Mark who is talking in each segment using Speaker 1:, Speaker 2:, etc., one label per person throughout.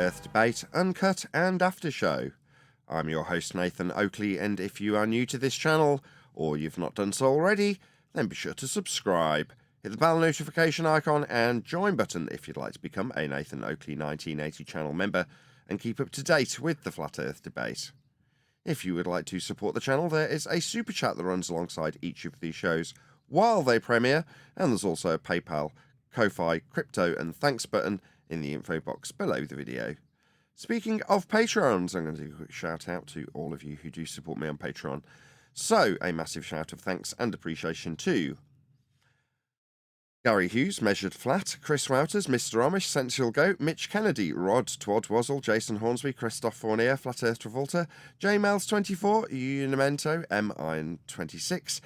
Speaker 1: Earth Debate, Uncut and After Show. I'm your host Nathan Oakley, and if you are new to this channel, or you've not done so already, then be sure to subscribe. Hit the bell notification icon and join button if you'd like to become a Nathan Oakley 1980 channel member and keep up to date with the Flat Earth Debate. If you would like to support the channel, there is a super chat that runs alongside each of these shows while they premiere, and there's also a PayPal, Ko-Fi, crypto and thanks button in the info box below the video. Speaking of Patrons, I'm going to do a quick shout out to all of you who do support me on Patreon. So, a massive shout of thanks and appreciation to Gary Hughes, Measured Flat, Chris Wouters, Mr. Amish, Sensual Goat, Mitch Kennedy, Rod, Twad Wazzle, Jason Hornsby, Christoph Fournier, Flat Earth Travolta, JMails24, Unimento, M-Iron26,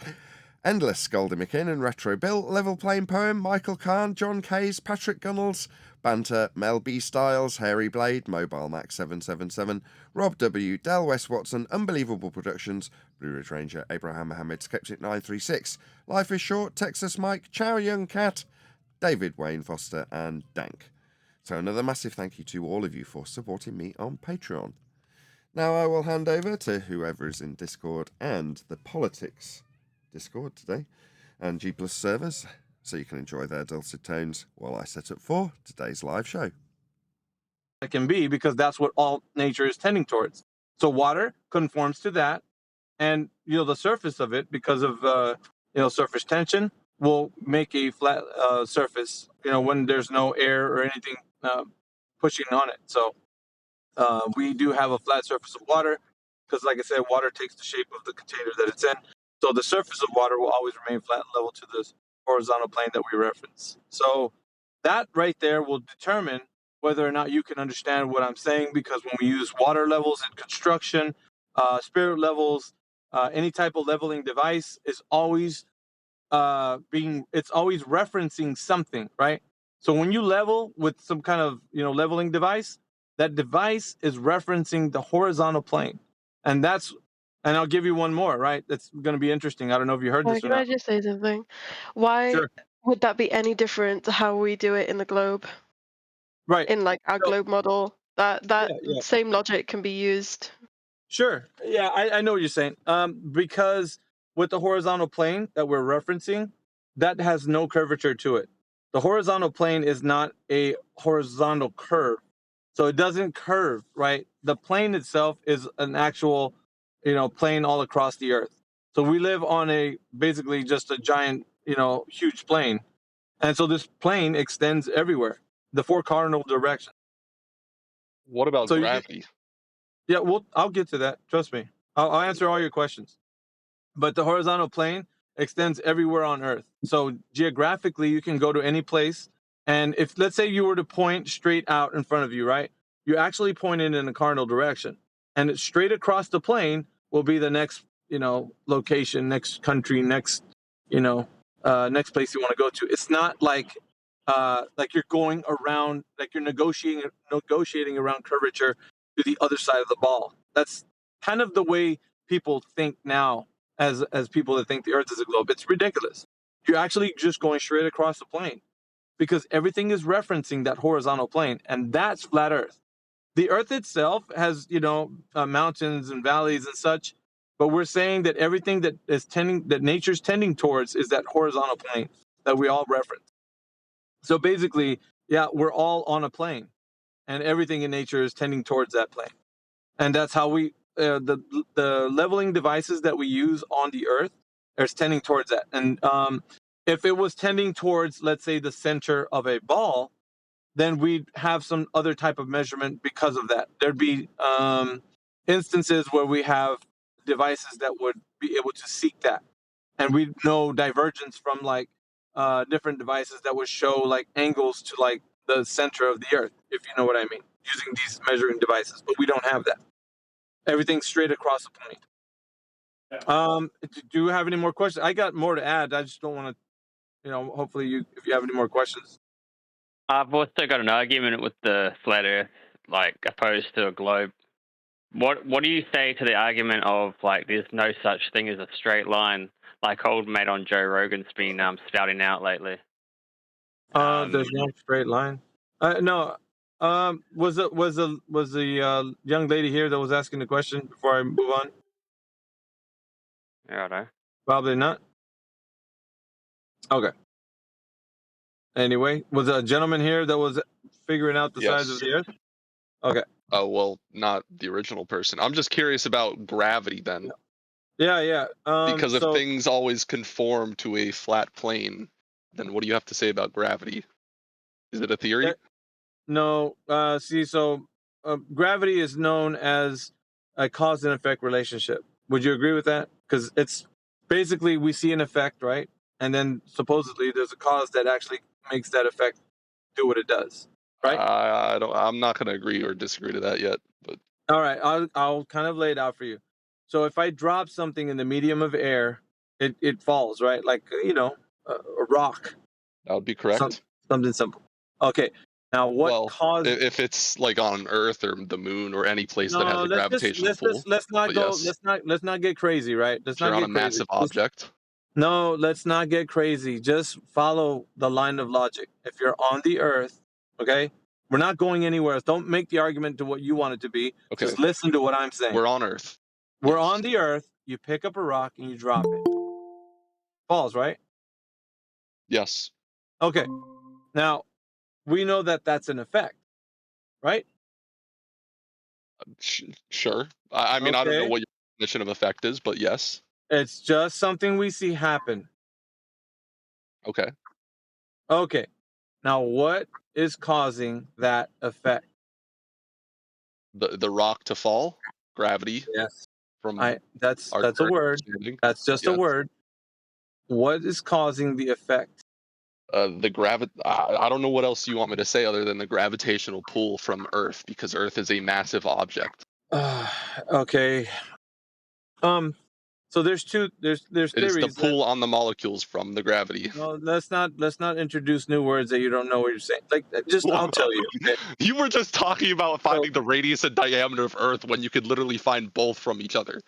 Speaker 1: Endless, Goldie McKinnon, Retro Bill, Level Plain Poem, Michael Kahn, John Kays, Patrick Gunnels, Banter, Mel B. Styles, Hairy Blade, Mobile Max 777, Rob W., Del West Watson, Unbelievable Productions, Blue Ridge Ranger, Abraham Mohammed, Skeptic 936, Life is Short, Texas Mike, Chow Young Cat, David Wayne Foster, and Dank. So another massive thank you to all of you for supporting me on Patreon. Now I will hand over to whoever is in Discord and the Politics Discord today, and G Plus servers, so you can enjoy their dulcet tones while I set up for today's live show.
Speaker 2: It can be, because that's what all nature is tending towards. So water conforms to that, and the surface of it, because of surface tension, will make a flat surface. When there's no air or anything pushing on it. So we do have a flat surface of water, because, like I said, water takes the shape of the container that it's in. So the surface of water will always remain flat and level to the horizontal plane that we reference. So that right there will determine whether or not you can understand what I'm saying, because when we use water levels in construction, spirit levels, any type of leveling device is always it's always referencing something, right? So when you level with some kind of leveling device, that device is referencing the horizontal plane, and I'll give you one more, right? That's going to be interesting. I don't know if you heard this or
Speaker 3: Can I
Speaker 2: not.
Speaker 3: just say something? Why
Speaker 2: Sure.
Speaker 3: would that be any different to how we do it in the globe?
Speaker 2: Right.
Speaker 3: In like our
Speaker 2: So,
Speaker 3: globe model, that
Speaker 2: yeah.
Speaker 3: same logic can be used.
Speaker 2: Sure. Yeah, I know what you're saying. Because with the horizontal plane that we're referencing, that has no curvature to it. The horizontal plane is not a horizontal curve. So it doesn't curve, right? The plane itself is an actual, plane all across the earth. So we live on basically just a giant, huge plane. And so this plane extends everywhere, the four cardinal directions.
Speaker 4: What about
Speaker 2: So
Speaker 4: gravity?
Speaker 2: yeah, well, I'll get to that. Trust me. I'll answer all your questions. But the horizontal plane extends everywhere on Earth. So geographically, you can go to any place. And if, let's say, you were to point straight out in front of you, right? You actually pointed in a cardinal direction. And it's straight across the plane will be the next, location, next country, next, next place you want to go to. It's not like you're going around, like you're negotiating around curvature to the other side of the ball. That's kind of the way people think now, as people that think the Earth is a globe. It's ridiculous. You're actually just going straight across the plane, because everything is referencing that horizontal plane, and that's flat Earth. The Earth itself has, mountains and valleys and such, but we're saying that everything that nature's tending towards is that horizontal plane that we all reference. So basically, yeah, we're all on a plane, and everything in nature is tending towards that plane. And that's how the leveling devices that we use on the Earth are tending towards that. And if it was tending towards, let's say, the center of a ball, then we'd have some other type of measurement because of that. There'd be instances where we have devices that would be able to seek that, and we'd know divergence from different devices that would show like angles to like the center of the Earth, if you know what I mean, using these measuring devices. But we don't have that. Everything's straight across the plane. Do you have any more questions? I got more to add. I just don't want to, hopefully if you have any more questions.
Speaker 5: I've also got an argument with the flat Earth, like opposed to a globe. What do you say to the argument of like there's no such thing as a straight line, like old mate on Joe Rogan's been spouting out lately?
Speaker 2: There's no straight line. No, Was the young lady here that was asking the question before I move on?
Speaker 5: Yeah, I know.
Speaker 2: Probably not. Okay. Anyway, was a gentleman here that was figuring out the size of
Speaker 4: Yes.
Speaker 2: the Earth? Okay.
Speaker 4: Oh, well, not the original person. I'm just curious about gravity then.
Speaker 2: Yeah.
Speaker 4: Because if
Speaker 2: So
Speaker 4: things always conform to a flat plane, then what do you have to say about gravity? Is it a theory?
Speaker 2: no. Gravity is known as a cause and effect relationship. Would you agree with that? Because it's basically we see an effect, right? And then supposedly there's a cause that actually makes that effect do what it does, right?
Speaker 4: I'm not gonna agree or disagree to that yet, but
Speaker 2: All right, I'll kind of lay it out for you. So if I drop something in the medium of air, it falls, right? Like a rock,
Speaker 4: that would be
Speaker 2: some,
Speaker 4: correct.
Speaker 2: something simple. Okay. Now what
Speaker 4: Well,
Speaker 2: caused?
Speaker 4: if it's like on Earth or the moon or any place that has
Speaker 2: No,
Speaker 4: a gravitational pull,
Speaker 2: let's not
Speaker 4: but
Speaker 2: go.
Speaker 4: yes,
Speaker 2: Let's not get crazy, right? Let's
Speaker 4: if you're
Speaker 2: not
Speaker 4: on a
Speaker 2: get crazy.
Speaker 4: massive object,
Speaker 2: No, let's not get crazy. Just follow the line of logic. If you're on the Earth, okay, we're not going anywhere else. Don't make the argument to what you want it to be.
Speaker 4: okay,
Speaker 2: Just listen to what I'm saying.
Speaker 4: we're on Earth.
Speaker 2: We're
Speaker 4: Yes.
Speaker 2: on the Earth. You pick up a rock and you drop it. Falls, right?
Speaker 4: Yes.
Speaker 2: Okay. Now we know that that's an effect, right?
Speaker 4: Sure. I mean, I don't know
Speaker 2: Okay.
Speaker 4: what your definition of effect is, but yes.
Speaker 2: It's just something we see happen.
Speaker 4: Okay.
Speaker 2: Okay. Now what is causing that effect?
Speaker 4: The rock to fall, gravity
Speaker 2: Yes.
Speaker 4: from
Speaker 2: That's
Speaker 4: our
Speaker 2: a
Speaker 4: current
Speaker 2: word.
Speaker 4: understanding.
Speaker 2: That's just a
Speaker 4: Yes.
Speaker 2: word. What is causing the effect?
Speaker 4: I don't know what else you want me to say other than the gravitational pull from Earth, because Earth is a massive object.
Speaker 2: Okay. So there's
Speaker 4: It is the
Speaker 2: theories that
Speaker 4: pull on the molecules from the gravity.
Speaker 2: no, let's not introduce new words that you don't know what you're saying. Like just I'll tell you. Okay.
Speaker 4: You were just talking about
Speaker 2: So,
Speaker 4: finding the radius and diameter of Earth when you could literally find both from each other.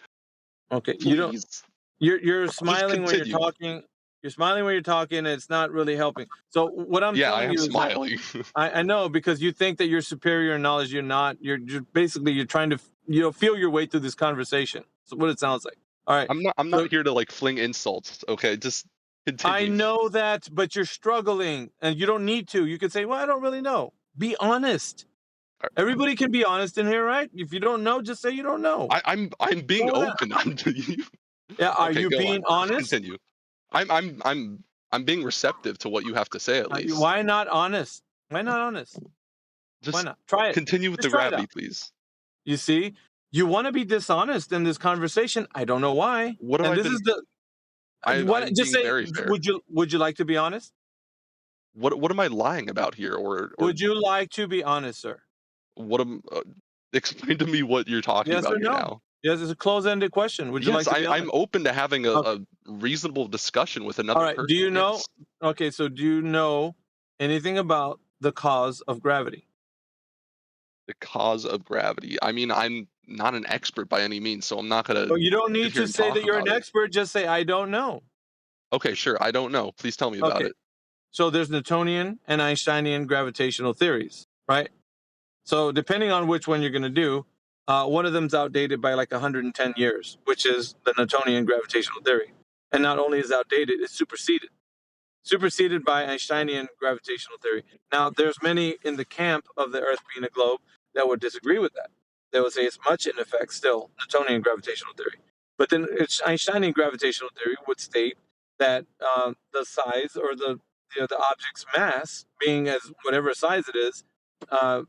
Speaker 2: okay. You don't
Speaker 4: Please,
Speaker 2: you're
Speaker 4: just
Speaker 2: smiling when you're
Speaker 4: continue.
Speaker 2: talking. You're smiling when you're talking, and it's not really helping. So what I'm
Speaker 4: Yeah, I
Speaker 2: telling
Speaker 4: am
Speaker 2: you is that
Speaker 4: smiling.
Speaker 2: I know because you think that you're superior in knowledge. You're not. You're basically you're trying to feel your way through this conversation. So what it sounds like. All right.
Speaker 4: I'm
Speaker 2: So
Speaker 4: not here to like fling insults. Okay, just
Speaker 2: I
Speaker 4: continue.
Speaker 2: know that, but you're struggling, and you don't need to. You can say, "Well, I don't really know." Be honest. Everybody can be honest in here, right? If you don't know, just say you don't know.
Speaker 4: I'm being
Speaker 2: What's wrong with
Speaker 4: open.
Speaker 2: Yeah, are
Speaker 4: Okay,
Speaker 2: you
Speaker 4: go
Speaker 2: being
Speaker 4: on.
Speaker 2: honest?
Speaker 4: Continue. I'm being receptive to what you have to say at least.
Speaker 2: Why not honest? Why not honest? Why
Speaker 4: Just
Speaker 2: not? Try it.
Speaker 4: continue with
Speaker 2: Just
Speaker 4: the
Speaker 2: try it
Speaker 4: gravity,
Speaker 2: out.
Speaker 4: please.
Speaker 2: You see, you want to be dishonest in this conversation. I don't know why.
Speaker 4: What have
Speaker 2: And
Speaker 4: I
Speaker 2: this
Speaker 4: been?
Speaker 2: is the
Speaker 4: I'm
Speaker 2: just
Speaker 4: being
Speaker 2: say.
Speaker 4: very fair.
Speaker 2: Would you like to be honest?
Speaker 4: What am I lying about here, or
Speaker 2: Would you like to be honest, sir?
Speaker 4: what am? Explain to me what you're talking
Speaker 2: Yes
Speaker 4: about
Speaker 2: or
Speaker 4: here
Speaker 2: no?
Speaker 4: now.
Speaker 2: Yes, it's a close-ended question. Would you
Speaker 4: Yes,
Speaker 2: like to be
Speaker 4: I'm
Speaker 2: honest?
Speaker 4: open to having
Speaker 2: Okay.
Speaker 4: a reasonable discussion with
Speaker 2: All
Speaker 4: another
Speaker 2: right. Do
Speaker 4: person.
Speaker 2: you know?
Speaker 4: Yes.
Speaker 2: Okay, so do you know anything about the cause of gravity?
Speaker 4: The cause of gravity. I mean, I'm not an expert by any means, so I'm not gonna
Speaker 2: Well, you don't
Speaker 4: sit
Speaker 2: need
Speaker 4: here
Speaker 2: to
Speaker 4: and
Speaker 2: say
Speaker 4: talk
Speaker 2: that you're an
Speaker 4: about it.
Speaker 2: expert. Just say I don't know.
Speaker 4: Okay, sure. I don't know. Please tell me about
Speaker 2: Okay.
Speaker 4: it.
Speaker 2: So there's Newtonian and Einsteinian gravitational theories, right? So depending on which one you're going to do, one of them's outdated by like 110 years, which is the Newtonian gravitational theory. And not only is outdated, it's superseded by Einsteinian gravitational theory. Now, there's many in the camp of the Earth being a globe that would disagree with that. They would say it's much in effect still Newtonian gravitational theory. But then Einsteinian gravitational theory would state that the size or the object's mass, being as whatever size it is, uh,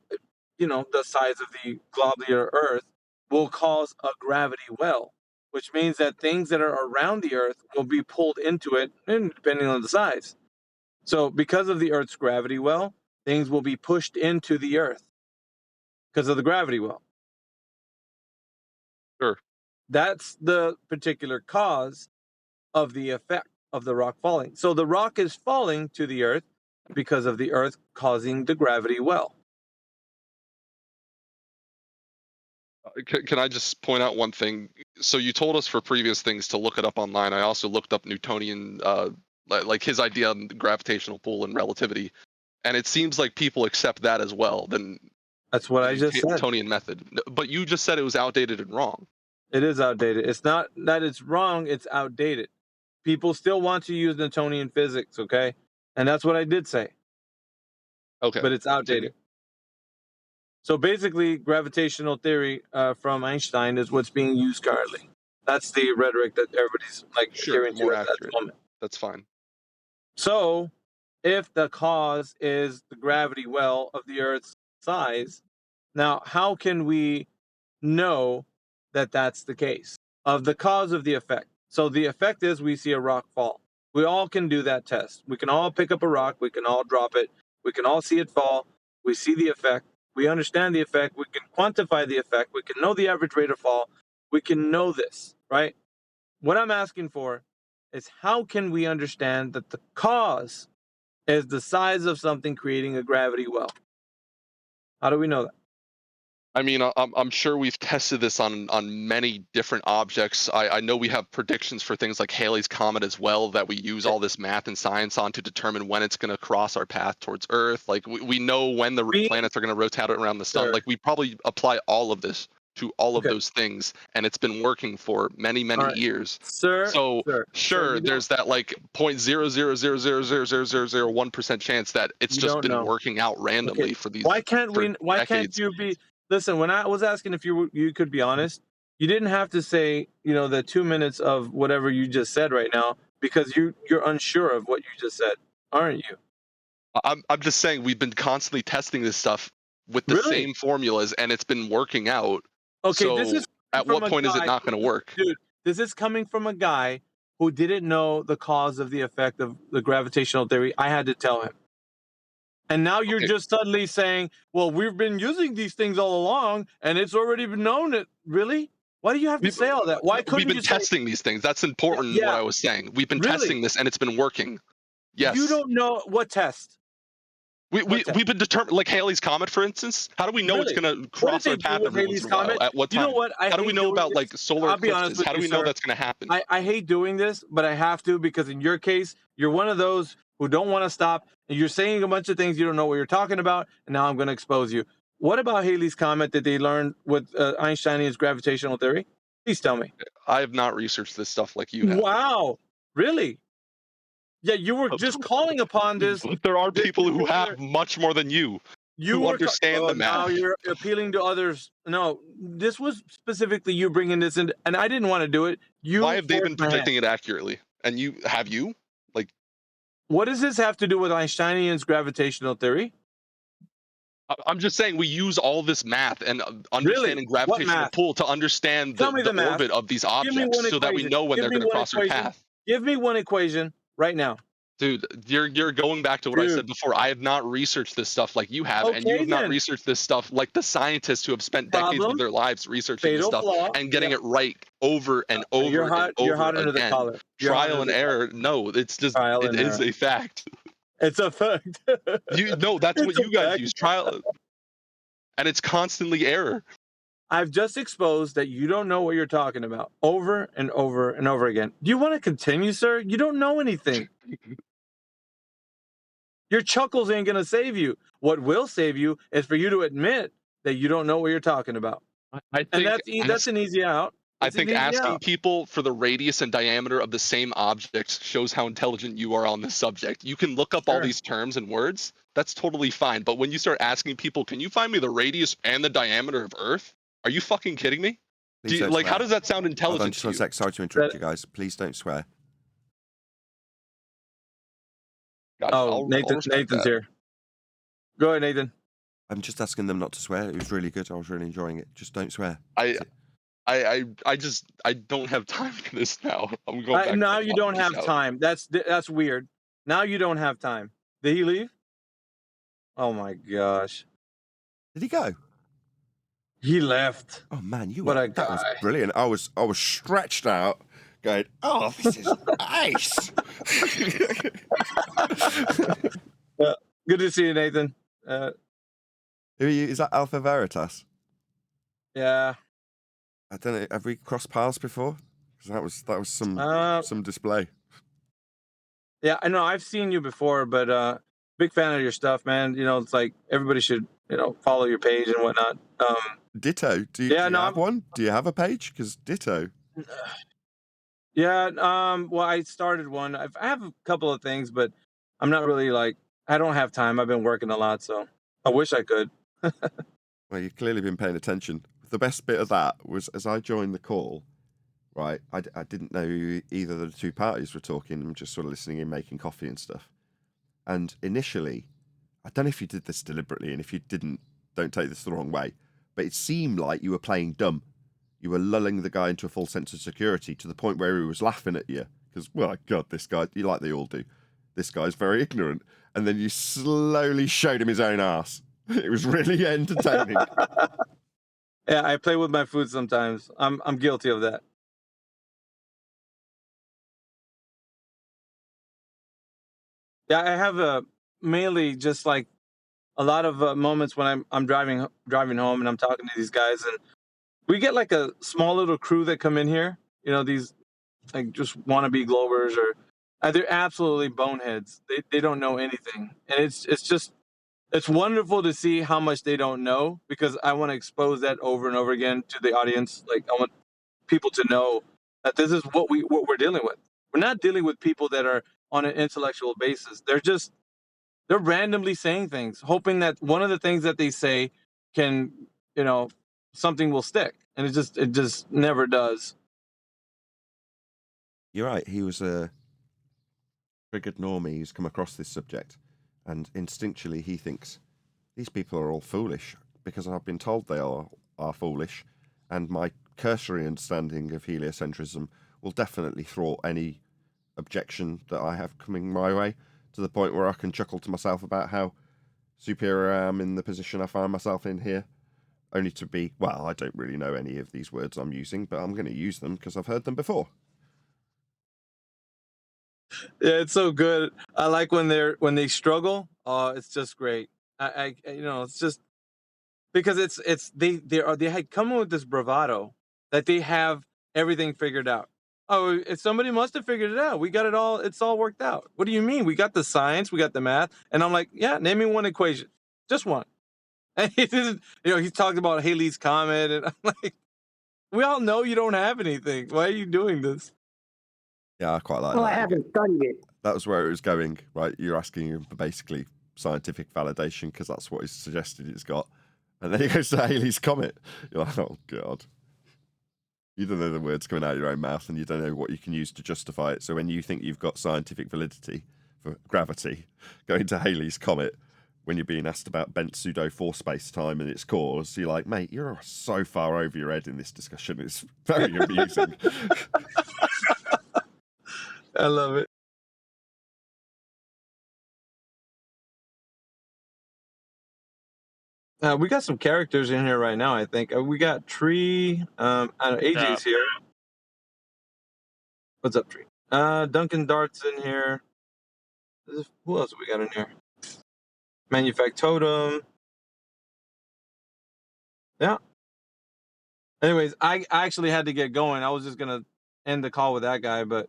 Speaker 2: the size of the globular Earth, will cause a gravity well, which means that things that are around the Earth will be pulled into it, and depending on the size. So, because of the Earth's gravity well, things will be pushed into the Earth because of the gravity well.
Speaker 4: Sure.
Speaker 2: That's the particular cause of the effect of the rock falling. So, the rock is falling to the Earth because of the Earth causing the gravity well.
Speaker 4: Can I just point out one thing? So you told us for previous things to look it up online. I also looked up Newtonian, like his idea on the gravitational pull and relativity, and it seems like people accept that as well. Then
Speaker 2: That's what I just said.
Speaker 4: Newtonian method. But you just said it was outdated and wrong.
Speaker 2: It is outdated. It's not that it's wrong, it's outdated. People still want to use Newtonian physics, okay? And that's what I did say.
Speaker 4: Okay.
Speaker 2: But it's outdated. So basically, gravitational theory from Einstein is what's being used currently. That's the rhetoric that everybody's like adhering to at the moment.
Speaker 4: That's fine.
Speaker 2: So, if the cause is the gravity well of the Earth's size, now how can we know that that's the case of the cause of the effect? So the effect is we see a rock fall. We all can do that test. We can all pick up a rock. We can all drop it. We can all see it fall. We see the effect. We understand the effect. We can quantify the effect. We can know the average rate of fall. We can know this, right? What I'm asking for is how can we understand that the cause is the size of something creating a gravity well? How do we know that?
Speaker 4: I mean, I'm sure we've tested this on many different objects. I know we have predictions for things like Halley's Comet as well that we use all this math and science on to determine when it's going to cross our path towards Earth. Like we know when the planets are going to rotate around the sun.
Speaker 2: Sure.
Speaker 4: Like we probably apply all of this to all of those things, and it's been working for many years.
Speaker 2: Sir,
Speaker 4: so sure, there's that like 0.000000001% chance that it's just been working out randomly for these.
Speaker 2: Why can't
Speaker 4: decades.
Speaker 2: you be? Listen, when I was asking if you could be honest, you didn't have to say, the 2 minutes of whatever you just said right now, because you're unsure of what you just said, aren't you?
Speaker 4: I'm just saying we've been constantly testing this stuff with the same formulas, and it's been working out.
Speaker 2: Okay,
Speaker 4: so
Speaker 2: this is
Speaker 4: at what point is it not going to work?
Speaker 2: Dude, this is coming from a guy who didn't know the cause of the effect of the gravitational theory. I had to tell him. And now you're just suddenly saying, well, we've been using these things all along, and it's already been known. Really? Why do you have to say all that? Why couldn't
Speaker 4: we've been testing these things? That's important. What I was saying. We've been testing this, and it's been working. Yes.
Speaker 2: You don't know what test.
Speaker 4: We've been determined, like Halley's Comet, for instance. How do we know it's going to cross our path every once in a while? At what time?
Speaker 2: You know what?
Speaker 4: How do we know about like solar eclipses? How do we know that's going to happen?
Speaker 2: I hate doing this, but I have to, because in your case, you're one of those who don't want to stop, and you're saying a bunch of things you don't know what you're talking about, and now I'm going to expose you. What about Halley's Comet that they learned with Einstein's gravitational theory? Please tell me.
Speaker 4: I have not researched this stuff like you have.
Speaker 2: Wow. Really? Yeah, you were just calling upon this.
Speaker 4: But there are people who have much more than you who understand the math.
Speaker 2: Now you're appealing to others. No, this was specifically you bringing this in, and I didn't want to do it.
Speaker 4: Why have they been predicting it accurately? And you? Like,
Speaker 2: what does this have to do with Einsteinian's gravitational theory?
Speaker 4: I'm just saying we use all this math and understanding gravitational pull to understand the orbit of these objects so that we know when they're going to cross our path.
Speaker 2: Give me one equation right now.
Speaker 4: Dude, you're going back to what I said before. I have not researched this stuff like you have, and you have not researched this stuff like the scientists who have spent decades of their lives researching this stuff and getting it right. Over and over and over again. Trial and error. No, it's just it is a fact.
Speaker 2: It's a fact.
Speaker 4: That's what you guys use. Trial, and it's constantly error.
Speaker 2: I've just exposed that you don't know what you're talking about over and over and over again. Do you want to continue, sir? You don't know anything. Your chuckles ain't going to save you. What will save you is for you to admit that you don't know what you're talking about.
Speaker 4: I think
Speaker 2: that's an easy out.
Speaker 4: I think asking people for the radius and diameter of the same objects shows how intelligent you are on this subject. You can look up all these terms and words. That's totally fine. But when you start asking people, can you find me the radius and the diameter of Earth? Are you fucking kidding me? How does that sound intelligent to you?
Speaker 1: Sorry to interrupt you guys. Please don't swear.
Speaker 2: Nathan's here. Go ahead, Nathan.
Speaker 1: I'm just asking them not to swear. It was really good. I was really enjoying it. Just don't swear.
Speaker 4: I don't have time for this now. I'm going back.
Speaker 2: Now you don't have time. That's weird. Now you don't have time. Did he leave? Oh my gosh.
Speaker 1: Did he go?
Speaker 2: He left.
Speaker 1: Oh man,
Speaker 2: What a
Speaker 1: that
Speaker 2: guy.
Speaker 1: was brilliant. I was stretched out, going, "Oh, this is nice."
Speaker 2: Good to see you, Nathan.
Speaker 1: Who are you? Is that Alpha Veritas?
Speaker 2: Yeah.
Speaker 1: I don't know. Have we crossed paths before? Because that was some display.
Speaker 2: Yeah, I know I've seen you before, but big fan of your stuff, man. You know, it's like everybody should, you know, follow your page and whatnot.
Speaker 1: Ditto. Do you have one? Do you have a page? Because ditto.
Speaker 2: Yeah. Well, I started one. I have a couple of things, but I'm not really like. I don't have time. I've been working a lot, so I wish I could.
Speaker 1: Well, you've clearly been paying attention. The best bit of that was as I joined the call, right? I didn't know either of the two parties were talking. I'm just sort of listening in, making coffee and stuff. And initially, I don't know if you did this deliberately, and if you didn't, don't take this the wrong way, but it seemed like you were playing dumb. You were lulling the guy into a false sense of security to the point where he was laughing at you. Because, well, God, this guy, you like they all do. This guy's very ignorant. And then you slowly showed him his own ass. It was really entertaining.
Speaker 2: Yeah, I play with my food sometimes. I'm guilty of that. Yeah, I have mainly just like a lot of moments when I'm driving home and I'm talking to these guys, and we get like a small little crew that come in here. You know, these like just wannabe Globers, or they're absolutely boneheads. They don't know anything, and it's wonderful to see how much they don't know, because I want to expose that over and over again to the audience. Like, I want people to know that this is what we're dealing with. We're not dealing with people that are on an intellectual basis. They're randomly saying things, hoping that one of the things that they say can, you know, something will stick, and it just never does.
Speaker 1: You're right. He was a triggered normie who's come across this subject, and instinctually he thinks these people are all foolish because I've been told they are foolish, and my cursory understanding of heliocentrism will definitely thwart any objection that I have coming my way, to the point where I can chuckle to myself about how superior I am in the position I find myself in here, only to be, well, I don't really know any of these words I'm using, but I'm going to use them because I've heard them before.
Speaker 2: Yeah, it's so good. I like when they struggle. It's just great. I you know, it's just because they had come with this bravado that they have everything figured out. Oh, if somebody must have figured it out. We got it all. It's all worked out. What do you mean? We got the science, we got the math, and I'm like, yeah, name me one equation, just one. And he didn't. You know, he's talking about Halley's Comet, and I'm like, we all know you don't have anything. Why are you doing this?
Speaker 1: Yeah, I quite like
Speaker 6: Well,
Speaker 1: that.
Speaker 6: I haven't studied it.
Speaker 1: That was where it was going, right? You're asking him for basically scientific validation because that's what he's suggested it's got. And then he goes to Halley's Comet. You're like, oh, God. You don't know the words coming out of your own mouth, and you don't know what you can use to justify it. So when you think you've got scientific validity for gravity, going to Halley's Comet, when you're being asked about bent pseudo-force space-time and its cause, you're like, mate, you're so far over your head in this discussion. It's very amusing.
Speaker 2: I love it. We got some characters in here right now, I think. We got Tree. I know AJ's here. What's up, Tree? Duncan Dart's in here. Who else we got in here? Manufactotum. Yeah. Anyways, I actually had to get going. I was just gonna end the call with that guy, but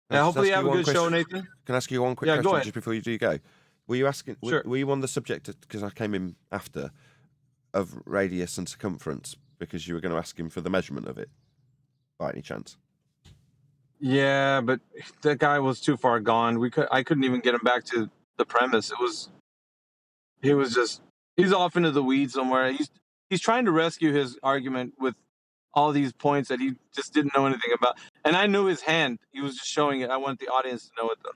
Speaker 2: yeah, hopefully you have a good show, Nathan.
Speaker 1: Can I ask you one quick
Speaker 2: Yeah,
Speaker 1: question
Speaker 2: go ahead.
Speaker 1: just before you do go? Were you asking?
Speaker 2: Sure.
Speaker 1: Were you on the subject, because I came in after, of radius and circumference, because you were going to ask him for the measurement of it, by any chance?
Speaker 2: Yeah, but that guy was too far gone. I couldn't even get him back to the premise. He's off into the weeds somewhere. He's trying to rescue his argument with all these points that he just didn't know anything about. And I knew his hand. He was just showing it. I want the audience to know it, though.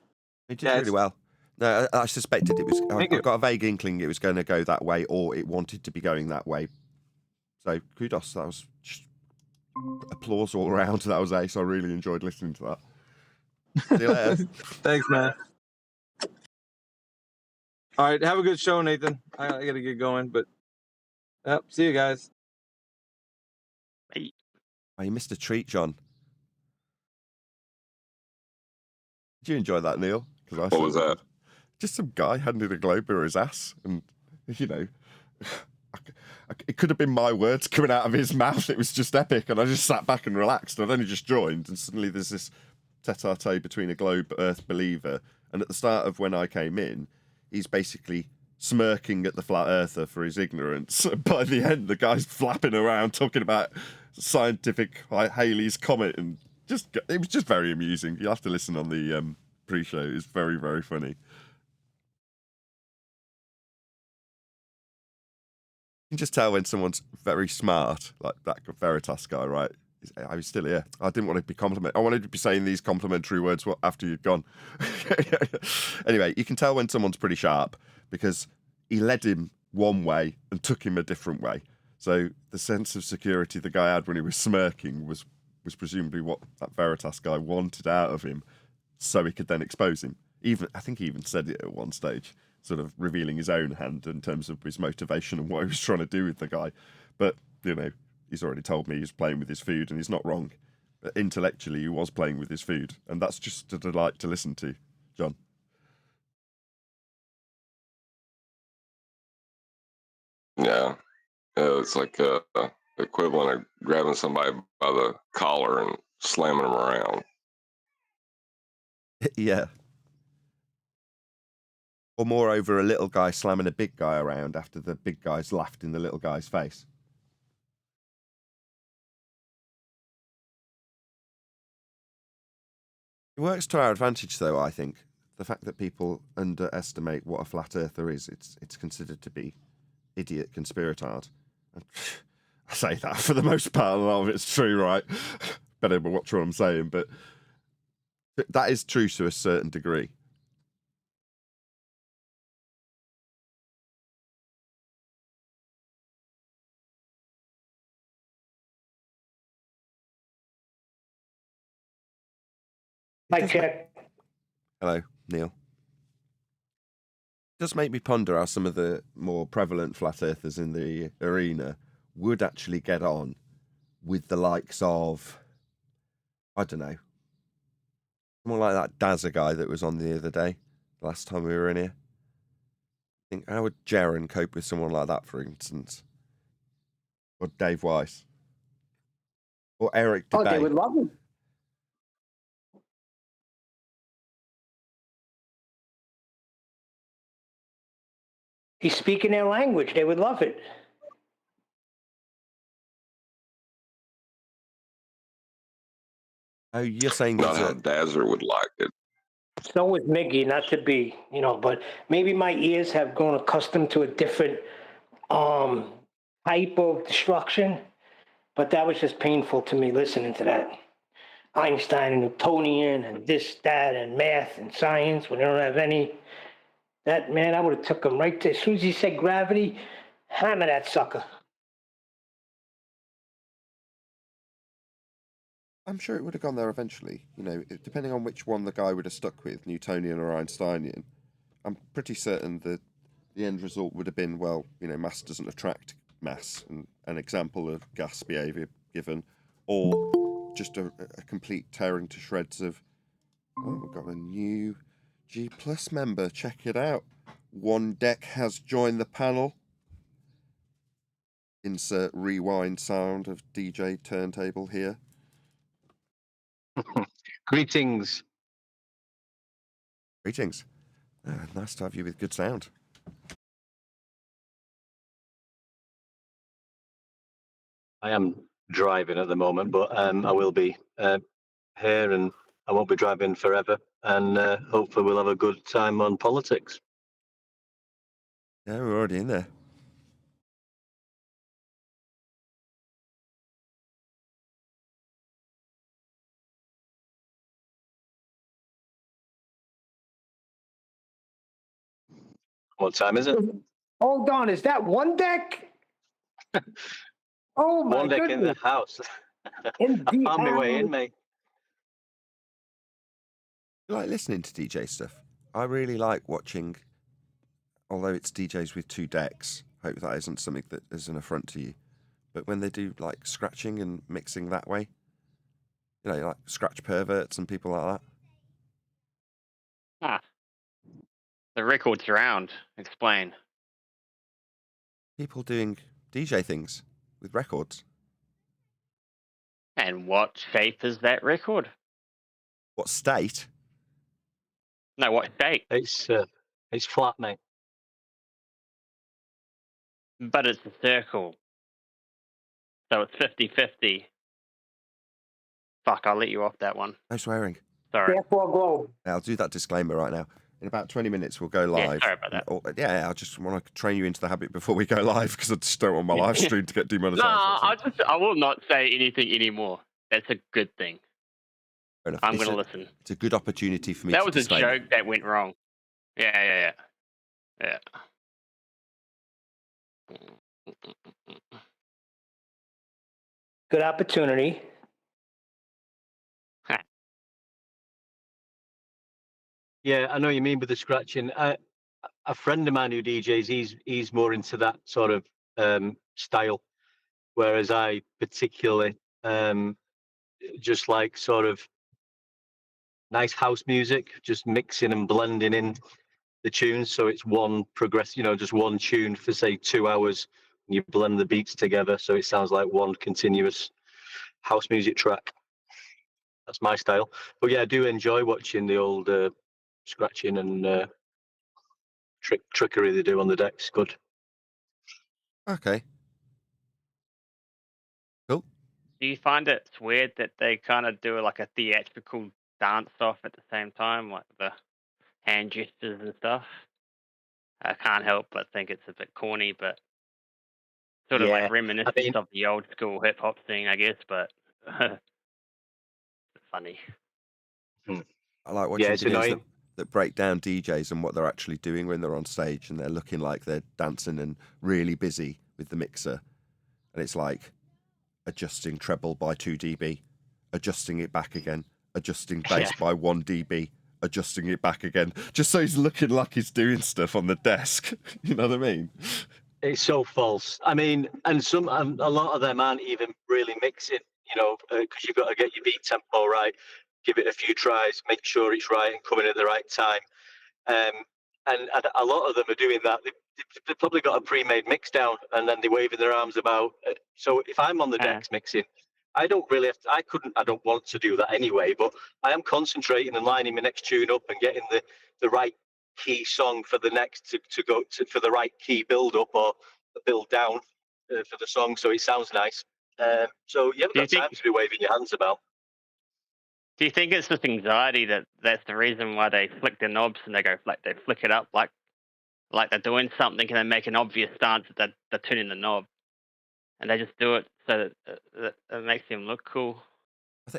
Speaker 1: He did really well. No, I suspected it was. I
Speaker 2: you.
Speaker 1: got a vague inkling it was going to go that way, or it wanted to be going that way. So kudos. That was just applause all around. That was ace. I really enjoyed listening to that. See you later.
Speaker 2: Thanks, man. All right, have a good show, Nathan. I gotta get going, but yep. See you guys.
Speaker 5: Hey.
Speaker 1: Oh, you missed a treat, John. Did you enjoy that, Neil?
Speaker 7: What was that?
Speaker 1: Just some guy handing a globe his ass, and you know, it could have been my words coming out of his mouth. It was just epic, and I just sat back and relaxed. I'd only just joined, and suddenly there's this tete-a-tete between a globe Earth believer, and at the start of when I came in, he's basically smirking at the flat earther for his ignorance. By the end, the guy's flapping around talking about scientific Halley's Comet, and it was just very amusing. You'll have to listen on the pre-show. It's very, very funny. You can just tell when someone's very smart, like that Veritas guy, right? I was still here. I didn't want to be I wanted to be saying these complimentary words after you'd gone. Anyway, you can tell when someone's pretty sharp because he led him one way and took him a different way. So the sense of security the guy had when he was smirking was presumably what that Veritas guy wanted out of him, so he could then expose him. I think he even said it at one stage, sort of revealing his own hand in terms of his motivation and what he was trying to do with the guy. But, he's already told me he's playing with his food, and he's not wrong. But intellectually, he was playing with his food, and that's just a delight to listen to, John.
Speaker 6: Yeah, it's like the equivalent of grabbing somebody by the collar and slamming them around.
Speaker 1: Yeah. Or moreover, a little guy slamming a big guy around after the big guy's laughed in the little guy's face. It works to our advantage, though, I think. The fact that people underestimate what a flat earther is, it's considered to be idiot conspiratard. I say that for the most part, a lot of it's true, right? Better watch what I'm saying, but that is true to a certain degree.
Speaker 7: Hi, check.
Speaker 1: Hello, Neil. It does make me ponder how some of the more prevalent flat earthers in the arena would actually get on with the likes of, I don't know, someone like that Dazza guy that was on the other day, last time we were in here. I think, how would Jaren cope with someone like that, for instance? Or Dave Weiss? Or Eric DeBay?
Speaker 7: Oh, they would love him. He's speaking their language. They would love it.
Speaker 1: Oh, you're saying
Speaker 6: Not how Dazzler would like it.
Speaker 7: So would Miggy, not to be, but maybe my ears have grown accustomed to a different type of destruction. But that was just painful to me listening to that. Einstein and Newtonian and this, that, and math and science when they don't have any. That, man, I would have took him right to, as soon as he said gravity, hammer that sucker.
Speaker 1: I'm sure it would have gone there eventually. Depending on which one the guy would have stuck with, Newtonian or Einsteinian, I'm pretty certain that the end result would have been, mass doesn't attract mass, and an example of gas behaviour given, or just a complete tearing to shreds of, we've got a new G Plus member, check it out. One Deck has joined the panel. Insert rewind sound of DJ turntable here.
Speaker 8: Greetings.
Speaker 1: Greetings. Nice to have you with good sound.
Speaker 8: I am driving at the moment, but I will be here, and I won't be driving forever. And hopefully we'll have a good time on politics.
Speaker 1: Yeah, we're already in there.
Speaker 8: What time is it?
Speaker 7: Hold on, is that One Deck? Oh my
Speaker 8: One Deck
Speaker 7: goodness.
Speaker 8: in the house.
Speaker 7: In
Speaker 8: I
Speaker 7: the
Speaker 8: found my way in,
Speaker 7: house.
Speaker 8: mate.
Speaker 1: I like listening to DJ stuff. I really like watching, although it's DJs with two decks. Hope that isn't something that is an affront to you. But when they do like scratching and mixing that way, like scratch perverts and people like that.
Speaker 5: Ah. The record surround. Explain.
Speaker 1: People doing DJ things with records.
Speaker 5: And what shape is that record?
Speaker 1: What state?
Speaker 5: No, what shape?
Speaker 8: It's It's flat, mate.
Speaker 5: But it's a circle, so it's 50-50. Fuck, I'll let you off that one.
Speaker 1: No swearing.
Speaker 5: Sorry.
Speaker 7: Therefore, globe.
Speaker 1: I'll do that disclaimer right now. In about 20 minutes, we'll go live.
Speaker 5: Yeah, sorry about that.
Speaker 1: Yeah, I just want to train you into the habit before we go live because I just don't want my live stream to get demonetized.
Speaker 5: No, I will not say anything anymore. That's a good thing.
Speaker 1: Fair enough.
Speaker 5: I'm going to listen.
Speaker 1: It's a good opportunity for me
Speaker 5: That
Speaker 1: to
Speaker 5: was a
Speaker 1: disclaim it.
Speaker 5: joke that went wrong. Yeah.
Speaker 7: Good opportunity.
Speaker 8: Yeah, I know what you mean with the scratching. A friend of mine who DJs, he's more into that sort of style, whereas I particularly just like sort of nice house music, just mixing and blending in the tunes, so it's one just one tune for say 2 hours, and you blend the beats together, so it sounds like one continuous house music track. That's my style. But yeah, I do enjoy watching the old scratching and trickery they do on the decks. Good.
Speaker 1: Okay. Cool.
Speaker 5: Do you find it's weird that they kind of do like a theatrical dance off at the same time, like the hand gestures and stuff? I can't help but think it's a bit corny, but sort of
Speaker 8: Yeah,
Speaker 5: like reminiscent of the old school hip hop thing, I guess, but funny.
Speaker 1: I like watching
Speaker 8: it's
Speaker 1: videos
Speaker 8: annoying.
Speaker 1: that break down DJs and what they're actually doing when they're on stage and they're looking like they're dancing and really busy with the mixer. And it's like adjusting treble by 2 dB, adjusting it back again, adjusting bass by 1 dB, adjusting it back again, just so he's looking like he's doing stuff on the desk. You know what I mean?
Speaker 8: It's so false. I mean, and a lot of them aren't even really mixing, because you've got to get your beat tempo right, give it a few tries, make sure it's right and coming at the right time. And a lot of them are doing that. They've probably got a pre-made mix down, and then they're waving their arms about. So if I'm on the decks mixing, I don't really have to, I don't want to do that anyway, but I am concentrating and lining my next tune up and getting the right key song for the next to go to, for the right key build up or build down for the song, so it sounds nice. So you haven't got time to be waving your hands about.
Speaker 5: Do you think it's just anxiety that's the reason why they flick their knobs and they flick it up like they're doing something and they make an obvious stance that they're turning the knob, and they just do it so that it makes them look cool?
Speaker 1: I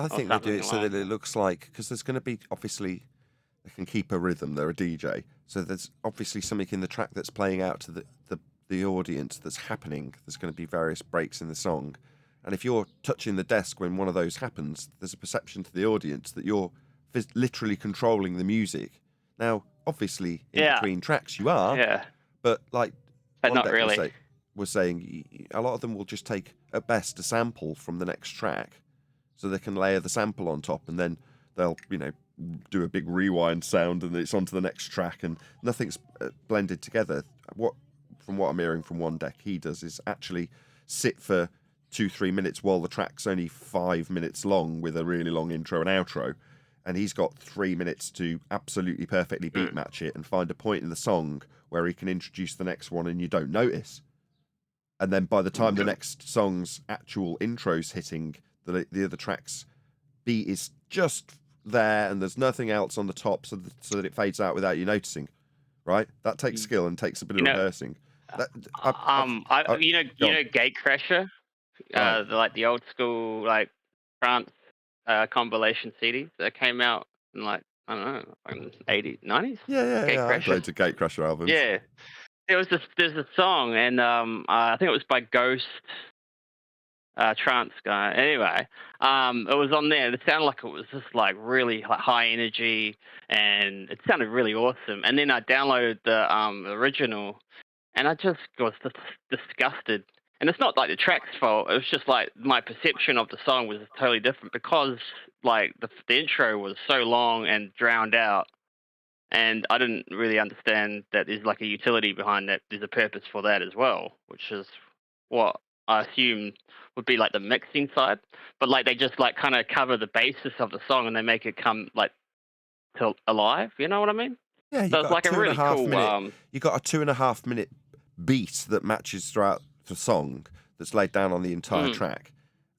Speaker 1: think they do it so that it looks like, because there's going to be, obviously, they can keep a rhythm, they're a DJ, so there's obviously something in the track that's playing out to the audience that's happening. There's going to be various breaks in the song, and if you're touching the desk when one of those happens, there's a perception to the audience that you're literally controlling the music. Now, obviously, in between tracks you are, but like
Speaker 5: but not really.
Speaker 1: Was saying a lot of them will just take at best a sample from the next track, so they can layer the sample on top, and then they'll do a big rewind sound, and it's onto the next track, and nothing's blended together. From what I'm hearing from one deck, he does is actually sit for 2-3 minutes while the track's only 5 minutes long with a really long intro and outro, and he's got 3 minutes to absolutely perfectly beat match it and find a point in the song where he can introduce the next one and you don't notice. And then by the time the next song's actual intro's hitting, the other track's beat is just there and there's nothing else on the top, so that it fades out without you noticing. Right? That takes skill and takes a bit of rehearsing.
Speaker 5: Gatecrasher, like the old school France compilation CDs that came out in I don't know, in 80s, 90s.
Speaker 1: Yeah. I played to Gatecrasher albums.
Speaker 5: Yeah, there's a song, and I think it was by Ghost, trance guy. Anyway, it was on there. It sounded like it was just really high energy, and it sounded really awesome. And then I downloaded the original, and I just was disgusted. And it's not the track's fault. It was just my perception of the song was totally different because the intro was so long and drowned out. And I didn't really understand that there's a utility behind that. There's a purpose for that as well, which is what I assume would be the mixing side. But they just kind of cover the basis of the song and they make it come to alive. You know what I mean?
Speaker 1: Yeah,
Speaker 5: So it's like a really cool.
Speaker 1: You got a 2.5 minute beat that matches throughout the song that's laid down on the entire track,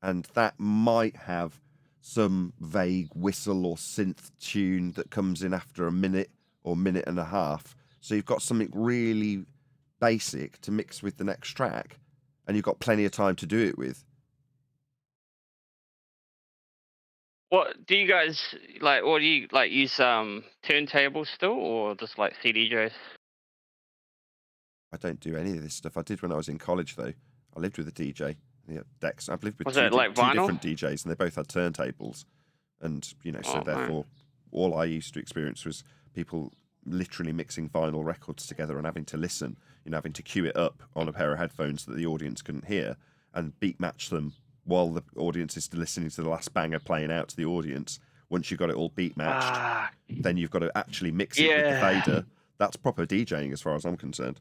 Speaker 1: and that might have some vague whistle or synth tune that comes in after a minute or minute and a half. So you've got something really basic to mix with the next track, and you've got plenty of time to do it with.
Speaker 5: What do you guys like? Or do you like use turntables still, or just like CDJs?
Speaker 1: I don't do any of this stuff. I did when I was in college, though. I lived with a DJ. Yeah, Dex. I've lived with
Speaker 5: Was
Speaker 1: two,
Speaker 5: it like
Speaker 1: two
Speaker 5: vinyl?
Speaker 1: different DJs, and they both had turntables. And so
Speaker 5: Oh, man.
Speaker 1: therefore, all I used to experience was people literally mixing vinyl records together and having to listen. Having to cue it up on a pair of headphones that the audience couldn't hear, and beat match them while the audience is listening to the last banger playing out to the audience. Once you've got it all beat matched, then you've got to actually mix it with the fader. That's proper DJing as far as I'm concerned.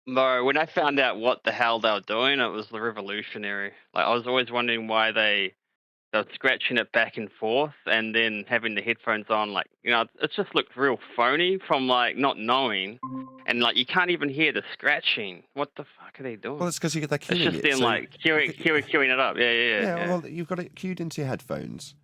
Speaker 5: No, when I found out what the hell they were doing, it was revolutionary. Like I was always wondering why they were scratching it back and forth, and then having the headphones on. Like it just looked real phony from like not knowing, and like you can't even hear the scratching. What the fuck are they doing?
Speaker 1: Well, it's because they're
Speaker 5: It's
Speaker 1: queuing
Speaker 5: just
Speaker 1: it.
Speaker 5: them
Speaker 1: So
Speaker 5: like queuing it up. Yeah.
Speaker 1: Well, you've got it queued into your headphones,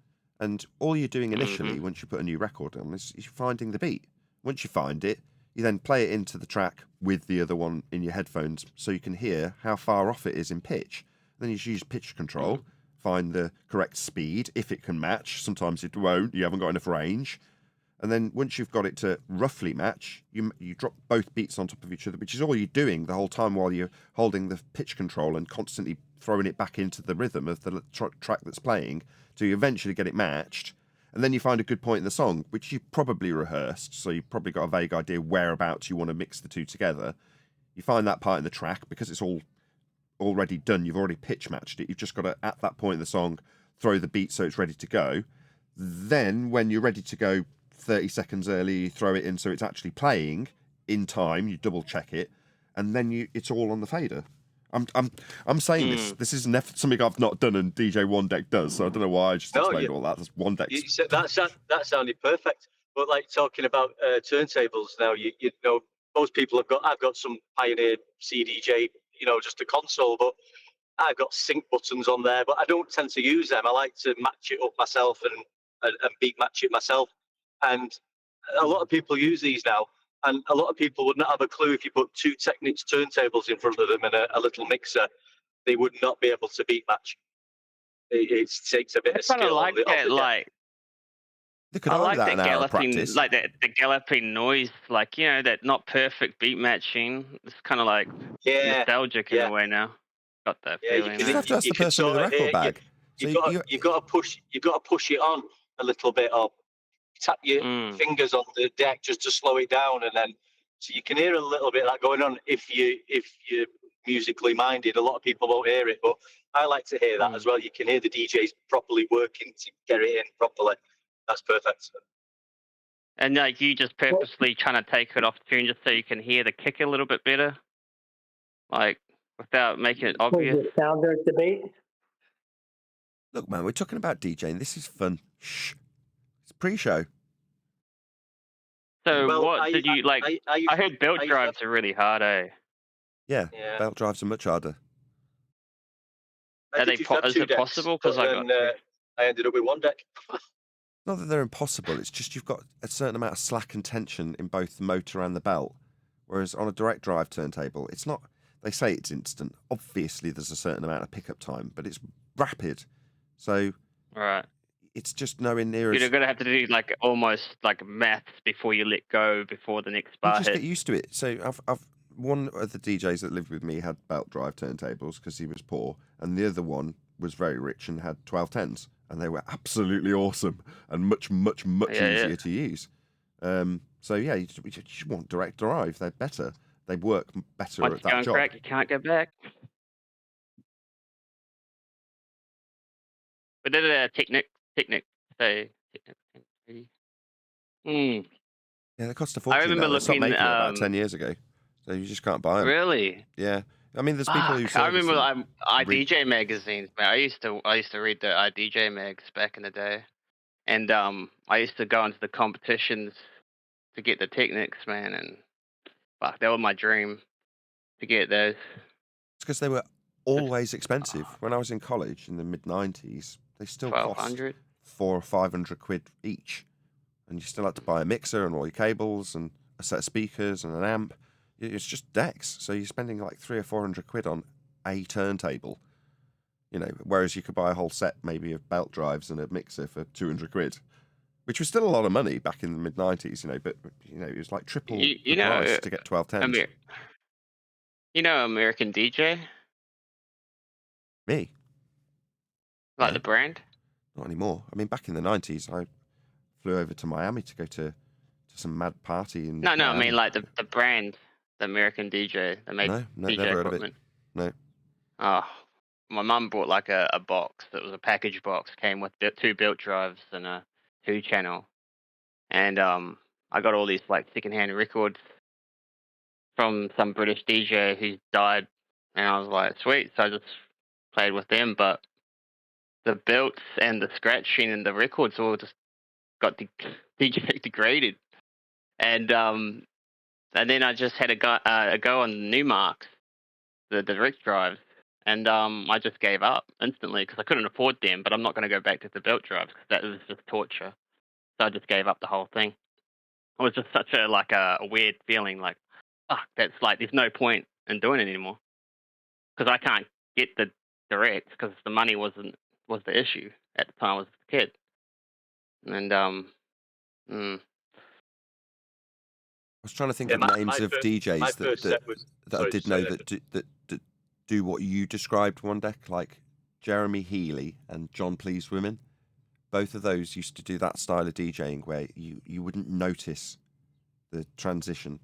Speaker 1: and all you're doing initially, once you put a new record on, is you're finding the beat. Once you find it, you then play it into the track with the other one in your headphones, so you can hear how far off it is in pitch. Then you use pitch control, find the correct speed, if it can match. Sometimes it won't, you haven't got enough range. And then once you've got it to roughly match, you drop both beats on top of each other, which is all you're doing the whole time while you're holding the pitch control and constantly throwing it back into the rhythm of the track that's playing, so you eventually get it matched. And then you find a good point in the song, which you probably rehearsed, so you've probably got a vague idea whereabouts you want to mix the two together. You find that part in the track, because it's all already done, you've already pitch matched it, you've just got to, at that point in the song, throw the beat so it's ready to go. Then when you're ready to go 30 seconds early, you throw it in so it's actually playing in time, you double check it, and then it's all on the fader. I'm saying this is something I've not done and DJ One Deck does, so I don't know why I just explained all that. That's One Deck.
Speaker 8: That sounded perfect. But like talking about turntables now, you know, most people I've got some Pioneer CDJ, just a console, but I've got sync buttons on there, but I don't tend to use them. I like to match it up myself and beat match it myself. And a lot of people use these now, and a lot of people would not have a clue if you put two Technics turntables in front of them and a little mixer, they would not be able to beat match. It takes a bit of skill.
Speaker 5: I like that galloping, like the galloping noise, like that not perfect beat matching. It's kind of like nostalgic in a way now. Got that feeling.
Speaker 1: You have to ask the person with the record bag.
Speaker 8: You've got to push it on a little bit, or tap your fingers on the deck just to slow it down, and then so you can hear a little bit of that going on if you're musically minded. A lot of people won't hear it, but I like to hear that as well. You can hear the DJs properly working to get it in properly. That's perfect.
Speaker 5: And like you just purposely trying to take it off tune just so you can hear the kick a little bit better, like without making it obvious.
Speaker 7: Sounder debate.
Speaker 1: Look, man, we're talking about DJing. This is fun. Shh. It's pre-show.
Speaker 5: So what did you like? I heard belt drives are really hard, eh?
Speaker 1: Yeah, belt drives are much harder.
Speaker 5: Is it possible? Because
Speaker 8: I ended up with one deck.
Speaker 1: Not that they're impossible, it's just you've got a certain amount of slack and tension in both the motor and the belt. Whereas on a direct drive turntable, it's not, they say it's instant. Obviously, there's a certain amount of pickup time, but it's rapid. So it's just nowhere near as...
Speaker 5: You're going to have to do like almost like maths before you let go, before the next bar
Speaker 1: You just
Speaker 5: hits.
Speaker 1: get used to it. So one of the DJs that lived with me had belt drive turntables because he was poor, and the other one was very rich and had 1210s. And they were absolutely awesome and much, much, much easier to use. So yeah, you just want direct drive. They're better. They work better
Speaker 5: Once
Speaker 1: at that job.
Speaker 5: Crack, you can't go back. But they're Technic, say Technic.
Speaker 1: Yeah, they cost a fortune.
Speaker 5: I remember
Speaker 1: now. They stopped making it about 10 years ago, so you just can't buy them.
Speaker 5: Really?
Speaker 1: Yeah. I mean, there's people who.
Speaker 5: I remember IDJ magazines, man. I used to read the IDJ mags back in the day, and I used to go into the competitions to get the Technics, man, and fuck, that was my dream to get those.
Speaker 1: It's because they were always expensive. When I was in college in the mid-90s, they still cost
Speaker 5: 1200.
Speaker 1: 400 or 500 quid each. And you still had to buy a mixer and all your cables and a set of speakers and an amp. It's just decks. So you're spending like 300 or 400 quid on a turntable. Whereas you could buy a whole set maybe of belt drives and a mixer for 200 quid. Which was still a lot of money back in the mid-90s, but it was like triple the price to get 1210s.
Speaker 5: American DJ?
Speaker 1: Me?
Speaker 5: Like
Speaker 1: No.
Speaker 5: the brand?
Speaker 1: Not anymore. I mean, back in the 90s, I flew over to Miami to go to some mad party in
Speaker 5: No, I
Speaker 1: Miami.
Speaker 5: mean like the brand, the American DJ. They made
Speaker 1: No,
Speaker 5: DJ
Speaker 1: never heard
Speaker 5: equipment.
Speaker 1: of it. No.
Speaker 5: Oh, my mum bought like a box. It was a package box. Came with 2 belt drives and a 2-channel. And I got all these like secondhand records from some British DJ who's died, and I was like, sweet. So I just played with them, but the belts and the scratching and the records all just got degraded, and then I just had a go on the Newmarks, the direct drives, and I just gave up instantly because I couldn't afford them. But I'm not going to go back to the belt drives because that was just torture. So I just gave up the whole thing. It was just such a weird feeling, like, fuck, that's like there's no point in doing it anymore because I can't get the direct because the money was the issue at the time I was a kid, and
Speaker 1: I was trying to think
Speaker 8: Yeah,
Speaker 1: of
Speaker 8: my
Speaker 1: names of
Speaker 8: first
Speaker 1: DJs that
Speaker 8: set was
Speaker 1: I
Speaker 8: sorry,
Speaker 1: did
Speaker 8: say
Speaker 1: know
Speaker 8: that.
Speaker 1: that do what you described one deck, like Jeremy Healy and John Pleased Women. Both of those used to do that style of DJing where you wouldn't notice the transition.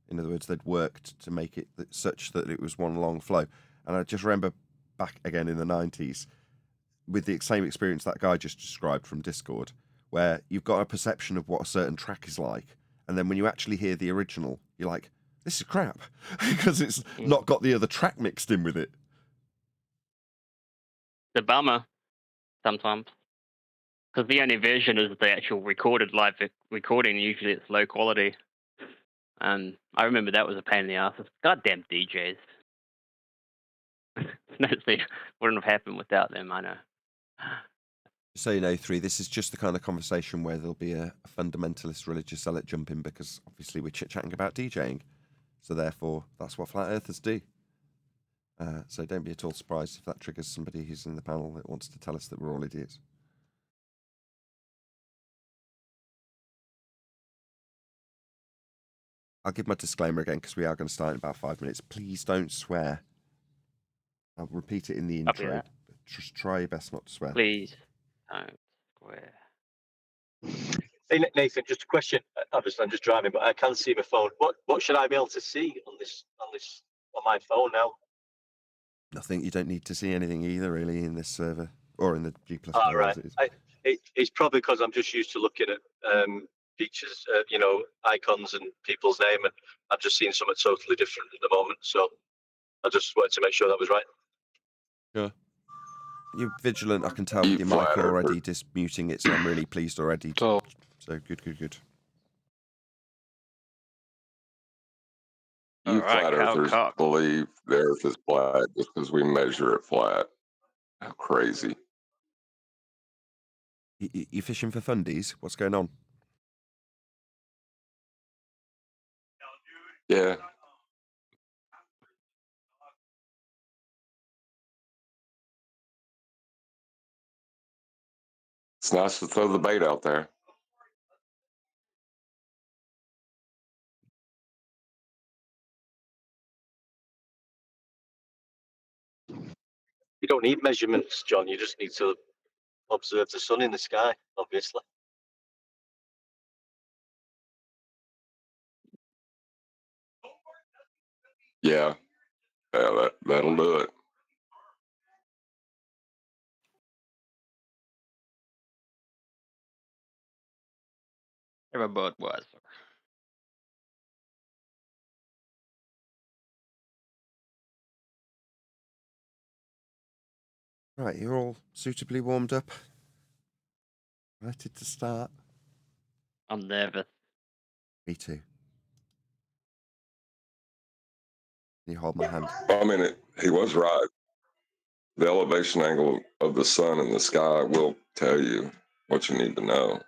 Speaker 1: In other words, they'd worked to make it such that it was one long flow. And I just remember back again in the 90s with the same experience that guy just described from Discord, where you've got a perception of what a certain track is like. And then when you actually hear the original, you're like, this is crap because it's not got the other track mixed in with it.
Speaker 5: the bummer sometimes because the only version is the actual recorded live recording. Usually it's low quality, and I remember that was a pain in the ass. Goddamn DJs. Wouldn't have happened without them, I know.
Speaker 1: So you know, 3, this is just the kind of conversation where there'll be a fundamentalist religious zealot jump in because obviously we're chit-chatting about DJing. So therefore, that's what flat earthers do. So don't be at all surprised if that triggers somebody who's in the panel that wants to tell us that we're all idiots. I'll give my disclaimer again because we are going to start in about 5 minutes. Please don't swear. I'll repeat it in the
Speaker 5: Copy
Speaker 1: intro.
Speaker 5: that.
Speaker 1: But just try your best not to swear.
Speaker 5: Please don't swear.
Speaker 8: Hey Nathan, just a question. Obviously, I'm just driving, but I can see my phone. What should I be able to see on my phone now?
Speaker 1: Nothing. You don't need to see anything either, really, in this server or in the G++.
Speaker 8: All right.
Speaker 1: As it is.
Speaker 8: It's probably because I'm just used to looking at features, icons and people's name, and I've just seen something totally different at the moment. So I just wanted to make sure that was right.
Speaker 1: Sure. You're vigilant, I can tell, with your mic
Speaker 6: flat earther.
Speaker 1: already dismuting it, so I'm really pleased already.
Speaker 4: So
Speaker 1: So good.
Speaker 6: You
Speaker 5: All right,
Speaker 6: flat earthers
Speaker 5: cock.
Speaker 6: believe the earth is flat just because we measure it flat. How crazy.
Speaker 1: You fishing for fundies? What's going on?
Speaker 6: Yeah. It's nice to throw the bait out there.
Speaker 8: You don't need measurements, John. You just need to observe the sun in the sky, obviously.
Speaker 6: Yeah. That'll do it.
Speaker 5: Have a Budweiser.
Speaker 1: Right, you're all suitably warmed up. Ready to start.
Speaker 5: I'm nervous.
Speaker 1: Me too. Can you hold my hand?
Speaker 6: I mean, he was right. The elevation angle of the sun in the sky will tell you what you need to know.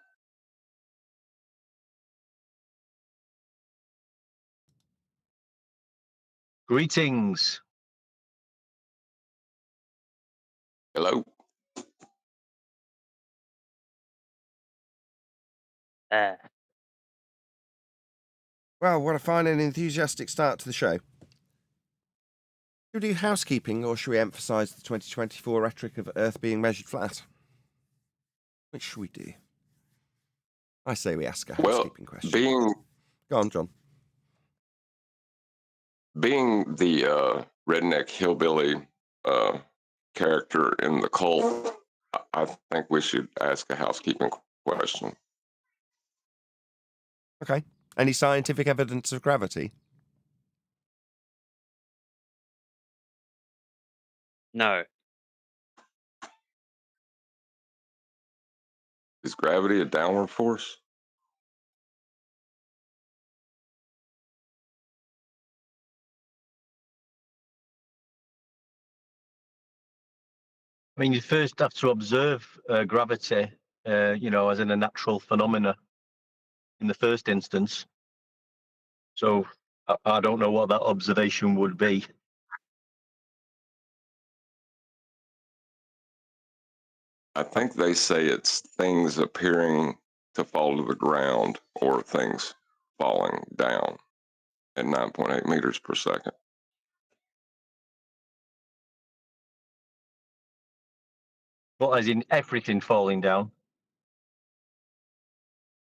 Speaker 8: Greetings.
Speaker 6: Hello.
Speaker 1: Well, what a fine and enthusiastic start to the show. Should we do housekeeping, or should we emphasise the 2024 rhetoric of Earth being measured flat? Which should we do? I say we ask a housekeeping question. Go on, John.
Speaker 6: Being the redneck hillbilly character in the cult, I think we should ask a housekeeping question.
Speaker 1: Okay. Any scientific evidence of gravity?
Speaker 5: No.
Speaker 6: Is gravity a downward force?
Speaker 8: I mean, you first have to observe gravity, as in a natural phenomena in the first instance. So I don't know what that observation would be.
Speaker 6: I think they say it's things appearing to fall to the ground or things falling down at 9.8 meters per second.
Speaker 8: What, as in everything falling down?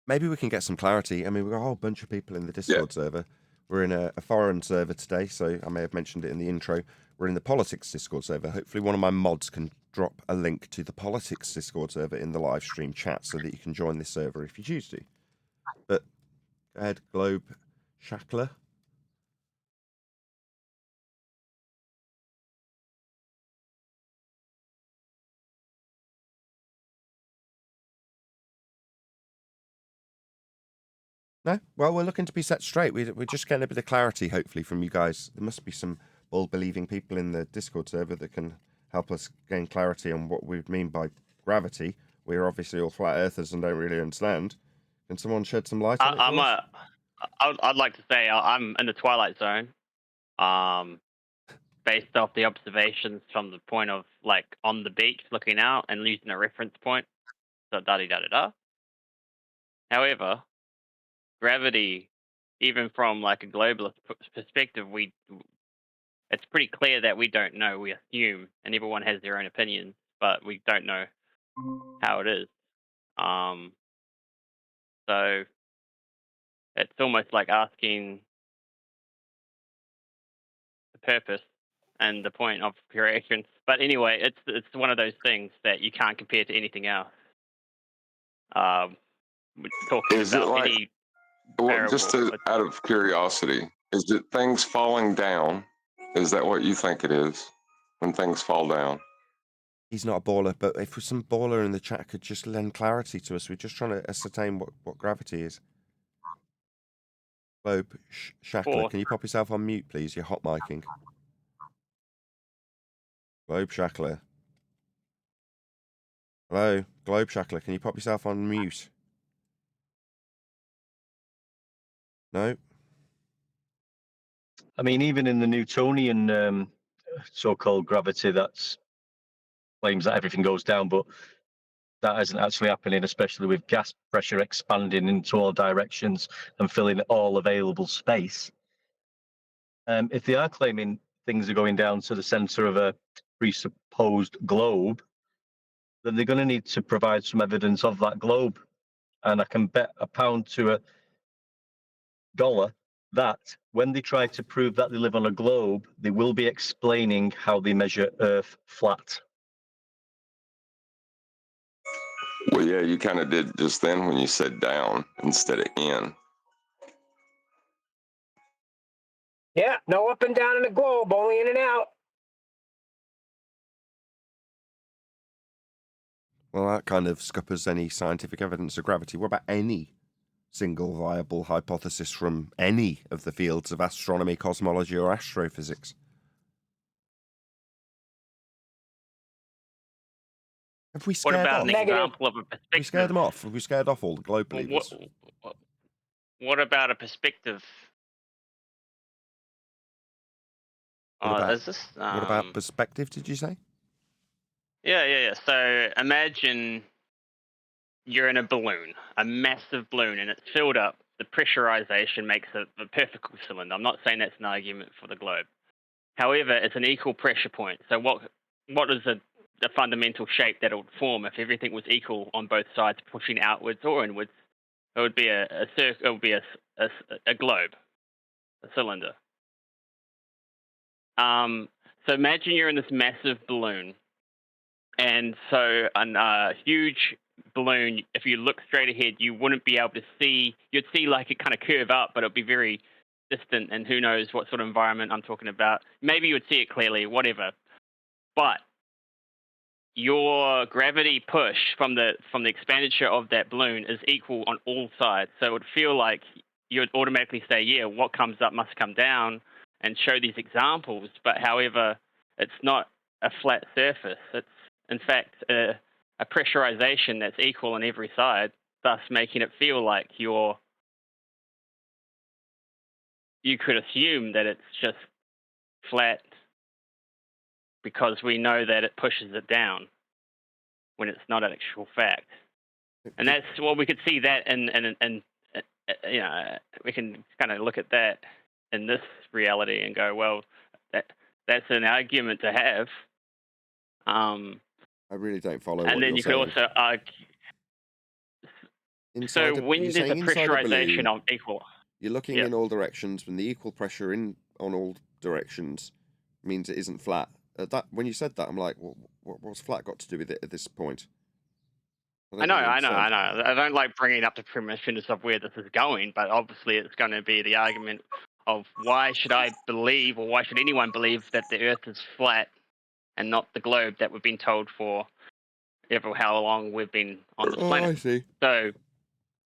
Speaker 1: Maybe we can get some clarity. I mean, we've got a whole bunch of people in the Discord server. We're in a foreign server today, so I may have mentioned it in the intro. We're in the politics Discord server. Hopefully one of my mods can drop a link to the politics Discord server in the live stream chat so that you can join this server if you choose to. But go ahead, Globe Shackler. No? Well, we're looking to be set straight. We're just getting a bit of clarity, hopefully, from you guys. There must be some bull-believing people in the Discord server that can help us gain clarity on what we mean by gravity. We're obviously all flat earthers and don't really understand. Can someone shed some light on it for us?
Speaker 5: I'd like to say I'm in the Twilight Zone, based off the observations from the point of like on the beach looking out and using a reference point. So da-di-da-da-da. However, gravity, even from like a globalist perspective, it's pretty clear that we don't know. We assume, and everyone has their own opinions, but we don't know how it is. So it's almost like asking the purpose and the point of creation. But anyway, it's one of those things that you can't compare to anything else. We're talking
Speaker 6: Is it
Speaker 5: about
Speaker 6: like,
Speaker 5: any
Speaker 6: well, just out of curiosity, is it things falling down? Is that what you think it is when things fall down?
Speaker 1: He's not a baller, but if some baller in the chat could just lend clarity to us, we're just trying to ascertain what gravity is. Globe Shackler, can you pop yourself on mute, please? You're hot micing. Globe Shackler. Hello, Globe Shackler, can you pop yourself on mute? No?
Speaker 8: I mean, even in the Newtonian so-called gravity, that's claims that everything goes down, but that isn't actually happening, especially with gas pressure expanding into all directions and filling all available space. If they are claiming things are going down to the center of a presupposed globe, then they're going to need to provide some evidence of that globe. And I can bet £1 to $1 that when they try to prove that they live on a globe, they will be explaining how they measure Earth flat.
Speaker 6: Well, yeah, you kind of did just then when you said down instead of in.
Speaker 7: Yeah, no up and down in the globe, only in and out.
Speaker 1: Well, that kind of scuppers any scientific evidence of gravity. What about any single viable hypothesis from any of the fields of astronomy, cosmology, or astrophysics. Have we
Speaker 5: What
Speaker 1: scared
Speaker 5: about
Speaker 1: off?
Speaker 5: an
Speaker 7: Negative.
Speaker 5: example of a
Speaker 1: Have we scared them
Speaker 5: perspective?
Speaker 1: off? Have we scared off all the globe
Speaker 5: Well,
Speaker 1: believers?
Speaker 5: what about a perspective?
Speaker 1: What about,
Speaker 5: Is this?
Speaker 1: what about perspective, did you say?
Speaker 5: Yeah. So imagine you're in a balloon, a massive balloon, and it's filled up. The pressurization makes a perfect cylinder. I'm not saying that's an argument for the globe. However, it's an equal pressure point. So what is the fundamental shape that it would form if everything was equal on both sides, pushing outwards or inwards? It would be a circle. It would be a globe, a cylinder. So imagine you're in this massive balloon, and so a huge balloon. If you look straight ahead, you wouldn't be able to see. You'd see like it kind of curve up, but it'd be very distant, and who knows what sort of environment I'm talking about. Maybe you would see it clearly, whatever. But your gravity push from the expenditure of that balloon is equal on all sides. So it would feel like you would automatically say, yeah, what comes up must come down, and show these examples. But however, it's not a flat surface. It's in fact a pressurization that's equal on every side, thus making it feel like you could assume that it's just flat because we know that it pushes it down when it's not an actual fact. And that's we could see that, and you know, we can kind of look at that in this reality and go, well, that's an argument to have.
Speaker 1: I really don't follow what
Speaker 5: and then
Speaker 1: you're
Speaker 5: you
Speaker 1: saying.
Speaker 5: could also argue.
Speaker 1: Inside
Speaker 5: So when
Speaker 1: you're
Speaker 5: there's a
Speaker 1: saying inside
Speaker 5: pressurization
Speaker 1: balloon,
Speaker 5: of equal,
Speaker 1: you're looking
Speaker 5: Yeah.
Speaker 1: in all directions, when the equal pressure on all directions means it isn't flat. When you said that, I'm like, what's flat got to do with it at this point?
Speaker 5: I know. I don't like bringing up the premise of where this is going, but obviously it's going to be the argument of why should I believe, or why should anyone believe that the Earth is flat and not the globe that we've been told for ever how long we've been on this planet.
Speaker 1: I see.
Speaker 5: So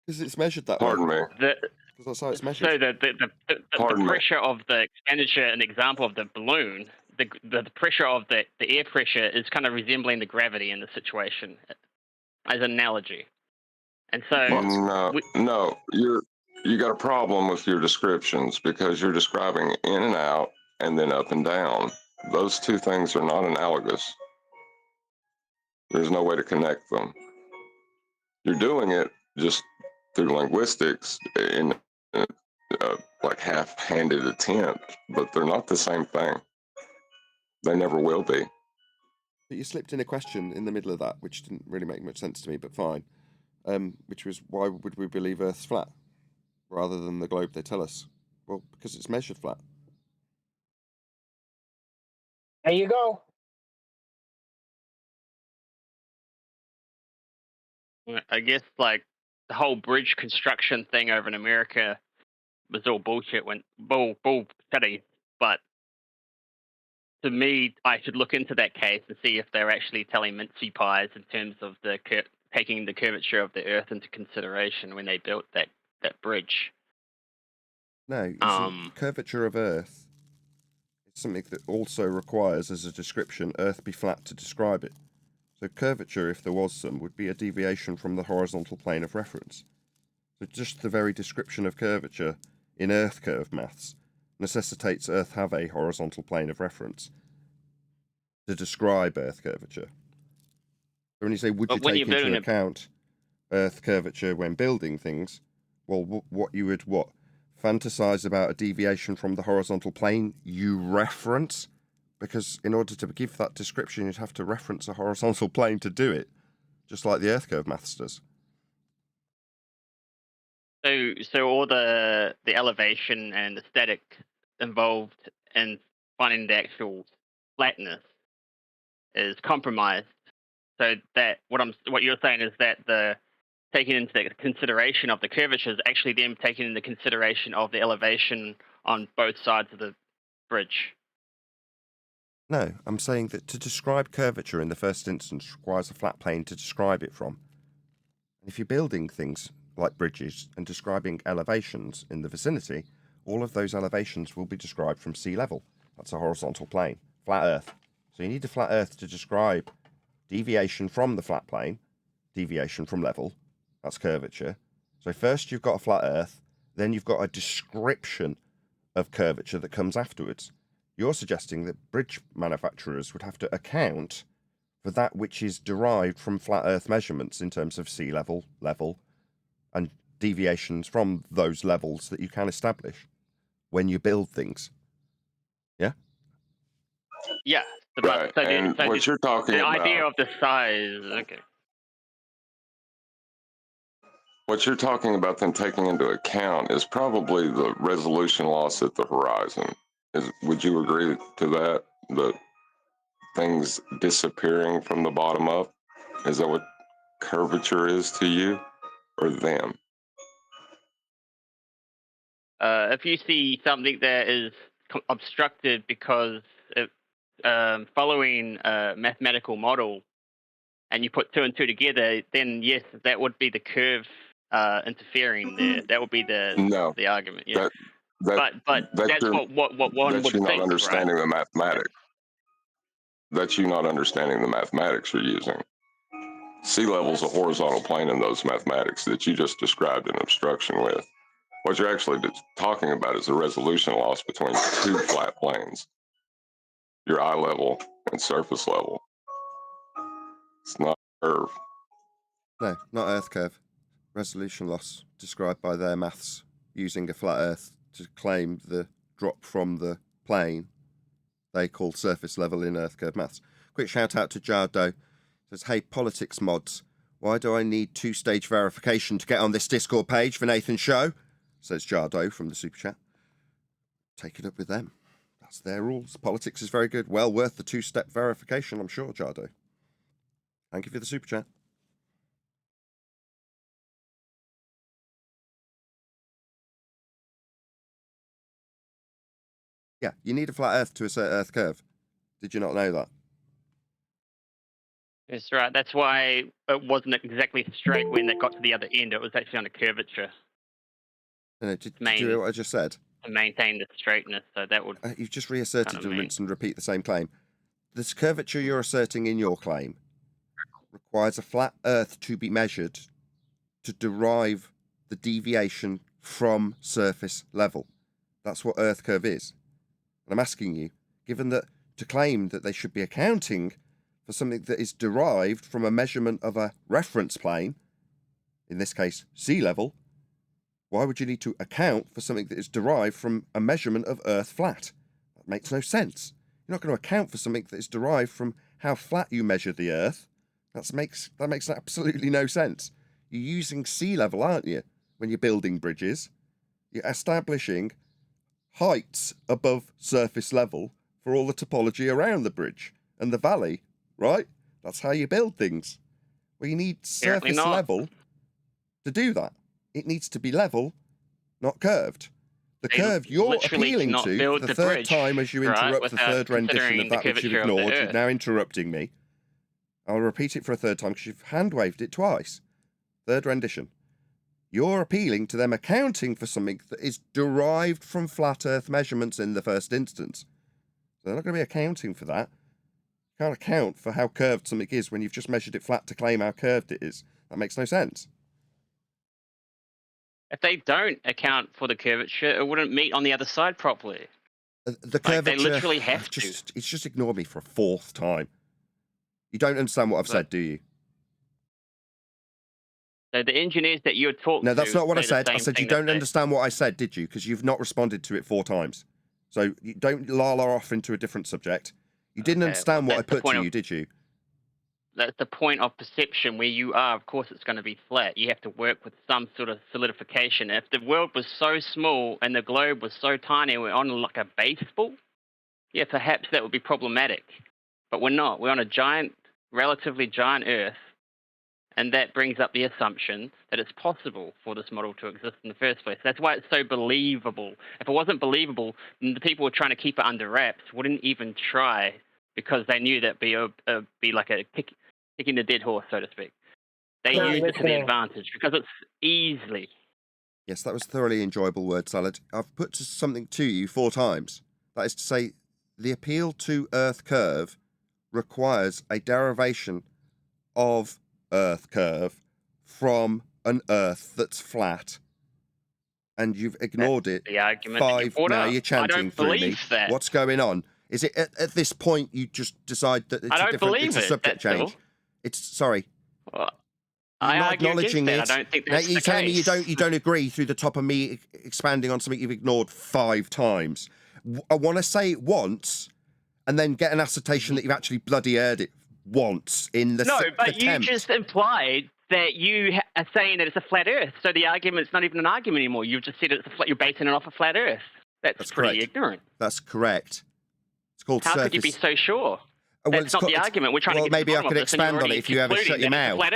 Speaker 1: because it's measured that
Speaker 6: Pardon
Speaker 1: way.
Speaker 6: me.
Speaker 1: Because that's how it's measured.
Speaker 5: So the pressure of the expenditure, an example of the balloon, the pressure of the air pressure is kind of resembling the gravity in the situation, as an analogy. And so
Speaker 6: No, you got a problem with your descriptions because you're describing in and out and then up and down. Those two things are not analogous. There's no way to connect them. You're doing it just through linguistics in a like half-handed attempt, but they're not the same thing. They never will be.
Speaker 1: But you slipped in a question in the middle of that, which didn't really make much sense to me, but fine. Which was, why would we believe Earth's flat rather than the globe they tell us? Well, because it's measured flat.
Speaker 7: There you go.
Speaker 5: I guess like the whole bridge construction thing over in America was all bullshit, bull study. But to me, I should look into that case and see if they're actually telling mincy pies in terms of taking the curvature of the Earth into consideration when they built that bridge.
Speaker 1: No, you see, curvature of Earth is something that also requires, as a description, Earth be flat to describe it. So curvature, if there was some, would be a deviation from the horizontal plane of reference. So just the very description of curvature in Earth curve maths necessitates Earth have a horizontal plane of reference to describe Earth curvature. So when you say, would you take into account Earth curvature when building things, well, what you would fantasize about a deviation from the horizontal plane you reference? Because in order to give that description, you'd have to reference a horizontal plane to do it, just like the Earth curve maths does.
Speaker 5: So all the elevation and the static involved in finding the actual flatness is compromised. So that what you're saying is that the taking into consideration of the curvature is actually them taking into consideration of the elevation on both sides of the bridge.
Speaker 1: No, I'm saying that to describe curvature in the first instance requires a flat plane to describe it from. And if you're building things like bridges, and describing elevations in the vicinity, all of those elevations will be described from sea level. That's a horizontal plane, flat Earth. So you need a flat Earth to describe deviation from the flat plane, deviation from level, that's curvature. So first you've got a flat Earth, then you've got a description of curvature that comes afterwards. You're suggesting that bridge manufacturers would have to account for that which is derived from flat Earth measurements in terms of sea level, and deviations from those levels that you can establish when you build things. Yeah?
Speaker 5: Yeah.
Speaker 6: Right. And what you're talking
Speaker 5: the
Speaker 6: about,
Speaker 5: idea of the size. Okay.
Speaker 6: what you're talking about them taking into account is probably the resolution loss at the horizon. Would you agree to that? The things disappearing from the bottom up? Is that what curvature is to you or them?
Speaker 5: If you see something that is obstructed because it, following a mathematical model, and you put two and two together, then yes, that would be the curve interfering there. That would be the argument. Yeah. But that's what one would
Speaker 6: you're not
Speaker 5: think,
Speaker 6: understanding
Speaker 5: right?
Speaker 6: the mathematics. That's you not understanding the mathematics you're using. Sea level's a horizontal plane in those mathematics that you just described an obstruction with. What you're actually talking about is the resolution loss between two flat planes, your eye level and surface level. It's not a curve.
Speaker 1: No, not Earth curve. Resolution loss described by their maths using a flat Earth to claim the drop from the plane they call surface level in Earth curve maths. Quick shout out to Jardo. Says, hey, politics mods, why do I need two-stage verification to get on this Discord page for Nathan's show? Says Jardo from the Super Chat. Take it up with them. That's their rules. Politics is very good. Well worth the two-step verification, I'm sure, Jardo. Thank you for the Super Chat. Yeah, you need a flat Earth to assert Earth curve. Did you not know that?
Speaker 5: That's right. That's why it wasn't exactly straight when it got to the other end. It was actually on a curvature.
Speaker 1: No, did you hear what I just said?
Speaker 5: To maintain the straightness, so that would.
Speaker 1: You've just reasserted and rinse and repeat the same claim. This curvature you're asserting in your claim requires a flat Earth to be measured to derive the deviation from surface level. That's what Earth curve is. And I'm asking you, given that to claim that they should be accounting for something that is derived from a measurement of a reference plane, in this case, sea level, why would you need to account for something that is derived from a measurement of Earth flat? That makes no sense. You're not going to account for something that is derived from how flat you measure the Earth. That makes absolutely no sense. You're using sea level, aren't you, when you're building bridges? You're establishing heights above surface level for all the topology around the bridge and the valley, right? That's how you build things. Well, you need surface level to do that. It needs to be level, not curved. The curve you're appealing to for the third time as you interrupt the third rendition of that which you've ignored. You're now interrupting me. I'll repeat it for a third time because you've hand-waved it twice. Third rendition. You're appealing to them accounting for something that is derived from flat Earth measurements in the first instance. So they're not going to be accounting for that. You can't account for how curved something is when you've just measured it flat to claim how curved it is. That makes no sense.
Speaker 5: If they don't account for the curvature, it wouldn't meet on the other side properly.
Speaker 1: The curvature,
Speaker 5: they literally have
Speaker 1: to. It's just ignore me for a fourth time. You don't understand what I've said, do you?
Speaker 5: So the engineers that you had talked to...
Speaker 1: No, that's not what I said. I said you don't understand what I said, did you? Because you've not responded to it 4 times. So you don't la off into a different subject. You didn't understand what I put to you, did you?
Speaker 5: That's the point of perception where you are. Of course, it's going to be flat. You have to work with some sort of solidification. If the world was so small and the globe was so tiny, we're on like a baseball, yeah, perhaps that would be problematic. But we're not. We're on a giant, relatively giant Earth, and that brings up the assumption that it's possible for this model to exist in the first place. That's why it's so believable. If it wasn't believable, then the people who are trying to keep it under wraps wouldn't even try because they knew that'd be like a kicking the dead horse, so to speak. They
Speaker 7: Not
Speaker 5: use it to their
Speaker 7: listening.
Speaker 5: advantage because it's easily.
Speaker 1: Yes, that was a thoroughly enjoyable word salad. I've put something to you 4 times. That is to say, the appeal to Earth curve requires a derivation of Earth curve from an Earth that's flat. And you've ignored it.
Speaker 5: The argument that you
Speaker 1: 5.
Speaker 5: brought
Speaker 1: Now
Speaker 5: up.
Speaker 1: you're
Speaker 5: I
Speaker 1: chanting
Speaker 5: don't
Speaker 1: through me.
Speaker 5: believe that.
Speaker 1: What's going on? Is it at this point you just decide that it's
Speaker 5: I
Speaker 1: a
Speaker 5: don't
Speaker 1: different,
Speaker 5: believe
Speaker 1: it's a
Speaker 5: it,
Speaker 1: subject
Speaker 5: that's
Speaker 1: change?
Speaker 5: all.
Speaker 1: It's sorry.
Speaker 5: Well,
Speaker 1: You're
Speaker 5: I
Speaker 1: not
Speaker 5: argue
Speaker 1: acknowledging
Speaker 5: against
Speaker 1: it.
Speaker 5: that. I don't think
Speaker 1: Now
Speaker 5: that's
Speaker 1: you're
Speaker 5: the
Speaker 1: telling
Speaker 5: case.
Speaker 1: me you don't agree through the top of me expanding on something you've ignored 5 times. I want to say it once, and then get an assertion that you've actually bloody heard it once in the
Speaker 5: No,
Speaker 1: 6th
Speaker 5: but
Speaker 1: attempt.
Speaker 5: you just implied that you are saying that it's a flat Earth, so the argument's not even an argument anymore. You've just said it's a flat. You're basing it off a flat Earth. That's pretty
Speaker 1: correct.
Speaker 5: ignorant.
Speaker 1: That's correct. It's called
Speaker 5: How
Speaker 1: surface.
Speaker 5: could you be so sure?
Speaker 1: Well,
Speaker 5: That's not the argument. We're trying to get to the
Speaker 1: maybe I
Speaker 5: bottom
Speaker 1: could
Speaker 5: of this, and you're
Speaker 1: expand on it
Speaker 5: already
Speaker 1: if you ever shut your
Speaker 5: concluding that it's a
Speaker 1: mouth.
Speaker 5: flat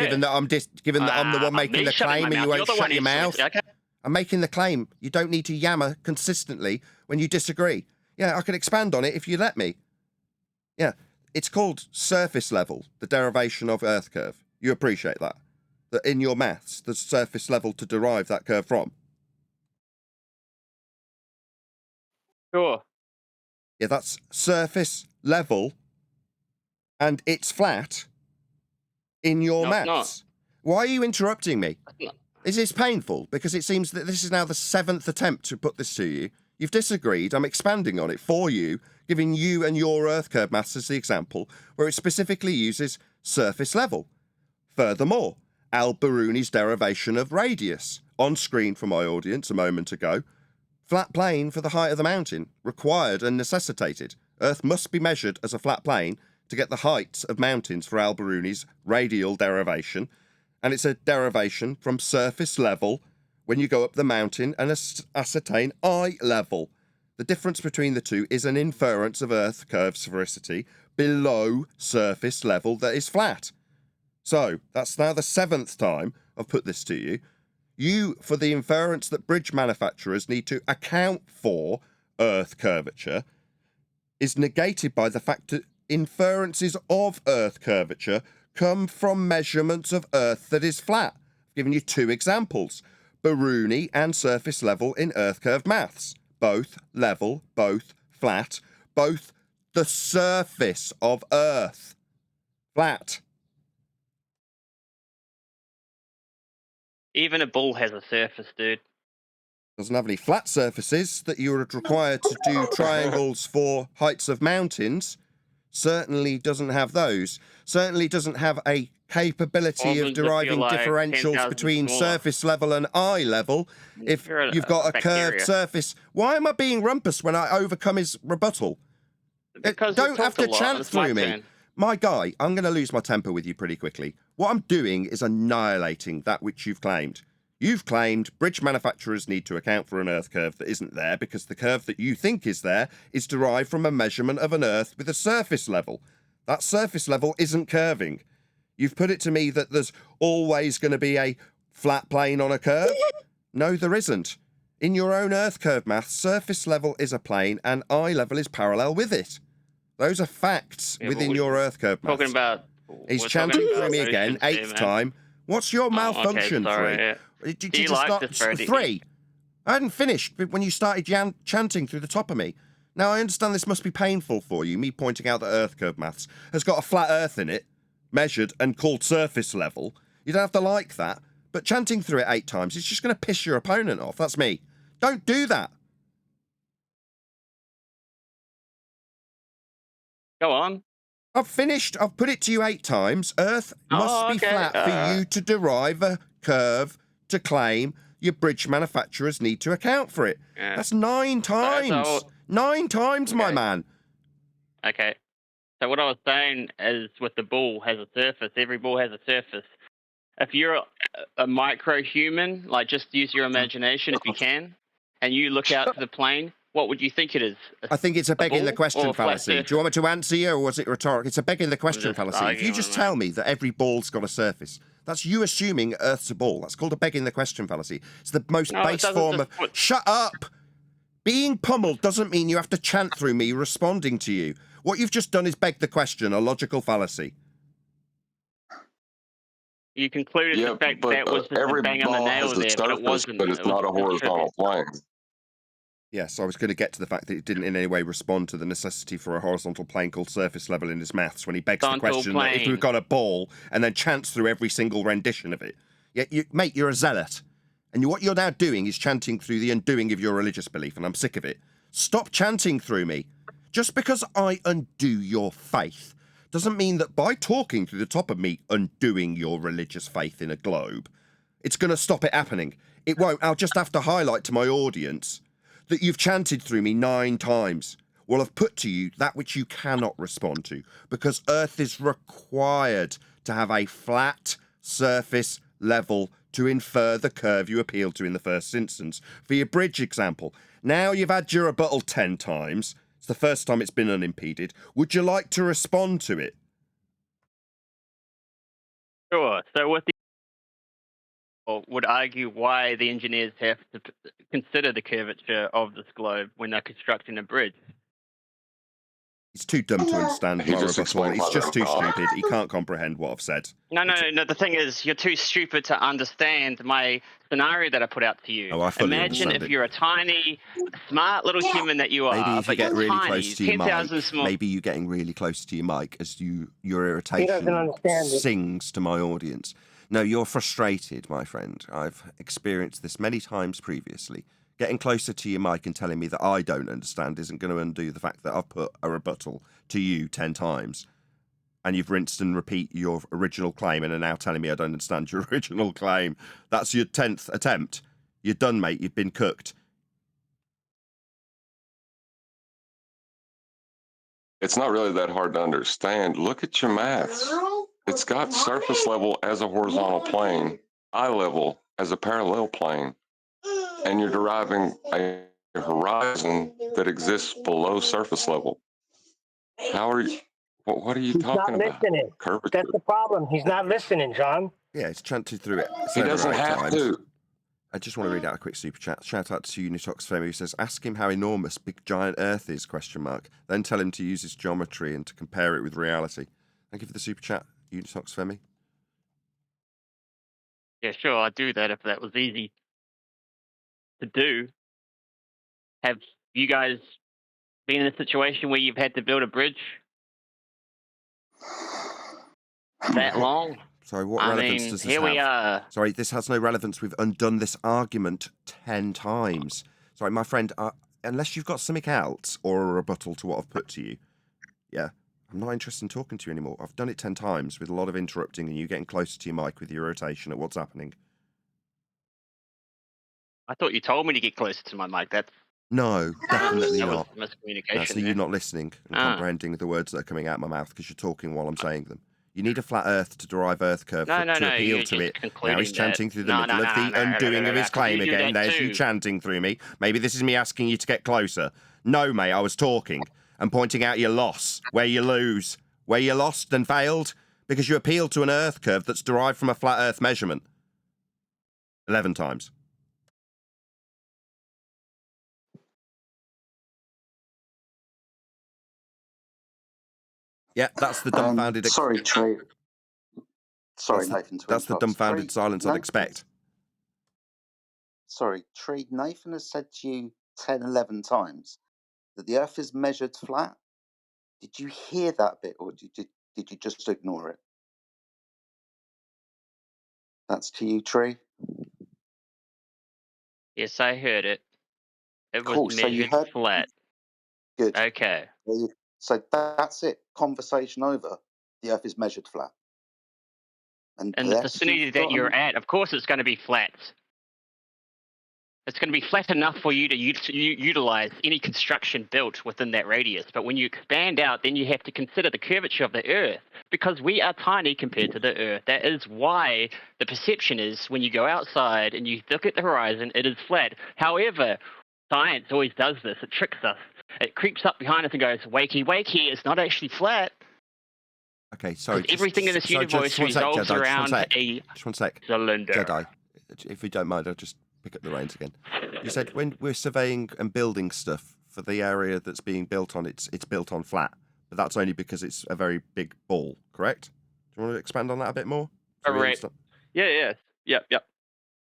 Speaker 1: Given
Speaker 5: Earth.
Speaker 1: that I'm the one making
Speaker 5: Me
Speaker 1: the
Speaker 5: shutting
Speaker 1: claim
Speaker 5: my
Speaker 1: and you
Speaker 5: mouth.
Speaker 1: won't
Speaker 5: You're the
Speaker 1: shut
Speaker 5: one
Speaker 1: your
Speaker 5: who's
Speaker 1: mouth.
Speaker 5: okay.
Speaker 1: I'm making the claim. You don't need to yammer consistently when you disagree. Yeah, I could expand on it if you let me. Yeah, it's called surface level, the derivation of Earth curve. You appreciate that? That in your maths, there's surface level to derive that curve from.
Speaker 5: Sure.
Speaker 1: Yeah, that's surface level, and it's flat in your
Speaker 5: No, it's not.
Speaker 1: maths. Why are you interrupting me?
Speaker 5: It's not.
Speaker 1: Is this painful? Because it seems that this is now the 7th attempt to put this to you. You've disagreed. I'm expanding on it for you, giving you and your Earth curve maths as the example, where it specifically uses surface level. Furthermore, Al-Biruni's derivation of radius, on screen for my audience a moment ago, flat plane for the height of the mountain, required and necessitated. Earth must be measured as a flat plane to get the heights of mountains for Al-Biruni's radial derivation, and it's a derivation from surface level when you go up the mountain and ascertain eye level. The difference between the two is an inference of Earth curve sphericity below surface level that is flat. So, that's now the 7th time I've put this to you. You, for the inference that bridge manufacturers need to account for Earth curvature, is negated by the fact that inferences of Earth curvature come from measurements of Earth that is flat. I've given you 2 examples. Biruni and surface level in Earth curve maths. Both level, both flat, both the surface of Earth. Flat.
Speaker 5: Even a bull has a surface, dude.
Speaker 1: Doesn't have any flat surfaces that you would require to do triangles for heights of mountains. Certainly doesn't have those. Certainly doesn't have a capability of deriving differentials between surface level and eye level if you've got a curved surface. Why am I being rumpus when I overcome his rebuttal?
Speaker 5: Because
Speaker 1: don't have to chant through me.
Speaker 5: Turn.
Speaker 1: My guy, I'm going to lose my temper with you pretty quickly. What I'm doing is annihilating that which you've claimed. You've claimed bridge manufacturers need to account for an Earth curve that isn't there because the curve that you think is there is derived from a measurement of an Earth with a surface level. That surface level isn't curving. You've put it to me that there's always going to be a flat plane on a curve. No, there isn't. In your own Earth curve maths, surface level is a plane and eye level is parallel with it. Those are facts within your Earth curve maths.
Speaker 5: Talking about.
Speaker 1: He's chanting through me again, 8th time. What's your malfunction,
Speaker 5: sorry,
Speaker 1: 3?
Speaker 5: yeah.
Speaker 1: Did
Speaker 5: Do you
Speaker 1: just
Speaker 5: like
Speaker 1: not
Speaker 5: this, Brady?
Speaker 1: 3? I hadn't finished when you started chanting through the top of me. Now, I understand this must be painful for you, me pointing out that Earth curve maths has got a flat Earth in it, measured and called surface level. You don't have to like that, but chanting through it 8 times is just going to piss your opponent off. That's me. Don't do that.
Speaker 5: Go on.
Speaker 1: I've finished. I've put it to you 8 times. Earth must be flat for you to derive a curve to claim your bridge manufacturers need to account for it.
Speaker 5: Yeah.
Speaker 1: That's 9 times. 9 times, my man.
Speaker 5: Okay. So what I was saying is with the bull has a surface. Every bull has a surface. If you're a micro-human, like just use your imagination if you can, and you look out to the plane, what would you think it is?
Speaker 1: I think it's a begging the
Speaker 5: bull
Speaker 1: question
Speaker 5: or a flat
Speaker 1: fallacy.
Speaker 5: surface?
Speaker 1: Do you want me to answer you, or was it rhetorical? It's a begging the question fallacy. If you just tell me that every ball's got a surface, that's you assuming Earth's a ball. That's called a begging the question fallacy. It's the most base form of... Shut up! Being pummeled doesn't mean you have to chant through me responding to you. What you've just done is beg the question, a logical fallacy.
Speaker 5: You concluded
Speaker 6: Yeah,
Speaker 5: the fact
Speaker 6: but
Speaker 5: that was just a
Speaker 6: every
Speaker 5: bang on the
Speaker 6: ball
Speaker 5: nail
Speaker 6: has a
Speaker 5: there, but it
Speaker 6: surface,
Speaker 5: wasn't.
Speaker 6: but it's
Speaker 5: It was
Speaker 6: not a
Speaker 5: just a
Speaker 6: horizontal
Speaker 5: tribute.
Speaker 6: plane.
Speaker 1: Yes, I was going to get to the fact that it didn't in any way respond to the necessity for a horizontal plane called surface level in his maths when he begs the
Speaker 5: Horizontal
Speaker 1: question that if
Speaker 5: plane.
Speaker 1: we've got a ball and then chants through every single rendition of it. Mate, you're a zealot. And what you're now doing is chanting through the undoing of your religious belief, and I'm sick of it. Stop chanting through me. Just because I undo your faith doesn't mean that by talking through the top of me undoing your religious faith in a globe, it's going to stop it happening. It won't. I'll just have to highlight to my audience that you've chanted through me 9 times. Well, I've put to you that which you cannot respond to, because Earth is required to have a flat surface level to infer the curve you appealed to in the first instance. For your bridge example, now you've had your rebuttal 10 times. It's the first time it's been unimpeded. Would you like to respond to it?
Speaker 5: Sure. So what the would argue why the engineers have to consider the curvature of this globe when they're constructing a bridge.
Speaker 1: He's too dumb to understand
Speaker 6: He
Speaker 1: my
Speaker 6: just
Speaker 1: rebuttal.
Speaker 6: explained
Speaker 1: He's
Speaker 6: why
Speaker 1: just
Speaker 6: they're
Speaker 1: too
Speaker 6: wrong.
Speaker 1: stupid. He can't comprehend what I've said.
Speaker 5: No. The thing is, you're too stupid to understand my scenario that I put out to you.
Speaker 1: Oh, I fully
Speaker 5: Imagine
Speaker 1: understand
Speaker 5: if
Speaker 1: it.
Speaker 5: you're a tiny, smart little human that you are,
Speaker 1: Maybe if you
Speaker 5: but
Speaker 1: get
Speaker 5: you're
Speaker 1: really
Speaker 5: tiny,
Speaker 1: close to your
Speaker 5: 10,000
Speaker 1: mic,
Speaker 5: small.
Speaker 1: maybe you getting really close to your mic as your
Speaker 7: He
Speaker 1: irritation
Speaker 7: doesn't understand it.
Speaker 1: sings to my audience. No, you're frustrated, my friend. I've experienced this many times previously. Getting closer to your mic and telling me that I don't understand isn't going to undo the fact that I've put a rebuttal to you 10 times. And you've rinsed and repeat your original claim and are now telling me I don't understand your original claim. That's your 10th attempt. You're done, mate. You've been cooked.
Speaker 6: It's not really that hard to understand. Look at your maths. It's got surface level as a horizontal plane, eye level as a parallel plane, and you're deriving a horizon that exists below surface level. How are you? What are you
Speaker 7: He's not
Speaker 6: talking about?
Speaker 7: listening.
Speaker 6: Curvature.
Speaker 7: That's the problem. He's not listening, John.
Speaker 1: Yeah, it's chanted through it
Speaker 6: He
Speaker 1: 7 or
Speaker 6: doesn't
Speaker 1: 8
Speaker 6: have
Speaker 1: times.
Speaker 6: to.
Speaker 1: I just want to read out a quick super chat. Shout out to Unitox Femi who says, ask him how enormous big giant Earth is, ? Then tell him to use his geometry and to compare it with reality. Thank you for the super chat, Unitox Femi.
Speaker 5: Yeah, sure, I'd do that if that was easy to do. Have you guys been in a situation where you've had to build a bridge that long?
Speaker 1: Sorry, what relevance does this
Speaker 5: here
Speaker 1: have?
Speaker 5: we are.
Speaker 1: Sorry, this has no relevance. We've undone this argument 10 times. Sorry, my friend, unless you've got something else or a rebuttal to what I've put to you, yeah, I'm not interested in talking to you anymore. I've done it 10 times with a lot of interrupting and you getting closer to your mic with your irritation at what's happening.
Speaker 5: I thought you told me to get closer to my mic.
Speaker 1: No, definitely
Speaker 5: that
Speaker 1: not.
Speaker 5: was miscommunication.
Speaker 1: That's you not listening and comprehending the words that are coming out of my mouth because you're talking while I'm saying them. You need a flat Earth to derive Earth curve to appeal to it. Now he's chanting through the middle of the undoing of his claim again. There's you chanting through me. Maybe this is me asking you to get closer. No, mate, I was talking and pointing out your loss, where you lose, where you lost and failed because you appealed to an Earth curve that's derived from a flat Earth measurement. 11 times. Yeah, that's the dumbfounded...
Speaker 9: Sorry, Trey. Sorry, Nathan.
Speaker 1: That's the dumbfounded silence I'd expect.
Speaker 9: Sorry, Trey. Nathan has said to you 10, 11 times that the Earth is measured flat. Did you hear that bit, or did you just ignore it? That's to you, Trey.
Speaker 5: Yes, I heard it. It
Speaker 9: Cool.
Speaker 5: was
Speaker 9: So you
Speaker 5: measured
Speaker 9: heard
Speaker 5: flat.
Speaker 9: Good.
Speaker 5: Okay.
Speaker 9: So that's it. Conversation over. The Earth is measured flat. And
Speaker 5: In the vicinity that you're at, of course it's going to be flat. It's going to be flat enough for you to utilize any construction built within that radius. But when you expand out, then you have to consider the curvature of the Earth because we are tiny compared to the Earth. That is why the perception is when you go outside and you look at the horizon, it is flat. However, science always does this. It tricks us. It creeps up behind us and goes, wakey, wakey, it's not actually flat.
Speaker 1: Okay, sorry.
Speaker 5: Everything in this universe revolves around a cylinder.
Speaker 1: Jedi, if you don't mind, I'll just pick up the reins again. You said when we're surveying and building stuff for the area that's being built on, it's built on flat, but that's only because it's a very big ball, correct? Do you want to expand on that a bit more?
Speaker 5: Correct. Yeah. Yep.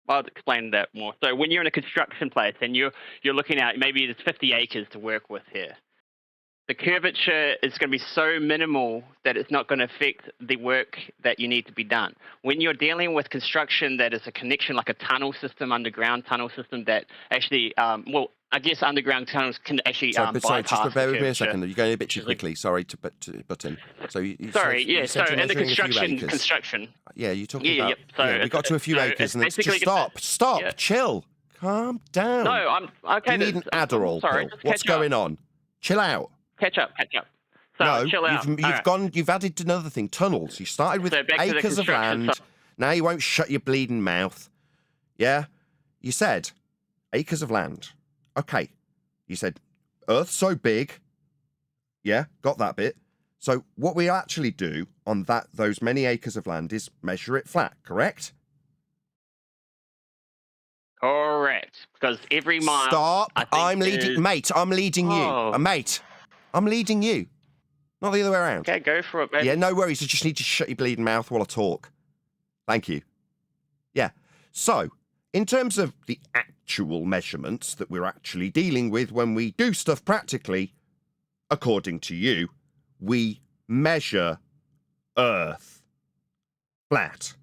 Speaker 5: I'll explain that more. So when you're in a construction place and you're looking at maybe there's 50 acres to work with here, the curvature is going to be so minimal that it's not going to affect the work that you need to be done. When you're dealing with construction that is a connection like a tunnel system, underground tunnel system that actually, I guess underground tunnels can actually
Speaker 1: Sorry,
Speaker 5: bypass
Speaker 1: just bear
Speaker 5: the
Speaker 1: with me a
Speaker 5: curvature.
Speaker 1: second. You're going a bit too quickly. Sorry to butt in. So you
Speaker 5: Sorry,
Speaker 1: said, you
Speaker 5: so
Speaker 1: said you're
Speaker 5: in the
Speaker 1: measuring a few
Speaker 5: construction.
Speaker 1: acres. Yeah, you're talking about.
Speaker 5: Yep. So
Speaker 1: yeah, we got to a few acres, and it's
Speaker 5: basically
Speaker 1: just stop,
Speaker 5: yeah.
Speaker 1: chill, calm down.
Speaker 5: No, I'm okay.
Speaker 1: You need an Adderall
Speaker 5: sorry,
Speaker 1: pill.
Speaker 5: just
Speaker 1: What's
Speaker 5: catch up.
Speaker 1: going on? Chill out.
Speaker 5: Catch up. So
Speaker 1: No,
Speaker 5: chill out.
Speaker 1: you've added another thing. Tunnels. You started with
Speaker 5: So back to the
Speaker 1: acres of
Speaker 5: construction
Speaker 1: land. Now you won't shut your bleeding mouth. Yeah, you said acres of land. Okay, you said Earth's so big. Yeah, got that bit. So what we actually do on those many acres of land is measure it flat. Correct?
Speaker 5: Correct. Because every mile.
Speaker 1: Stop. I'm
Speaker 5: leading,
Speaker 1: you. Mate, I'm leading you. Mate, I'm leading you. Not the other way around.
Speaker 5: Okay, go for it, baby.
Speaker 1: Yeah, no worries. You just need to shut your bleeding mouth while I talk. Thank you. Yeah. So, in terms of the actual measurements that we're actually dealing with when we do stuff practically, according to you, we measure Earth flat.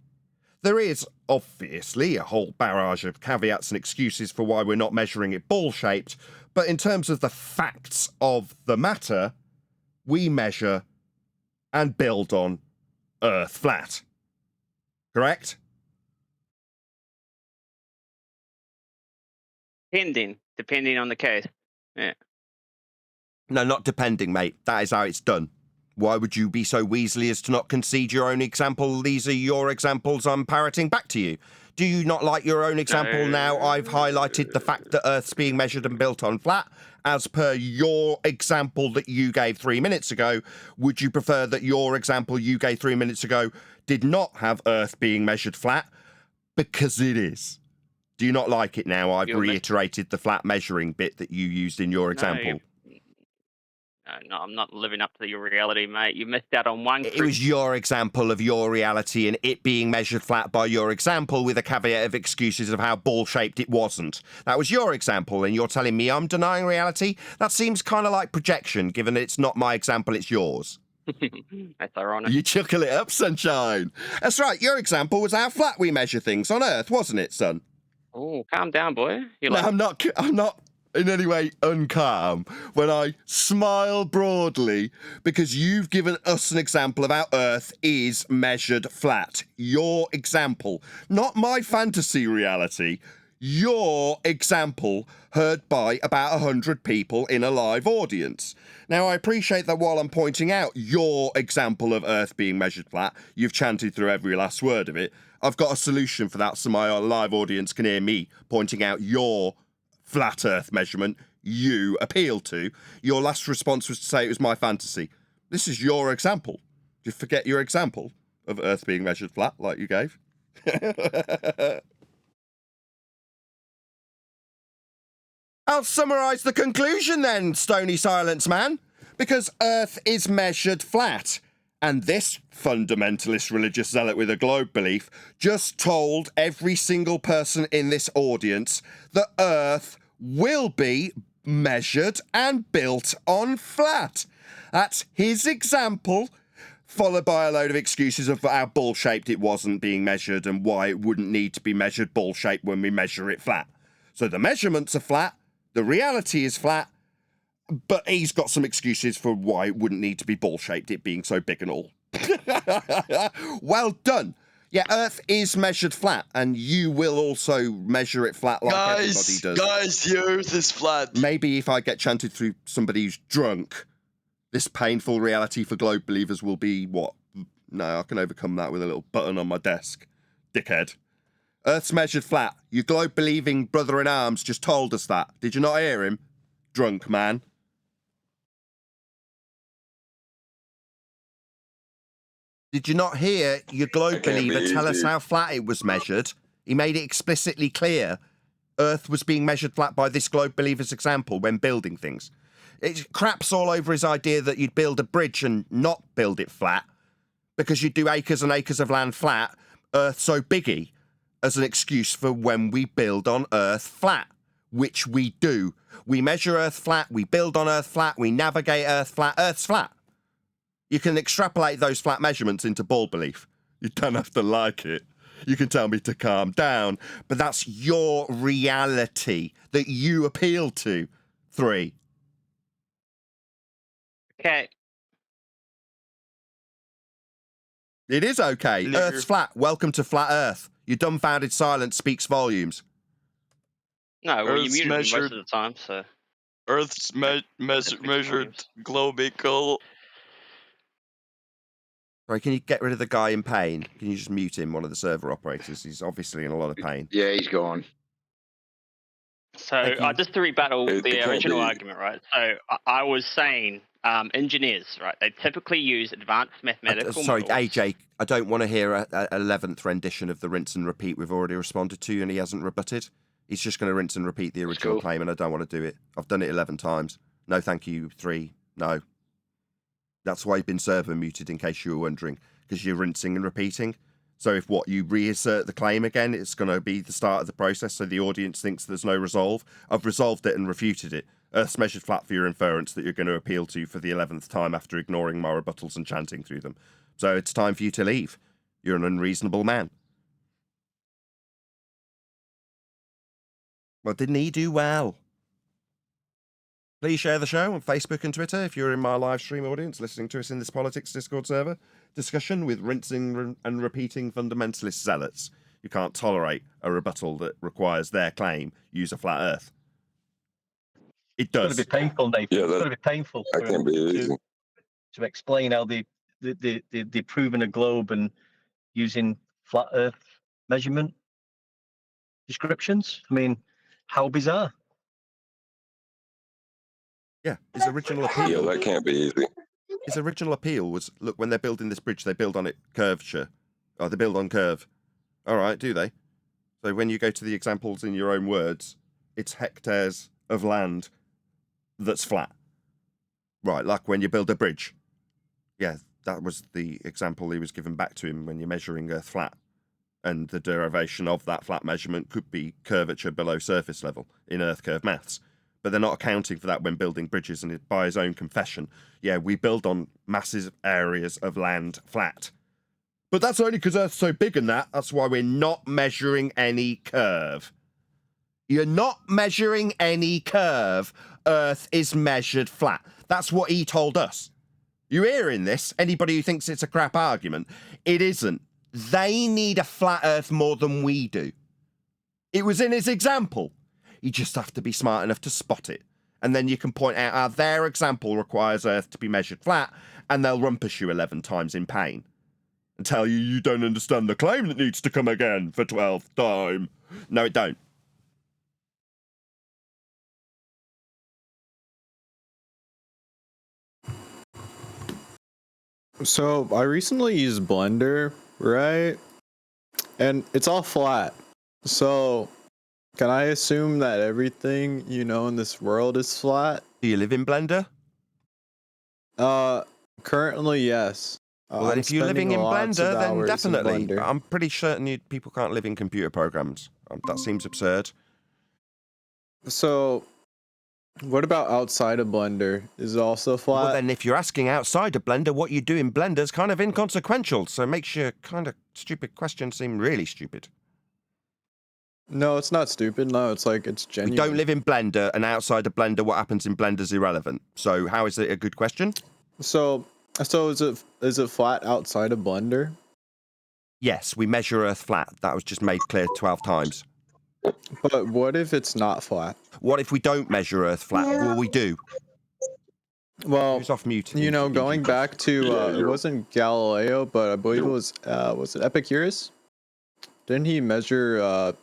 Speaker 1: There is obviously a whole barrage of caveats and excuses for why we're not measuring it ball-shaped, but in terms of the facts of the matter, we measure and build on Earth flat. Correct?
Speaker 5: Depending on the case. Yeah.
Speaker 1: No, not depending, mate. That is how it's done. Why would you be so weaselly as to not concede your own example? These are your examples I'm parroting back to you. Do you not like your own example now? I've highlighted the fact that Earth's being measured and built on flat. As per your example that you gave 3 minutes ago, would you prefer that your example you gave 3 minutes ago did not have Earth being measured flat? Because it is. Do you not like it now? I've reiterated the flat measuring bit that you used in your example.
Speaker 5: No, I'm not living up to your reality, mate. You missed out on one.
Speaker 1: It was your example of your reality and it being measured flat by your example with a caveat of excuses of how ball-shaped it wasn't. That was your example, and you're telling me I'm denying reality? That seems kind of like projection, given that it's not my example, it's yours.
Speaker 5: That's ironic.
Speaker 1: You chuckle it up, sunshine. That's right, your example was how flat we measure things on Earth, wasn't it, son?
Speaker 5: Oh, calm down, boy.
Speaker 1: No, I'm not in any way uncalm when I smile broadly because you've given us an example of how Earth is measured flat. Your example, not my fantasy reality. Your example heard by about 100 people in a live audience. Now, I appreciate that while I'm pointing out your example of Earth being measured flat, you've chanted through every last word of it. I've got a solution for that so my live audience can hear me pointing out your flat Earth measurement you appeal to. Your last response was to say it was my fantasy. This is your example. Did you forget your example of Earth being measured flat like you gave? I'll summarise the conclusion then, Stony Silence Man, because Earth is measured flat. And this fundamentalist religious zealot with a globe belief just told every single person in this audience that Earth will be measured and built on flat. That's his example, followed by a load of excuses of how ball-shaped it wasn't being measured and why it wouldn't need to be measured ball-shaped when we measure it flat. So the measurements are flat, the reality is flat, but he's got some excuses for why it wouldn't need to be ball-shaped, it being so big and all. Well done. Yeah, Earth is measured flat, and you will also measure it flat like everybody does.
Speaker 10: Guys, the Earth is flat.
Speaker 1: Maybe if I get chanted through somebody who's drunk, this painful reality for globe believers will be what? No, I can overcome that with a little button on my desk. Dickhead. Earth's measured flat. Your globe-believing brother-in-arms just told us that. Did you not hear him? Drunk man. Did you not hear your globe believer tell us how flat it was measured? He made it explicitly clear Earth was being measured flat by this globe believer's example when building things. It craps all over his idea that you'd build a bridge and not build it flat because you'd do acres and acres of land flat, Earth so biggy as an excuse for when we build on Earth flat, which we do. We measure Earth flat, we build on Earth flat, we navigate Earth flat. Earth's flat. You can extrapolate those flat measurements into ball belief. You don't have to like it. You can tell me to calm down, but that's your reality that you appeal to. 3.
Speaker 5: Okay.
Speaker 1: It is okay.
Speaker 10: Nigger.
Speaker 1: Earth's flat. Welcome to flat Earth. Your dumbfounded silence speaks volumes.
Speaker 5: No, well, you
Speaker 10: Earth's
Speaker 5: muted me most
Speaker 10: measured-
Speaker 5: of the time, so.
Speaker 10: Earth's measured globical.
Speaker 1: Sorry, can you get rid of the guy in pain? Can you just mute him, one of the server operators? He's obviously in a lot of pain.
Speaker 11: Yeah, he's gone.
Speaker 5: So
Speaker 1: Thank you.
Speaker 5: just to rebuttal
Speaker 6: It
Speaker 5: the
Speaker 6: can't
Speaker 5: original
Speaker 6: be.
Speaker 5: argument, right? So I was saying engineers, right? They typically use advanced mathematical
Speaker 1: Sorry,
Speaker 5: models.
Speaker 1: AJ, I don't want to hear a 11th rendition of the rinse and repeat we've already responded to and he hasn't rebutted. He's just going to rinse and repeat the original
Speaker 5: Cool.
Speaker 1: claim and I don't want to do it. I've done it 11 times. No, thank you. 3. No. That's why you've been server muted, in case you were wondering, because you're rinsing and repeating. So if you reassert the claim again, it's going to be the start of the process, so the audience thinks there's no resolve. I've resolved it and refuted it. Earth's measured flat for your inference that you're going to appeal to for the 11th time after ignoring my rebuttals and chanting through them. So it's time for you to leave. You're an unreasonable man. Well, didn't he do well? Please share the show on Facebook and Twitter if you're in my live stream audience listening to us in this politics Discord server discussion with rinsing and repeating fundamentalist zealots who can't tolerate a rebuttal that requires their claim use a flat Earth. It
Speaker 8: It's got
Speaker 1: does.
Speaker 8: to be painful, Nathan.
Speaker 6: Yeah,
Speaker 8: It's got to be painful
Speaker 6: That
Speaker 8: for
Speaker 6: can't
Speaker 8: him
Speaker 6: be easy.
Speaker 8: to explain how they're proving a globe and using flat Earth measurement descriptions. I mean, how bizarre.
Speaker 1: Yeah, his original
Speaker 6: Yeah,
Speaker 1: appeal.
Speaker 6: that can't be easy.
Speaker 1: His original appeal was, look, when they're building this bridge, they build on it curvature. Oh, they build on curve. All right, do they? So when you go to the examples in your own words, it's hectares of land that's flat. Right, like when you build a bridge. Yeah, that was the example he was given back to him when you're measuring Earth flat. And the derivation of that flat measurement could be curvature below surface level in Earth curve maths. But they're not accounting for that when building bridges, and by his own confession, yeah, we build on massive areas of land flat. But that's only because Earth's so big and that's why we're not measuring any curve. You're not measuring any curve. Earth is measured flat. That's what he told us. You hearing this? Anybody who thinks it's a crap argument, it isn't. They need a flat Earth more than we do. It was in his example. You just have to be smart enough to spot it. And then you can point out how their example requires Earth to be measured flat, and they'll rumpus you 11 times in pain. And tell you don't understand the claim that needs to come again for 12th time. No, it don't.
Speaker 12: So I recently used Blender, right? And it's all flat. So can I assume that everything in this world is flat?
Speaker 1: Do you live in Blender?
Speaker 12: Currently, yes.
Speaker 1: Well, then if you're living in Blender, then definitely. I'm pretty certain people can't live in computer programs. That seems absurd.
Speaker 12: So, what about outside of Blender? Is it also flat?
Speaker 1: Well, then if you're asking outside of Blender, what you do in Blender is kind of inconsequential, so it makes your kind of stupid question seem really stupid.
Speaker 12: No, it's not stupid. No, it's genuine.
Speaker 1: We don't live in Blender, and outside of Blender, what happens in Blender is irrelevant. So how is it a good question?
Speaker 12: So is it flat outside of Blender?
Speaker 1: Yes, we measure Earth flat. That was just made clear 12 times.
Speaker 12: But what if it's not flat?
Speaker 1: What if we don't measure Earth flat? Well, we do.
Speaker 12: Well,
Speaker 1: Who's off mute?
Speaker 12: Going back to it wasn't Galileo, but I believe it was it Epicurus? Didn't he measure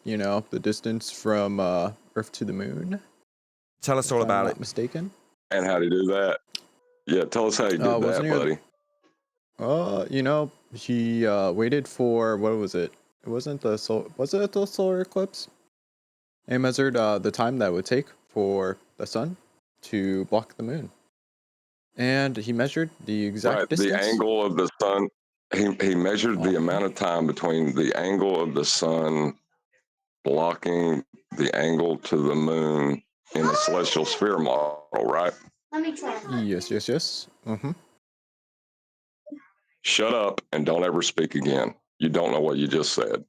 Speaker 12: the distance from Earth to the moon?
Speaker 1: Tell us all about
Speaker 12: I'm
Speaker 1: it.
Speaker 12: not mistaken.
Speaker 6: And how to do that? Yeah, tell us how you did that, buddy.
Speaker 12: He waited for, what was it? It wasn't the was it the solar eclipse? He measured the time that would take for the sun to block the moon. And he measured the exact distance.
Speaker 6: The angle of the sun. He measured the amount of time between the angle of the sun blocking the angle to the moon in the celestial sphere model, right?
Speaker 12: Yes. Mm-hmm.
Speaker 6: Shut up and don't ever speak again. You don't know what you just said.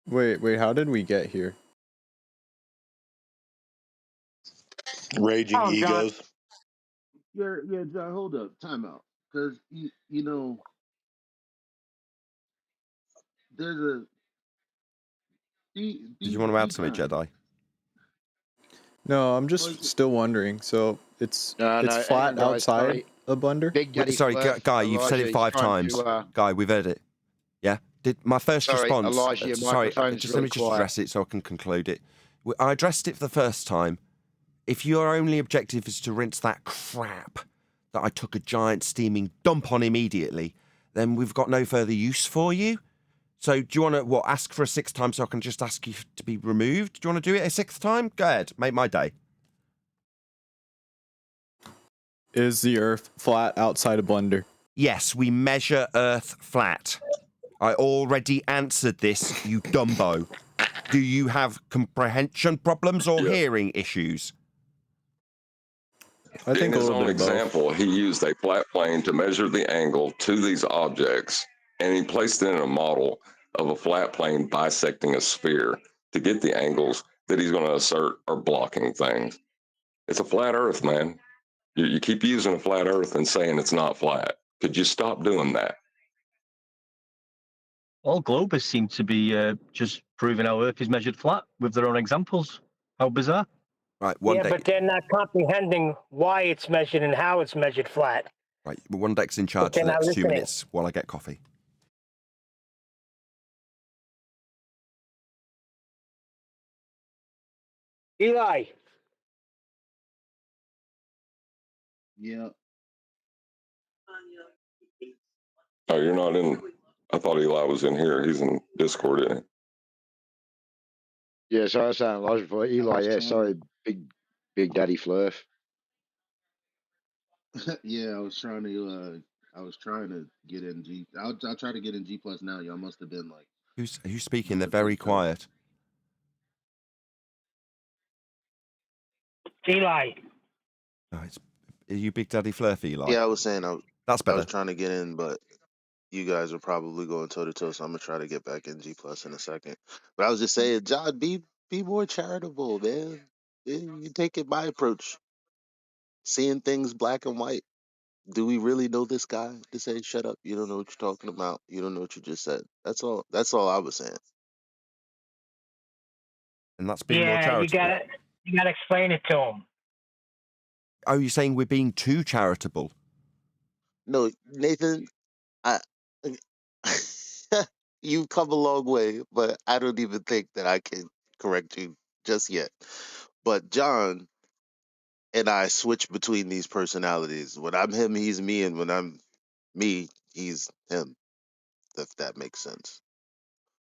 Speaker 12: Wait. How did we get here?
Speaker 11: Raging
Speaker 7: Oh, John.
Speaker 11: egos.
Speaker 13: Yeah, John, hold up, time out. Because, you know, there's a.
Speaker 1: Did you want to add something, Jedi?
Speaker 12: No, I'm just still wondering. So it's flat
Speaker 14: guys,
Speaker 12: outside
Speaker 14: sorry.
Speaker 12: a blender?
Speaker 14: Big Daddy
Speaker 1: Sorry,
Speaker 14: Flurf,
Speaker 1: Guy, you've said
Speaker 14: Elijah,
Speaker 1: it 5
Speaker 14: he's trying
Speaker 1: times.
Speaker 14: to,
Speaker 1: Guy, we've heard it. Yeah? Did my first
Speaker 14: sorry,
Speaker 1: response...
Speaker 14: Elijah, your
Speaker 1: sorry,
Speaker 14: microphone's
Speaker 1: just
Speaker 14: really
Speaker 1: let me just
Speaker 14: quiet.
Speaker 1: address it so I can conclude it. I addressed it for the first time. If your only objective is to rinse that crap that I took a giant steaming dump on immediately, then we've got no further use for you. So do you want to, ask for a 6th time so I can just ask you to be removed? Do you want to do it a 6th time? Go ahead, make my day.
Speaker 12: Is the Earth flat outside a blender?
Speaker 1: Yes, we measure Earth flat. I already answered this, you dumbo. Do you have comprehension problems or hearing issues?
Speaker 12: I think
Speaker 6: in
Speaker 12: a
Speaker 6: his
Speaker 12: little
Speaker 6: own
Speaker 12: bit of both.
Speaker 6: example, he used a flat plane to measure the angle to these objects, and he placed it in a model of a flat plane bisecting a sphere to get the angles that he's going to assert are blocking things. It's a flat Earth, man. You keep using a flat Earth and saying it's not flat. Could you stop doing that?
Speaker 8: All globers seem to be just proving how Earth is measured flat with their own examples. How bizarre.
Speaker 1: Right,
Speaker 7: Yeah, but they're not comprehending why it's measured and how it's measured flat.
Speaker 1: Right, one deck's in charge
Speaker 7: But
Speaker 1: for the
Speaker 7: they're
Speaker 1: next
Speaker 7: not
Speaker 1: 2
Speaker 7: listening.
Speaker 1: minutes while I get coffee.
Speaker 7: Eli.
Speaker 13: Yeah.
Speaker 6: Oh, you're not in. I thought Eli was in here. He's in Discord, isn't he?
Speaker 14: Yeah, so I was saying Elijah for Eli, yeah, sorry, big Daddy Flurf.
Speaker 13: Yeah, I was trying to get in G. I'll try to get in G plus now. Y'all must have been like.
Speaker 1: Who's speaking? They're very quiet.
Speaker 7: Eli.
Speaker 1: Oh, are you Big Daddy Flurfy, Eli?
Speaker 15: Yeah, I was saying
Speaker 1: That's
Speaker 15: I
Speaker 1: better.
Speaker 15: was trying to get in, but you guys are probably going toe to toe, so I'm gonna try to get back in G plus in a second. But I was just saying, John, be more charitable, man. Yeah, you take it my approach, seeing things black and white. Do we really know this guy to say, shut up, you don't know what you're talking about, you don't know what you just said? That's all I was saying.
Speaker 1: And that's being more
Speaker 7: Yeah,
Speaker 1: charitable.
Speaker 7: you gotta explain it to him.
Speaker 1: Oh, you're saying we're being too charitable?
Speaker 15: No, Nathan, I you've come a long way, but I don't even think that I can correct you just yet. But John and I switch between these personalities. When I'm him, he's me, and when I'm me, he's him. If that makes sense.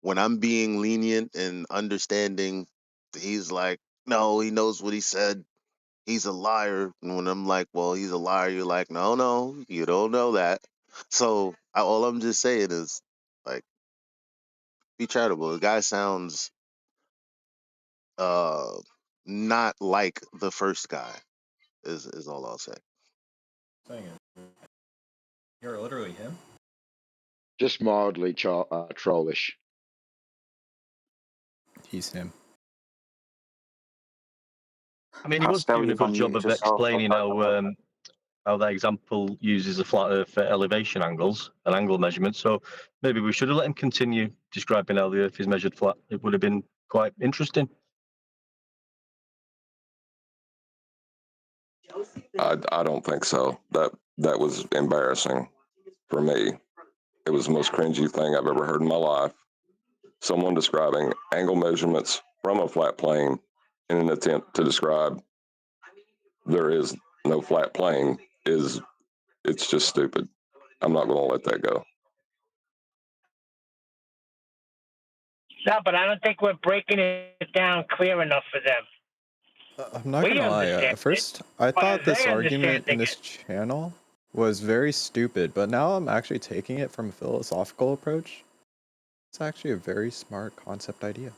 Speaker 15: When I'm being lenient and understanding, he's like, no, he knows what he said. He's a liar. And when I'm like, well, he's a liar, you're like, no, you don't know that. So all I'm just saying is, like, be charitable. The guy sounds uh not like the first guy. Is all I'll say.
Speaker 12: You're literally him?
Speaker 14: Just mildly trollish.
Speaker 12: He's him.
Speaker 8: I mean, he was doing a good job of explaining how that example uses a flat Earth for elevation angles and angle measurements. So maybe we should have let him continue describing how the Earth is measured flat. It would have been quite interesting.
Speaker 6: I don't think so. That was embarrassing for me. It was the most cringy thing I've ever heard in my life. Someone describing angle measurements from a flat plane in an attempt to describe there is no flat plane it's just stupid. I'm not going to let that go.
Speaker 7: No, but I don't think we're breaking it down clear enough for them.
Speaker 12: I'm not gonna lie. At first, I thought this argument in this channel was very stupid, but now I'm actually taking it from a philosophical approach. It's actually a very smart concept idea.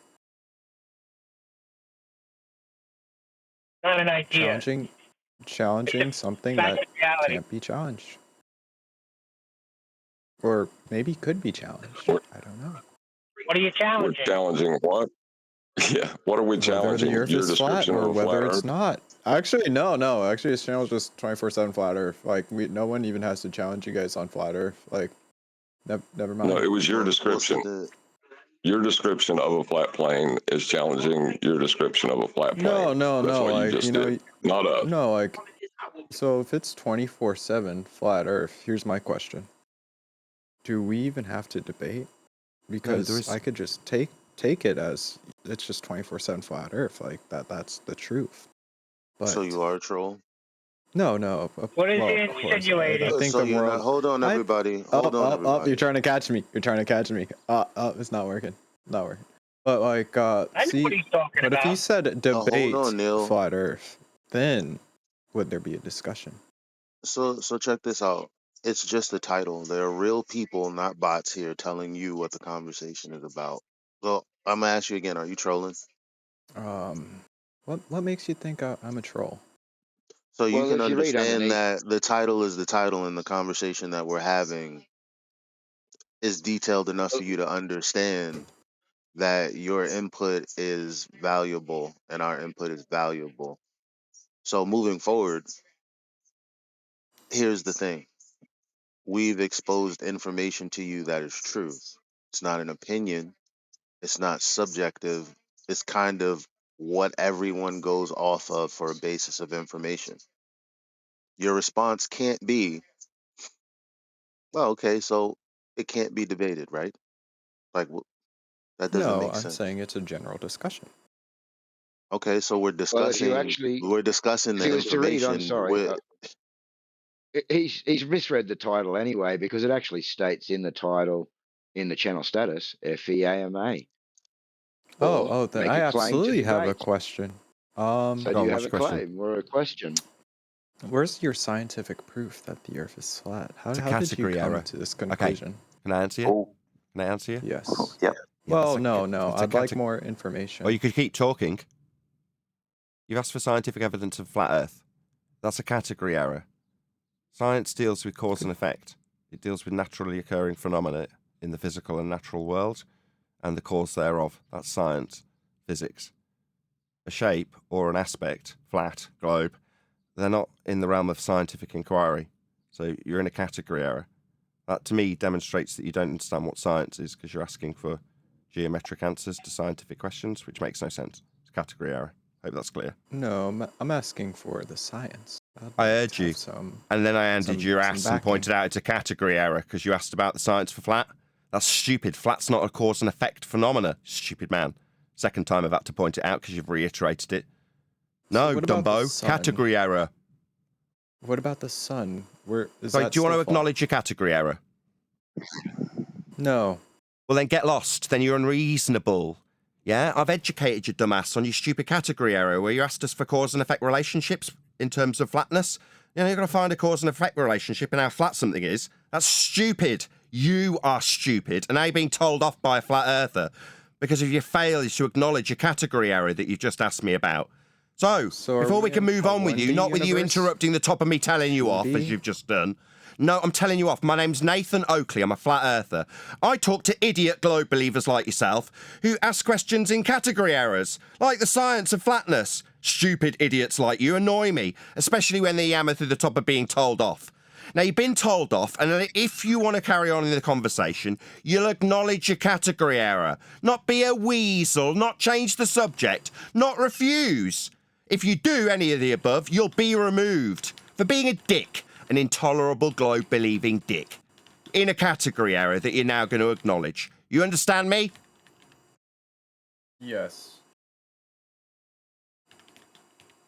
Speaker 7: Not an idea.
Speaker 12: Challenging something
Speaker 7: Fact
Speaker 12: that
Speaker 7: of reality.
Speaker 12: can't be challenged. Or maybe could be challenged. I don't know.
Speaker 7: What are you
Speaker 6: We're
Speaker 7: challenging?
Speaker 6: challenging what? Yeah. What are we
Speaker 12: Whether
Speaker 6: challenging?
Speaker 12: the Earth
Speaker 6: Your
Speaker 12: is flat
Speaker 6: description
Speaker 12: or
Speaker 6: of a flat
Speaker 12: whether it's
Speaker 6: Earth?
Speaker 12: not. Actually, no. Actually, this channel is just 24/7 flat Earth. Like, no one even has to challenge you guys on flat Earth. Like, never mind.
Speaker 6: No, it was your
Speaker 15: Well,
Speaker 6: description.
Speaker 15: so
Speaker 6: Your description of a flat plane is challenging your description of a flat plane.
Speaker 12: No.
Speaker 6: That's what you
Speaker 12: Like,
Speaker 6: just did. Not us.
Speaker 12: No, like, so if it's 24/7 flat Earth, here's my question: do we even have to debate? Because I could just take it as it's just 24/7 flat Earth. Like that's the truth. But
Speaker 15: so you are a troll.
Speaker 12: No.
Speaker 7: What is
Speaker 12: Well,
Speaker 7: he
Speaker 12: of course,
Speaker 7: insinuating?
Speaker 12: I think
Speaker 15: So
Speaker 12: the
Speaker 15: you're
Speaker 12: world.
Speaker 15: not. Hold on, everybody. Hold on, everybody.
Speaker 12: You're trying to catch me. It's not working. Not working. But like,
Speaker 7: I know
Speaker 12: see,
Speaker 7: what he's talking
Speaker 12: but if
Speaker 7: about.
Speaker 12: you said
Speaker 15: hold
Speaker 12: debate
Speaker 15: on, Neil.
Speaker 12: flat Earth, then would there be a discussion?
Speaker 15: So check this out. It's just a title. There are real people, not bots, here telling you what the conversation is about. So I'm gonna ask you again. Are you trolling?
Speaker 12: What makes you think I'm a troll?
Speaker 15: So you
Speaker 14: Well,
Speaker 15: can
Speaker 14: if you read
Speaker 15: understand
Speaker 14: underneath,
Speaker 15: that the title is the title, and the conversation that we're having is detailed enough for you to understand that your input is valuable and our input is valuable. So moving forward, here's the thing. We've exposed information to you that is true. It's not an opinion. It's not subjective. It's kind of what everyone goes off of for a basis of information. Your response can't be, well, okay, so it can't be debated, right? Like, that doesn't
Speaker 12: No,
Speaker 15: make
Speaker 12: I'm
Speaker 15: sense.
Speaker 12: saying it's a general discussion.
Speaker 15: Okay, so we're
Speaker 14: well, if
Speaker 15: discussing
Speaker 14: he
Speaker 15: the
Speaker 14: was to read, I'm
Speaker 15: information.
Speaker 14: sorry, he's misread the title anyway, because it actually states in the title, in the channel status, FEAMA. Or
Speaker 12: Then
Speaker 14: make
Speaker 12: I
Speaker 14: a claim to
Speaker 12: absolutely have a
Speaker 14: debate.
Speaker 12: question.
Speaker 14: So
Speaker 1: Go
Speaker 14: do
Speaker 1: on,
Speaker 14: you
Speaker 1: what's
Speaker 14: have a
Speaker 1: your question?
Speaker 14: claim or a question?
Speaker 12: Where's your scientific proof that the Earth is flat? How
Speaker 1: It's a
Speaker 12: did you
Speaker 1: category
Speaker 12: come
Speaker 1: error.
Speaker 12: to this
Speaker 1: Okay.
Speaker 12: conclusion?
Speaker 1: Can I answer you?
Speaker 9: Oh,
Speaker 1: Can I answer you?
Speaker 12: Yes.
Speaker 9: yep.
Speaker 1: Yeah,
Speaker 12: Well,
Speaker 1: it's a
Speaker 12: no.
Speaker 1: it's a
Speaker 12: I'd like
Speaker 1: cate-
Speaker 12: more information.
Speaker 1: Well, you could keep talking. You've asked for scientific evidence of flat Earth. That's a category error. Science deals with cause and effect. It deals with naturally occurring phenomena in the physical and natural world and the cause thereof. That's science, physics. A shape or an aspect, flat, globe, they're not in the realm of scientific inquiry. So you're in a category error. That, to me, demonstrates that you don't understand what science is because you're asking for geometric answers to scientific questions, which makes no sense. It's a category error. Hope that's clear.
Speaker 12: No, I'm asking for the science.
Speaker 1: I heard you. And then I handed your ass and pointed out it's a category error because you asked about the science for flat. That's stupid. Flat's not a cause and effect phenomena. Stupid man. Second time I've had to point it out because you've reiterated it. No,
Speaker 12: what about the
Speaker 1: Dumbo.
Speaker 12: sun?
Speaker 1: Category error.
Speaker 12: What about the sun? Where is
Speaker 1: Sorry,
Speaker 12: that
Speaker 1: do you want to
Speaker 12: still flat?
Speaker 1: acknowledge your category error?
Speaker 12: No.
Speaker 1: Well, then get lost. Then you're unreasonable. Yeah? I've educated you, dumbass, on your stupid category error where you asked us for cause and effect relationships in terms of flatness. You know, you've got to find a cause and effect relationship in how flat something is. That's stupid. You are stupid. And now you're being told off by a flat earther because of your failure to acknowledge your category error that you've just asked me about. So before we can move on with you, not with you interrupting the top of me telling you off, as you've just done. No, I'm telling you off. My name's Nathan Oakley. I'm a flat earther. I talk to idiot globe believers like yourself who ask questions in category errors, like the science of flatness. Stupid idiots like you annoy me, especially when they yammer through the top of being told off. Now, you've been told off, and if you want to carry on in the conversation, you'll acknowledge your category error. Not be a weasel, not change the subject, not refuse. If you do any of the above, you'll be removed for being a dick, an intolerable globe-believing dick. In a category error that you're now going to acknowledge. You understand me?
Speaker 12: Yes.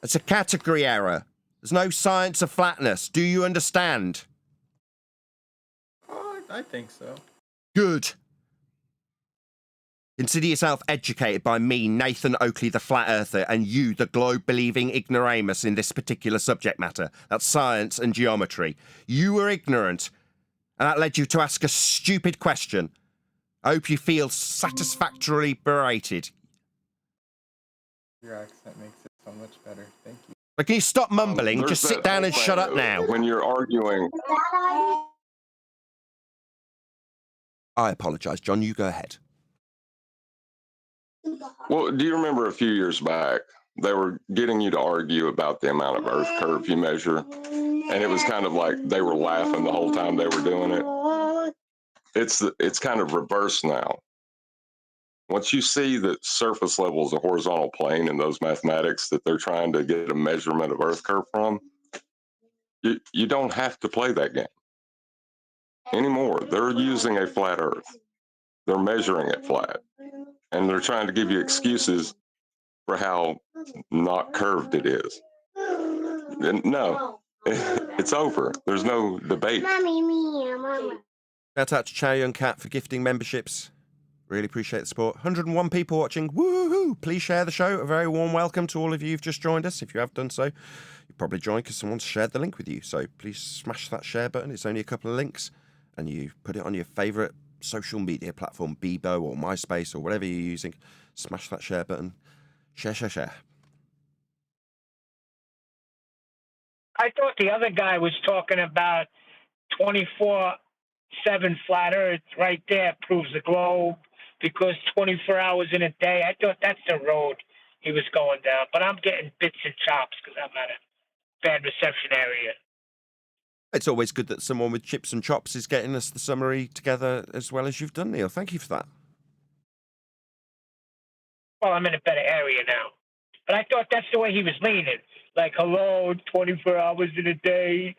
Speaker 1: It's a category error. There's no science of flatness. Do you understand?
Speaker 12: I think so.
Speaker 1: Good. Consider yourself educated by me, Nathan Oakley, the flat earther, and you, the globe-believing ignoramus in this particular subject matter. That's science and geometry. You were ignorant, and that led you to ask a stupid question. I hope you feel satisfactorily berated.
Speaker 12: Your accent makes it so much better. Thank you.
Speaker 1: But can you stop mumbling?
Speaker 6: There's
Speaker 1: Just sit
Speaker 6: that
Speaker 1: down
Speaker 6: whole
Speaker 1: and
Speaker 6: thing
Speaker 1: shut up
Speaker 6: of
Speaker 1: now.
Speaker 6: When you're arguing,
Speaker 1: I apologise, John. You go ahead.
Speaker 6: well, do you remember a few years back, they were getting you to argue about the amount of Earth curve you measure, and it was kind of like they were laughing the whole time they were doing it. It's kind of reversed now. Once you see that surface level is a horizontal plane in those mathematics that they're trying to get a measurement of Earth curve from, you don't have to play that game anymore. They're using a flat Earth. They're measuring it flat. And they're trying to give you excuses for how not curved it is. And no, it's over. There's no debate.
Speaker 1: Shout out to Chow Young Cat for gifting memberships. Really appreciate the support. 101 people watching. Woohoo! Please share the show. A very warm welcome to all of you who've just joined us. If you have done so, you probably joined because someone's shared the link with you. So please smash that share button. It's only a couple of links. And you put it on your favourite social media platform, Bebo or MySpace or whatever you're using. Smash that share button. Share, share, share.
Speaker 7: I thought the other guy was talking about 24/7 flat Earth right there proves the globe because 24 hours in a day. I thought that's the road he was going down. But I'm getting bits and chops because I'm at a bad reception area.
Speaker 1: It's always good that someone with chips and chops is getting us the summary together as well as you've done, Neil. Thank you for that.
Speaker 7: Well, I'm in a better area now. But I thought that's the way he was leaning. Like, hello, 24 hours in a day.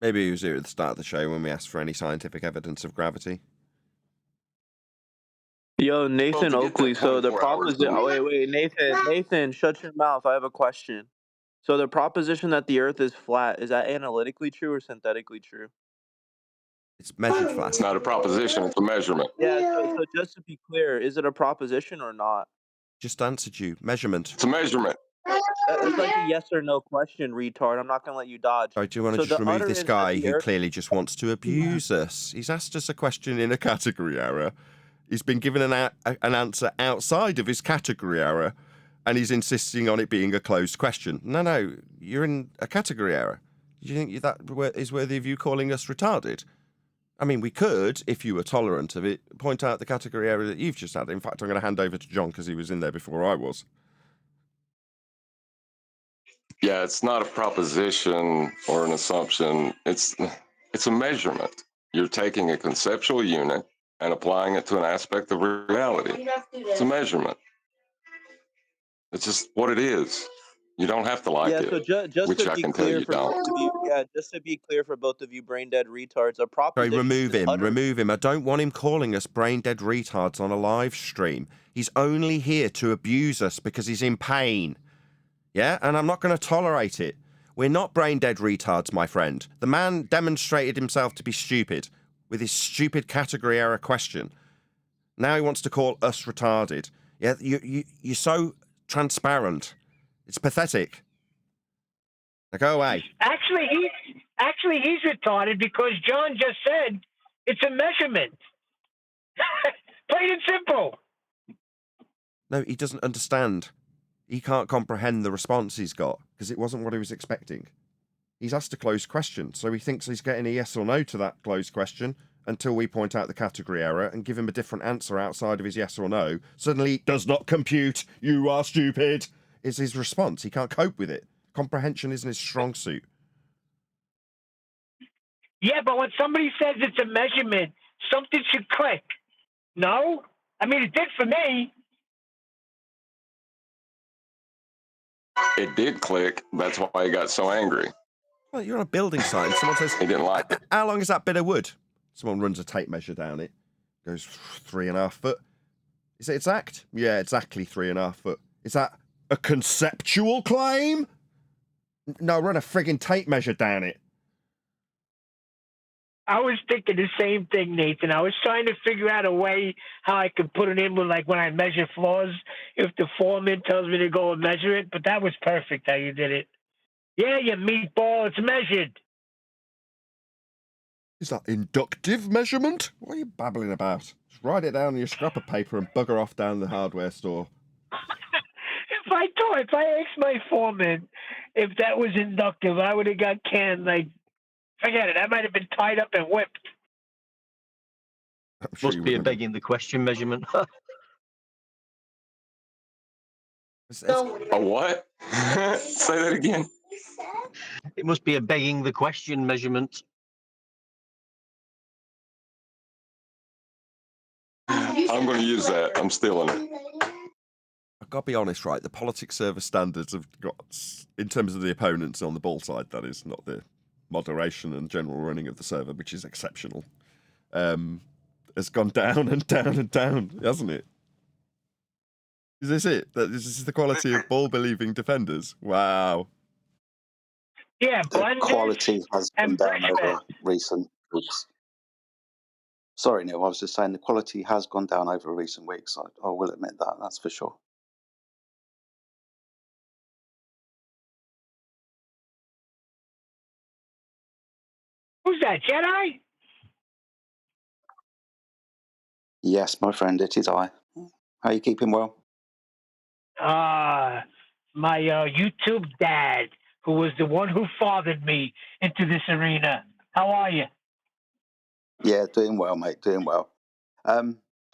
Speaker 1: Maybe he was here at the start of the show when we asked for any scientific evidence of gravity.
Speaker 11: Yo, Nathan Oakley. So the proposition. Oh, wait, Nathan, shut your mouth. I have a question. So the proposition that the Earth is flat, is that analytically true or synthetically true?
Speaker 1: It's measured flat.
Speaker 6: It's not a proposition, it's a measurement.
Speaker 11: Yeah, so just to be clear, is it a proposition or not?
Speaker 1: Just answered you. Measurement.
Speaker 6: It's a measurement.
Speaker 11: It's like a yes or no question, retard. I'm not going to let you dodge.
Speaker 1: I do want to just remove this guy who clearly just wants to abuse us. He's asked us a question in a category error. He's been given an answer outside of his category error, and he's insisting on it being a closed question. No, you're in a category error. Do you think that is worthy of you calling us retarded? I mean, we could, if you were tolerant of it, point out the category error that you've just had. In fact, I'm going to hand over to John because he was in there before I was.
Speaker 6: Yeah, it's not a proposition or an assumption. It's a measurement. You're taking a conceptual unit and applying it to an aspect of reality. It's a measurement. It's just what it is. You don't have to like it.
Speaker 11: So just
Speaker 6: which
Speaker 11: to
Speaker 6: I
Speaker 11: be
Speaker 6: can tell
Speaker 11: clear
Speaker 6: you
Speaker 11: for
Speaker 6: don't.
Speaker 11: both of you, just to be clear for both of you brain dead retards, a proposition.
Speaker 1: Sorry, remove him. I don't want him calling us brain dead retards on a live stream. He's only here to abuse us because he's in pain. Yeah, and I'm not going to tolerate it. We're not brain dead retards, my friend. The man demonstrated himself to be stupid with his stupid category error question. Now he wants to call us retarded. Yeah, you're so transparent. It's pathetic. Now go away.
Speaker 7: Actually, he's retarded because John just said it's a measurement. Plain and simple.
Speaker 1: No, he doesn't understand. He can't comprehend the response he's got because it wasn't what he was expecting. He's asked a closed question, so he thinks he's getting a yes or no to that closed question until we point out the category error and give him a different answer outside of his yes or no. Suddenly, does not compute. You are stupid. Is his response. He can't cope with it. Comprehension isn't his strong suit.
Speaker 7: Yeah, but when somebody says it's a measurement, something should click. No? I mean, it did for me.
Speaker 6: It did click. That's why he got so angry.
Speaker 1: Well, you're on a building site and someone says,
Speaker 6: he didn't like it.
Speaker 1: How long is that bit of wood? Someone runs a tape measure down it. Goes 3.5 foot. Is it exact? Yeah, exactly 3.5 foot. Is that a conceptual claim? No, run a frigging tape measure down it.
Speaker 7: I was thinking the same thing, Nathan. I was trying to figure out a way how I could put it in with, like, when I measure floors, if the foreman tells me to go and measure it. But that was perfect how you did it. Yeah, you meatball, it's measured.
Speaker 1: Is that inductive measurement? What are you babbling about? Just write it down on your scrap of paper and bugger off down the hardware store.
Speaker 7: If I asked my foreman if that was inductive, I would have got canned. Like, forget it. I might have been tied up and whipped.
Speaker 1: Sure
Speaker 8: Must be a begging the question measurement.
Speaker 6: A what? Say that again.
Speaker 8: It must be a begging the question measurement.
Speaker 6: I'm going to use that. I'm stealing it.
Speaker 1: I've got to be honest, right? The politics server standards have got, in terms of the opponents on the ball side, that is, not the moderation and general running of the server, which is exceptional, has gone down and down and down, hasn't it? Is this it? This is the quality of ball-believing defenders? Wow.
Speaker 7: Yeah,
Speaker 9: the quality has gone down over recent weeks. Sorry, Neil, I was just saying the quality has gone down over recent weeks. I will admit that, that's for sure.
Speaker 7: Who's that, Jedi?
Speaker 9: Yes, my friend, it is I. How are you keeping well?
Speaker 7: My YouTube dad, who was the one who fathered me into this arena. How are you?
Speaker 9: Yeah, doing well, mate, doing well.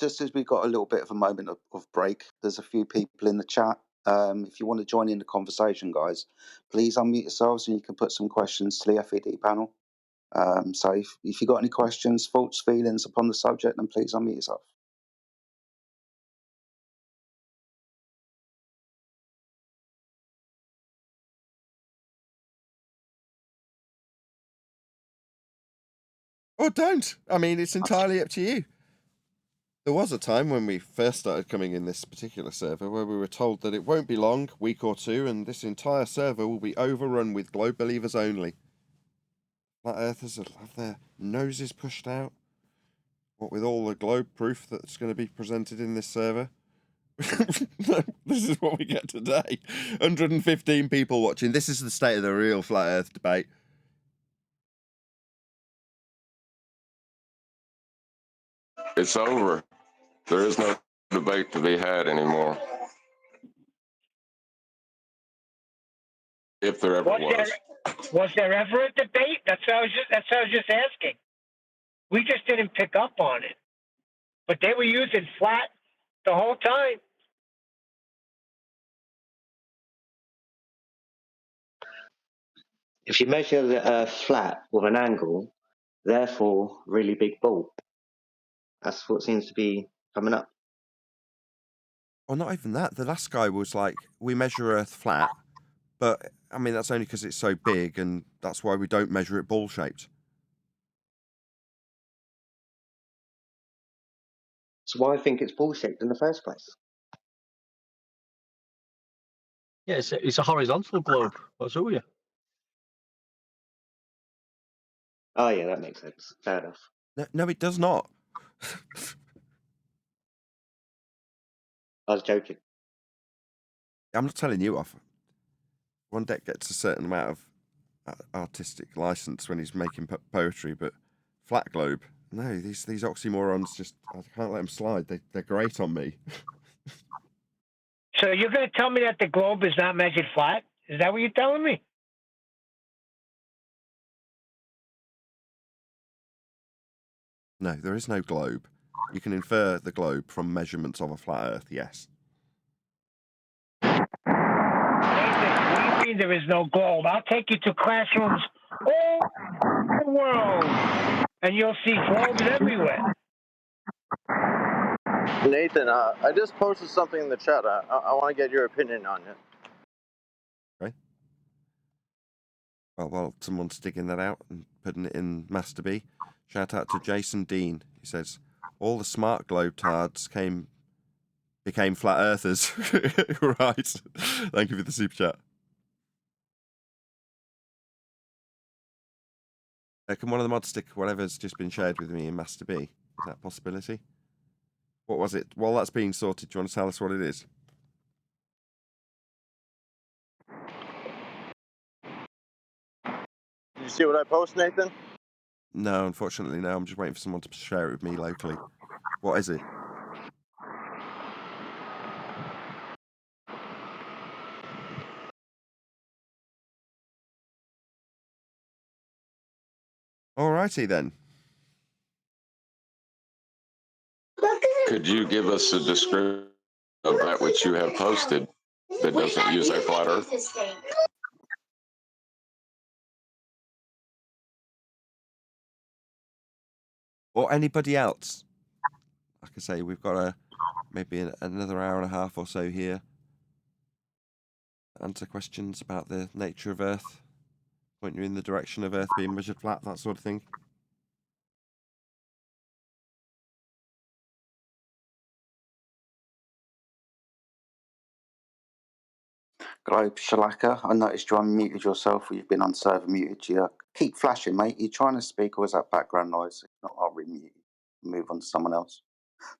Speaker 9: Just as we got a little bit of a moment of break, there's a few people in the chat. If you want to join in the conversation, guys, please unmute yourselves and you can put some questions to the FED panel. So if you've got any questions, thoughts, feelings upon the subject, then please unmute yourself.
Speaker 1: Or don't. I mean, it's entirely up to you. There was a time when we first started coming in this particular server where we were told that it won't be long, week or two, and this entire server will be overrun with globe believers only. Flat earthers will have their noses pushed out. What with all the globe proof that's going to be presented in this server. This is what we get today. 115 people watching. This is the state of the real flat earth debate.
Speaker 6: It's over. There is no debate to be had anymore. If there ever was.
Speaker 7: Was there ever a debate? That's what I was just asking. We just didn't pick up on it. But they were using flat the whole time.
Speaker 16: If you measure the Earth flat with an angle, therefore really big ball. That's what seems to be coming up.
Speaker 1: Well, not even that. The last guy was like, we measure Earth flat, but I mean, that's only because it's so big, and that's why we don't measure it ball-shaped.
Speaker 16: So why I think it's ball shaped in the first place?
Speaker 8: Yeah, it's a horizontal globe. What's up with you?
Speaker 16: Oh yeah, that makes sense. Fair enough.
Speaker 1: No, it does not.
Speaker 16: I was joking.
Speaker 1: I'm not telling you off. One deck gets a certain amount of artistic license when he's making poetry, but flat globe, no, these oxymorons just, I can't let them slide. They're great on me.
Speaker 7: So you're going to tell me that the globe is not measured flat? Is that what you're telling me?
Speaker 1: No, there is no globe. You can infer the globe from measurements of a flat Earth, yes.
Speaker 7: Nathan, what do you mean there is no globe? I'll take you to classrooms all over the world, and you'll see globes everywhere.
Speaker 11: Nathan, I just posted something in the chat. I want to get your opinion on it.
Speaker 1: Okay. Well, while someone's digging that out and putting it in Master B, shout out to Jason Dean. He says, all the smart globe tards became flat earthers. Right. Thank you for the super chat. Can one of the mods stick whatever's just been shared with me in Master B? Is that a possibility? What was it? While that's being sorted, do you want to tell us what it is?
Speaker 11: Did you see what I post, Nathan?
Speaker 1: No, unfortunately, no. I'm just waiting for someone to share it with me locally. What is it? Alrighty then.
Speaker 6: Could you give us a description of that which you have posted that doesn't use a flat earth?
Speaker 1: Or anybody else? Like I say, we've got maybe another hour and a half or so here. Answer questions about the nature of Earth. Point you in the direction of Earth being measured flat, that sort of thing.
Speaker 9: Globe Shalaka, I noticed you unmuted yourself or you've been on server muted. You keep flashing, mate. You trying to speak or is that background noise? If not, I'll remute you. Move on to someone else.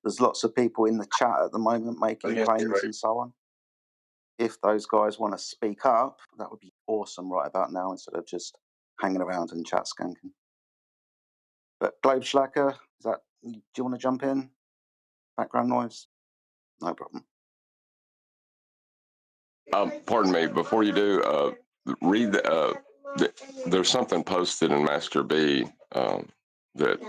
Speaker 9: There's lots of people in the chat at the moment making claims and so on. If those guys want to speak up, that would be awesome right about now instead of just hanging around and chat skanking. But Globe Shalaka, do you want to jump in? Background noise? No problem.
Speaker 6: Pardon me. Before you do, read there's something posted in Master B that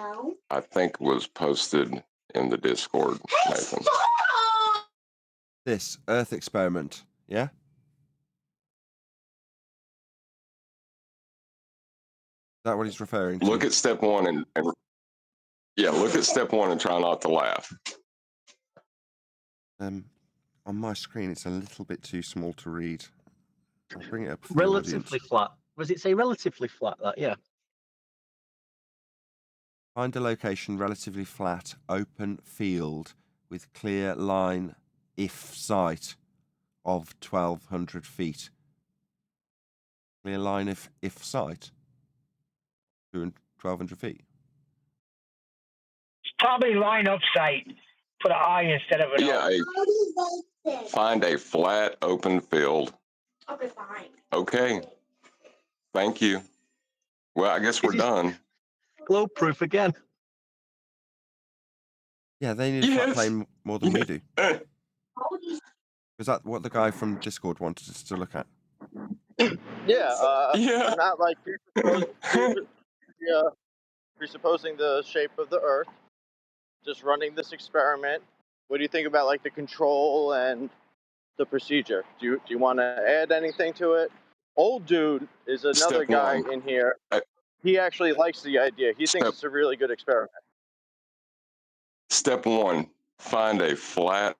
Speaker 6: I think was posted in the Discord, Nathan.
Speaker 1: This Earth experiment, yeah? Is that what he's referring to?
Speaker 6: Look at step one and look at step one and try not to laugh.
Speaker 1: On my screen, it's a little bit too small to read. I'll bring it up for
Speaker 8: Relatively flat. Does it say relatively flat? That yeah.
Speaker 1: Find a location relatively flat, open field with clear line if sight of 1,200 feet. Clear line if sight? 1,200 feet.
Speaker 7: It's probably line of sight. Put an I instead of an O.
Speaker 6: Find a flat, open field.
Speaker 7: Okay, fine.
Speaker 6: Okay. Thank you. Well, I guess we're done.
Speaker 8: Globe proof again.
Speaker 1: Yeah, they need a flat plane more than we do. Is that what the guy from Discord wanted us to look at?
Speaker 11: I'm not like presupposing the shape of the Earth. Just running this experiment. What do you think about like the control and the procedure? Do you want to add anything to it? Old dude is another guy in here. He actually likes the idea. He thinks it's a really good experiment.
Speaker 6: Step one, find a flat,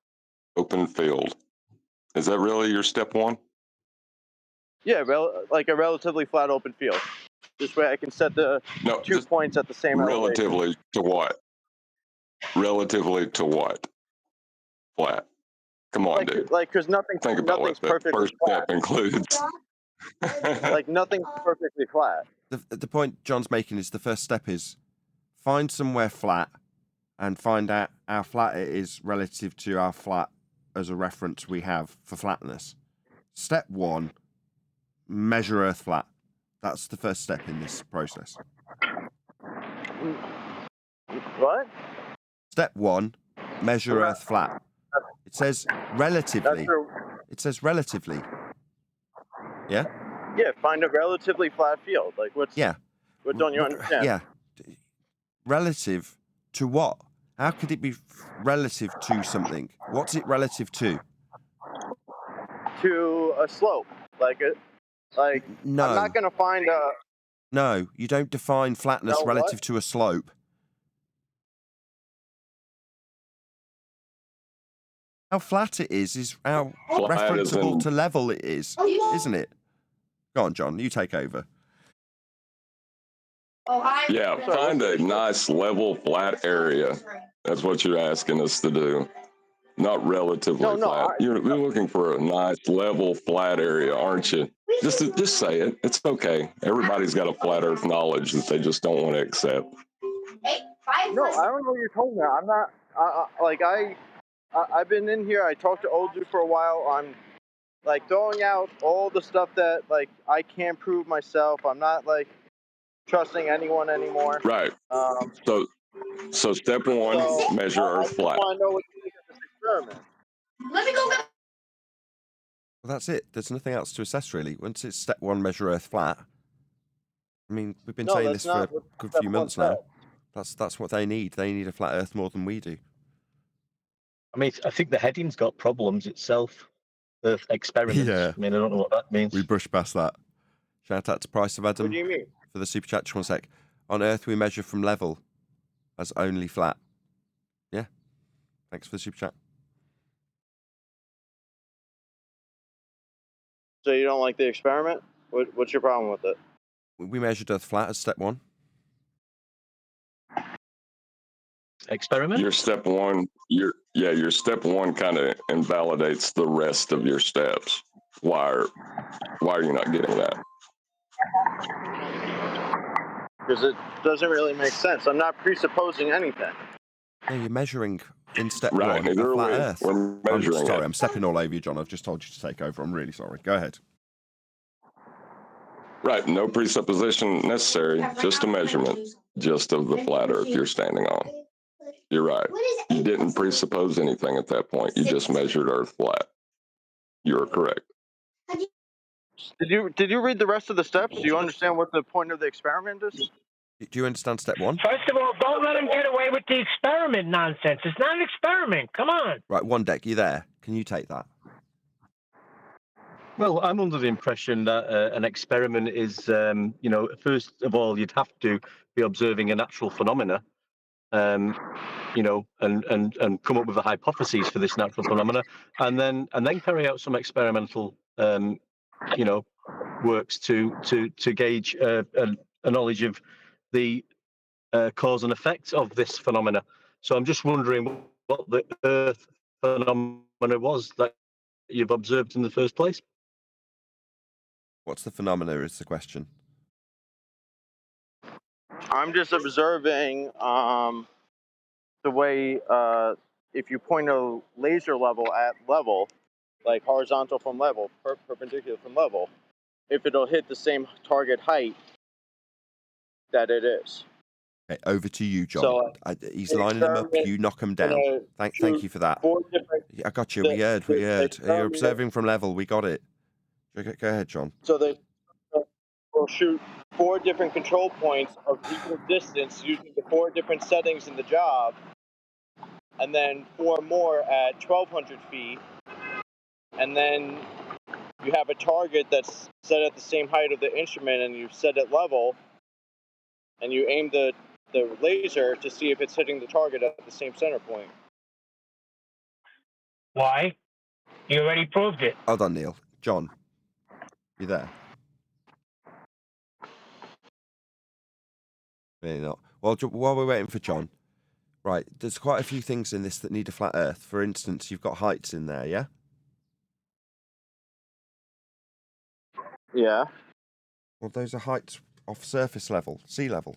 Speaker 6: open field. Is that really your step one?
Speaker 11: Yeah, like a relatively flat open field. This way I can set the 2 points at the same elevation.
Speaker 6: Relatively to what? Relatively to what? Flat. Come on, dude.
Speaker 11: Because
Speaker 6: Think about what the first step includes.
Speaker 11: Like nothing's perfectly flat.
Speaker 1: The point John's making is the first step is find somewhere flat and find out how flat it is relative to our flat as a reference we have for flatness. Step one, measure Earth flat. That's the first step in this process.
Speaker 11: What?
Speaker 1: Step one, measure Earth flat. It says relatively. It says relatively. Yeah?
Speaker 11: Yeah, find a relatively flat field. Like what don't you understand?
Speaker 1: Yeah. Relative to what? How could it be relative to something? What's it relative to?
Speaker 11: To a slope.
Speaker 1: No.
Speaker 11: I'm not gonna find a
Speaker 1: No, you don't define flatness relative to a slope. How flat it is how referenceable to level it is, isn't it? Go on, John, you take over.
Speaker 6: Yeah, find a nice level flat area. That's what you're asking us to do. not relatively
Speaker 11: No,
Speaker 6: flat. You're looking for a nice level flat area, aren't you? Just say it. It's okay. Everybody's got a flat Earth knowledge that they just don't want to accept.
Speaker 11: no, I don't know what you're talking about. I'm not. I've been in here. I talked to old dude for a while. I'm like throwing out all the stuff that like I can't prove myself. I'm not like trusting anyone anymore.
Speaker 6: Right. So step one,
Speaker 11: So
Speaker 6: measure
Speaker 11: I
Speaker 6: Earth
Speaker 11: just
Speaker 6: flat.
Speaker 11: want to know what you think of this experiment.
Speaker 1: Let me go back. Well, that's it. There's nothing else to assess, really. Once it's step one, measure Earth flat. I mean, we've been
Speaker 11: No,
Speaker 1: saying
Speaker 11: that's
Speaker 1: this for a
Speaker 11: not what
Speaker 1: good
Speaker 11: step
Speaker 1: few
Speaker 11: one
Speaker 1: months now.
Speaker 11: says.
Speaker 1: That's what they need. They need a flat Earth more than we do.
Speaker 8: I mean, I think the heading's got problems itself. Earth experiments.
Speaker 1: Yeah.
Speaker 8: I mean, I don't know what that means.
Speaker 1: We brush past that. Shout out to Price of Adam
Speaker 11: What do you mean?
Speaker 1: for the super chat. Just one sec. On Earth, we measure from level as only flat. Yeah. Thanks for the super chat.
Speaker 11: So you don't like the experiment? What's your problem with it?
Speaker 1: We measured Earth flat as step one.
Speaker 8: Experiment?
Speaker 6: Your step one, your step one kind of invalidates the rest of your steps. Why are you not getting that?
Speaker 11: Because it doesn't really make sense. I'm not presupposing anything.
Speaker 1: No, you're measuring in step
Speaker 6: Right,
Speaker 1: one a
Speaker 6: neither are
Speaker 1: flat
Speaker 6: we.
Speaker 1: Earth.
Speaker 6: We're
Speaker 1: I'm
Speaker 6: measuring
Speaker 1: sorry,
Speaker 6: it.
Speaker 1: I'm stepping all over you, John. I've just told you to take over. I'm really sorry. Go ahead.
Speaker 6: Right, no presupposition necessary, just a measurement, just of the flat Earth you're standing on. You're right. You didn't presuppose anything at that point. You just measured Earth flat. You're correct.
Speaker 11: Did you read the rest of the steps? Do you understand what the point of the experiment is?
Speaker 1: Do you understand step one?
Speaker 7: First of all, don't let him get away with the experiment nonsense. It's not an experiment. Come on.
Speaker 1: Right, one deck, you there? Can you take that?
Speaker 8: Well, I'm under the impression that an experiment is, first of all, you'd have to be observing a natural phenomena, and come up with a hypothesis for this natural phenomena, and then carry out some experimental, works to gauge a knowledge of the cause and effect of this phenomena. So I'm just wondering what the Earth phenomena was that you've observed in the first place.
Speaker 1: What's the phenomena is the question.
Speaker 11: I'm just observing the way if you point a laser level at level, like horizontal from level, perpendicular from level, if it'll hit the same target height that it is.
Speaker 1: Okay, over to you, John.
Speaker 11: So
Speaker 1: He's lining them up. You knock them down. Thank you for that. I got you. We heard. You're observing from level. We got it. Go ahead, John.
Speaker 11: So they will shoot 4 different control points of equal distance using the 4 different settings in the job, and then 4 more at 1,200 feet, and then you have a target that's set at the same height of the instrument, and you set it level, and you aim the laser to see if it's hitting the target at the same center point.
Speaker 7: Why? You already proved it.
Speaker 1: Hold on, Neil. John, you there? Maybe not. Well, while we're waiting for John, right, there's quite a few things in this that need a flat Earth. For instance, you've got heights in there, yeah?
Speaker 11: Yeah.
Speaker 1: Well, those are heights off surface level, sea level.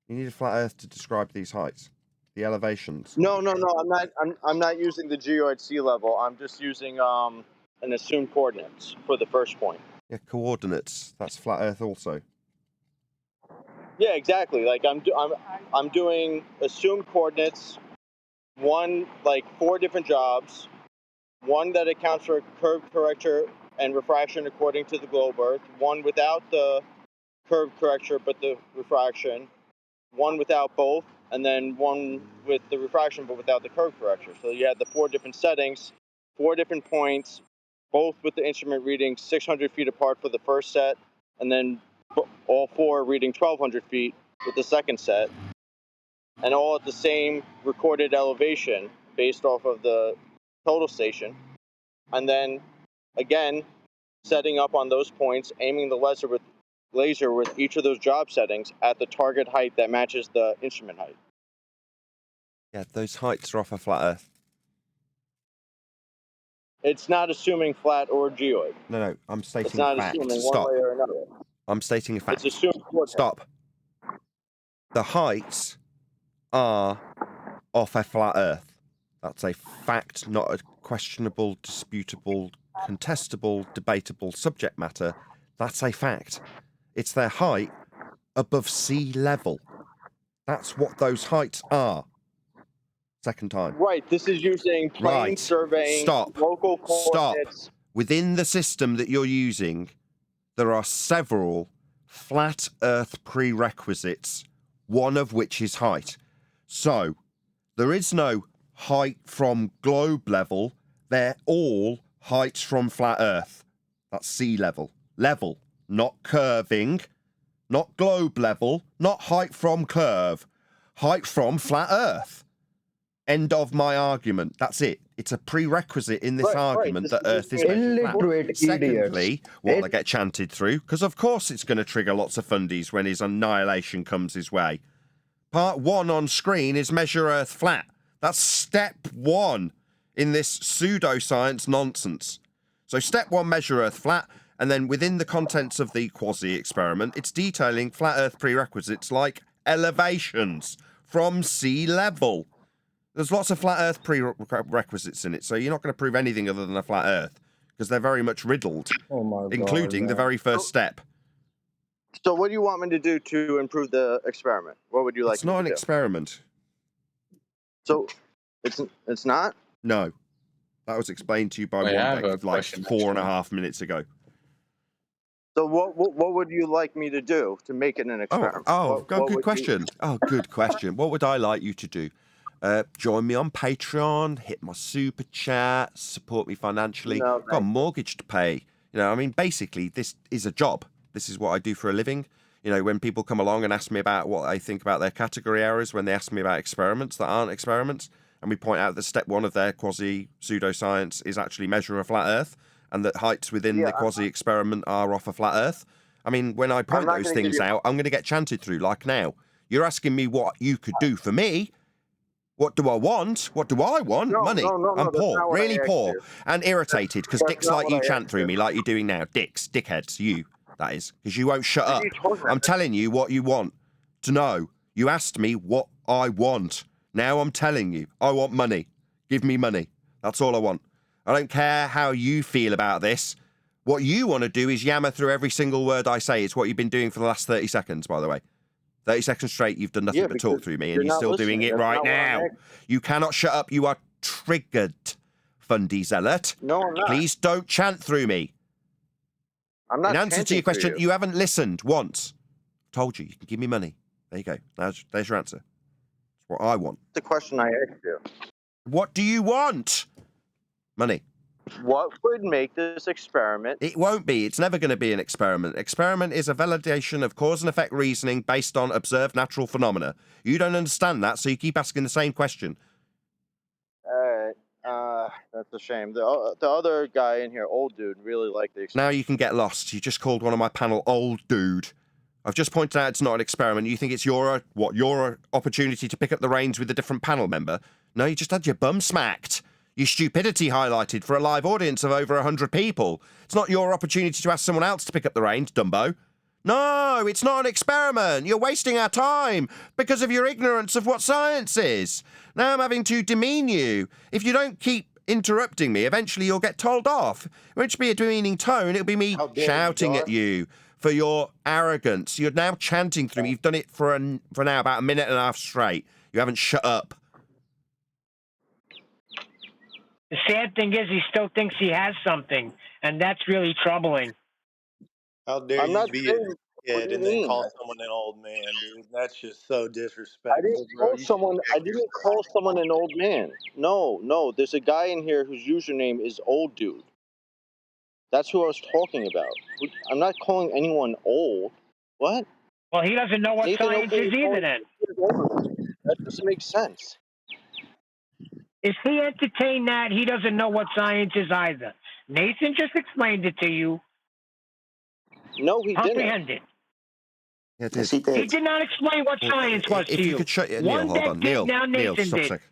Speaker 1: You need a flat Earth to describe these heights, the elevations.
Speaker 11: No. I'm not using the geoid sea level. I'm just using an assumed coordinates for the first point.
Speaker 1: Yeah, coordinates. That's flat Earth also.
Speaker 11: Yeah, exactly. Like I'm doing assumed coordinates. 4 different jobs. One that accounts for curve corrector and refraction according to the globe Earth. One without the curve corrector but the refraction. One without both, and then one with the refraction but without the curve corrector. So you had the 4 different settings, 4 different points, both with the instrument reading 600 feet apart for the first set, and then all 4 reading 1,200 feet with the second set, and all at the same recorded elevation based off of the total station. And then, again, setting up on those points, aiming the laser with each of those job settings at the target height that matches the instrument height.
Speaker 1: Yeah, those heights are off a flat Earth.
Speaker 11: It's not assuming flat or geoid.
Speaker 1: No, I'm
Speaker 11: It's
Speaker 1: stating
Speaker 11: not
Speaker 1: a fact.
Speaker 11: assuming one
Speaker 1: Stop.
Speaker 11: way or another.
Speaker 1: I'm stating a fact.
Speaker 11: It's assuming coordinates.
Speaker 1: Stop. The heights are off a flat Earth. That's a fact, not a questionable, disputable, contestable, debatable subject matter. That's a fact. It's their height above sea level. That's what those heights are. Second time.
Speaker 11: Right. This is using plane
Speaker 1: Right.
Speaker 11: surveying,
Speaker 1: Stop.
Speaker 11: local
Speaker 1: Stop.
Speaker 11: coordinates.
Speaker 1: Within the system that you're using, there are several flat Earth prerequisites, one of which is height. So, there is no height from globe level. They're all heights from flat Earth. That's sea level. Level, not curving, not globe level, not height from curve. Height from flat Earth. End of my argument. That's it. It's a prerequisite in this argument that Earth is
Speaker 17: illiterate
Speaker 1: Secondly,
Speaker 17: idiots.
Speaker 1: what they get chanted through, because of course it's going to trigger lots of fundies when his annihilation comes his way. Part 1 on screen is measure Earth flat. That's step 1 in this pseudoscience nonsense. So step 1, measure Earth flat, and then within the contents of the quasi-experiment, it's detailing flat Earth prerequisites like elevations from sea level. There's lots of flat Earth prerequisites in it, so you're not going to prove anything other than a flat Earth, because they're very much riddled, including the very first step.
Speaker 11: So what do you want me to do to improve the experiment? What would you like
Speaker 1: It's
Speaker 11: me
Speaker 1: not
Speaker 11: to
Speaker 1: an
Speaker 11: do?
Speaker 1: experiment.
Speaker 11: So it's not?
Speaker 1: No. That was explained to you by
Speaker 2: Wait, I have
Speaker 1: one
Speaker 2: a
Speaker 1: deck like
Speaker 2: question,
Speaker 1: 4.5 minutes ago.
Speaker 11: So what would you like me to do to make it an experiment? What
Speaker 1: Good
Speaker 11: would
Speaker 1: question. Good question. What would I like you to do? Join me on Patreon, hit my super chat, support me financially.
Speaker 11: No,
Speaker 1: Got a mortgage to pay. You know, I mean, basically, this is a job. This is what I do for a living. You know, when people come along and ask me about what I think about their category errors, when they ask me about experiments that aren't experiments, and we point out that step 1 of their quasi-pseudoscience is actually measure a flat Earth, and that heights within the quasi-experiment are off a flat Earth. I mean, when I point those things out, I'm going to get chanted through, like now. You're asking me what you could do for me. What do I want? What do I want? Money. I'm poor, really poor, and irritated because dicks like you chant through me like you're doing now. Dickheads, you, that is, because you won't shut up. I'm telling you what you want to know. You asked me what I want. Now I'm telling you, I want money. Give me money. That's all I want. I don't care how you feel about this. What you want to do is yammer through every single word I say. It's what you've been doing for the last 30 seconds, by the way. 30 seconds straight, you've done nothing but talk through me, and you're still doing it right now. You cannot shut up. You are triggered, Fundy Zealot.
Speaker 11: No, I'm not.
Speaker 1: Please don't chant through me.
Speaker 11: I'm not.
Speaker 1: In answer to your question, you haven't listened once. Told you, you can give me money. There you go. There's your answer. It's what I want.
Speaker 11: The question I asked you.
Speaker 1: What do you want? Money.
Speaker 11: What would make this experiment?
Speaker 1: It won't be. It's never going to be an experiment. Experiment is a validation of cause and effect reasoning based on observed natural phenomena. You don't understand that, so you keep asking the same question.
Speaker 11: That's a shame. The other guy in here, old dude, really liked the experiment.
Speaker 1: Now you can get lost. You just called one of my panel old dude. I've just pointed out it's not an experiment. You think it's your opportunity to pick up the reins with a different panel member? No, you just had your bum smacked. Your stupidity highlighted for a live audience of over 100 people. It's not your opportunity to ask someone else to pick up the reins, Dumbo. No, it's not an experiment. You're wasting our time because of your ignorance of what science is. Now I'm having to demean you. If you don't keep interrupting me, eventually you'll get told off. It won't be a demeaning tone. It'll be me shouting at you for your arrogance. You're now chanting through me. You've done it for now about a minute and a half straight. You haven't shut up.
Speaker 18: The sad thing is he still thinks he has something, and that's really troubling.
Speaker 19: How dare
Speaker 11: I'm
Speaker 19: you
Speaker 11: not
Speaker 19: be
Speaker 11: saying.
Speaker 19: a
Speaker 11: What
Speaker 19: kid
Speaker 11: do you
Speaker 19: and then
Speaker 11: mean?
Speaker 19: call someone an old man, dude? That's just so
Speaker 11: I
Speaker 19: disrespectful,
Speaker 11: didn't
Speaker 19: bro.
Speaker 11: call someone. I didn't call someone an old man. No. There's a guy in here whose username is old dude. That's who I was talking about. I'm not calling anyone old. What?
Speaker 18: Well, he doesn't know what
Speaker 11: Nathan
Speaker 18: science
Speaker 11: Oakley
Speaker 18: is either then.
Speaker 11: That doesn't make sense.
Speaker 18: If he entertained that, he doesn't know what science is either. Nathan just explained it to you.
Speaker 11: No, he didn't.
Speaker 18: Comprehend it.
Speaker 1: Yeah,
Speaker 9: Yes, he
Speaker 18: He
Speaker 9: did.
Speaker 18: did not explain what science was
Speaker 1: If
Speaker 18: to
Speaker 1: you
Speaker 18: you.
Speaker 1: could shut your...
Speaker 18: One
Speaker 1: Neil, hold
Speaker 18: deck
Speaker 1: on.
Speaker 18: did,
Speaker 1: Neil,
Speaker 18: now Nathan
Speaker 1: stop a
Speaker 18: did.
Speaker 1: sec.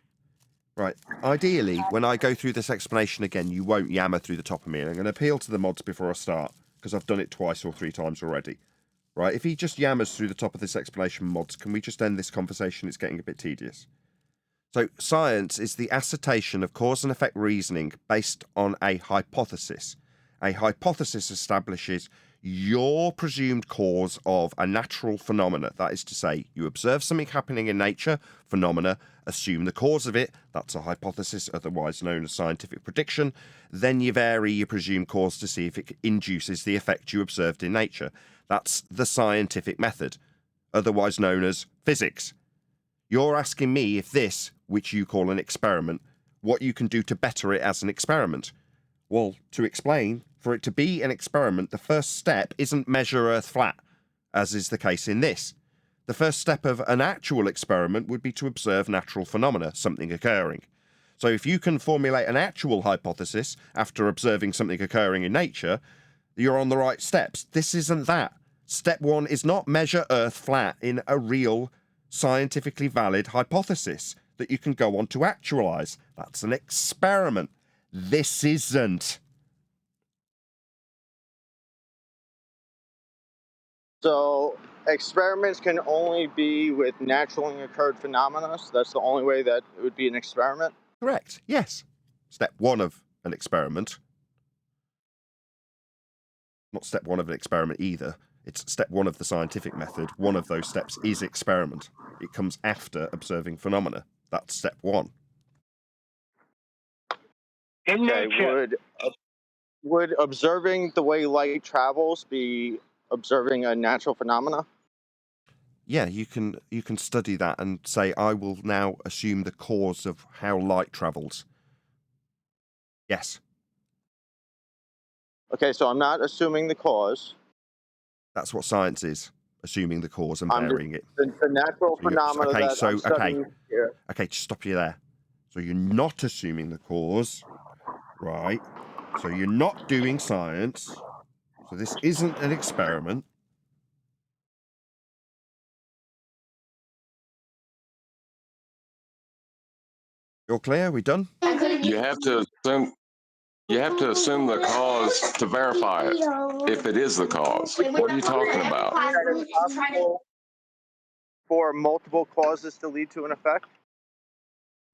Speaker 1: Right. Ideally, when I go through this explanation again, you won't yammer through the top of me. And I'm going to appeal to the mods before I start, because I've done it twice or 3 times already. Right? If he just yammers through the top of this explanation, mods, can we just end this conversation? It's getting a bit tedious. So, science is the assertion of cause and effect reasoning based on a hypothesis. A hypothesis establishes your presumed cause of a natural phenomena. That is to say, you observe something happening in nature, phenomena, assume the cause of it, that's a hypothesis, otherwise known as scientific prediction, then you vary your presumed cause to see if it induces the effect you observed in nature. That's the scientific method, otherwise known as physics. You're asking me if this, which you call an experiment, what you can do to better it as an experiment. Well, to explain, for it to be an experiment, the first step isn't measure Earth flat, as is the case in this. The first step of an actual experiment would be to observe natural phenomena, something occurring. So if you can formulate an actual hypothesis after observing something occurring in nature, you're on the right steps. This isn't that. Step 1 is not measure Earth flat in a real, scientifically valid hypothesis that you can go on to actualize. That's an experiment. This isn't.
Speaker 11: So experiments can only be with naturally occurred phenomena. So that's the only way that it would be an experiment.
Speaker 1: Correct. Yes. Step 1 of an experiment. Not step 1 of an experiment either. It's step 1 of the scientific method. One of those steps is experiment. It comes after observing phenomena. That's step 1.
Speaker 18: In
Speaker 11: Okay,
Speaker 18: nature.
Speaker 11: would observing the way light travels be observing a natural phenomena?
Speaker 1: Yeah, you can study that and say, I will now assume the cause of how light travels. Yes.
Speaker 11: Okay, so I'm not assuming the cause.
Speaker 1: That's what science is, assuming the cause and
Speaker 11: I'm
Speaker 1: varying it.
Speaker 11: the natural phenomena that I'm studying here.
Speaker 1: Okay, just stop you there. So you're not assuming the cause, right? So you're not doing science. So this isn't an experiment. You're clear? We done?
Speaker 6: You have to assume the cause to verify it, if it is the cause. What are you talking about?
Speaker 11: That it's possible for multiple causes to lead to an effect?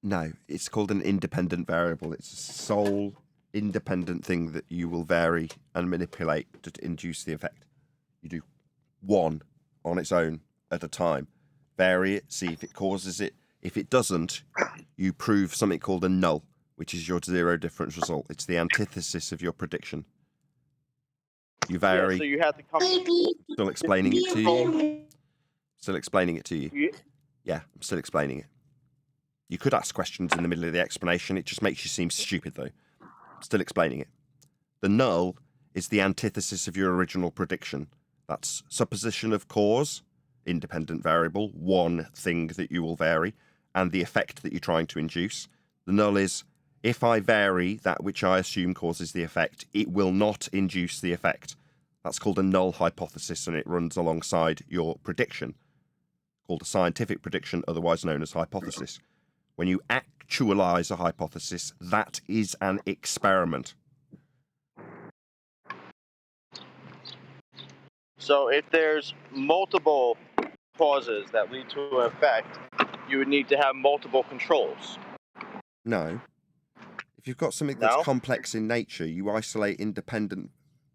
Speaker 1: No, it's called an independent variable. It's a sole independent thing that you will vary and manipulate to induce the effect. You do one on its own at a time. Vary it, see if it causes it. If it doesn't, you prove something called a null, which is your zero difference result. It's the antithesis of your prediction. You vary.
Speaker 11: Yeah, so you have to come.
Speaker 1: Still explaining it to you. Still explaining it to you. Yeah, I'm still explaining it. You could ask questions in the middle of the explanation. It just makes you seem stupid, though. I'm still explaining it. The null is the antithesis of your original prediction. That's supposition of cause, independent variable, one thing that you will vary, and the effect that you're trying to induce. The null is, if I vary that which I assume causes the effect, it will not induce the effect. That's called a null hypothesis, and it runs alongside your prediction, called a scientific prediction, otherwise known as hypothesis. When you actualize a hypothesis, that is an experiment.
Speaker 11: So if there's multiple causes that lead to an effect, you would need to have multiple controls.
Speaker 1: No. If you've got something that's complex in nature, you isolate independent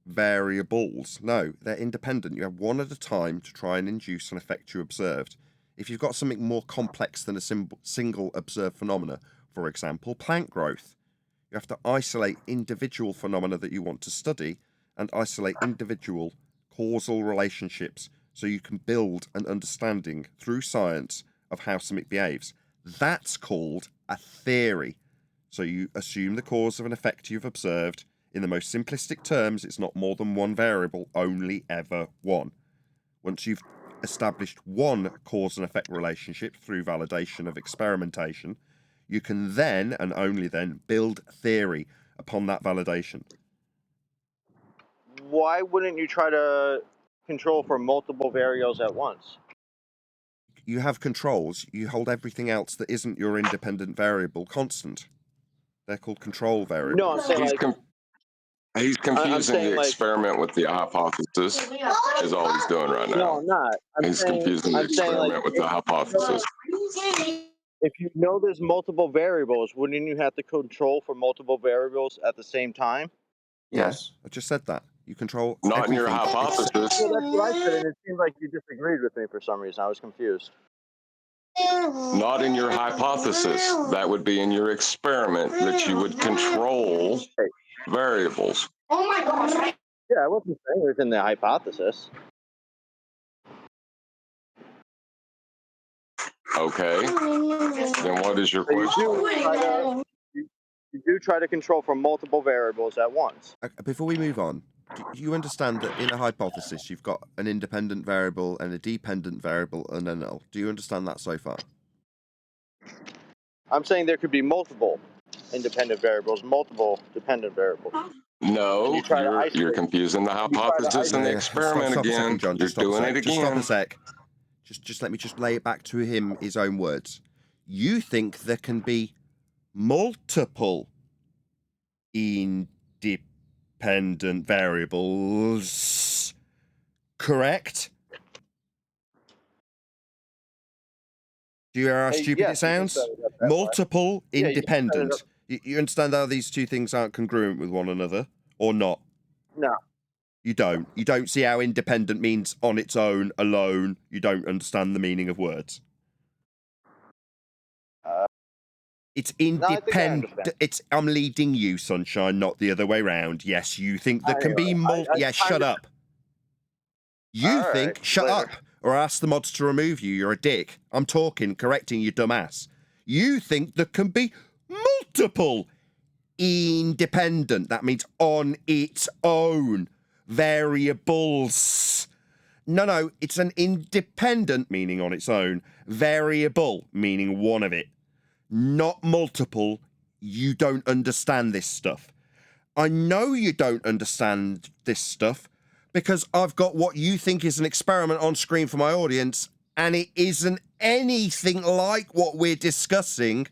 Speaker 1: variables. No, they're independent. You have one at a time to try and induce an effect you observed. If you've got something more complex than a single observed phenomena, for example, plant growth, you have to isolate individual phenomena that you want to study and isolate individual causal relationships so you can build an understanding through science of how something behaves. That's called a theory. So you assume the cause of an effect you've observed. In the most simplistic terms, it's not more than one variable, only ever one. Once you've established one cause and effect relationship through validation of experimentation, you can then, and only then, build theory upon that validation.
Speaker 11: Why wouldn't you try to control for multiple variables at once?
Speaker 1: you have controls. You hold everything else that isn't your independent variable constant. They're called control variables.
Speaker 11: No, I'm saying
Speaker 6: He's,
Speaker 11: like
Speaker 6: he's
Speaker 11: I'm
Speaker 6: confusing
Speaker 11: saying
Speaker 6: the
Speaker 11: like
Speaker 6: experiment with the hypothesis, is all he's doing right
Speaker 11: no,
Speaker 6: now.
Speaker 11: I'm not.
Speaker 6: He's confusing the
Speaker 11: I'm saying like
Speaker 6: experiment with the hypothesis.
Speaker 11: if you know there's multiple variables, wouldn't you have to control for multiple variables at the same time?
Speaker 9: Yes.
Speaker 1: I just said that. You control
Speaker 6: Not in your
Speaker 1: everything.
Speaker 6: hypothesis.
Speaker 11: Well, that's what I said, and it seemed like you disagreed with me for some reason. I was confused.
Speaker 6: Not in your hypothesis. That would be in your experiment that you would control variables.
Speaker 11: Yeah, I wasn't saying it was in the hypothesis.
Speaker 6: Okay. Then what is your
Speaker 11: So you
Speaker 6: question?
Speaker 11: you do try to control for multiple variables at once.
Speaker 1: Before we move on, do you understand that in a hypothesis you've got an independent variable and a dependent variable and a null? Do you understand that so far?
Speaker 11: I'm saying there could be multiple independent variables, multiple dependent variables.
Speaker 6: No, you're confusing the hypothesis and the experiment
Speaker 1: Stop a
Speaker 6: again.
Speaker 1: second, John.
Speaker 6: You're
Speaker 1: Just stop a
Speaker 6: doing
Speaker 1: sec.
Speaker 6: it
Speaker 1: Just stop
Speaker 6: again.
Speaker 1: a sec. Just let me just lay it back to him, his own words. You think there can be multiple independent variables, correct? Do you hear how stupid
Speaker 11: yes,
Speaker 1: it sounds?
Speaker 11: you can set it up that way.
Speaker 1: Multiple
Speaker 11: Yeah, you can set it
Speaker 1: independent.
Speaker 11: up.
Speaker 1: You understand how these two things aren't congruent with one another, or not?
Speaker 11: No.
Speaker 1: You don't. You don't see how independent means on its own, alone. You don't understand the meaning of words. It's independent. I'm leading you, Sunshine, not the other way round. Yes, you think there can be yes, shut up. You think, shut up, or ask the mods to remove you. You're a dick. I'm talking, correcting you, dumbass. You think there can be multiple independent. That means on its own variables. No, it's an independent, meaning on its own, variable, meaning one of it. Not multiple. You don't understand this stuff. I know you don't understand this stuff because I've got what you think is an experiment on screen for my audience, and it isn't anything like what we're discussing.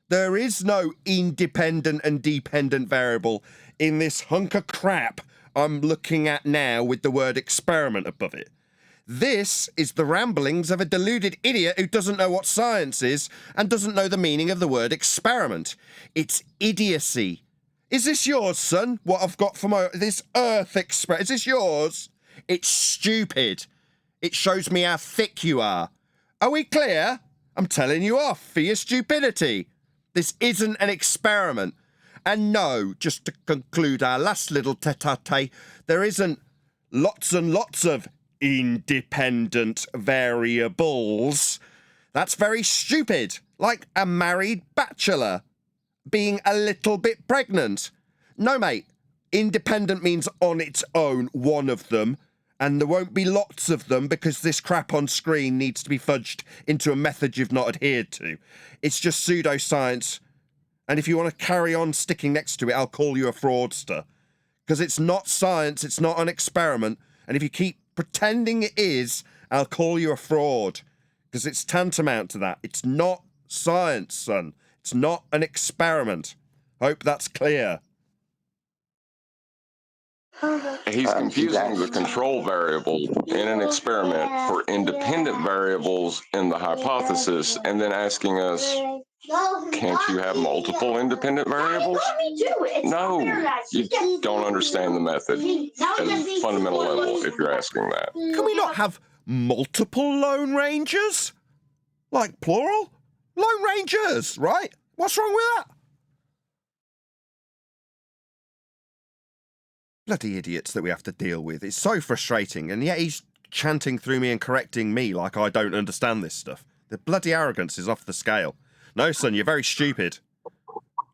Speaker 1: There is no independent and dependent variable in this hunk of crap I'm looking at now with the word experiment above it. This is the ramblings of a deluded idiot who doesn't know what science is and doesn't know the meaning of the word experiment. It's idiocy. Is this yours, son? What I've got for this Earth experiment? Is this yours? It's stupid. It shows me how thick you are. Are we clear? I'm telling you off for your stupidity. This isn't an experiment. And no, just to conclude our last little tete-a-tete, there isn't lots and lots of independent variables. That's very stupid. Like a married bachelor being a little bit pregnant. No, mate. Independent means on its own, one of them, and there won't be lots of them because this crap on screen needs to be fudged into a method you've not adhered to. It's just pseudoscience, and if you want to carry on sticking next to it, I'll call you a fraudster. Because it's not science, it's not an experiment, and if you keep pretending it is, I'll call you a fraud. Because it's tantamount to that. It's not science, son. It's not an experiment. Hope that's clear.
Speaker 6: He's confusing the control variable in an experiment for independent variables in the hypothesis and then asking us, can't you have multiple independent variables? No, you don't understand the method at a fundamental level if you're asking that.
Speaker 1: Can we not have multiple Lone Rangers? Like plural? Lone Rangers, right? What's wrong with that? Bloody idiots that we have to deal with. It's so frustrating, and yet he's chanting through me and correcting me like I don't understand this stuff. The bloody arrogance is off the scale. No, son, you're very stupid.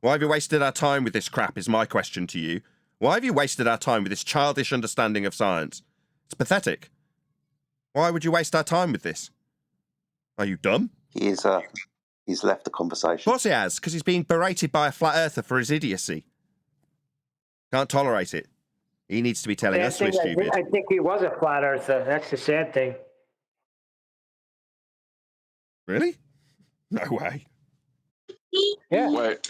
Speaker 1: Why have you wasted our time with this crap is my question to you. Why have you wasted our time with this childish understanding of science? It's pathetic. Why would you waste our time with this? Are you dumb?
Speaker 9: He's left the conversation.
Speaker 1: Of course he has, because he's being berated by a flat earther for his idiocy. Can't tolerate it. He needs to be telling us we're stupid.
Speaker 18: I think he was a flat earther. That's the sad thing.
Speaker 1: Really? No way.
Speaker 7: Yeah.
Speaker 6: Wait,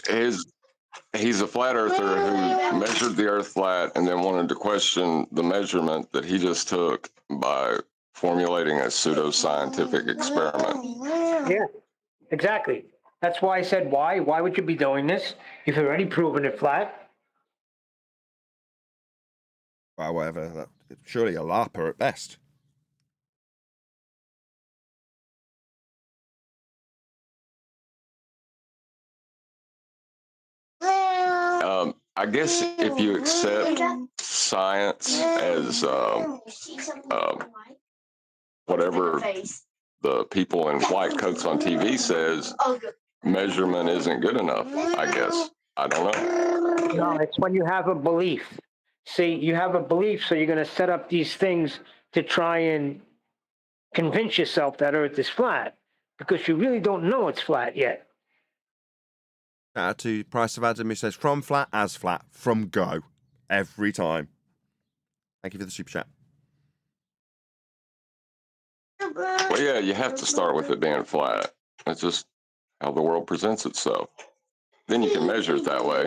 Speaker 6: he's a flat earther who measured the earth flat and then wanted to question the measurement that he just took by formulating a pseudoscientific experiment.
Speaker 7: Yeah, exactly. That's why I said why. Why would you be doing this? You've already proven it flat.
Speaker 1: Well, whatever. Surely a LARPer at best.
Speaker 6: I guess if you accept science as whatever the people in white coats on TV says, measurement isn't good enough, I guess. I don't know.
Speaker 7: No, it's when you have a belief. See, you have a belief, so you're going to set up these things to try and convince yourself that Earth is flat because you really don't know it's flat yet.
Speaker 1: Shout out to Price of Adam, who says, from flat as flat, from go. Every time. Thank you for the super chat.
Speaker 6: Well, yeah, you have to start with it being flat. That's just how the world presents itself. Then you can measure it that way.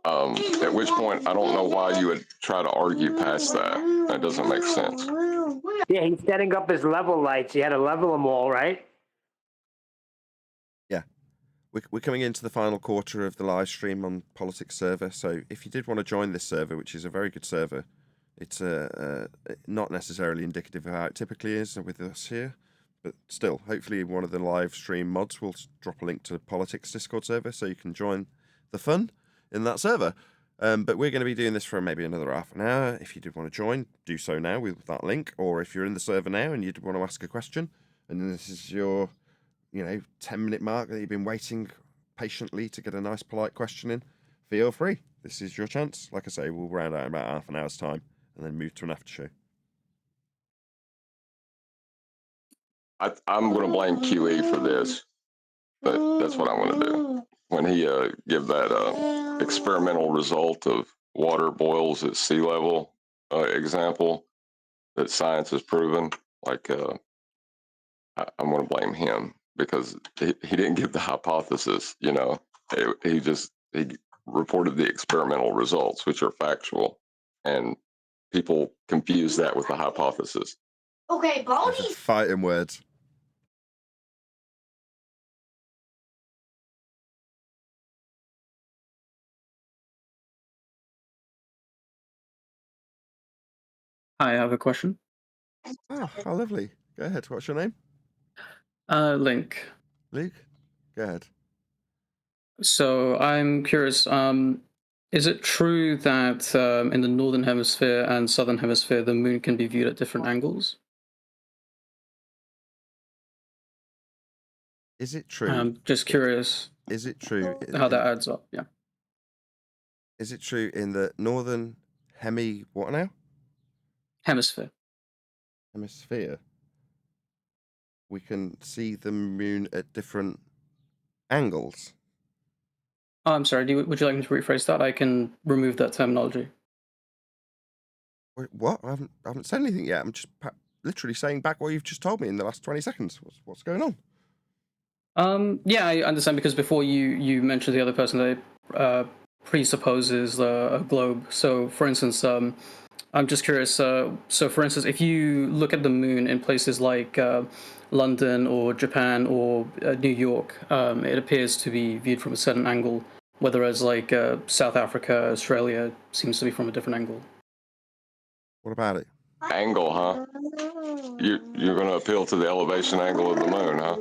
Speaker 6: At which point, I don't know why you would try to argue past that. That doesn't make sense.
Speaker 7: Yeah, he's setting up his level lights. He had to level them all, right?
Speaker 1: Yeah. We're coming into the final quarter of the live stream on Politics server. So if you did want to join this server, which is a very good server, it's not necessarily indicative of how it typically is with us here. But still, hopefully one of the live stream mods will drop a link to the Politics Discord server so you can join the fun in that server. But we're going to be doing this for maybe another half an hour. If you did want to join, do so now with that link. Or if you're in the server now and you want to ask a question, and this is your 10-minute mark that you've been waiting patiently to get a nice, polite question in, feel free. This is your chance. Like I say, we'll round out in about half an hour's time and then move to an after show.
Speaker 6: I'm going to blame QE for this, but that's what I want to do. When he give that experimental result of water boils at sea level example that science has proven, like I'm going to blame him because he didn't give the hypothesis. He reported the experimental results, which are factual, and people confuse that with the hypothesis.
Speaker 1: Okay, Baldy. Fighting words.
Speaker 17: Hi, I have a question.
Speaker 1: Oh, how lovely. Go ahead. What's your name?
Speaker 17: Link.
Speaker 1: Luke? Go ahead.
Speaker 17: So I'm curious, is it true that in the Northern Hemisphere and Southern Hemisphere, the moon can be viewed at different angles?
Speaker 1: Is it true?
Speaker 17: I'm just curious.
Speaker 1: Is it true?
Speaker 17: How that adds up, yeah.
Speaker 1: Is it true in the Northern what now?
Speaker 17: Hemisphere.
Speaker 1: Hemisphere. We can see the moon at different angles.
Speaker 17: Oh, I'm sorry, would you like me to rephrase that? I can remove that terminology.
Speaker 1: Wait, what? I haven't said anything yet. I'm just literally saying back what you've just told me in the last 20 seconds. What's going on?
Speaker 17: Yeah, I understand because before you mentioned the other person that presupposes a globe. So, for instance, I'm just curious. So, for instance, if you look at the moon in places like London or Japan or New York, it appears to be viewed from a certain angle, whereas like South Africa, Australia seems to be from a different angle.
Speaker 1: What about it?
Speaker 6: Angle, huh? You're going to appeal to the elevation angle of the moon, huh?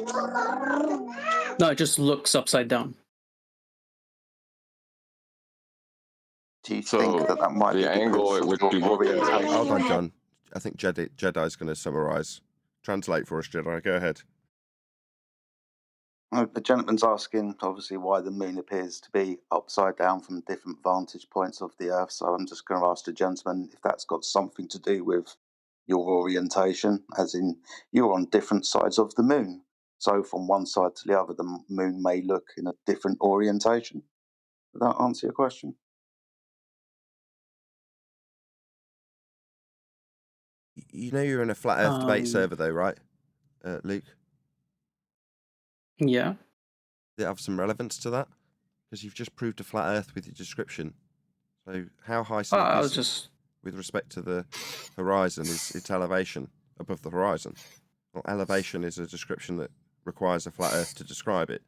Speaker 17: No, it just looks upside down.
Speaker 9: Do you think that might be
Speaker 6: the angle at which you look at it?
Speaker 1: Hold on, John. I think Jedi's going to summarize. Translate for us, Jedi. Go ahead.
Speaker 9: The gentleman's asking, obviously, why the moon appears to be upside down from different vantage points of the Earth. So I'm just going to ask the gentleman if that's got something to do with your orientation, as in you're on different sides of the moon. So from one side to the other, the moon may look in a different orientation. Does that answer your question?
Speaker 1: You know you're in a flat Earth debate server, though, right, Luke?
Speaker 17: Yeah.
Speaker 1: Does it have some relevance to that? Because you've just proved a flat Earth with your description. So how high Slit
Speaker 17: I
Speaker 1: is
Speaker 17: was just
Speaker 1: with respect to the horizon is its elevation above the horizon. Well, elevation is a description that requires a flat Earth to describe it.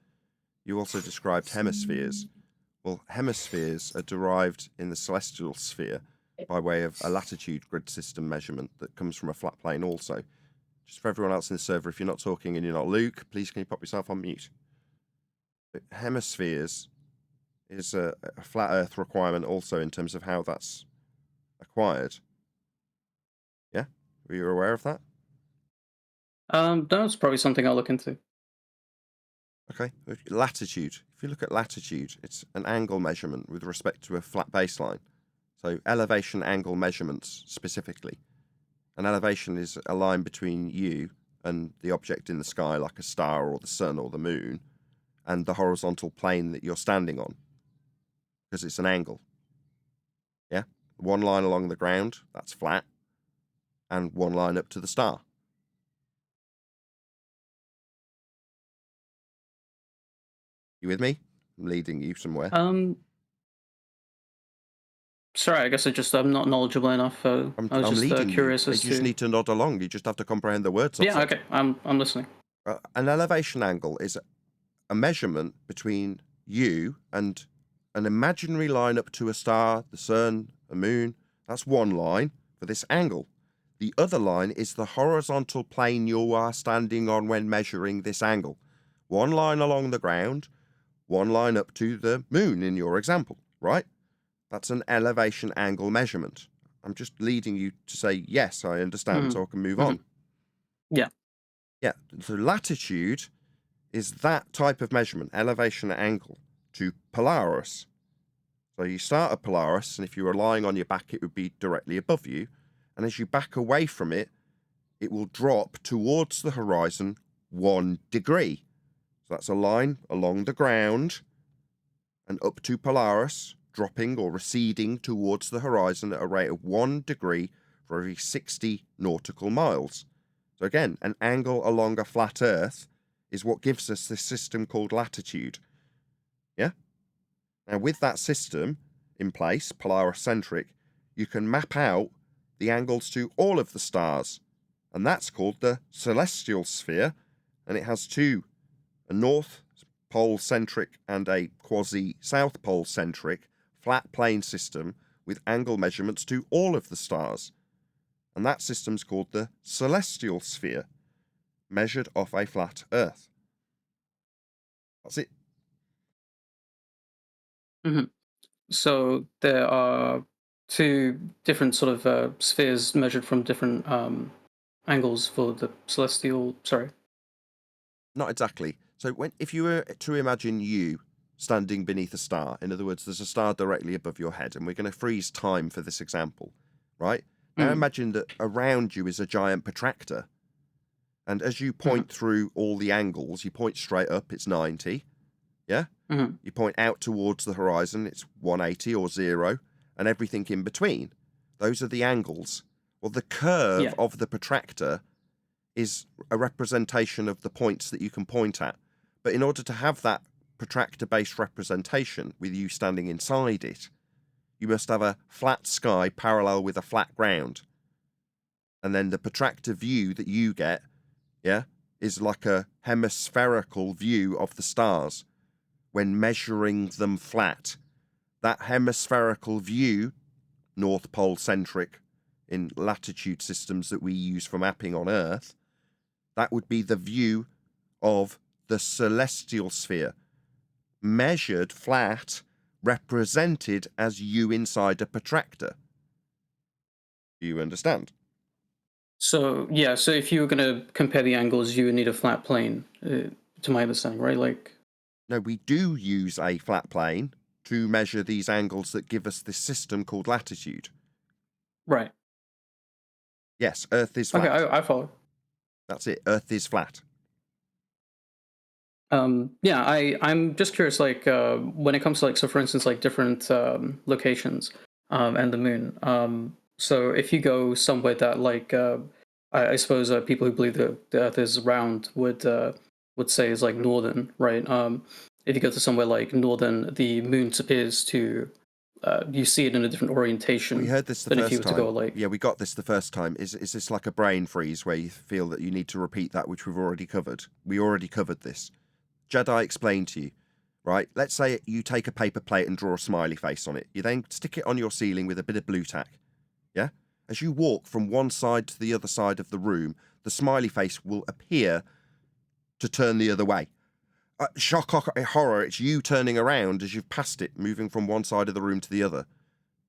Speaker 1: You also described hemispheres. Well, hemispheres are derived in the celestial sphere by way of a latitude grid system measurement that comes from a flat plane also. Just for everyone else in the server, if you're not talking and you're not Luke, please can you pop yourself on mute? But hemispheres is a flat Earth requirement also in terms of how that's acquired. Yeah? Were you aware of that?
Speaker 17: that's probably something I'll look into.
Speaker 1: Okay. Latitude. If you look at latitude, it's an angle measurement with respect to a flat baseline. So elevation angle measurements specifically. An elevation is a line between you and the object in the sky, like a star or the sun or the moon, and the horizontal plane that you're standing on, because it's an angle. Yeah? One line along the ground, that's flat, and one line up to the star. You with me? I'm leading you somewhere.
Speaker 17: Sorry, I guess I'm not knowledgeable enough. I was
Speaker 1: I'm
Speaker 17: just
Speaker 1: leading
Speaker 17: curious
Speaker 1: you.
Speaker 17: as
Speaker 1: You just
Speaker 17: to.
Speaker 1: need to nod along. You just have to comprehend the words I've
Speaker 17: Yeah,
Speaker 1: said.
Speaker 17: okay, I'm listening.
Speaker 1: An elevation angle is a measurement between you and an imaginary line up to a star, the sun, a moon. That's one line for this angle. The other line is the horizontal plane you are standing on when measuring this angle. One line along the ground, one line up to the moon in your example, right? That's an elevation angle measurement. I'm just leading you to say, yes, I understand, so I can move on.
Speaker 17: Yeah.
Speaker 1: Yeah, so latitude is that type of measurement, elevation angle, to Polaris. So you start at Polaris, and if you were lying on your back, it would be directly above you. And as you back away from it, it will drop towards the horizon 1 degree. So that's a line along the ground and up to Polaris, dropping or receding towards the horizon at a rate of 1 degree for every 60 nautical miles. So again, an angle along a flat Earth is what gives us this system called latitude. Yeah? Now, with that system in place, Polaris-centric, you can map out the angles to all of the stars, and that's called the celestial sphere, and it has two, a north pole-centric and a quasi-south pole-centric flat plane system with angle measurements to all of the stars, and that system's called the celestial sphere, measured off a flat Earth. That's it.
Speaker 17: Mm-hmm. So there are two different sort of spheres measured from different angles for the celestial. Sorry.
Speaker 1: Not exactly. So if you were to imagine you standing beneath a star, in other words, there's a star directly above your head, and we're going to freeze time for this example, right? Now imagine that around you is a giant protractor, and as you point through all the angles, you point straight up, it's 90, yeah? You point out towards the horizon, it's 180 or 0, and everything in between. Those are the angles. Well, the curve of the protractor is a representation of the points that you can point at. But in order to have that protractor-based representation with you standing inside it, you must have a flat sky parallel with a flat ground. And then the protractor view that you get, is like a hemispherical view of the stars when measuring them flat. That hemispherical view, North Pole centric in latitude systems that we use for mapping on Earth, that would be the view of the celestial sphere, measured flat, represented as you inside a protractor. Do you understand?
Speaker 17: So yeah, so if you were going to compare the angles, you would need a flat plane, to my understanding, right? Like.
Speaker 1: No, we do use a flat plane to measure these angles that give us this system called latitude.
Speaker 17: Right.
Speaker 1: Yes, Earth is flat.
Speaker 17: Okay, I follow.
Speaker 1: That's it. Earth is flat.
Speaker 17: Yeah, I'm just curious, like, when it comes to, like, so for instance, like different locations and the moon. So if you go somewhere that, like, I suppose people who believe that the Earth is round would would say is like northern, right? If you go to somewhere like northern, the moon appears to you see it in a different orientation.
Speaker 1: We heard this the
Speaker 17: than if you
Speaker 1: first
Speaker 17: were
Speaker 1: time.
Speaker 17: to go like
Speaker 1: Yeah, we got this the first time. Is this like a brain freeze where you feel that you need to repeat that which we've already covered? We already covered this. Jedi explained to you, right? Let's say you take a paper plate and draw a smiley face on it. You then stick it on your ceiling with a bit of blue tack. Yeah? As you walk from one side to the other side of the room, the smiley face will appear to turn the other way. Shock, horror, it's you turning around as you've passed it, moving from one side of the room to the other.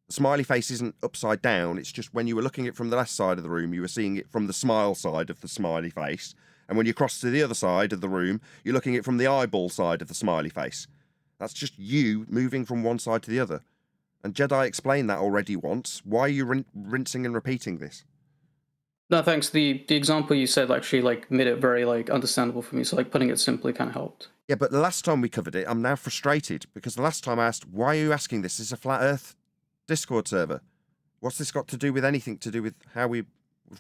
Speaker 1: The smiley face isn't upside down, it's just when you were looking at it from the left side of the room, you were seeing it from the smile side of the smiley face. And when you cross to the other side of the room, you're looking at it from the eyeball side of the smiley face. That's just you moving from one side to the other. And Jedi explained that already once. Why are you rinsing and repeating this?
Speaker 17: No, thanks. The example you said actually like made it very like understandable for me. So like putting it simply kind of helped.
Speaker 1: Yeah, but the last time we covered it, I'm now frustrated because the last time I asked, why are you asking this? This is a flat Earth Discord server. What's this got to do with anything to do with how we've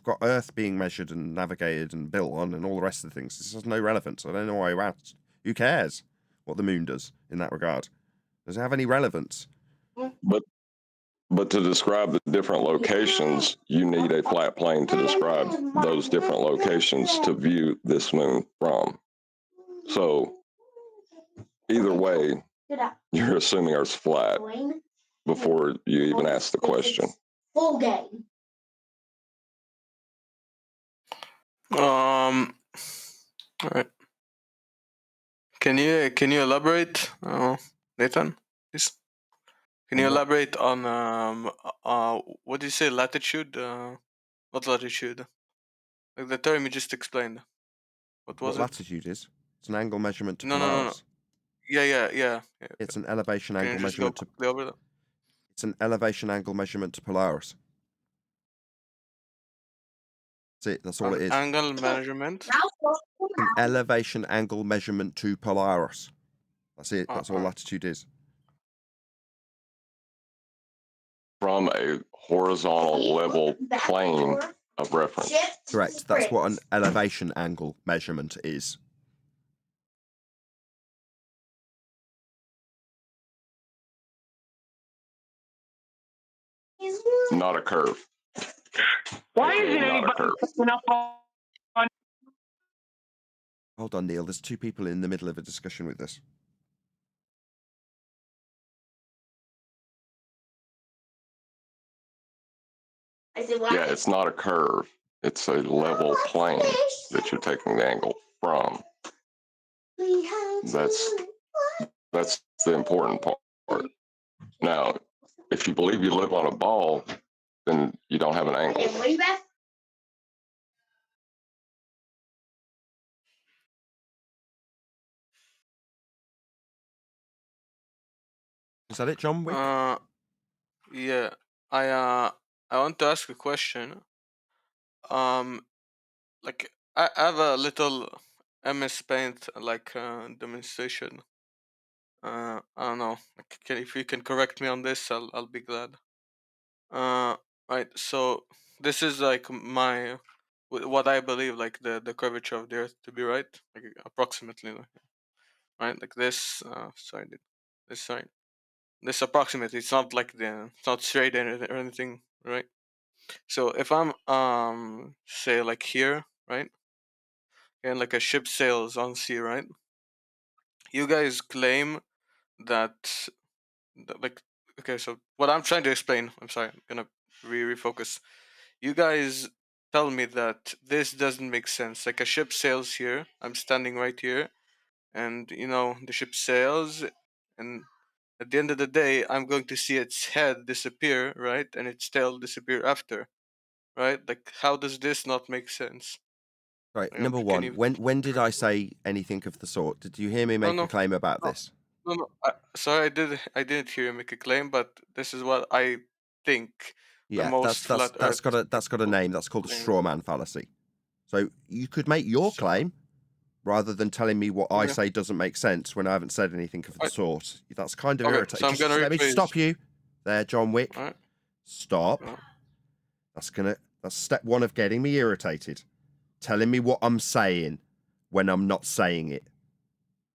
Speaker 1: got Earth being measured and navigated and built on and all the rest of the things? This has no relevance. I don't know why you asked. Who cares what the moon does in that regard? Does it have any relevance?
Speaker 6: But to describe the different locations, you need a flat plane to describe those different locations to view this moon from. So either way, you're assuming Earth's flat before you even ask the question.
Speaker 20: Full game.
Speaker 21: All right. Can you elaborate, Nathan, please? Can you elaborate on what did you say, latitude? Not latitude. Like the term you just explained. What was
Speaker 1: What
Speaker 21: it?
Speaker 1: latitude is? It's an angle measurement to
Speaker 21: No.
Speaker 1: Polaris.
Speaker 21: Yeah.
Speaker 1: It's an elevation
Speaker 21: Can
Speaker 1: angle
Speaker 21: you just go
Speaker 1: measurement to.
Speaker 21: quickly over that?
Speaker 1: It's an elevation angle measurement to Polaris. That's it. That's all it is.
Speaker 21: Angle measurement.
Speaker 1: An elevation angle measurement to Polaris. That's it. That's all latitude is.
Speaker 6: From a horizontal level plane of reference.
Speaker 1: Correct. That's what an elevation angle measurement is.
Speaker 6: Not a curve.
Speaker 18: Why isn't
Speaker 6: Not a
Speaker 18: anybody
Speaker 6: curve.
Speaker 18: picking up on?
Speaker 1: Hold on, Neil. There's two people in the middle of a discussion with this.
Speaker 6: Yeah, it's not a curve. It's a level plane that you're taking the angle from. That's the important part. Now, if you believe you live on a ball, then you don't have an angle.
Speaker 1: Is that it, John Wick?
Speaker 21: Yeah. I want to ask a question. Like I have a little MS Paint like demonstration. I don't know. Like, if you can correct me on this, I'll be glad. Right. So this is like my what I believe like the curvature of the Earth to be, right? Like approximately, right? Like this. Sorry, this side. This approximately. It's not like it's not straight or anything, right? So if I'm say like here, right? And like a ship sails on sea, right? You guys claim that like okay, so what I'm trying to explain, I'm sorry, I'm gonna refocus. You guys tell me that this doesn't make sense. Like a ship sails here, I'm standing right here, and the ship sails, and at the end of the day I'm going to see its head disappear, right? And its tail disappear after. Right? Like how does this not make sense?
Speaker 1: Right.
Speaker 21: Like,
Speaker 1: Number
Speaker 21: can
Speaker 1: one,
Speaker 21: you
Speaker 1: when did I say anything of the sort? Did you hear me make a claim about this?
Speaker 21: No. Sorry, I didn't hear you make a claim, but this is what I think the
Speaker 1: Yeah,
Speaker 21: most flat Earth.
Speaker 1: that's got a name. That's called a straw man fallacy. So you could make your claim rather than telling me what I
Speaker 21: Okay.
Speaker 1: say doesn't make sense when I haven't said anything of the sort. That's kind of
Speaker 21: Okay,
Speaker 1: irritating.
Speaker 21: so I'm
Speaker 1: Just
Speaker 21: gonna
Speaker 1: let me
Speaker 21: rephrase.
Speaker 1: stop you there, John Wick.
Speaker 21: Alright.
Speaker 1: Stop. That's step one of getting me irritated. Telling me what I'm saying. when I'm not saying it.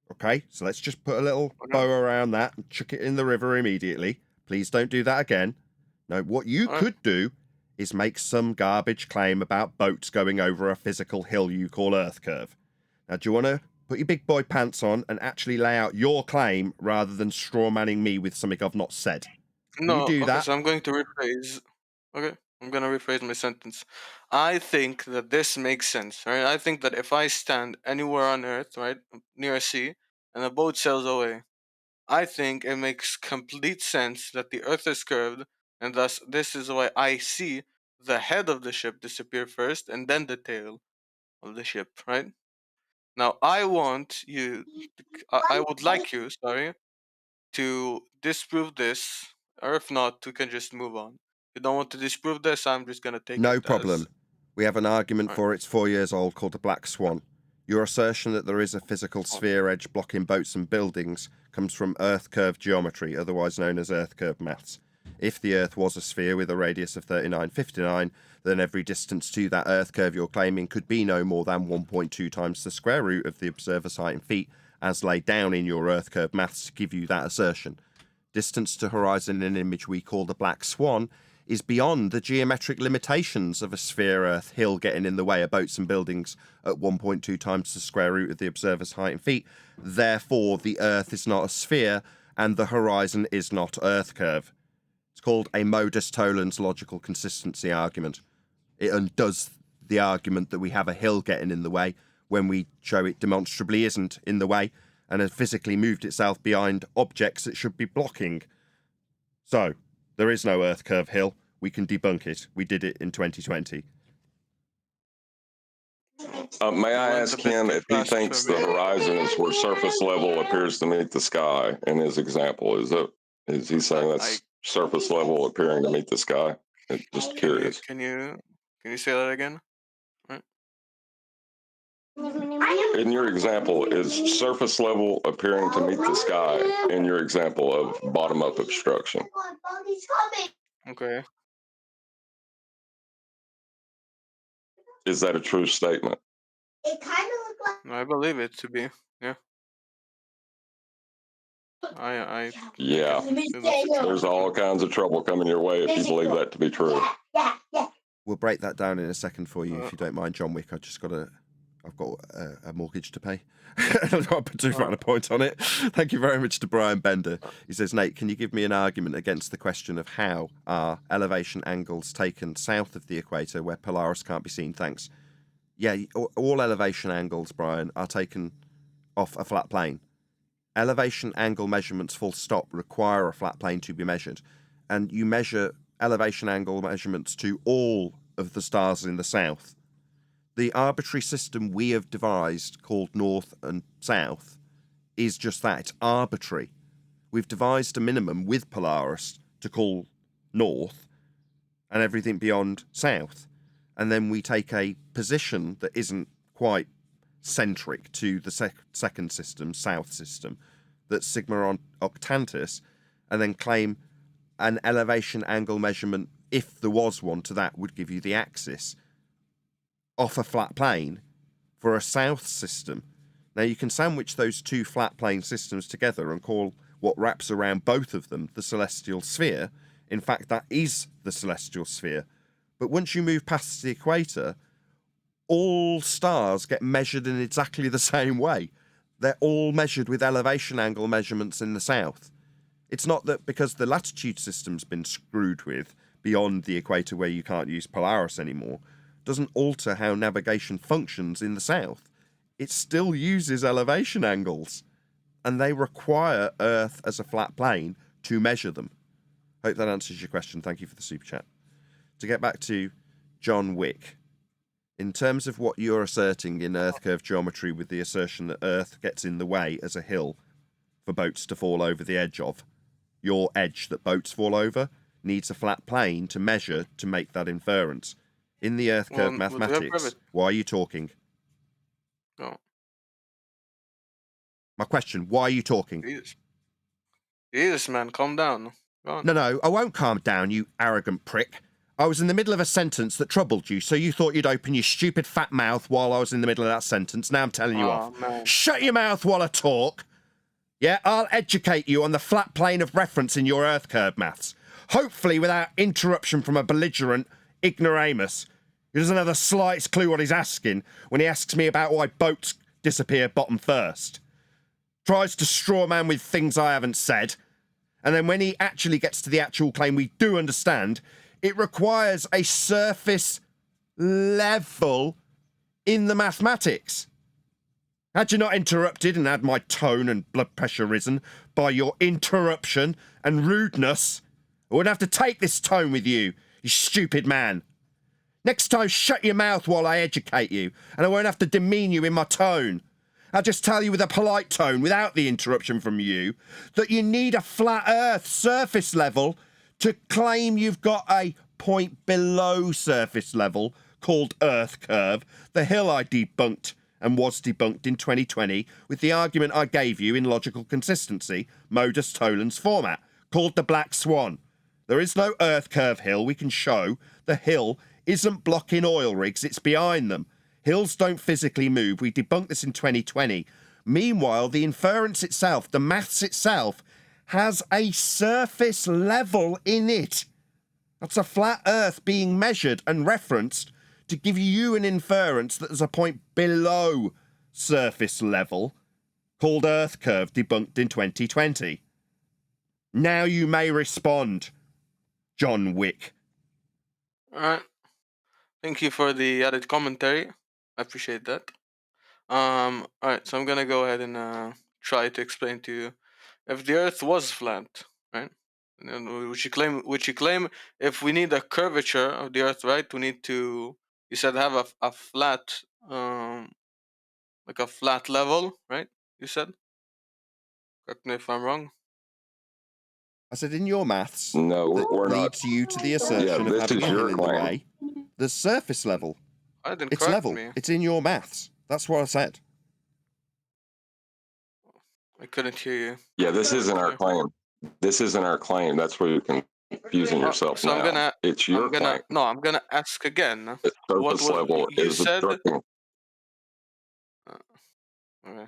Speaker 1: Okay, so let's just put a little bow around that and chuck it in the river immediately. Please don't do that again. No, what you could do is make some garbage claim about boats going over a physical hill you call Earth curve. Now, do you want to put your big boy pants on and actually lay out your claim rather than strawmanning me with something I've not said? Can you
Speaker 21: No,
Speaker 1: do
Speaker 21: okay,
Speaker 1: that?
Speaker 21: so I'm going to rephrase. Okay, I'm gonna rephrase my sentence. I think that this makes sense, right? I think that if I stand anywhere on Earth, right, near a sea, and a boat sails away, I think it makes complete sense that the Earth is curved, and thus this is why I see the head of the ship disappear first, and then the tail of the ship, right? Now, I want you, I would like you, sorry, to disprove this, or if not, we can just move on. If you don't want to disprove this, I'm just gonna take
Speaker 1: No
Speaker 21: it as.
Speaker 1: problem. We have an argument
Speaker 21: Right.
Speaker 1: for it's 4 years old called the Black Swan. Your assertion that there is a physical sphere edge blocking boats and buildings comes from Earth curve geometry, otherwise known as Earth curve maths. If the Earth was a sphere with a radius of 3959, then every distance to that Earth curve you're claiming could be no more than 1.2 times the square root of the observer's height in feet, as laid down in your Earth curve maths to give you that assertion. Distance to horizon in an image we call the Black Swan is beyond the geometric limitations of a sphere Earth hill getting in the way of boats and buildings at 1.2 times the square root of the observer's height in feet. Therefore, the Earth is not a sphere and the horizon is not Earth curve. It's called a modus tollens logical consistency argument. It undoes the argument that we have a hill getting in the way when we show it demonstrably isn't in the way and has physically moved itself behind objects it should be blocking. So, there is no Earth curve hill. We can debunk it. We did it in 2020.
Speaker 6: May I ask him if he thinks the horizon is where surface level appears to meet the sky in his example? Is he saying that's surface level appearing to meet the sky? Just curious.
Speaker 21: Can you say that again? Right.
Speaker 6: In your example, is surface level appearing to meet the sky in your example of bottom-up obstruction?
Speaker 21: Okay.
Speaker 6: Is that a true statement?
Speaker 21: I believe it to be. Yeah.
Speaker 6: Yeah. There's all kinds of trouble coming your way if you believe that to be true.
Speaker 1: We'll break that down in a second for you if you don't mind, John Wick. I've got a mortgage to pay. I've got to put too fine a point on it. Thank you very much to Brian Bender. He says, Nate, can you give me an argument against the question of how are elevation angles taken south of the equator where Polaris can't be seen? Thanks. Yeah, all elevation angles, Brian, are taken off a flat plane. Elevation angle measurements full stop require a flat plane to be measured. And you measure elevation angle measurements to all of the stars in the south. The arbitrary system we have devised called north and south is just that. It's arbitrary. We've devised a minimum with Polaris to call north and everything beyond south. And then we take a position that isn't quite centric to the second system, south system, that's sigma octantis, and then claim an elevation angle measurement, if there was one to that, would give you the axis off a flat plane for a south system. Now you can sandwich those two flat plane systems together and call what wraps around both of them the celestial sphere. In fact, that is the celestial sphere. But once you move past the equator, all stars get measured in exactly the same way. They're all measured with elevation angle measurements in the south. It's not that because the latitude system's been screwed with beyond the equator where you can't use Polaris anymore, doesn't alter how navigation functions in the south. It still uses elevation angles, and they require Earth as a flat plane to measure them. Hope that answers your question. Thank you for the super chat. To get back to John Wick, in terms of what you're asserting in Earth curve geometry with the assertion that Earth gets in the way as a hill for boats to fall over the edge of, your edge that boats fall over needs a flat plane to measure to make that inference. In the Earth curve mathematics, why are you talking?
Speaker 21: No.
Speaker 1: My question, why are you talking?
Speaker 21: Jesus, man, calm down. Go on.
Speaker 1: No, I won't calm down, you arrogant prick. I was in the middle of a sentence that troubled you, so you thought you'd open your stupid fat mouth while I was in the middle of that sentence. Now I'm telling you off.
Speaker 21: Man.
Speaker 1: Shut your mouth while I talk. Yeah, I'll educate you on the flat plane of reference in your earth curve maths. Hopefully without interruption from a belligerent ignoramus who doesn't have the slightest clue what he's asking when he asks me about why boats disappear bottom first. Tries to straw man with things I haven't said. And then when he actually gets to the actual claim we do understand, it requires a surface level in the mathematics. Had you not interrupted and had my tone and blood pressure risen by your interruption and rudeness, I wouldn't have to take this tone with you, you stupid man. Next time, shut your mouth while I educate you, and I won't have to demean you in my tone. I'll just tell you with a polite tone, without the interruption from you, that you need a flat earth surface level to claim you've got a point below surface level called earth curve, the hill I debunked and was debunked in 2020 with the argument I gave you in logical consistency, modus tollens format, called the Black Swan. There is no earth curve hill we can show. The hill isn't blocking oil rigs, it's behind them. Hills don't physically move. We debunked this in 2020. Meanwhile, the inference itself, the maths itself, has a surface level in it. That's a flat earth being measured and referenced to give you an inference that there's a point below surface level called earth curve debunked in 2020. Now you may respond, John Wick.
Speaker 21: All right. Thank you for the added commentary. I appreciate that. All right. So I'm gonna go ahead and try to explain to you if the Earth was flat, right? And then which you claim, if we need a curvature of the Earth, right? We need to, you said, have a flat, like a flat level, right? You said. Correct me if I'm wrong.
Speaker 1: I said in your maths
Speaker 6: No,
Speaker 1: that
Speaker 6: we're not.
Speaker 1: leads you to the assertion of
Speaker 6: this
Speaker 1: having
Speaker 6: is
Speaker 1: a hill
Speaker 6: your
Speaker 1: in the
Speaker 6: claim.
Speaker 1: way. The surface level.
Speaker 21: I didn't
Speaker 1: It's
Speaker 21: correct
Speaker 1: level.
Speaker 21: me.
Speaker 1: It's in your maths. That's what I said.
Speaker 21: I couldn't hear you.
Speaker 6: Yeah, this isn't our claim. This isn't our claim. That's where you're confusing yourself
Speaker 21: So
Speaker 6: now.
Speaker 21: I'm gonna,
Speaker 6: It's your claim.
Speaker 21: I'm gonna ask again.
Speaker 6: The
Speaker 21: What
Speaker 6: surface
Speaker 21: was
Speaker 6: level
Speaker 21: you
Speaker 6: is
Speaker 21: said?
Speaker 6: obstructing.
Speaker 21: Okay.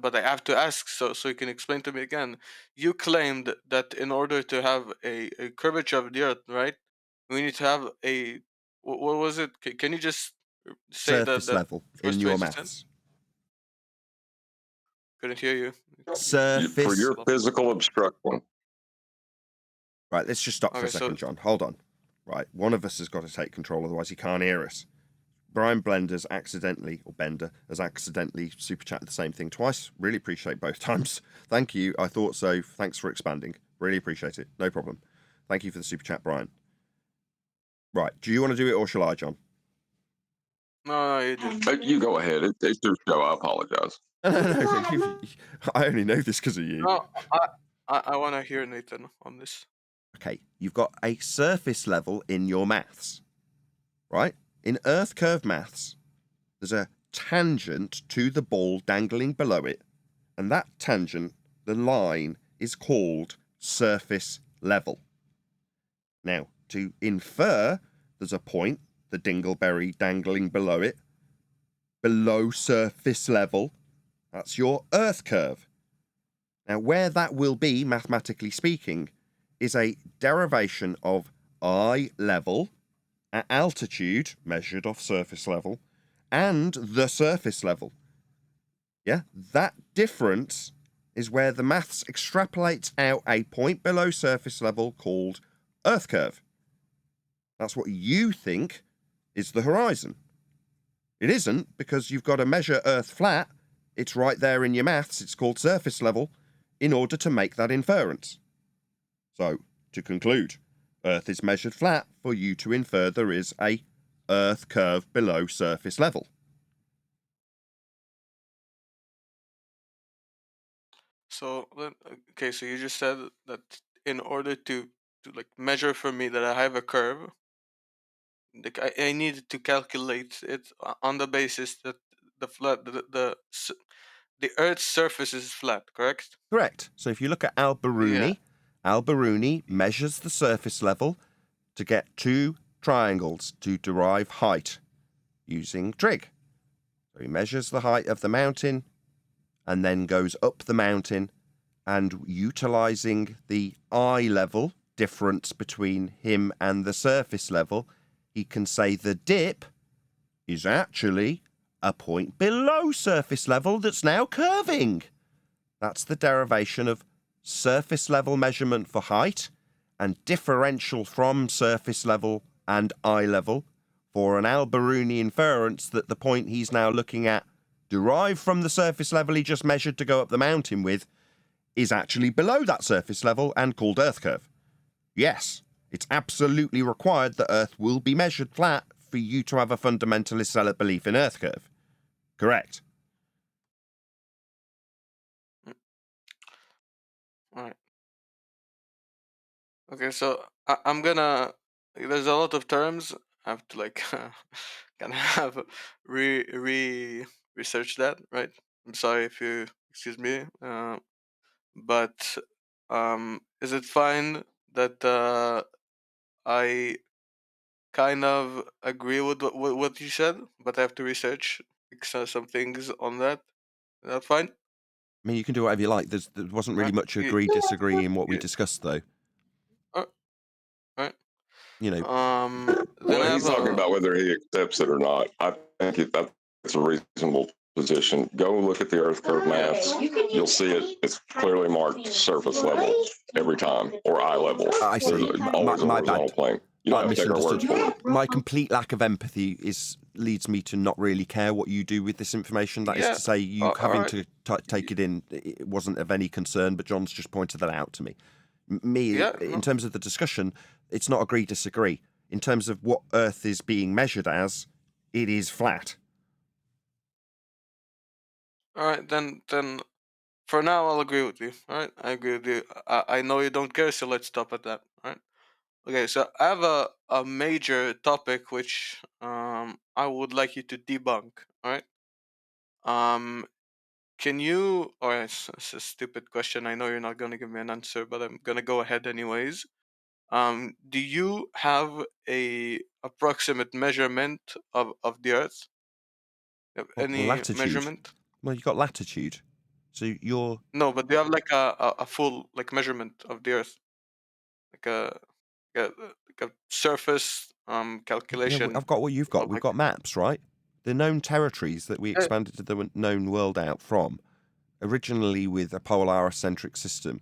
Speaker 21: But I have to ask so you can explain to me again. You claimed that in order to have a curvature of the Earth, right? We need to have a what was it? Can you just say
Speaker 1: Surface
Speaker 21: the
Speaker 1: level
Speaker 21: first
Speaker 1: in your
Speaker 21: phrase you said?
Speaker 1: maths.
Speaker 21: Couldn't hear you.
Speaker 6: For
Speaker 1: Surface.
Speaker 6: your physical obstruction.
Speaker 1: Right, let's just stop for
Speaker 21: Okay,
Speaker 1: a second,
Speaker 21: so-
Speaker 1: John. Hold on. Right, one of us has got to take control, otherwise he can't hear us. Brian Blender's accidentally, or Bender, has accidentally super chatted the same thing twice. Really appreciate both times. Thank you. I thought so. Thanks for expanding. Really appreciate it. No problem. Thank you for the super chat, Brian. Right, do you want to do it or shall I, John?
Speaker 21: No, you do.
Speaker 6: You go ahead. It's your show. I apologize.
Speaker 1: No, I only know this because of you.
Speaker 21: No, I want to hear Nathan on this.
Speaker 1: Okay, you've got a surface level in your maths, right? In earth curve maths, there's a tangent to the ball dangling below it, and that tangent, the line, is called surface level. Now, to infer there's a point, the dingleberry dangling below it, below surface level, that's your earth curve. Now, where that will be, mathematically speaking, is a derivation of eye level at altitude, measured off surface level, and the surface level. Yeah, that difference is where the maths extrapolates out a point below surface level called earth curve. That's what you think is the horizon. It isn't, because you've got to measure Earth flat. It's right there in your maths. It's called surface level in order to make that inference. So, to conclude, Earth is measured flat for you to infer there is a Earth curve below surface level.
Speaker 21: So okay, so you just said that in order to like measure for me that I have a curve, like I needed to calculate it on the basis that the Earth's surface is flat, correct?
Speaker 1: Correct. So if you look at Al-Biruni,
Speaker 21: Yeah.
Speaker 1: Al-Biruni measures the surface level to get two triangles to derive height using trig. So he measures the height of the mountain and then goes up the mountain, and utilizing the eye level difference between him and the surface level, he can say the dip is actually a point below surface level that's now curving. That's the derivation of surface level measurement for height and differential from surface level and eye level for an Al-Biruni inference that the point he's now looking at, derived from the surface level he just measured to go up the mountain with, is actually below that surface level and called Earth curve. Yes, it's absolutely required that Earth will be measured flat for you to have a fundamentalist zealot belief in Earth curve. Correct.
Speaker 21: All right. Okay, so I'm gonna. There's a lot of terms. I have to like kind of have research that, right? I'm sorry if you excuse me. But is it fine that I kind of agree with what you said, but I have to research some things on that? Is that fine?
Speaker 1: I mean, you can do whatever you like. There wasn't really much agree, disagree in what we discussed, though.
Speaker 21: Right.
Speaker 1: You know.
Speaker 21: Then
Speaker 6: Well,
Speaker 21: I
Speaker 6: he's
Speaker 21: have
Speaker 6: talking about whether he accepts it or not. I think that's a reasonable position. Go look at the Earth curve maps. You'll see it. It's clearly marked surface level every time, or eye level.
Speaker 1: I see.
Speaker 6: There's always a horizontal plane. You don't have to take our word for it.
Speaker 1: My complete lack of empathy leads me to not really care what you do with this information. That is to say, you having to take it in, it wasn't of any concern, but John's just pointed that out to me. In terms of the discussion, it's not agree, disagree. In terms of what Earth is being measured as, it is flat.
Speaker 21: All right, then for now I'll agree with you. All right, I agree with you. I know you don't care, so let's stop at that. All right. Okay, so I have a major topic which I would like you to debunk. All right. Can you? Or it's a stupid question. I know you're not gonna give me an answer, but I'm gonna go ahead anyways. Do you have a approximate measurement of the Earth? Any
Speaker 1: Latitude.
Speaker 21: measurement?
Speaker 1: Well, you've got latitude. So you're...
Speaker 21: No, but do you have like a full like measurement of the Earth? Like a surface calculation?
Speaker 1: Yeah, I've got what you've got. We've got maps, right? The known territories that we expanded to the known world out from, originally with a polar-centric system,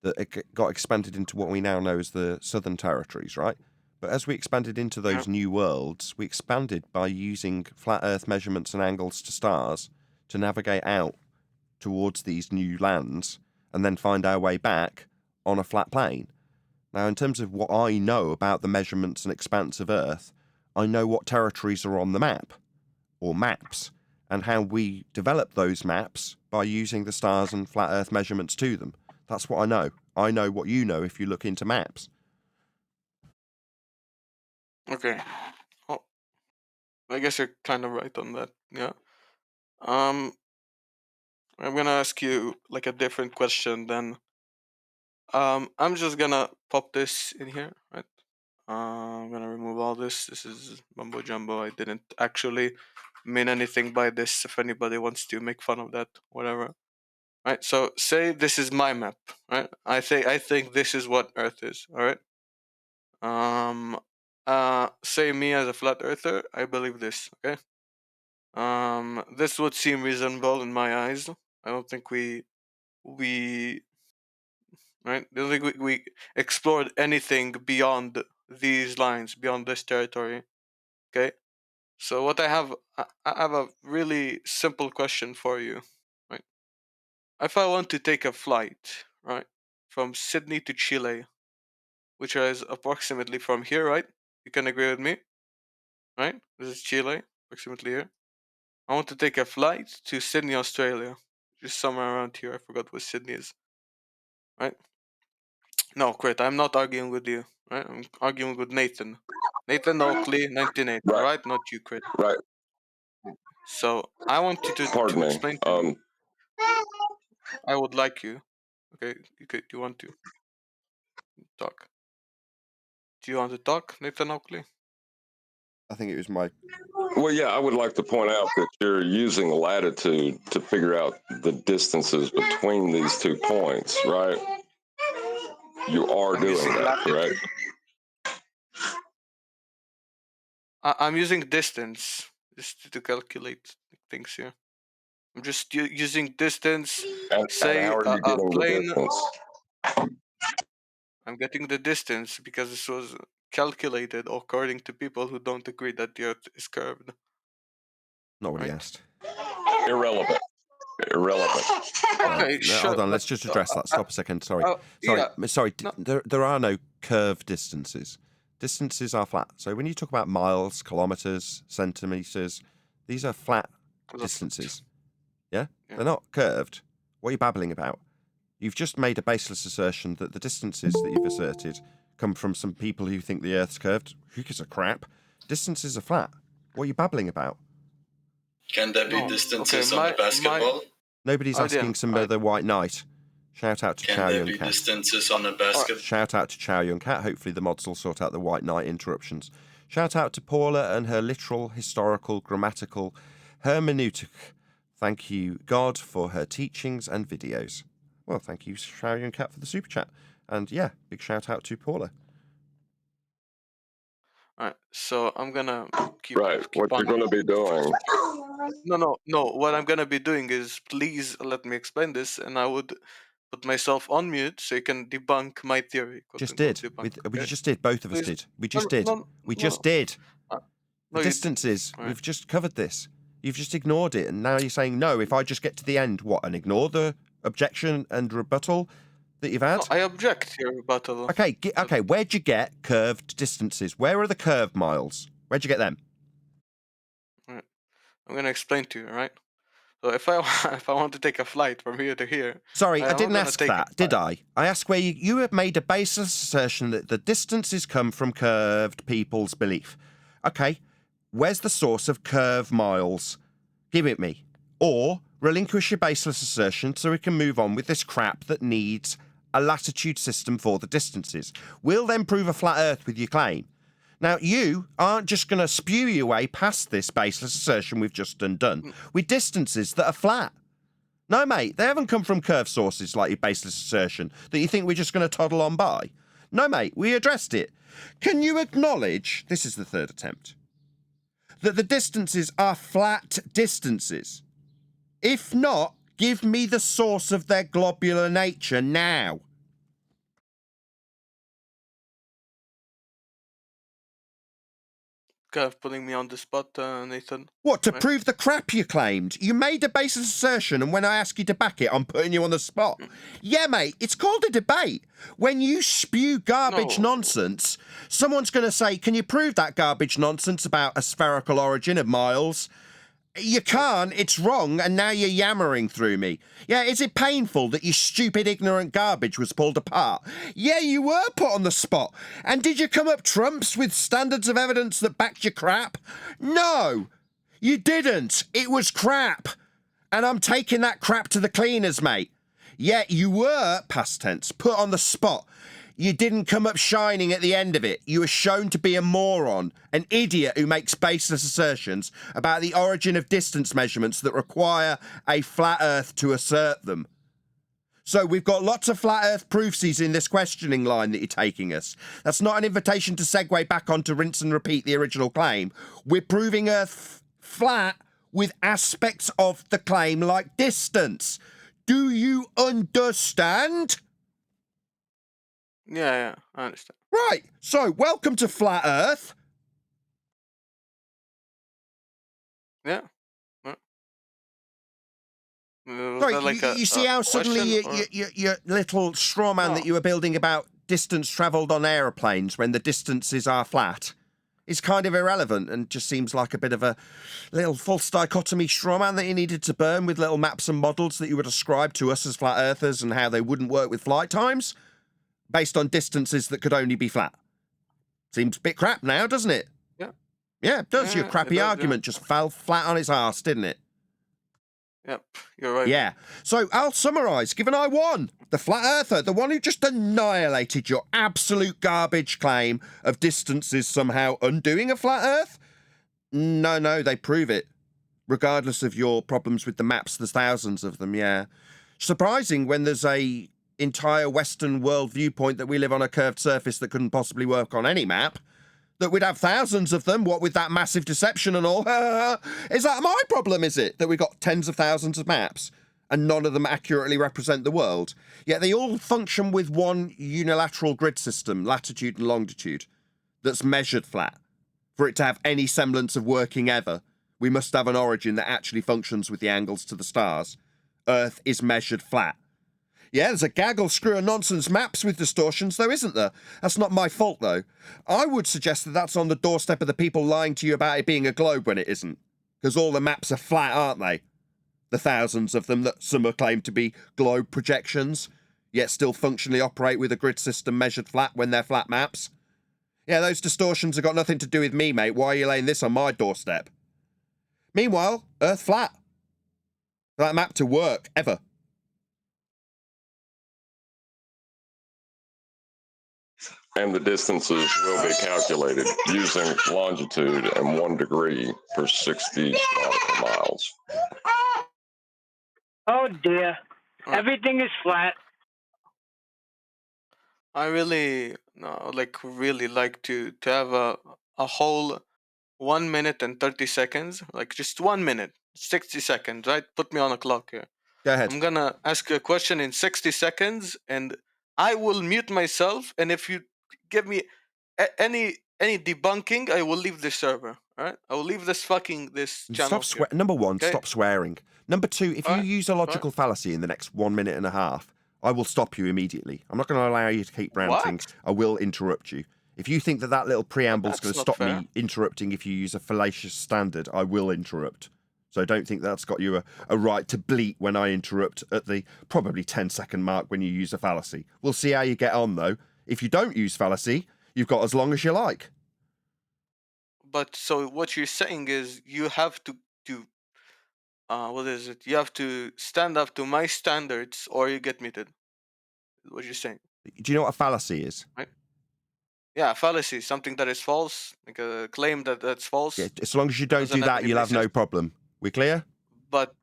Speaker 1: that it got expanded into what we now know as the Southern Territories, right? But as we expanded into those new worlds, we expanded by using flat Earth measurements and angles to stars to navigate out towards these new lands and then find our way back on a flat plane. Now, in terms of what I know about the measurements and expanse of Earth, I know what territories are on the map, or maps, and how we develop those maps by using the stars and flat Earth measurements to them. That's what I know. I know what you know if you look into maps.
Speaker 21: Okay. Well, I guess you're kind of right on that. Yeah. I'm gonna ask you like a different question then. I'm just gonna pop this in here, right? I'm gonna remove all this. This is mumbo jumbo. I didn't actually mean anything by this. If anybody wants to make fun of that, whatever. Right. So say this is my map, right? I think this is what Earth is. All right. Say me as a flat earther, I believe this. Okay. This would seem reasonable in my eyes. I don't think we right? I don't think we explored anything beyond these lines, beyond this territory. Okay. So what I have a really simple question for you, right? If I want to take a flight, right, from Sydney to Chile, which is approximately from here, right? You can agree with me, right? This is Chile, approximately here. I want to take a flight to Sydney, Australia, just somewhere around here. I forgot where Sydney is, right? No, quit. I'm not arguing with you, right? I'm arguing with Nathan. Nathan Oakley, 1980,
Speaker 6: Right.
Speaker 21: right? Not you, Crit.
Speaker 6: Right.
Speaker 21: So I want you
Speaker 6: Pardon
Speaker 21: to
Speaker 6: me.
Speaker 21: explain to me. I would like you. Okay, you want to talk. you want to talk, Nathan Oakley?
Speaker 1: I think it was my.
Speaker 6: Well, yeah, I would like to point out that you're using latitude to figure out the distances between these 2 points, right? You are
Speaker 21: I'm
Speaker 6: doing
Speaker 21: using
Speaker 6: that, correct?
Speaker 21: latitude. I'm using distance just to calculate things here. I'm just using distance.
Speaker 6: And
Speaker 21: Say
Speaker 6: how are you
Speaker 21: a
Speaker 6: getting the
Speaker 21: plane.
Speaker 6: distance?
Speaker 21: I'm getting the distance because this was calculated according to people who don't agree that the Earth is curved.
Speaker 1: Not what he asked.
Speaker 6: Irrelevant.
Speaker 21: Okay,
Speaker 1: No,
Speaker 21: sure.
Speaker 1: hold on.
Speaker 21: But,
Speaker 1: Let's just address that. Stop a second. Sorry.
Speaker 21: yeah.
Speaker 1: Sorry.
Speaker 21: No.
Speaker 1: There are no curved distances. Distances are flat. So when you talk about miles, kilometers, centimeters, these are flat distances. Yeah? They're not curved. What are you babbling about? You've just made a baseless assertion that the distances that you've asserted come from some people who think the Earth's curved. Who gives a crap? Distances are flat. What are you babbling about?
Speaker 20: Can there be distances on a basketball?
Speaker 1: Nobody's asking some other white knight. Shout out to
Speaker 20: Can
Speaker 1: Chow
Speaker 20: there
Speaker 1: Yun
Speaker 20: be
Speaker 1: Cat.
Speaker 20: distances on a basketball?
Speaker 1: Shout out to Chow Yun Cat. Hopefully the mods will sort out the white knight interruptions. Shout out to Paula and her literal, historical, grammatical hermeneutic. Thank you, God, for her teachings and videos. Well, thank you, Chow Yun Cat, for the super chat. And yeah, big shout out to Paula.
Speaker 21: Alright, so I'm gonna keep
Speaker 6: what you're
Speaker 21: on.
Speaker 6: going to be doing.
Speaker 21: No. What I'm gonna be doing is, please let me explain this, and I would put myself on mute so you can debunk my theory.
Speaker 1: Just did.
Speaker 21: Debunk,
Speaker 1: We
Speaker 21: okay?
Speaker 1: just did. Both of us
Speaker 21: Please.
Speaker 1: did. We just did. We
Speaker 21: No.
Speaker 1: just did.
Speaker 21: No,
Speaker 1: The
Speaker 21: you
Speaker 1: distances.
Speaker 21: didn't.
Speaker 1: We've just covered this. You've just ignored it, and now you're saying no. If I just get to the end, what, and ignore the objection and rebuttal that you've had?
Speaker 21: No, I object to your rebuttal.
Speaker 1: Okay. Where'd you get curved distances? Where are the curved miles? Where'd you get them?
Speaker 21: Alright. I'm gonna explain to you, right? So if I want to take a flight from here to here.
Speaker 1: Sorry, I
Speaker 21: I'm
Speaker 1: didn't
Speaker 21: gonna
Speaker 1: ask
Speaker 21: take a
Speaker 1: that, did I? I asked where you have made a baseless assertion that the distances come from curved people's belief. Okay, where's the source of curve miles? Give it me. Or relinquish your baseless assertion so we can move on with this crap that needs a latitude system for the distances. We'll then prove a flat Earth with your claim. Now, you aren't just going to spew your way past this baseless assertion we've just undone with distances that are flat. No, mate, they haven't come from curved sources like your baseless assertion that you think we're just going to toddle on by. No, mate, we addressed it. Can you acknowledge, this is the third attempt, that the distances are flat distances? If not, give me the source of their globular nature now.
Speaker 21: Kind of putting me on the spot, Nathan.
Speaker 1: What, to
Speaker 21: Right?
Speaker 1: prove the crap you claimed? You made a baseless assertion, and when I ask you to back it, I'm putting you on the spot. Yeah, mate, it's called a debate. When you spew garbage nonsense, someone's going to say, can you prove that garbage nonsense about a spherical origin of miles? You can't, it's wrong, and now you're yammering through me. Yeah, is it painful that your stupid, ignorant garbage was pulled apart? Yeah, you were put on the spot. And did you come up trumps with standards of evidence that backed your crap? No, you didn't. It was crap. And I'm taking that crap to the cleaners, mate. Yeah, you were, past tense, put on the spot. You didn't come up shining at the end of it. You were shown to be a moron, an idiot who makes baseless assertions about the origin of distance measurements that require a flat Earth to assert them. So we've got lots of flat Earth proofsies in this questioning line that you're taking us. That's not an invitation to segue back on to rinse and repeat the original claim. We're proving Earth flat with aspects of the claim like distance. Do you understand?
Speaker 21: Yeah, I understand.
Speaker 1: Right, so welcome to Flat Earth.
Speaker 21: Yeah.
Speaker 1: Sorry, you see how suddenly your little straw man that you were building about distance travelled on aeroplanes when the distances are flat is kind of irrelevant and just seems like a bit of a little false dichotomy straw man that you needed to burn with little maps and models that you would ascribe to us as flat earthers and how they wouldn't work with flight times based on distances that could only be flat. Seems a bit crap now, doesn't it?
Speaker 21: Yeah.
Speaker 1: Yeah, it does.
Speaker 21: Yeah,
Speaker 1: Your crappy
Speaker 21: it does,
Speaker 1: argument just fell flat on its arse, didn't it?
Speaker 21: Yep, you're right.
Speaker 1: Yeah. So I'll summarise. Given I won, the flat earther, the one who just annihilated your absolute garbage claim of distances somehow undoing a flat earth. No, they prove it. Regardless of your problems with the maps, there's thousands of them, yeah. Surprising when there's a entire Western world viewpoint that we live on a curved surface that couldn't possibly work on any map, that we'd have thousands of them, what with that massive deception and all. Is that my problem, is it? That we've got tens of thousands of maps and none of them accurately represent the world? Yet they all function with one unilateral grid system, latitude and longitude, that's measured flat. For it to have any semblance of working ever, we must have an origin that actually functions with the angles to the stars. Earth is measured flat. Yeah, there's a gaggle screw of nonsense maps with distortions, though, isn't there? That's not my fault, though. I would suggest that that's on the doorstep of the people lying to you about it being a globe when it isn't. Because all the maps are flat, aren't they? The thousands of them that some are claimed to be globe projections, yet still functionally operate with a grid system measured flat when they're flat maps. Yeah, those distortions have got nothing to do with me, mate. Why are you laying this on my doorstep? Meanwhile, Earth flat. For that map to work, ever.
Speaker 6: And the distances will be calculated using longitude and 1 degree per 60 nautical miles.
Speaker 18: Oh dear. Everything is flat.
Speaker 21: I really like to have a whole 1 minute and 30 seconds, like just 1 minute, 60 seconds, right? Put me on a clock here.
Speaker 1: Go ahead.
Speaker 21: I'm gonna ask you a question in 60 seconds, and I will mute myself. And if you give me any debunking, I will leave the server. All right, I will leave this channel.
Speaker 1: Number one,
Speaker 21: okay?
Speaker 1: Stop swearing. Number two, if you use a logical fallacy in the next 1 minute and a half, I will stop you immediately. I'm not going to allow you to keep ranting.
Speaker 21: What?
Speaker 1: I will interrupt you. If you think that little preamble is going to
Speaker 21: That's
Speaker 1: stop
Speaker 21: not fair.
Speaker 1: me interrupting if you use a fallacious standard, I will interrupt. So don't think that's got you a right to bleat when I interrupt at the probably 10-second mark when you use a fallacy. We'll see how you get on, though. If you don't use fallacy, you've got as long as you like.
Speaker 21: But so what you're saying is you have to what is it? You have to stand up to my standards, or you get muted. What you're saying?
Speaker 1: Do you know what a fallacy is?
Speaker 21: Right? Yeah, fallacy, something that is false, like a claim that's false.
Speaker 1: Yeah, as long as you don't
Speaker 21: doesn't
Speaker 1: do
Speaker 21: have
Speaker 1: that,
Speaker 21: any
Speaker 1: you'll have no
Speaker 21: basis.
Speaker 1: problem. We clear?
Speaker 21: But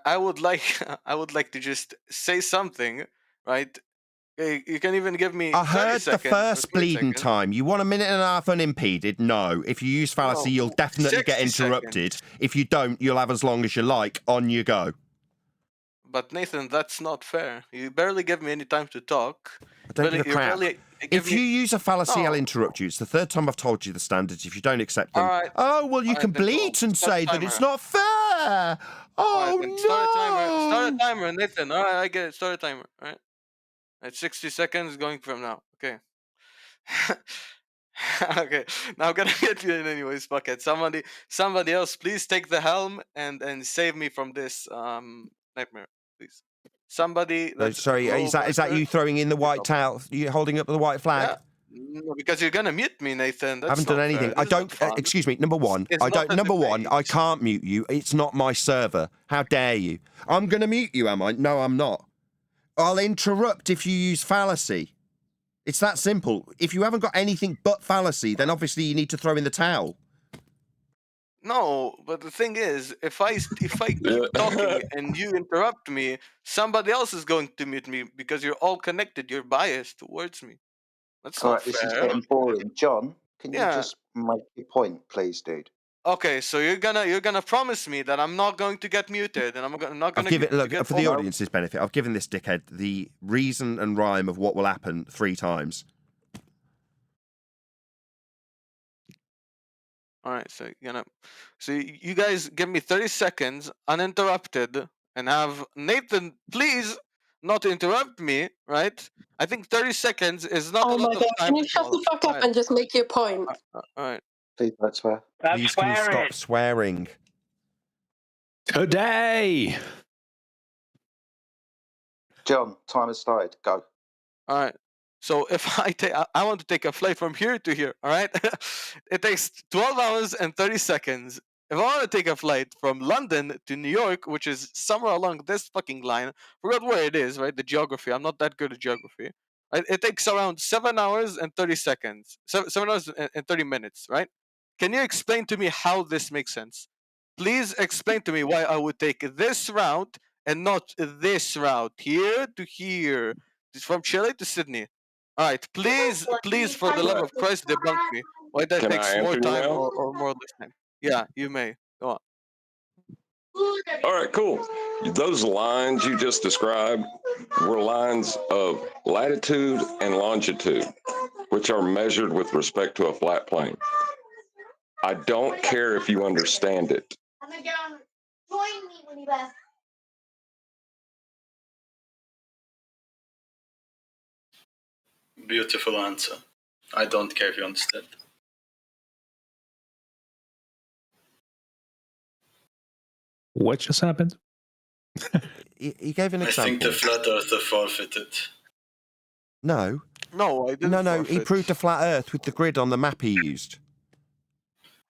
Speaker 21: I would like to just say something, right? You can even give me.
Speaker 1: I
Speaker 21: 30
Speaker 1: heard the
Speaker 21: seconds or
Speaker 1: first
Speaker 21: 20
Speaker 1: bleeding
Speaker 21: seconds.
Speaker 1: time. You want a minute and a half unimpeded? No. If you use fallacy,
Speaker 21: No,
Speaker 1: you'll definitely get
Speaker 21: 60
Speaker 1: interrupted.
Speaker 21: seconds.
Speaker 1: If you don't, you'll have as long as you like. On you go.
Speaker 21: But Nathan, that's not fair. You barely give me any time to talk.
Speaker 1: I don't give a crap. If you use a fallacy, I'll
Speaker 21: No.
Speaker 1: interrupt you. It's the third time I've told you the standards. If you don't accept them,
Speaker 21: All right.
Speaker 1: oh, well, you
Speaker 21: All right,
Speaker 1: can
Speaker 21: then go.
Speaker 1: bleat and
Speaker 21: Start
Speaker 1: say
Speaker 21: the
Speaker 1: that it's
Speaker 21: timer.
Speaker 1: not fair. Oh,
Speaker 21: Then start a timer. Start a timer, Nathan. All right, I get it. Start a timer. All right. It's 60 seconds going from now. Okay. Okay. Now I'm gonna get you in anyways. Fuck it. Somebody else, please take the helm and save me from this nightmare, please. Somebody.
Speaker 1: No, sorry, is that you throwing in the white towel? You holding up the white flag?
Speaker 21: Yeah. No, because you're gonna mute me, Nathan. That's
Speaker 1: I haven't done
Speaker 21: not
Speaker 1: anything.
Speaker 21: fair.
Speaker 1: I
Speaker 21: This is not
Speaker 1: don't.
Speaker 21: fun.
Speaker 1: Excuse me. Number one,
Speaker 21: It's
Speaker 1: I
Speaker 21: not
Speaker 1: don't.
Speaker 21: a
Speaker 1: Number one,
Speaker 21: debate.
Speaker 1: I can't mute you. It's not my server. How dare you? I'm going to mute you, am I? No, I'm not. I'll interrupt if you use fallacy. It's that simple. If you haven't got anything but fallacy, then obviously you need to throw in the towel.
Speaker 21: No, but the thing is, if I keep talking and you interrupt me, somebody else is going to mute me because you're all connected. You're biased towards me. That's
Speaker 9: All
Speaker 21: not
Speaker 9: right, this is
Speaker 21: fair.
Speaker 9: getting boring. John, can you
Speaker 21: Yeah.
Speaker 9: just make your point, please, dude?
Speaker 21: Okay, so you're gonna promise me that I'm not going to get muted, and I'm not
Speaker 1: I've
Speaker 21: gonna
Speaker 1: given, look,
Speaker 21: get
Speaker 1: for the
Speaker 21: over-
Speaker 1: audience's benefit, I've given this dickhead the reason and rhyme of what will happen 3 times.
Speaker 21: All right, so you guys give me 30 seconds uninterrupted, and have Nathan please not interrupt me, right? I think 30 seconds is not a
Speaker 3: Oh my
Speaker 21: lot of
Speaker 3: god,
Speaker 21: time.
Speaker 3: can you shut the fuck up and just make your point?
Speaker 21: All right.
Speaker 9: Please don't swear.
Speaker 1: Please can you stop swearing?
Speaker 12: Today.
Speaker 9: John, time has started. Go.
Speaker 21: All right. So if I want to take a flight from here to here, all right? It takes 12 hours and 30 seconds. if I want to take a flight from London to New York, which is somewhere along this fucking line, forgot where it is, right? The geography. I'm not that good at geography. Right? It takes around 7 hours and 30 seconds. 7 hours and 30 minutes, right? Can you explain to me how this makes sense? Please explain to me why I would take this route and not this route, here to here, from Chile to Sydney. All right, please, for the love of Christ, debunk me. Why that
Speaker 6: Can I
Speaker 21: takes more
Speaker 6: answer you
Speaker 21: time
Speaker 6: now?
Speaker 21: or more less time? Yeah, you may. Go on.
Speaker 6: All right, cool. Those lines you just described were lines of latitude and longitude, which are measured with respect to a flat plane. I don't care if you understand it.
Speaker 20: Beautiful answer. I don't care if you understand.
Speaker 4: What just happened?
Speaker 1: He gave an
Speaker 20: I think
Speaker 1: example.
Speaker 20: the flat earther forfeited.
Speaker 1: No.
Speaker 21: No, I didn't.
Speaker 1: No, he
Speaker 21: forfeit.
Speaker 1: proved a flat Earth with the grid on the map he used.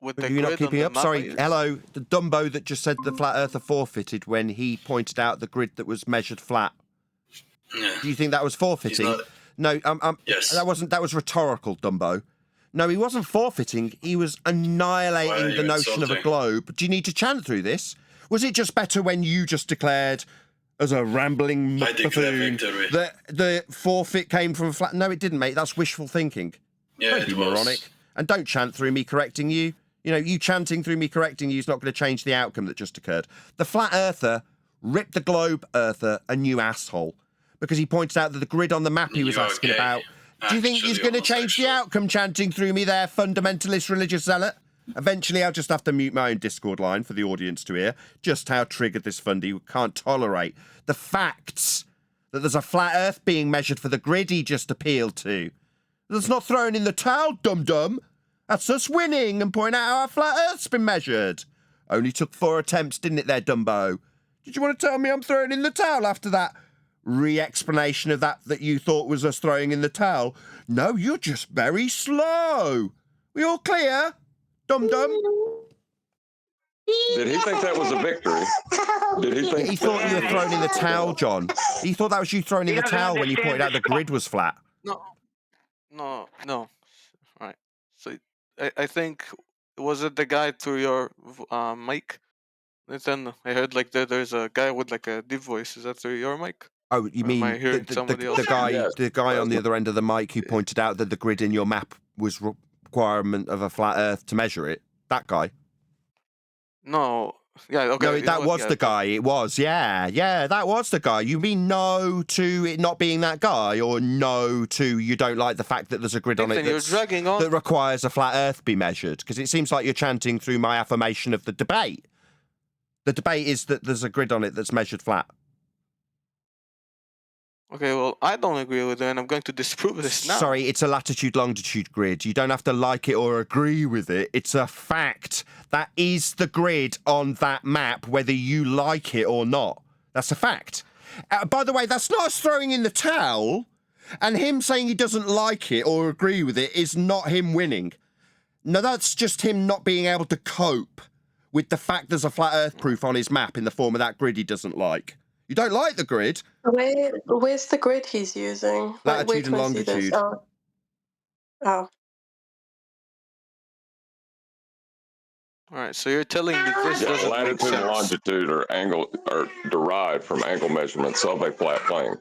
Speaker 21: With
Speaker 1: Are
Speaker 21: the
Speaker 1: you not
Speaker 21: grid on
Speaker 1: keeping
Speaker 21: the
Speaker 1: up?
Speaker 21: map.
Speaker 1: Sorry, hello, the Dumbo that just said the flat Earther forfeited when he pointed out the grid that was measured flat.
Speaker 20: Yeah.
Speaker 1: Do you think that was forfeiting?
Speaker 20: Not...
Speaker 1: No,
Speaker 20: Yes.
Speaker 1: that was rhetorical, Dumbo. No, he wasn't forfeiting. He was annihilating the notion of a globe. Do you need to chant through this? Was it just better when you just declared, as a rambling buffoon, that the forfeit came from a flat? No, it didn't, mate. That's wishful thinking.
Speaker 20: Yeah,
Speaker 1: Don't be moronic. And don't chant through me correcting you. You know, you chanting through me correcting you is not going to change the outcome that just occurred. The flat earther ripped the globe earther a new asshole because he pointed out that the grid on the map he was asking about. Do you think he's going to change the outcome chanting through me there, fundamentalist religious zealot? Eventually, I'll just have to mute my own Discord line for the audience to hear just how triggered this fundy can't tolerate the facts that there's a flat earth being measured for the grid he just appealed to. That's not throwing in the towel, dum-dum. That's us winning and pointing out how our flat earth's been measured. Only took 4 attempts, didn't it there, Dumbo? Did you want to tell me I'm throwing in the towel after that re-explanation of that you thought was us throwing in the towel? No, you're just very slow. We all clear? Dum-dum?
Speaker 6: Did he think that was a victory? Did he think
Speaker 1: He thought you were throwing in the towel, John. He thought that was you throwing in the towel when you pointed out the grid was flat.
Speaker 21: No. Right. So I think, was it the guy to your mic? Nathan, I heard like there's a guy with like a deep voice. Is that through your mic?
Speaker 1: Oh, you
Speaker 21: Or
Speaker 1: mean
Speaker 21: am I hearing somebody else?
Speaker 1: the guy on the other end of the mic who pointed out that the grid in your map was requirement of a flat Earth to measure it? That guy?
Speaker 21: No. Yeah. Okay.
Speaker 1: No, that was the guy. It was. Yeah, that was the guy. You mean no to it not being that guy, or no to you don't like the fact that there's a grid on it
Speaker 21: You're dragging on.
Speaker 1: that requires a flat Earth be measured? Because it seems like you're chanting through my affirmation of the debate. The debate is that there's a grid on it that's measured flat.
Speaker 21: Okay, well, I don't agree with it, and I'm going to disprove this now.
Speaker 1: Sorry, it's a latitude-longitude grid. You don't have to like it or agree with it. It's a fact. That is the grid on that map, whether you like it or not. That's a fact. By the way, that's not us throwing in the towel, and him saying he doesn't like it or agree with it is not him winning. No, that's just him not being able to cope with the fact there's a flat Earth proof on his map in the form of that grid he doesn't like. You don't like the grid?
Speaker 3: Where's the grid he's using? Like, where
Speaker 1: Latitude
Speaker 3: can
Speaker 1: and
Speaker 3: I see this?
Speaker 1: longitude.
Speaker 3: Oh.
Speaker 21: All right, so you're telling me this doesn't make
Speaker 6: latitude
Speaker 21: sense.
Speaker 6: and longitude are derived from angle measurements of a flat plane.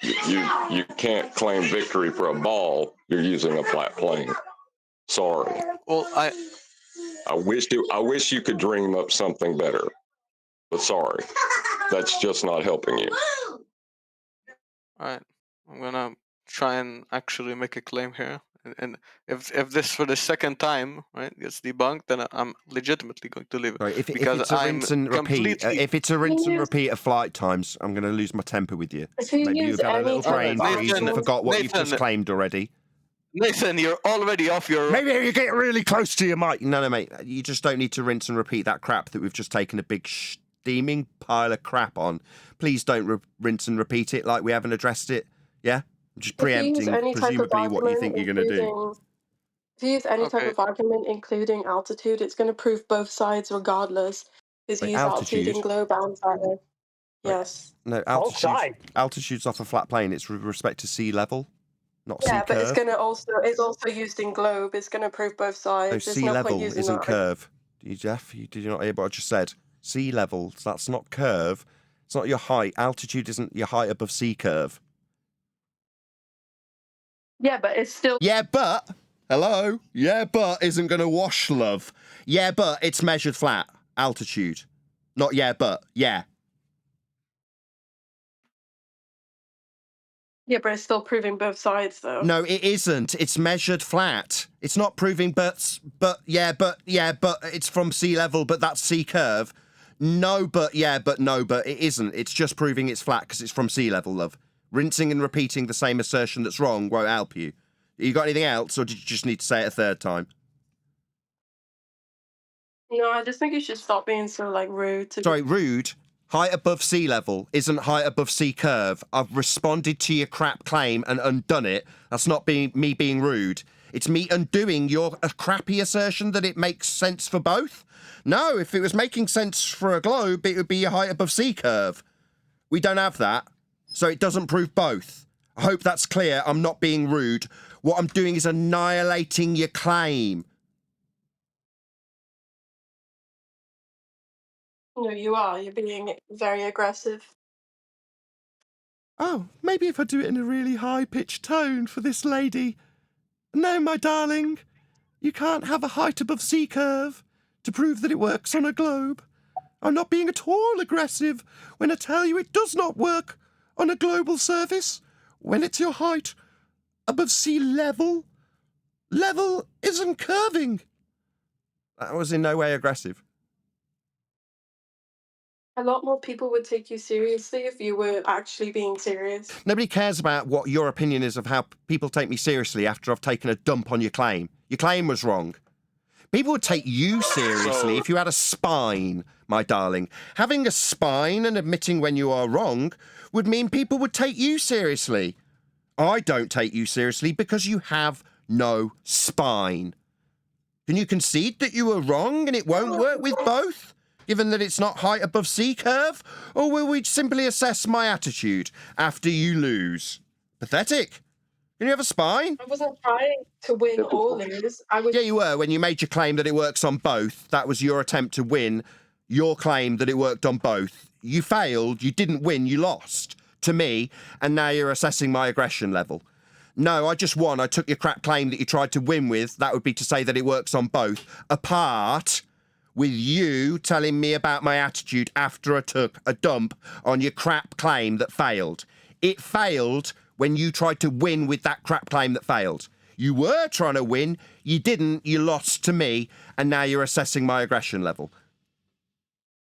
Speaker 6: You can't claim victory for a ball. You're using a flat plane. Sorry.
Speaker 21: Well,
Speaker 6: I wish you could dream up something better, but sorry, that's just not helping you.
Speaker 21: All right, I'm gonna try and actually make a claim here, and if this for the second time, right, gets debunked, then I'm legitimately going to leave it.
Speaker 1: Sorry, if
Speaker 21: because
Speaker 1: it's a rinse and repeat, if it's a rinse and repeat of flight times, I'm going to lose my temper with you. Maybe you've got a little brain freeze and forgot what you've just claimed already.
Speaker 21: Nathan, you're already off your...
Speaker 1: Maybe you get really close to your mic. No, mate. You just don't need to rinse and repeat that crap that we've just taken a big steaming pile of crap on. Please don't rinse and repeat it like we haven't addressed it. Yeah? I'm just preempting presumably what you think you're going to do.
Speaker 3: If you use any type
Speaker 21: Okay.
Speaker 3: of argument, including altitude, it's going to prove both sides regardless. Because you
Speaker 1: Wait,
Speaker 3: use altitude in
Speaker 1: altitude?
Speaker 3: globe and side.
Speaker 1: Wait,
Speaker 3: Yes.
Speaker 1: no,
Speaker 18: Both
Speaker 1: altitude.
Speaker 18: sides.
Speaker 1: Altitude's off a flat plane. It's with respect to sea level, not sea
Speaker 3: Yeah, but
Speaker 1: curve.
Speaker 3: it's also used in globe. It's going to prove both
Speaker 1: No,
Speaker 3: sides. There's
Speaker 1: sea
Speaker 3: no point
Speaker 1: level
Speaker 3: using
Speaker 1: isn't
Speaker 3: that.
Speaker 1: curve. Jeff, did you not hear what I just said? Sea level, that's not curve. It's not your height. Altitude isn't your height above sea curve.
Speaker 3: Yeah, but it's still.
Speaker 1: Yeah, but hello. Yeah, but isn't going to wash, love. Yeah, but it's measured flat altitude. Not yeah, but yeah.
Speaker 3: Yeah, but it's still proving both sides, though.
Speaker 1: No, it isn't. It's measured flat. It's not proving but it's from sea level, but that's sea curve. No, but no, but it isn't. It's just proving it's flat because it's from sea level, love. Rinsing and repeating the same assertion that's wrong won't help you. You got anything else, or did you just need to say it a third time?
Speaker 3: No, I just think you should stop being so rude to.
Speaker 1: Sorry, rude. Height above sea level isn't height above sea curve. I've responded to your crap claim and undone it. That's not me being rude. It's me undoing your crappy assertion that it makes sense for both. No, if it was making sense for a globe, it would be a height above sea curve. We don't have that, so it doesn't prove both. I hope that's clear. I'm not being rude. What I'm doing is annihilating your claim.
Speaker 3: No, you are. You're being very aggressive.
Speaker 1: Oh, maybe if I do it in a really high-pitched tone for this lady. No, my darling, you can't have a height above sea curve to prove that it works on a globe. I'm not being at all aggressive when I tell you it does not work on a global surface when it's your height above sea level. Level isn't curving. That was in no way aggressive.
Speaker 3: A lot more people would take you seriously if you were actually being serious.
Speaker 1: Nobody cares about what your opinion is of how people take me seriously after I've taken a dump on your claim. Your claim was wrong. People would take you seriously if you had a spine, my darling. Having a spine and admitting when you are wrong would mean people would take you seriously. I don't take you seriously because you have no spine. Can you concede that you were wrong and it won't work with both, given that it's not height above sea curve? Or will we simply assess my attitude after you lose? Pathetic. Can you have a spine?
Speaker 3: I wasn't trying to win or lose.
Speaker 1: Yeah, you were when you made your claim that it works on both. That was your attempt to win your claim that it worked on both. You failed, you didn't win, you lost to me, and now you're assessing my aggression level. No, I just won. I took your crap claim that you tried to win with. That would be to say that it works on both. Apart with you telling me about my attitude after I took a dump on your crap claim that failed. It failed when you tried to win with that crap claim that failed. You were trying to win, you didn't, you lost to me, and now you're assessing my aggression level.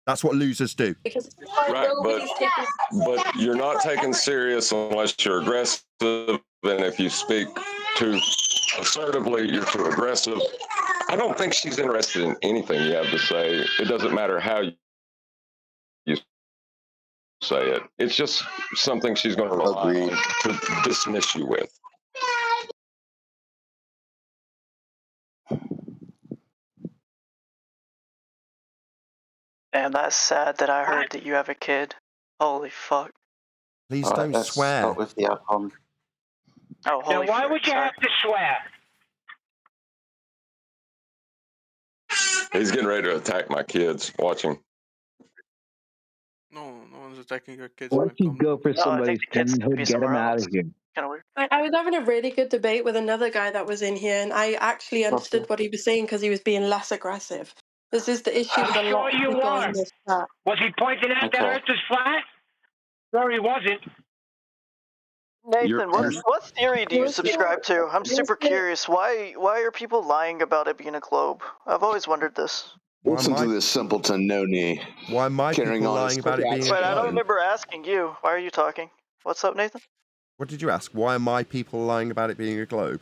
Speaker 1: That's what losers do.
Speaker 6: Right, but you're not taken serious unless you're aggressive, and if you speak too assertively, you're too aggressive. I don't think she's interested in anything you have to say. It doesn't matter how you say it. It's just something she's going to rely on to dismiss you with.
Speaker 10: And that's sad that I heard that you have a kid. Holy fuck.
Speaker 1: Please don't swear.
Speaker 9: Start with the outcome.
Speaker 10: Oh,
Speaker 18: Now,
Speaker 10: holy
Speaker 18: why
Speaker 10: frick,
Speaker 18: would you
Speaker 10: sorry.
Speaker 18: have to swear?
Speaker 6: He's getting ready to attack my kids. Watching.
Speaker 21: No one's attacking your kids.
Speaker 22: Once you go for
Speaker 10: No, I think
Speaker 22: somebody's
Speaker 10: the kids need to
Speaker 22: parenthood,
Speaker 10: be
Speaker 22: get them
Speaker 10: somewhere
Speaker 22: out
Speaker 10: else.
Speaker 22: of here.
Speaker 10: Kind of weird.
Speaker 3: I was having a really good debate with another guy that was in here, and I actually understood what he was saying because he was being less aggressive. This is the issue with a
Speaker 18: I'm
Speaker 3: lot
Speaker 18: sure
Speaker 3: of
Speaker 18: you
Speaker 3: people
Speaker 18: are.
Speaker 3: in this chat.
Speaker 18: Was he pointing out that Earth is flat? No, he wasn't.
Speaker 10: Nathan, what theory do you subscribe to? I'm super curious. Why are people lying about it being a globe? I've always wondered this.
Speaker 23: Listen to this simpleton Noni.
Speaker 1: Why am I
Speaker 23: carrying
Speaker 1: people
Speaker 23: on
Speaker 1: lying
Speaker 23: his
Speaker 1: about it being a
Speaker 10: Wait, I don't
Speaker 1: globe?
Speaker 10: remember asking you. Why are you talking? What's up, Nathan?
Speaker 1: What did you ask? Why are my people lying about it being a globe?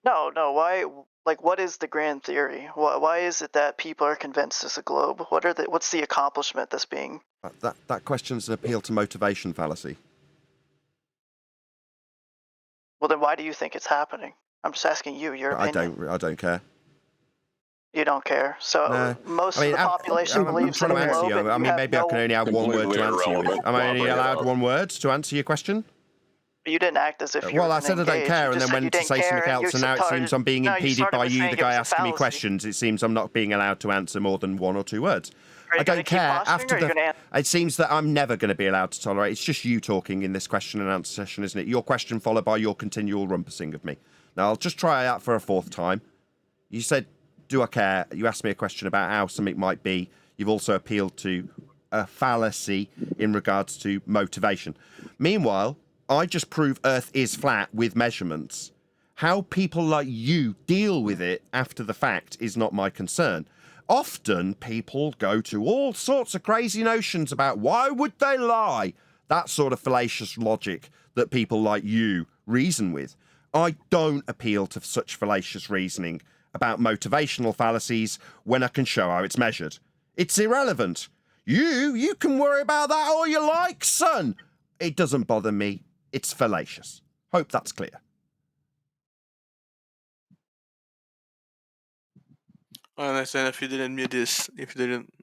Speaker 10: No, why? Like, what is the grand theory? Why is it that people are convinced it's a globe? What's the accomplishment that's being?
Speaker 1: That question's an appeal to motivation fallacy.
Speaker 10: Well, then why do you think it's happening? I'm just asking you your opinion.
Speaker 1: I don't care.
Speaker 10: You don't care. So
Speaker 1: No.
Speaker 10: most
Speaker 1: I mean,
Speaker 10: of the population
Speaker 1: I'm
Speaker 10: believes
Speaker 1: trying
Speaker 10: in
Speaker 1: to
Speaker 10: a
Speaker 1: answer
Speaker 10: globe,
Speaker 1: you.
Speaker 10: and
Speaker 1: I
Speaker 10: you
Speaker 1: mean,
Speaker 10: have
Speaker 1: maybe I can only have one word
Speaker 6: Completely
Speaker 1: to answer you with.
Speaker 6: irrelevant.
Speaker 1: Am I
Speaker 6: Why
Speaker 1: only
Speaker 6: bring it
Speaker 1: allowed
Speaker 6: up?
Speaker 1: one word to answer your question?
Speaker 10: You didn't act as if you
Speaker 1: Well,
Speaker 10: were
Speaker 1: I said I don't
Speaker 10: engaged.
Speaker 1: care,
Speaker 10: You
Speaker 1: and
Speaker 10: just
Speaker 1: then
Speaker 10: said you
Speaker 1: went to
Speaker 10: didn't
Speaker 1: say
Speaker 10: care,
Speaker 1: something
Speaker 10: and you
Speaker 1: else, and now it
Speaker 10: started,
Speaker 1: seems I'm being
Speaker 10: no, you
Speaker 1: impeded
Speaker 10: started
Speaker 1: by
Speaker 10: with
Speaker 1: you,
Speaker 10: saying
Speaker 1: the
Speaker 10: it
Speaker 1: guy
Speaker 10: was a
Speaker 1: asking me
Speaker 10: fallacy.
Speaker 1: questions. It seems I'm not being allowed to answer more than one or two words.
Speaker 10: Are you
Speaker 1: I
Speaker 10: going
Speaker 1: don't
Speaker 10: to keep
Speaker 1: care.
Speaker 10: posturing,
Speaker 1: After
Speaker 10: or are you
Speaker 1: the,
Speaker 10: going to
Speaker 1: it seems that I'm never going to be allowed to tolerate. It's just you talking in this question and answer session, isn't it? Your question followed by your continual rumpusing of me. Now, I'll just try it out for a fourth time. You said, do I care? You asked me a question about how something might be. You've also appealed to a fallacy in regards to motivation. Meanwhile, I just prove Earth is flat with measurements. How people like you deal with it after the fact is not my concern. Often people go to all sorts of crazy notions about why would they lie? That sort of fallacious logic that people like you reason with. I don't appeal to such fallacious reasoning about motivational fallacies when I can show how it's measured. It's irrelevant. You can worry about that all you like, son. It doesn't bother me. It's fallacious. Hope that's clear.
Speaker 21: And I said, if you didn't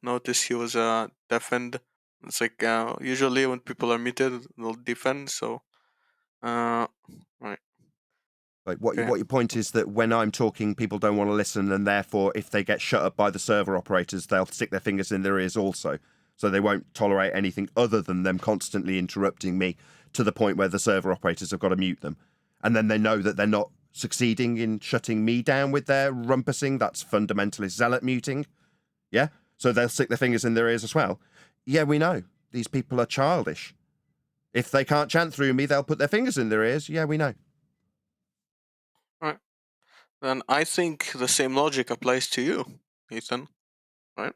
Speaker 21: notice, he was defend. It's like usually when people are muted, they'll defend. So, right.
Speaker 1: Like what
Speaker 21: Okay.
Speaker 1: your point is that when I'm talking, people don't want to listen, and therefore, if they get shut up by the server operators, they'll stick their fingers in their ears also. So they won't tolerate anything other than them constantly interrupting me to the point where the server operators have got to mute them. And then they know that they're not succeeding in shutting me down with their rumpusing. That's fundamentalist zealot muting. Yeah? So they'll stick their fingers in their ears as well. Yeah, we know. These people are childish. If they can't chant through me, they'll put their fingers in their ears. Yeah, we know.
Speaker 21: Right. Then I think the same logic applies to you, Ethan. Right?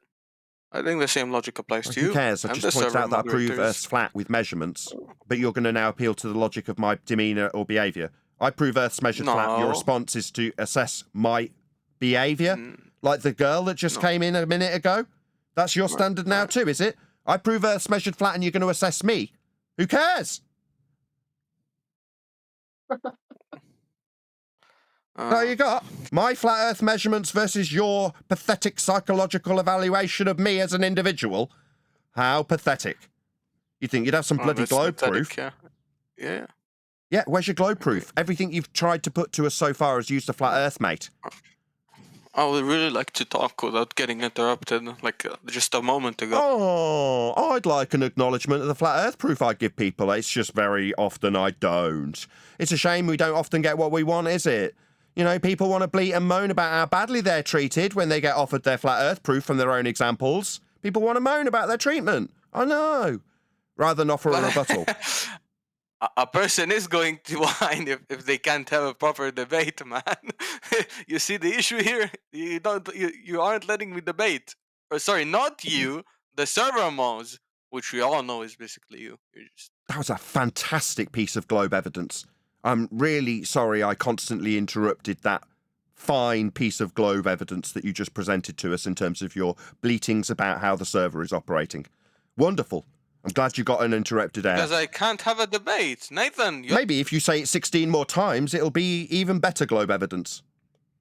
Speaker 21: I think the same logic applies to
Speaker 1: Who
Speaker 21: you.
Speaker 1: cares? I've
Speaker 21: And
Speaker 1: just
Speaker 21: the
Speaker 1: pointed
Speaker 21: server
Speaker 1: out that I prove
Speaker 21: moderators.
Speaker 1: Earth's flat with measurements, but you're going to now appeal to the logic of my demeanour or behaviour. I prove Earth's measured flat. Your
Speaker 21: No.
Speaker 1: response is to assess my behaviour, like the girl that just came in a minute ago. That's your standard now too, is it? I prove Earth's measured flat and you're going to assess me. Who cares? So you got my flat Earth measurements versus your pathetic psychological evaluation of me as an individual. How pathetic. You think you'd have some bloody
Speaker 21: that's
Speaker 1: globe
Speaker 21: pathetic,
Speaker 1: proof?
Speaker 21: Yeah. Yeah.
Speaker 1: Yeah, where's your globe proof? Everything you've tried to put to us so far has used a flat Earth, mate.
Speaker 21: I would really like to talk without getting interrupted, like just a moment ago.
Speaker 1: Oh, I'd like an acknowledgement of the flat Earth proof I give people. It's just very often I don't. It's a shame we don't often get what we want, is it? You know, people want to bleat and moan about how badly they're treated when they get offered their flat Earth proof from their own examples. People want to moan about their treatment. I know. Rather than offer a rebuttal.
Speaker 21: A person is going to whine if they can't have a proper debate, man. You see the issue here? You aren't letting me debate. Or sorry, not you, the server mods, which we all know is basically you.
Speaker 1: That was a fantastic piece of globe evidence. I'm really sorry I constantly interrupted that fine piece of globe evidence that you just presented to us in terms of your bleatings about how the server is operating. Wonderful. I'm glad you got an interrupted air.
Speaker 21: Because I can't have a debate. Nathan,
Speaker 1: Maybe if you say it 16 more times, it'll be even better globe evidence.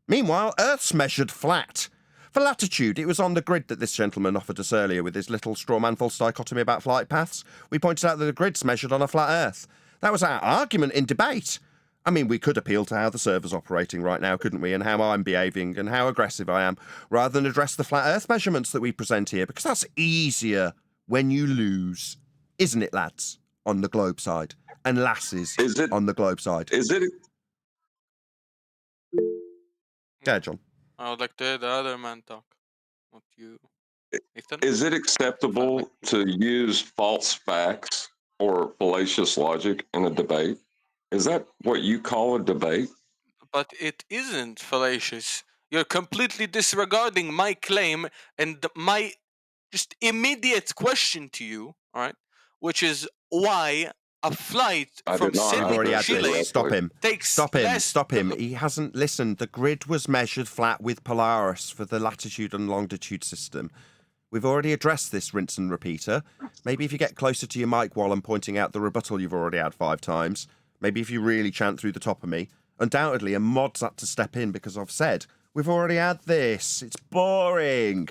Speaker 1: Meanwhile, Earth's measured flat. For latitude, it was on the grid that this gentleman offered us earlier with his little straw man false dichotomy about flight paths. We pointed out that the grid's measured on a flat Earth. That was our argument in debate. I mean, we could appeal to how the server's operating right now, couldn't we, and how I'm behaving and how aggressive I am, rather than address the flat Earth measurements that we present here, because that's easier when you lose. Isn't it, lads, on the globe side? And lasses on the globe side.
Speaker 6: Is it?
Speaker 1: Yeah, John.
Speaker 21: I would like to hear the other man talk. Not you. Nathan?
Speaker 6: Is it acceptable to use false facts or fallacious logic in a debate? Is that what you call a debate?
Speaker 21: But it isn't fallacious. You're completely disregarding my claim and my just immediate question to you, all right? Which is why a flight from Sydney to Chile takes
Speaker 1: Stop him.
Speaker 21: less.
Speaker 1: Stop him. He hasn't listened. The grid was measured flat with Polaris for the latitude and longitude system. We've already addressed this, rinse and repeater. Maybe if you get closer to your mic while I'm pointing out the rebuttal you've already had 5 times. Maybe if you really chant through the top of me. Undoubtedly, a mod's had to step in because I've said, we've already had this. It's boring.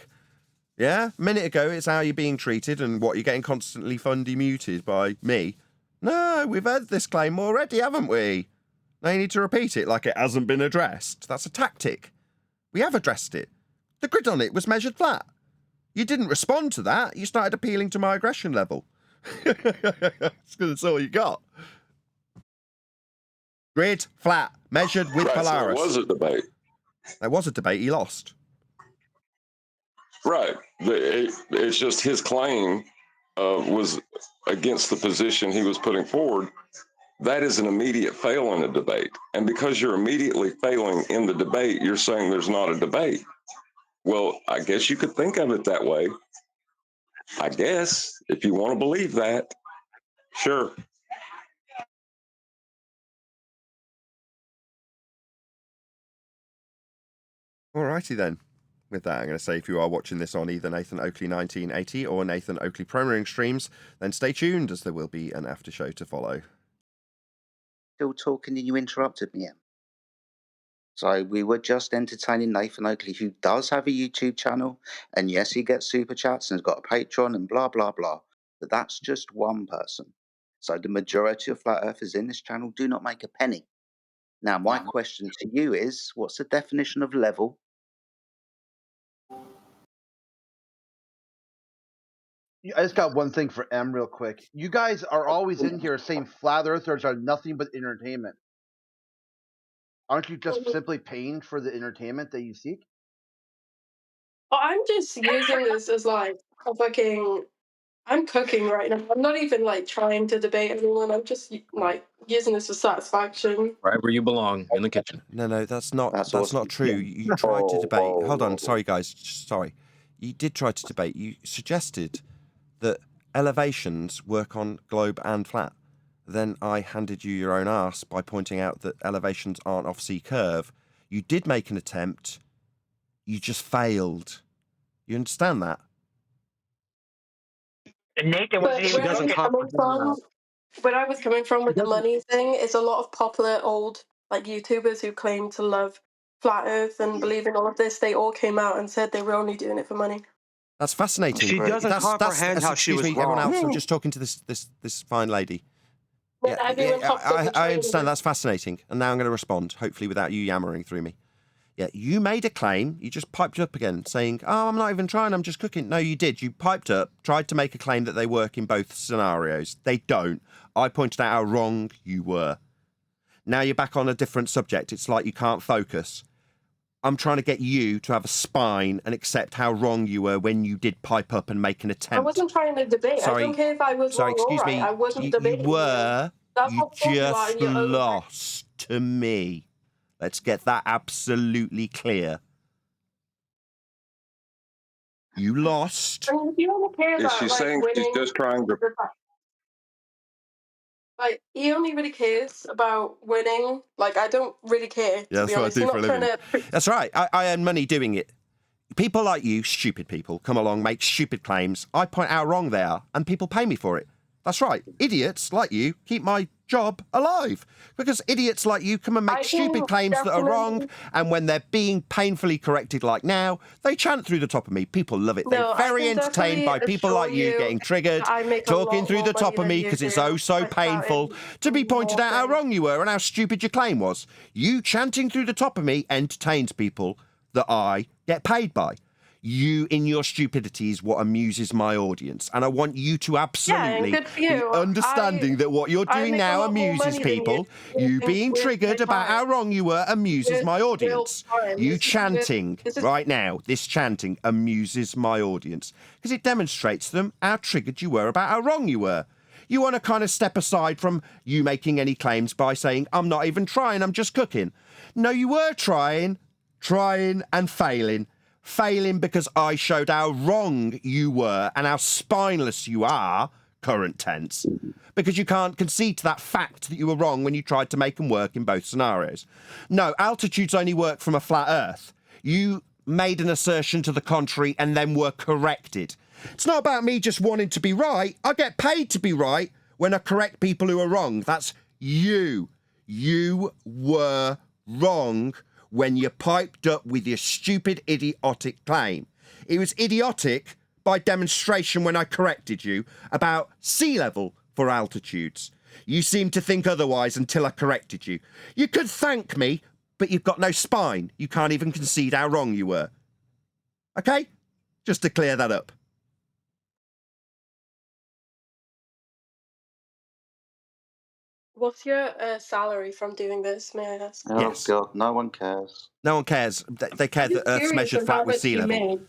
Speaker 1: Yeah? A minute ago, it's how you're being treated and what you're getting constantly fundy muted by me. No, we've had this claim already, haven't we? Now you need to repeat it like it hasn't been addressed. That's a tactic. We have addressed it. The grid on it was measured flat. You didn't respond to that. You started appealing to my aggression level. That's all you got. Grid flat, measured with
Speaker 6: Right,
Speaker 1: Polaris.
Speaker 6: so it was a debate.
Speaker 1: There was a debate. He lost.
Speaker 6: Right. It's just his claim was against the position he was putting forward. That is an immediate fail in a debate. And because you're immediately failing in the debate, you're saying there's not a debate. Well, I guess you could think of it that way. I guess, if you want to believe that, sure.
Speaker 1: Alrighty then. With that, I'm going to say if you are watching this on either Nathan Oakley 1980 or Nathan Oakley Premiering streams, then stay tuned as there will be an after show to follow.
Speaker 9: Still talking and you interrupted me, Em. So we were just entertaining Nathan Oakley, who does have a YouTube channel, and yes, he gets super chats and has got a Patreon and blah, blah, blah. But that's just one person. So the majority of flat earthers in this channel do not make a penny. Now, my question to you is, what's the definition of level?
Speaker 5: I just got one thing for M real quick. You guys are always in here saying flat earthers are nothing but entertainment. Aren't you just simply paying for the entertainment that you seek?
Speaker 3: But I'm just using this as like a fucking. I'm cooking right now. I'm not even like trying to debate anyone. I'm just like using this for satisfaction.
Speaker 13: Right where you belong, in the kitchen.
Speaker 1: No, that's not
Speaker 9: awesome.
Speaker 1: not true. You tried to debate. Hold on, sorry guys, sorry. You did try to debate. You suggested that elevations work on globe and flat. Then I handed you your own arse by pointing out that elevations aren't off C curve. You did make an attempt. You just failed. You understand that?
Speaker 18: And Nathan was
Speaker 3: But where I was coming from with the money thing, it's a lot of popular old like YouTubers who claim to love flat Earth and believe in all of this. They all came out and said they were only doing it for money.
Speaker 1: That's fascinating.
Speaker 13: She doesn't comprehend how she was
Speaker 1: excuse me, everyone else.
Speaker 13: wrong.
Speaker 1: I'm just talking to this fine lady.
Speaker 3: Yeah,
Speaker 1: I understand. That's fascinating. And now I'm going to respond, hopefully without you yammering through me. Yeah, you made a claim. You just piped up again, saying, "Oh, I'm not even trying. I'm just cooking." No, you did. You piped up, tried to make a claim that they work in both scenarios. They don't. I pointed out how wrong you were. Now you're back on a different subject. It's like you can't focus. I'm trying to get you to have a spine and accept how wrong you were when you did pipe up and make an attempt.
Speaker 3: I wasn't trying to debate.
Speaker 1: Sorry,
Speaker 3: I don't care if I was wrong or right. I wasn't debating.
Speaker 1: You were.
Speaker 3: That's
Speaker 1: You
Speaker 3: what
Speaker 1: just lost to me. Let's get that absolutely clear. You lost.
Speaker 3: I mean, if you only care
Speaker 6: Is
Speaker 3: about
Speaker 6: she
Speaker 3: like
Speaker 6: saying
Speaker 3: winning,
Speaker 6: she's just trying to?
Speaker 3: like he only really cares about winning. Like I don't really care.
Speaker 1: Yeah, that's what I do for a living.
Speaker 3: To...
Speaker 1: That's right. I earn money doing it. People like you, stupid people, come along, make stupid claims. I point out how wrong they are, and people pay me for it. That's right. Idiots like you keep my job alive. Because idiots like you come and make stupid claims that are wrong, and when they're being painfully corrected like now, they chant through the top of me. People love it. They're very entertained by people like you getting triggered, talking through the top of me because it's oh so painful to be pointed out how wrong you were and how stupid your claim was. You chanting through the top of me entertains people that I get paid by. You, in your stupidity, is what amuses my audience. And I want you to absolutely be understanding that what you're doing now amuses people. You being triggered about how wrong you were amuses my audience. You chanting right now, this chanting amuses my audience. Because it demonstrates to them how triggered you were about how wrong you were. You want to kind of step aside from you making any claims by saying, I'm not even trying, I'm just cooking. No, you were trying and failing. Failing because I showed how wrong you were and how spineless you are, current tense, because you can't concede to that fact that you were wrong when you tried to make them work in both scenarios. No, altitudes only work from a flat Earth. You made an assertion to the contrary and then were corrected. It's not about me just wanting to be right. I get paid to be right when I correct people who are wrong. That's you. You were wrong when you piped up with your stupid, idiotic claim. It was idiotic by demonstration when I corrected you about sea level for altitudes. You seemed to think otherwise until I corrected you. You could thank me, but you've got no spine. You can't even concede how wrong you were. Okay? Just to clear that up.
Speaker 3: What's your salary from doing this, may I ask?
Speaker 9: Oh
Speaker 1: Yes.
Speaker 9: God, no one cares.
Speaker 1: No one cares. They care that Earth's
Speaker 3: Curious
Speaker 1: measured
Speaker 3: of
Speaker 1: flat
Speaker 3: how
Speaker 1: with
Speaker 3: much
Speaker 1: sea
Speaker 3: you
Speaker 1: level.
Speaker 3: made.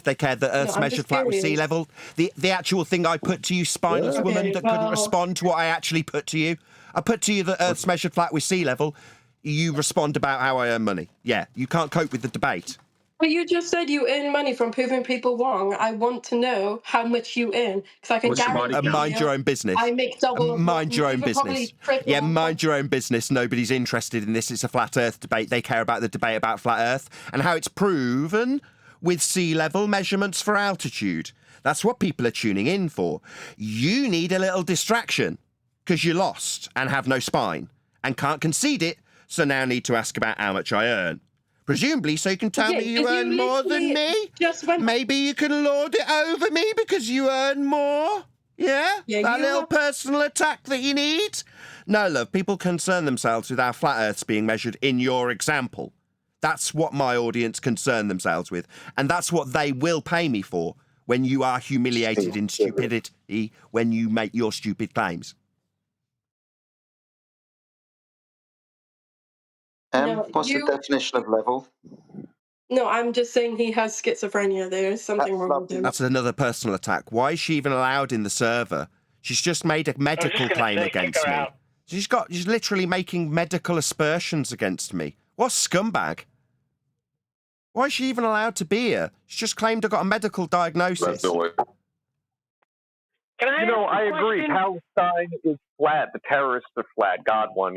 Speaker 1: They care that Earth's
Speaker 3: I'm
Speaker 1: measured
Speaker 3: just
Speaker 1: flat with sea
Speaker 3: curious.
Speaker 1: level. The actual thing I put to you, spineless
Speaker 3: Okay,
Speaker 1: woman that couldn't
Speaker 3: well-
Speaker 1: respond to what I actually put to you. I put to you that Earth's measured flat with sea level. You respond about how I earn money. Yeah, you can't cope with the debate.
Speaker 3: But you just said you earn money from proving people wrong. I want to know how much you earn, because I can
Speaker 1: What's your body
Speaker 3: guarantee
Speaker 1: count? Mind your own business.
Speaker 3: I make double of
Speaker 1: Mind
Speaker 3: what-
Speaker 1: your own
Speaker 3: even probably
Speaker 1: business.
Speaker 3: triple.
Speaker 1: Yeah, mind your own business. Nobody's interested in this. It's a flat Earth debate. They care about the debate about flat Earth and how it's proven with sea level measurements for altitude. That's what people are tuning in for. You need a little distraction because you lost and have no spine and can't concede it, so now need to ask about how much I earn. Presumably so you can tell me you earn more than me? Maybe you can lord it over me because you earn more? Yeah? That little personal attack that you need? No, love, people concern themselves with how flat Earth's being measured in your example. That's what my audience concern themselves with. And that's what they will pay me for when you are humiliated in stupidity when you make your stupid claims.
Speaker 3: No,
Speaker 9: What's the definition of level?
Speaker 3: No, I'm just saying he has schizophrenia. There is something wrong with him.
Speaker 1: That's another personal attack. Why is she even allowed in the server? She's just made a medical claim against me. She's literally making medical aspersions against me. What scumbag? Why is she even allowed to be here? She just claimed I got a medical diagnosis.
Speaker 14: I agree. Palestine is flat. The terrorists are flat. God won.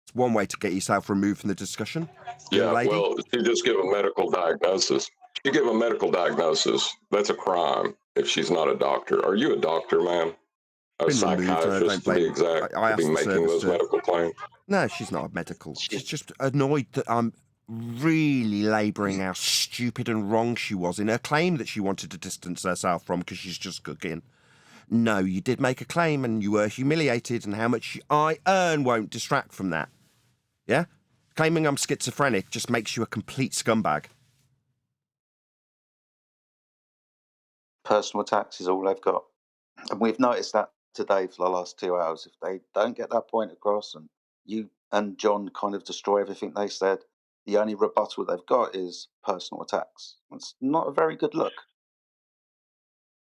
Speaker 1: It's one way to get yourself removed from the discussion.
Speaker 6: Yeah,
Speaker 1: lady.
Speaker 6: well, she just give a medical diagnosis. She give a medical diagnosis. That's a crime if she's not a doctor. Are you a doctor, ma'am? A
Speaker 1: Been removed,
Speaker 6: psychiatrist, to be exact,
Speaker 1: I
Speaker 6: to be
Speaker 1: asked the
Speaker 6: making
Speaker 1: service
Speaker 6: those
Speaker 1: to...
Speaker 6: medical claims?
Speaker 1: No, she's not a medical. She's just annoyed that I'm really labouring how stupid and wrong she was in her claim that she wanted to distance herself from because she's just cooking. No, you did make a claim and you were humiliated, and how much I earn won't distract from that. Yeah? Claiming I'm schizophrenic just makes you a complete scumbag.
Speaker 9: Personal attacks is all they've got. And we've noticed that today for the last 2 hours. If they don't get that point across and you and John kind of destroy everything they said, the only rebuttal they've got is personal attacks. It's not a very good look.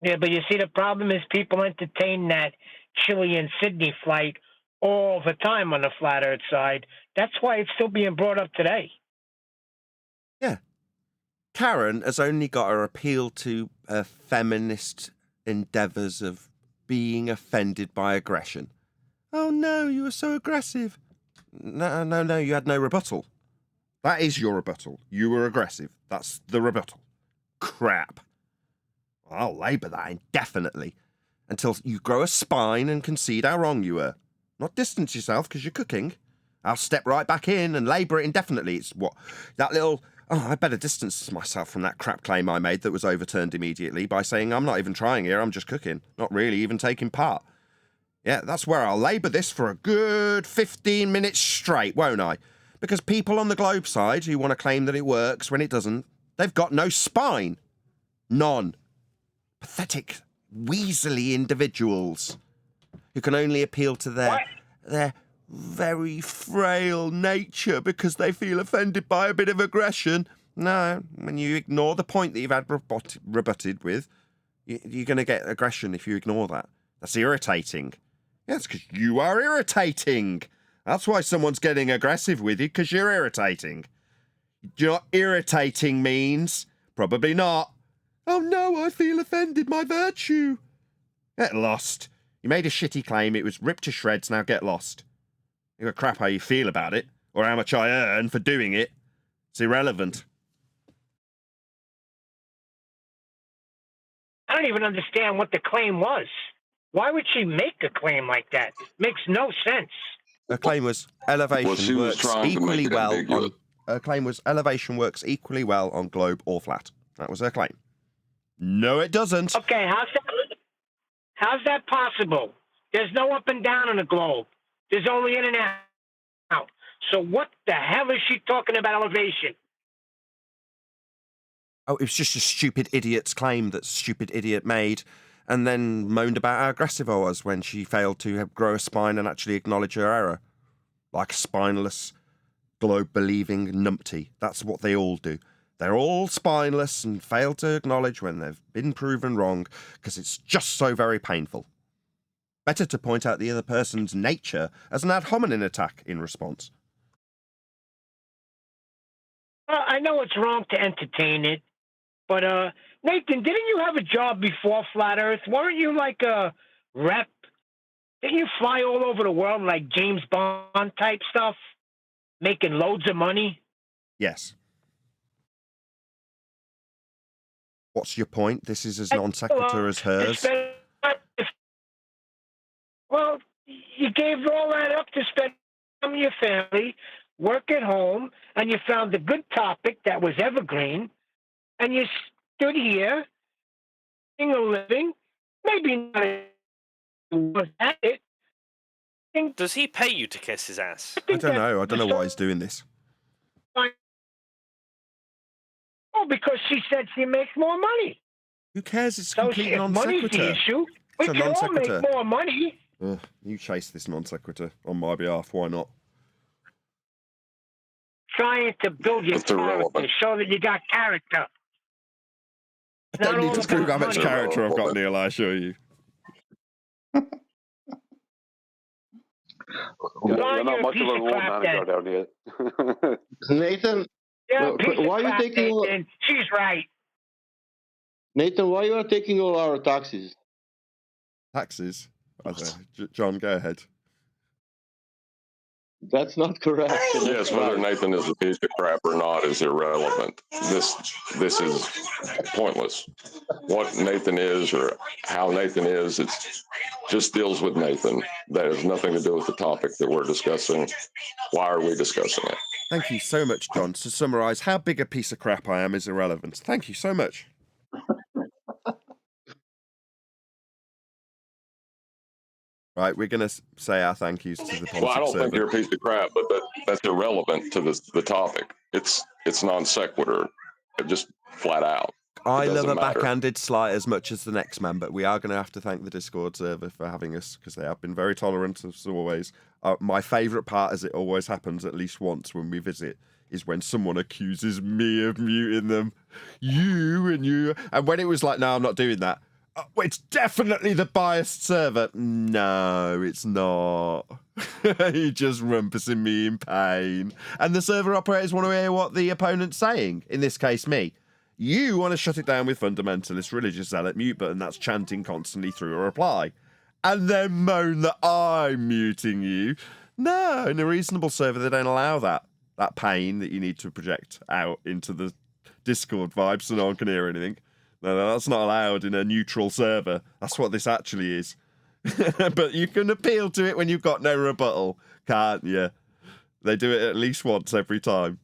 Speaker 18: Yeah, but you see, the problem is people entertain that Chile and Sydney flight all the time on the flat Earth side. That's why it's still being brought up today.
Speaker 1: Yeah. Karen has only got her appeal to feminist endeavours of being offended by aggression. Oh no, you were so aggressive. No, you had no rebuttal. That is your rebuttal. You were aggressive. That's the rebuttal. Crap. I'll labour that indefinitely until you grow a spine and concede how wrong you were. Not distance yourself because you're cooking. I'll step right back in and labour it indefinitely. It's what? That little... Oh, I better distance myself from that crap claim I made that was overturned immediately by saying I'm not even trying here, I'm just cooking. Not really even taking part. Yeah, that's where I'll labour this for a good 15 minutes straight, won't I? Because people on the globe side who want to claim that it works when it doesn't, they've got no spine. None. Pathetic, weaselly individuals who can only appeal to their very frail nature because they feel offended by a bit of aggression. No, when you ignore the point that you've had rebutted with, you're going to get aggression if you ignore that. That's irritating. Yeah, it's because you are irritating. That's why someone's getting aggressive with you, because you're irritating. Do you know what irritating means? Probably not. Oh no, I feel offended, my virtue. Get lost. You made a shitty claim, it was ripped to shreds, now get lost. You got crap how you feel about it, or how much I earn for doing it. It's irrelevant.
Speaker 18: I don't even understand what the claim was. Why would she make a claim like that? Makes no sense.
Speaker 1: Her claim was elevation
Speaker 6: she was
Speaker 1: works
Speaker 6: trying to make
Speaker 1: equally
Speaker 6: it
Speaker 1: well
Speaker 6: ambiguous.
Speaker 1: on. Her claim was elevation works equally well on globe or flat. That was her claim. No, it doesn't.
Speaker 18: Okay, how's that possible? There's no up and down on the globe. There's only in and out. So what the hell is she talking about elevation?
Speaker 1: Oh, it was just a stupid idiot's claim that stupid idiot made, and then moaned about how aggressive I was when she failed to grow a spine and actually acknowledge her error. Like a spineless, globe-believing numpty. That's what they all do. They're all spineless and fail to acknowledge when they've been proven wrong, because it's just so very painful. Better to point out the other person's nature as an ad hominem attack in response.
Speaker 18: I know it's wrong to entertain it, but Nathan, didn't you have a job before Flat Earth? Weren't you like a rep? Didn't you fly all over the world like James Bond type stuff, making loads of money?
Speaker 1: Yes. What's your point? This is as non sequitur as hers.
Speaker 18: Well, you gave all that up to spend time with your family, work at home, and you found a good topic that was evergreen, and you stood here, making a living, maybe not at it.
Speaker 15: Does he pay you to kiss his ass?
Speaker 1: I don't know. I don't know why he's doing this.
Speaker 18: Oh, because she said she makes more money.
Speaker 1: Who cares? It's
Speaker 18: So
Speaker 1: complete
Speaker 18: if
Speaker 1: non
Speaker 18: money's the
Speaker 1: sequitur.
Speaker 18: issue, we
Speaker 1: It's a
Speaker 18: can
Speaker 1: non
Speaker 18: all make
Speaker 1: sequitur.
Speaker 18: more money.
Speaker 1: You chase this non sequitur on my behalf. Why not?
Speaker 18: Trying to build your character, show that you got character.
Speaker 1: I don't need to prove how much
Speaker 18: money.
Speaker 1: character I've got, Neil, I assure you.
Speaker 18: You're
Speaker 16: not much of a role manager down here. Nathan,
Speaker 18: Yeah,
Speaker 16: why are you taking all,
Speaker 18: Nathan. She's right.
Speaker 16: Nathan? Why you are taking all our taxes?
Speaker 1: Taxes? I don't know. John, go ahead.
Speaker 16: That's not correct.
Speaker 6: Yes, whether Nathan is a piece of crap or not is irrelevant. This is pointless. What Nathan is or how Nathan is, it just deals with Nathan. That has nothing to do with the topic that we're discussing. Why are we discussing it?
Speaker 1: Thank you so much, John. To summarise, how big a piece of crap I am is irrelevant. Thank you so much. Right, we're going to say our thank yous to the politics
Speaker 6: Well, I don't
Speaker 1: server.
Speaker 6: think you're a piece of crap, but that's irrelevant to the topic. It's non sequitur, just flat out.
Speaker 1: I love
Speaker 6: doesn't
Speaker 1: a
Speaker 6: matter.
Speaker 1: backhanded slight as much as the next man, but we are going to have to thank the Discord server for having us, because they have been very tolerant as always. My favourite part, as it always happens at least once when we visit, is when someone accuses me of muting them. And when it was like, no, I'm not doing that. It's definitely the biased server. No, it's not. He just rumpusing me in pain. And the server operators want to hear what the opponent's saying, in this case, me. You want to shut it down with fundamentalist religious zealot mute button that's chanting constantly through a reply. And then moan that I'm muting you. No, in a reasonable server, they don't allow that pain that you need to project out into the Discord vibe so no one can hear anything. No, that's not allowed in a neutral server. That's what this actually is. But you can appeal to it when you've got no rebuttal, can't you? They do it at least once every time.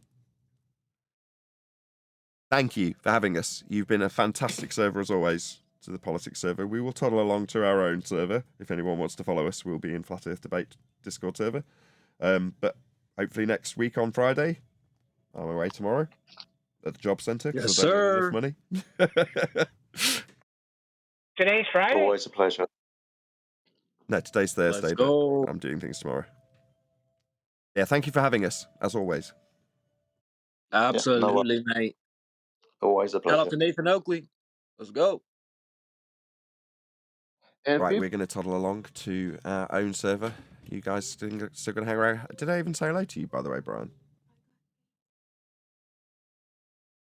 Speaker 1: Thank you for having us. You've been a fantastic server as always to the politics server. We will toddle along to our own server. If anyone wants to follow us, we'll be in Flat Earth Debate Discord server. But hopefully next week on Friday, I'm away tomorrow at the job centre because I don't have enough money.
Speaker 18: Today's Friday?
Speaker 9: Always a pleasure.
Speaker 1: No, today's Thursday,
Speaker 9: Let's
Speaker 1: but
Speaker 9: go.
Speaker 1: I'm doing things tomorrow. Yeah, thank you for having us, as always.
Speaker 22: Absolutely, mate.
Speaker 9: Always a
Speaker 22: Shout
Speaker 9: pleasure.
Speaker 22: out to Nathan Oakley. Let's go.
Speaker 1: Right, we're going to toddle along to our own server. You guys still going to hang around? Did I even say hello to you, by the way, Brian?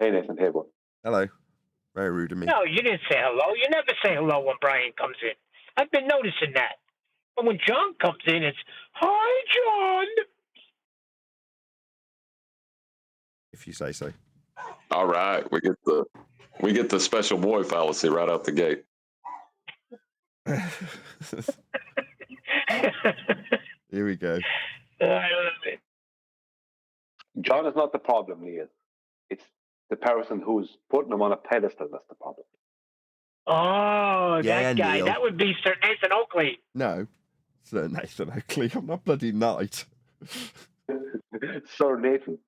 Speaker 16: Hey, Nathan. Hey, boy.
Speaker 1: Hello. Very rude of me.
Speaker 18: No, you didn't say hello. You never say hello when Brian comes in. I've been noticing that. But when John comes in, it's, hi, John.
Speaker 1: If you say so.
Speaker 6: All right, we get the special boy fallacy right out the gate.
Speaker 1: Here we go.
Speaker 18: I love it.
Speaker 2: John is not the problem, Neil. It's the person who's putting him on a pedestal that's the problem.
Speaker 18: Oh,
Speaker 1: Yeah,
Speaker 18: that guy.
Speaker 1: Neil.
Speaker 18: That would be Sir Nathan Oakley.
Speaker 1: No, Sir Nathan Oakley. I'm not bloody Knight.
Speaker 2: Sir Nathan.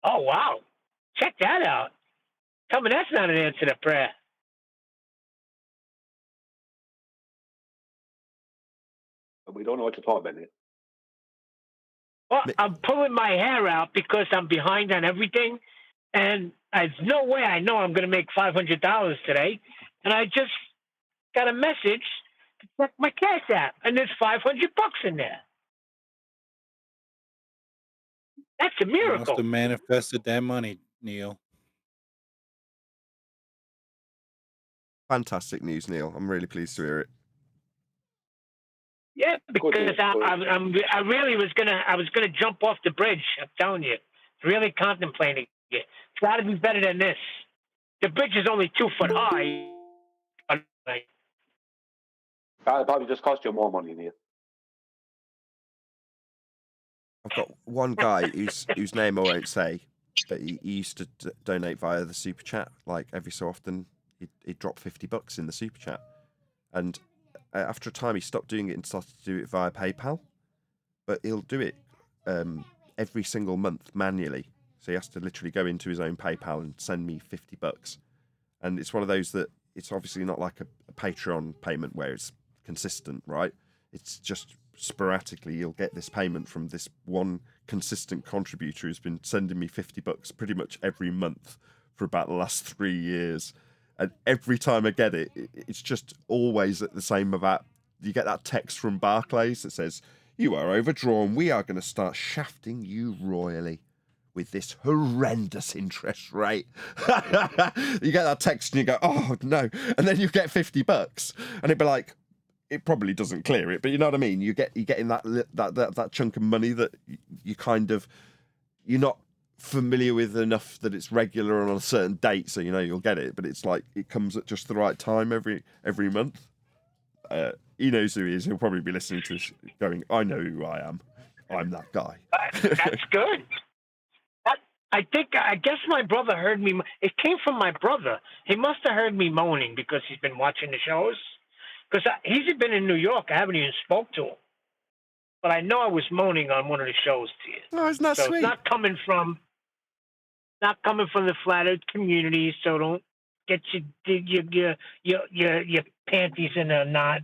Speaker 18: Oh, wow. Check that out. Tell me that's not an answer to prayer.
Speaker 2: We don't know what you're talking about, Neil.
Speaker 18: Well, I'm pulling my hair out because I'm behind on everything, and there's no way I know I'm going to make $500 today. And I just got a message to check my cash app, and there's $500 in there. That's a
Speaker 8: You
Speaker 18: miracle.
Speaker 8: must have manifested that money, Neil.
Speaker 1: Fantastic news, Neil. I'm really pleased to hear it.
Speaker 18: Yeah, because I really was gonna jump off the bridge. I'm telling you, really contemplating it. It's got to be better than this. The bridge is only 2 foot high.
Speaker 2: That'll probably just cost you more money, Neil.
Speaker 1: I've got one guy whose name I won't say, but he used to donate via the super chat. Like every so often, he'd drop $50 in the super chat, and after a time he stopped doing it and started to do it via PayPal. But he'll do it every single month manually, so he has to literally go into his own PayPal and send me $50. And it's one of those that it's obviously not like a Patreon payment where it's consistent, right? It's just sporadically you'll get this payment from this one consistent contributor who's been sending me $50 pretty much every month for about the last 3 years. And every time I get it, it's just always at the same about. You get that text from Barclays that says, "You are overdrawn. We are going to start shafting you royally with this horrendous interest rate." You get that text and you go, "Oh no!" And then you get $50, and it'd be like, it probably doesn't clear it, but you know what I mean. You get in that chunk of money that you kind of you're not familiar with enough that it's regular and on a certain date, so you know you'll get it. But it's like it comes at just the right time every month. He knows who he is. He'll probably be listening to this going, "I know who I am. I'm that guy."
Speaker 18: That's good. I guess my brother heard me. It came from my brother. He must have heard me moaning because he's been watching the shows. Because he's been in New York. I haven't even spoke to him. But I know I was moaning on one of the shows to you.
Speaker 1: Oh, isn't that
Speaker 18: so
Speaker 1: sweet?
Speaker 18: It's not coming from the flat earth community, so don't get your panties in a knot.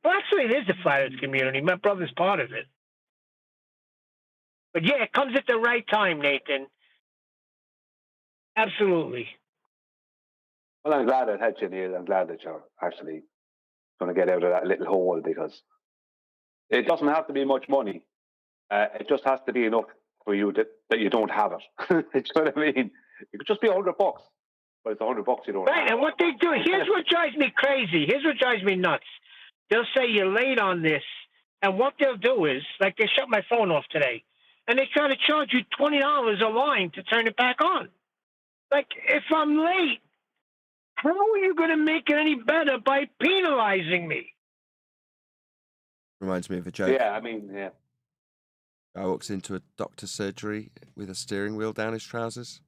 Speaker 18: Well, actually, it is the flat earth community. My brother's part of it. But yeah, it comes at the right time, Nathan. Absolutely.
Speaker 2: Well, I'm glad I had you, Neil. I'm glad that you're actually going to get out of that little hole, because it doesn't have to be much money. It just has to be enough for you that you don't have it. Do you know what I mean? It could just be $100, but it's $100 you don't have.
Speaker 18: Right, and what they do, here's what drives me crazy. Here's what drives me nuts. They'll say you're late on this, and what they'll do is, like they shut my phone off today, and they try to charge you $20 a line to turn it back on. Like, if I'm late, how are you going to make it any better by penalizing me?
Speaker 1: Reminds me of a joke.
Speaker 2: Yeah, I mean, yeah.
Speaker 1: Guy walks into a doctor's surgery with a steering wheel down his trousers.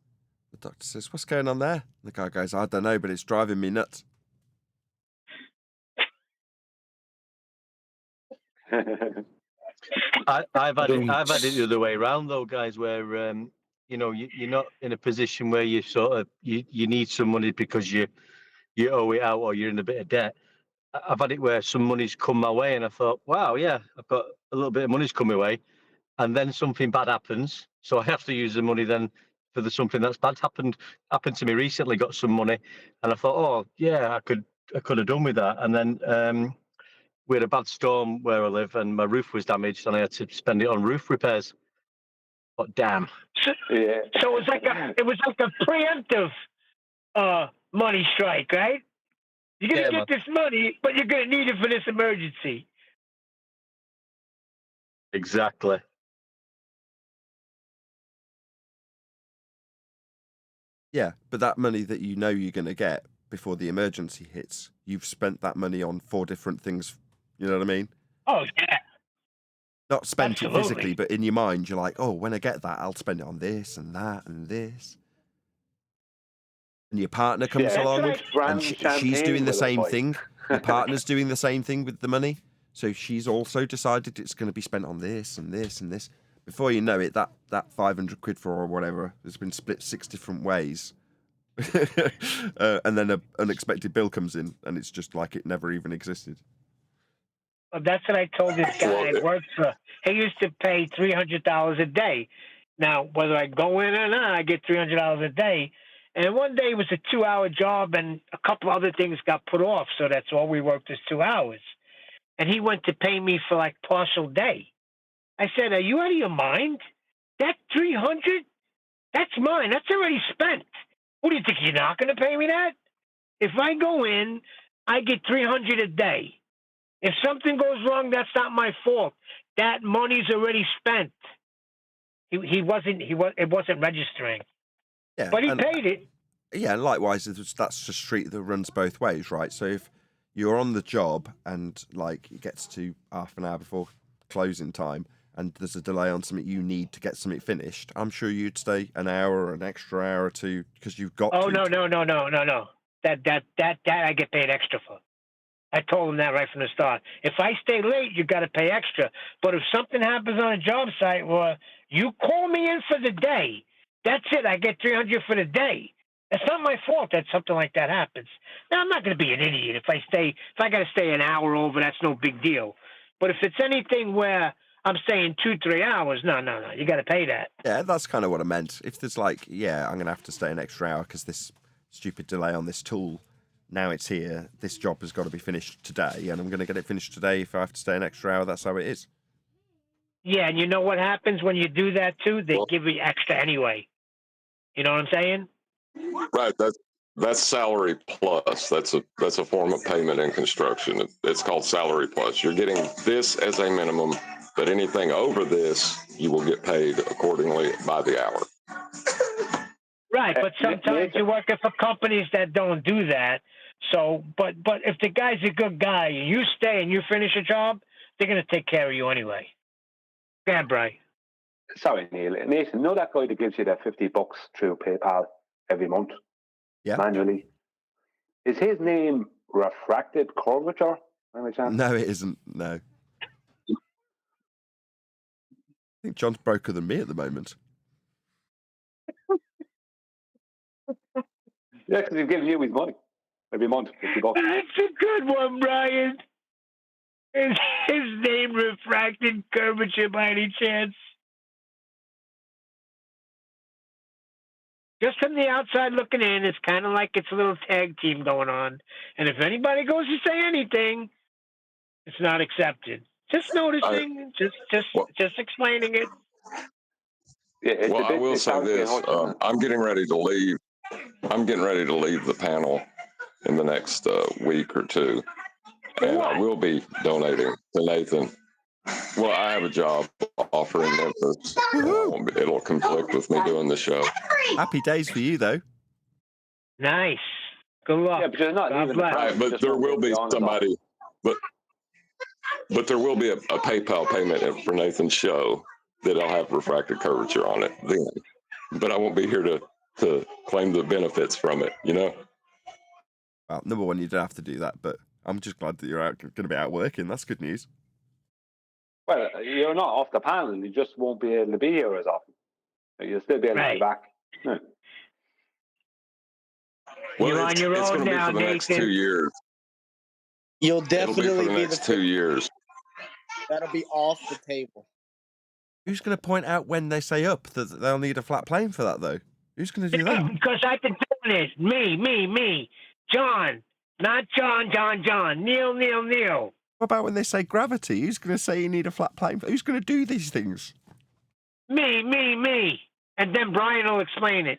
Speaker 1: The doctor says, "What's going on there?" And the guy goes, "I don't know, but it's driving me nuts."
Speaker 19: I've had it the other way around though, guys, where you're not in a position where you sort of you need some money because you owe it out or you're in a bit of debt. I've had it where some money's come my way and I thought, wow, yeah, I've got a little bit of money's come my way, and then something bad happens, so I have to use the money then for something that's bad happened to me recently. Got some money, and I thought, oh yeah, I could have done with that, and then we had a bad storm where I live, and my roof was damaged, and I had to spend it on roof repairs. But damn,
Speaker 2: yeah.
Speaker 18: So it was like a preemptive money strike, right? You're gonna get this money, but you're gonna need it for this emergency.
Speaker 19: Exactly.
Speaker 1: Yeah, but that money that you know you're going to get, before the emergency hits, you've spent that money on 4 different things. You know what I mean?
Speaker 18: Oh yeah.
Speaker 1: Not spent it
Speaker 18: Absolutely.
Speaker 1: physically, but in your mind, you're like, oh, when I get that, I'll spend it on this and that and this. And your partner comes
Speaker 2: Yeah,
Speaker 1: along,
Speaker 2: like brand
Speaker 1: and she's
Speaker 2: champagne
Speaker 1: doing the
Speaker 2: will
Speaker 1: same
Speaker 2: I buy?
Speaker 1: thing. Your partner's doing the same thing with the money. So she's also decided it's going to be spent on this and this and this. Before you know it, that 500 quid for or whatever has been split 6 different ways. And then an unexpected bill comes in, and it's just like it never even existed.
Speaker 18: Well, that's what I told this guy I worked for. He used to pay $300 a day. Now, whether I go in or not, I get $300 a day. And one day it was a 2-hour job, and a couple other things got put off, so that's all we worked is 2 hours. And he went to pay me for like partial day. I said, "Are you out of your mind? That $300, that's mine. That's already spent. What do you think? You're not going to pay me that? If I go in, I get $300 a day. If something goes wrong, that's not my fault. That money's already spent." It wasn't registering.
Speaker 1: Yeah,
Speaker 18: But he paid it.
Speaker 1: Yeah, and likewise, that's a street that runs both ways, right? So if you're on the job and like it gets to half an hour before closing time, and there's a delay on something you need to get something finished, I'm sure you'd stay an hour or an extra hour or two because you've got
Speaker 18: Oh
Speaker 1: to.
Speaker 18: no. That I get paid extra for. I told him that right from the start. If I stay late, you got to pay extra. But if something happens on a job site, well, you call me in for the day. That's it. I get $300 for the day. It's not my fault that something like that happens. Now, I'm not going to be an idiot if I got to stay an hour over. That's no big deal. But if it's anything where I'm staying 2-3 hours, no, you got to pay that.
Speaker 1: Yeah, that's kind of what I meant. If there's like, yeah, I'm going to have to stay an extra hour because this stupid delay on this tool. Now it's here. This job has got to be finished today, and I'm going to get it finished today. If I have to stay an extra hour, that's how it is.
Speaker 18: Yeah, and you know what happens when you do that too? They give you extra anyway. You know what I'm saying?
Speaker 6: Right. That's salary plus. That's a form of payment in construction. It's called salary plus. You're getting this as a minimum, but anything over this, you will get paid accordingly by the hour.
Speaker 18: Right, but sometimes you're working for companies that don't do that. So, but if the guy's a good guy, and you stay and you finish a job, they're going to take care of you anyway. Go ahead, Brian.
Speaker 2: Sorry, Neil. Nathan, you know that guy that gives you that $50 through PayPal every month?
Speaker 1: Yeah.
Speaker 2: Manually? Is his name Refracted Curvature?
Speaker 1: No, it isn't. No. I think John's broker than me at the moment.
Speaker 2: Yeah, because he's giving you his money every month, $50.
Speaker 18: That's a good one, Brian. Is his name Refracted Curvature by any chance? Just from the outside looking in, it's kind of like it's a little tag team going on. And if anybody goes to say anything, it's not accepted. Just noticing, just explaining it.
Speaker 2: Yeah,
Speaker 6: Well, I will say this: I'm getting ready to leave. I'm getting ready to leave the panel in the next week or two, and I will be donating to Nathan. Well, I have a job offer in Memphis. It'll conflict with me doing the show.
Speaker 1: Happy days for you, though.
Speaker 18: Nice. Good luck.
Speaker 2: Yeah, but you're not leaving the
Speaker 6: Right, but there will be somebody. But there will be a PayPal payment for Nathan's show that'll have refracted curvature on it then. But I won't be here to claim the benefits from it, you know?
Speaker 1: Well, number one, you don't have to do that, but I'm just glad that you're going to be out working. That's good news.
Speaker 2: Well, you're not off the panel. You just won't be able to be here as often. You'll still be able to be back. Yeah.
Speaker 6: Well,
Speaker 18: You're on your
Speaker 6: it's
Speaker 18: own
Speaker 6: going to be
Speaker 18: now,
Speaker 6: for the next
Speaker 18: Nathan.
Speaker 6: 2 years.
Speaker 7: You'll
Speaker 6: It'll be
Speaker 7: definitely
Speaker 6: for the next 2 years.
Speaker 7: That'll be off the table.
Speaker 1: Who's going to point out when they say up that they'll need a flat plane for that, though? Who's going to do that?
Speaker 18: Because I've been doing this. Me. John. Not John. Neil.
Speaker 1: What about when they say gravity? Who's going to say you need a flat plane? Who's going to do these things?
Speaker 18: Me. And then Brian will explain it.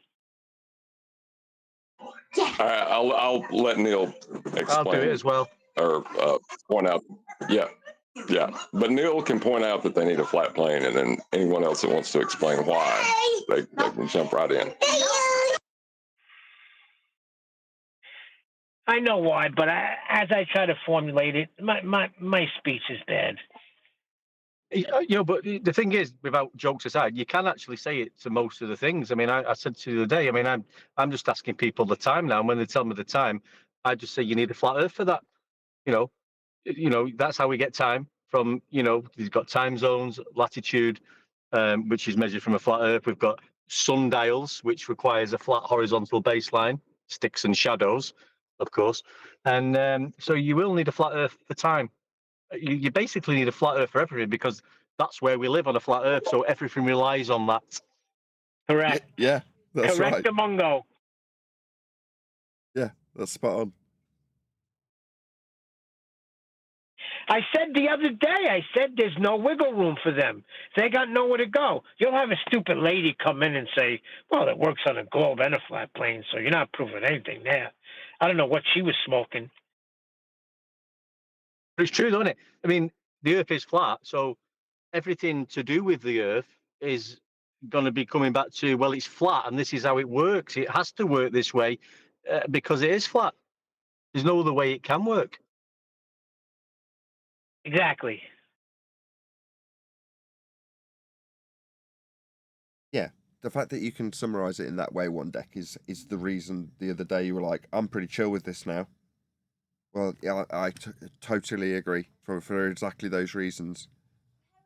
Speaker 6: All right, I'll let Neil explain.
Speaker 19: I'll do it as well.
Speaker 6: Or point out. Yeah. But Neil can point out that they need a flat plane, and then anyone else that wants to explain why, they can jump right in.
Speaker 18: I know why, but as I try to formulate it, my speech is bad.
Speaker 19: But the thing is, without jokes aside, you can actually say it to most of the things. I mean, I said to you the other day, I mean, I'm just asking people the time now, and when they tell me the time, I just say you need a flat earth for that. You know, that's how we get time from, you've got time zones, latitude, which is measured from a flat earth. We've got sundials, which requires a flat horizontal baseline, sticks and shadows, of course. And so you will need a flat earth for time. You basically need a flat earth for everything, because that's where we live, on a flat earth. So everything relies on that.
Speaker 18: Correct.
Speaker 1: Yeah, that's right.
Speaker 18: Correctamungo.
Speaker 1: Yeah, that's spot on.
Speaker 18: I said the other day, there's no wiggle room for them. They got nowhere to go. You'll have a stupid lady come in and say, well, it works on a globe and a flat plane, so you're not proving anything there. I don't know what she was smoking.
Speaker 19: But it's true, though, isn't it? I mean, the Earth is flat, so everything to do with the Earth is going to be coming back to, well, it's flat, and this is how it works. It has to work this way because it is flat. There's no other way it can work.
Speaker 18: Exactly.
Speaker 1: Yeah, the fact that you can summarize it in that way, One Deck, is the reason the other day you were like, I'm pretty chill with this now. Well, yeah, I totally agree for exactly those reasons.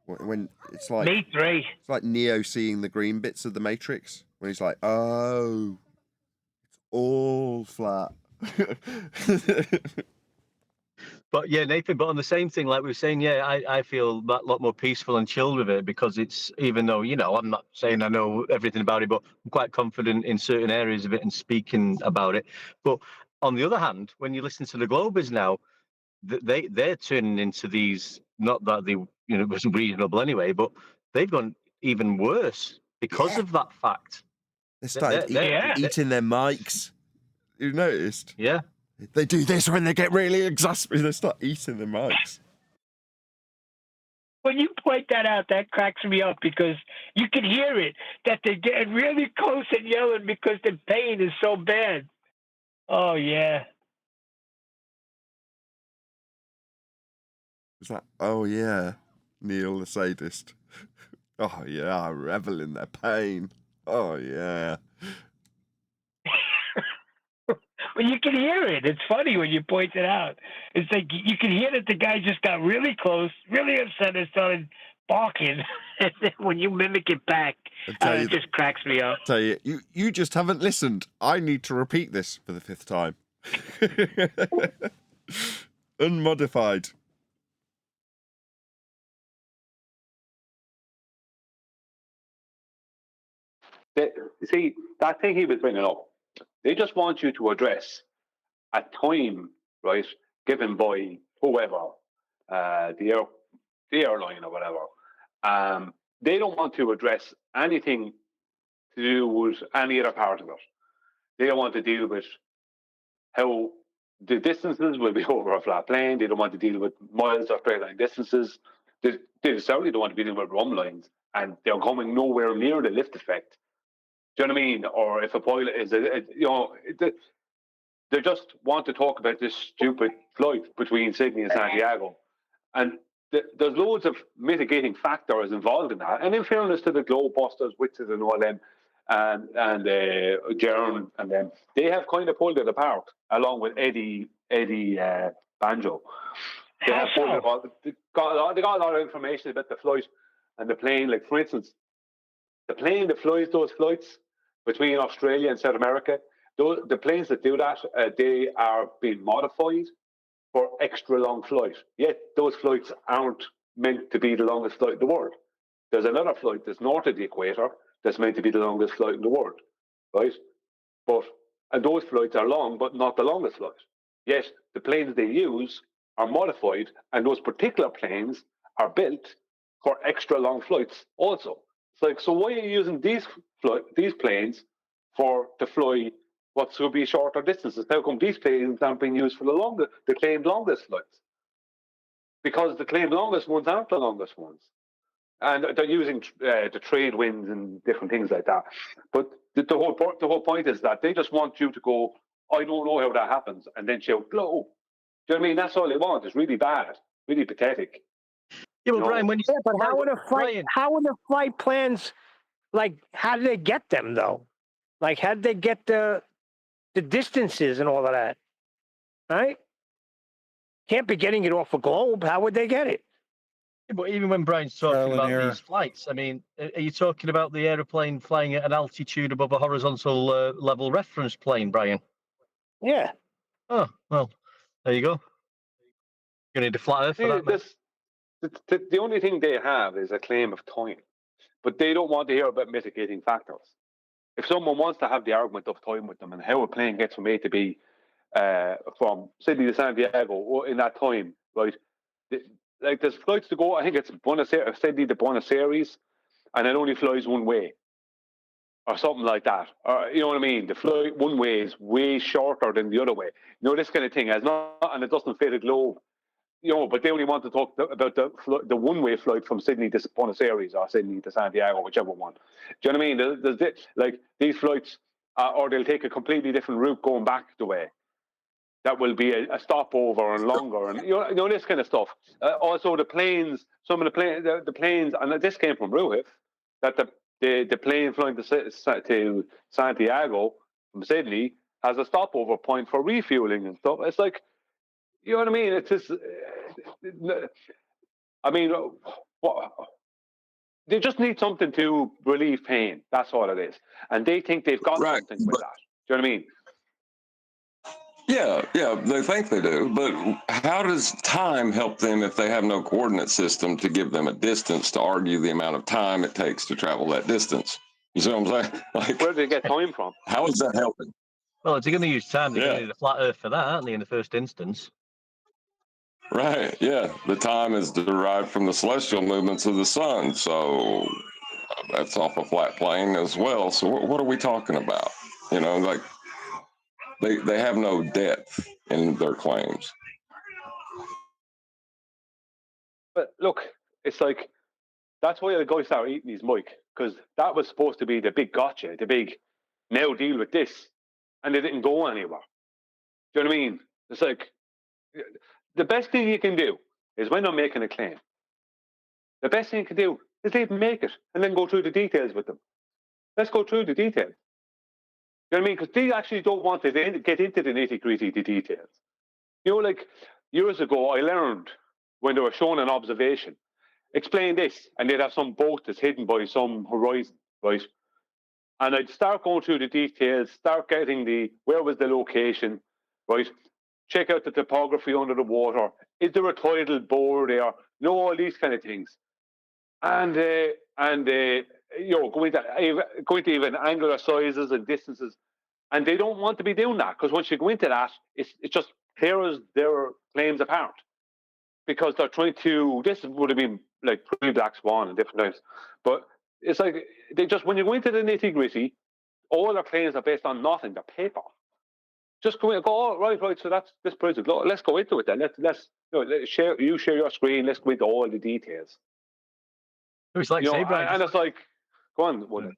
Speaker 1: When it's like
Speaker 18: Me three.
Speaker 1: It's like Neo seeing the green bits of the Matrix when he's like, "Oh, it's all flat."
Speaker 19: But yeah, Nathan, but on the same thing, like we were saying, yeah, I feel a lot more peaceful and chilled with it, because it's, even though, I'm not saying I know everything about it, but I'm quite confident in certain areas of it and speaking about it. But on the other hand, when you listen to the Globers now, they're turning into these, not that they, was reasonable anyway, but they've gone even worse because of that fact.
Speaker 1: They started eating their mics. You noticed?
Speaker 19: Yeah.
Speaker 1: They do this when they get really exasperated. They start eating their mics.
Speaker 18: When you point that out, that cracks me up, because you can hear it, that they're getting really close and yelling because the pain is so bad. Oh, yeah.
Speaker 1: Is that? Oh, yeah. Neil the sadist. Oh, yeah. I revel in their pain. Oh, yeah.
Speaker 18: Well, you can hear it. It's funny when you point it out. It's like you can hear that the guy just got really close, really upset, and started barking. And then when you mimic it back, it just cracks me up.
Speaker 1: Tell you just haven't listened. I need to repeat this for the 5th time. Unmodified.
Speaker 2: See, that thing he was bringing up, they just want you to address a time, right, given by whoever, the airline or whatever. They don't want to address anything to do with any other part of it. They don't want to deal with how the distances will be over a flat plane. They don't want to deal with miles or straight line distances. They certainly don't want to be dealing with run lines, and they're coming nowhere near the lift effect. Do you know what I mean? Or if a pilot is, they just want to talk about this stupid flight between Sydney and Santiago. And there's loads of mitigating factors involved in that. And in fairness to the Globebusters, Witches and all them, and Jern and them, they have kind of pulled it apart, along with Eddie Banjo. They have pulled it apart. They got a lot of information about the flight and the plane. Like, for instance, the plane that flies those flights between Australia and South America, the planes that do that, they are being modified for extra long flight. Yet those flights aren't meant to be the longest flight in the world. There's another flight that's north of the equator that's meant to be the longest flight in the world, right? And those flights are long, but not the longest flight. Yet the planes they use are modified, and those particular planes are built for extra long flights also. It's like, so why are you using these planes to fly what should be shorter distances? How come these planes aren't being used for the claimed longest flights? Because the claimed longest ones aren't the longest ones. And they're using the trade winds and different things like that. But the whole point is that they just want you to go I don't know how that happens, and then shout glow. Do you know what I mean? That's all they want. It's really bad, really pathetic.
Speaker 19: Yeah, but Brian, when you
Speaker 18: but how are the flight plans? Like, how did they get them though? Like, how did they get the distances and all of that? Right? Can't be getting it off a globe. How would they get it?
Speaker 19: Yeah, but even when Brian's talking about these flights, I mean, are you talking about the aeroplane flying at an altitude above a horizontal level reference plane, Brian?
Speaker 18: Yeah.
Speaker 19: Oh, well, there you go. You need a flat Earth for that, mate.
Speaker 2: The only thing they have is a claim of time, but they don't want to hear about mitigating factors. If someone wants to have the argument of time with them and how a plane gets from A to B from Sydney to Santiago in that time, right? Like there's flights to go. I think it's Sydney to Buenos Aires, and it only flies one way, or something like that. Or you know what I mean? The flight one way is way shorter than the other way. You know, this kind of thing has not, and it doesn't fit a globe. You know, but they only want to talk about the one-way flight from Sydney to Buenos Aires or Sydney to Santiago, whichever one. Do you know what I mean? There's like these flights, or they'll take a completely different route going back the way. That will be a stopover and longer, and you know this kind of stuff. Also, the planes, some of the planes, and this came from Ruhif, that the plane flying to Santiago from Sydney has a stopover point for refueling and stuff. It's like, you know what I mean? It's just, I mean, they just need something to relieve pain. That's all it is, and they think they've got something with that. Do you know what I mean?
Speaker 6: Yeah, they think they do, but how does time help them if they have no coordinate system to give them a distance to argue the amount of time it takes to travel that distance? You see what I'm saying? Like,
Speaker 2: where do they get time from?
Speaker 6: How is that helping?
Speaker 19: Well, if you're going to use time, they're going to need a flat Earth for that, aren't they, in the first instance?
Speaker 6: Right, yeah. The time is derived from the celestial movements of the sun, so that's off a flat plane as well. So what are we talking about? You know, like, they have no depth in their claims.
Speaker 2: But look, it's like, that's why the guy started eating his mic, because that was supposed to be the big gotcha, the big now deal with this, and they didn't go anywhere. Do you know what I mean? It's like, the best thing you can do is when I'm making a claim, the best thing you can do is leave them make it and then go through the details with them. Let's go through the details. You know what I mean? Because they actually don't want to get into the nitty-gritty, the details. You know, like years ago, I learned when they were showing an observation, explain this, and they'd have some boat that's hidden by some horizon, right? And I'd start going through the details, start getting where was the location, right? Check out the topography under the water. Is there a tidal bore there? You know, all these kind of things. And you know, going to even angular sizes and distances. And they don't want to be doing that, because once you go into that, it just tears their claims apart. Because they're trying to, this would have been like pre-Black Swan and different times, but it's like, they just, when you go into the nitty-gritty, all their claims are based on nothing, they're paper. Just go in and go, oh, right, so that's this price of law. Let's go into it then. Let's share your screen, let's go into all the details.
Speaker 19: It's like, say, Brian,
Speaker 2: and it's like, go on, William.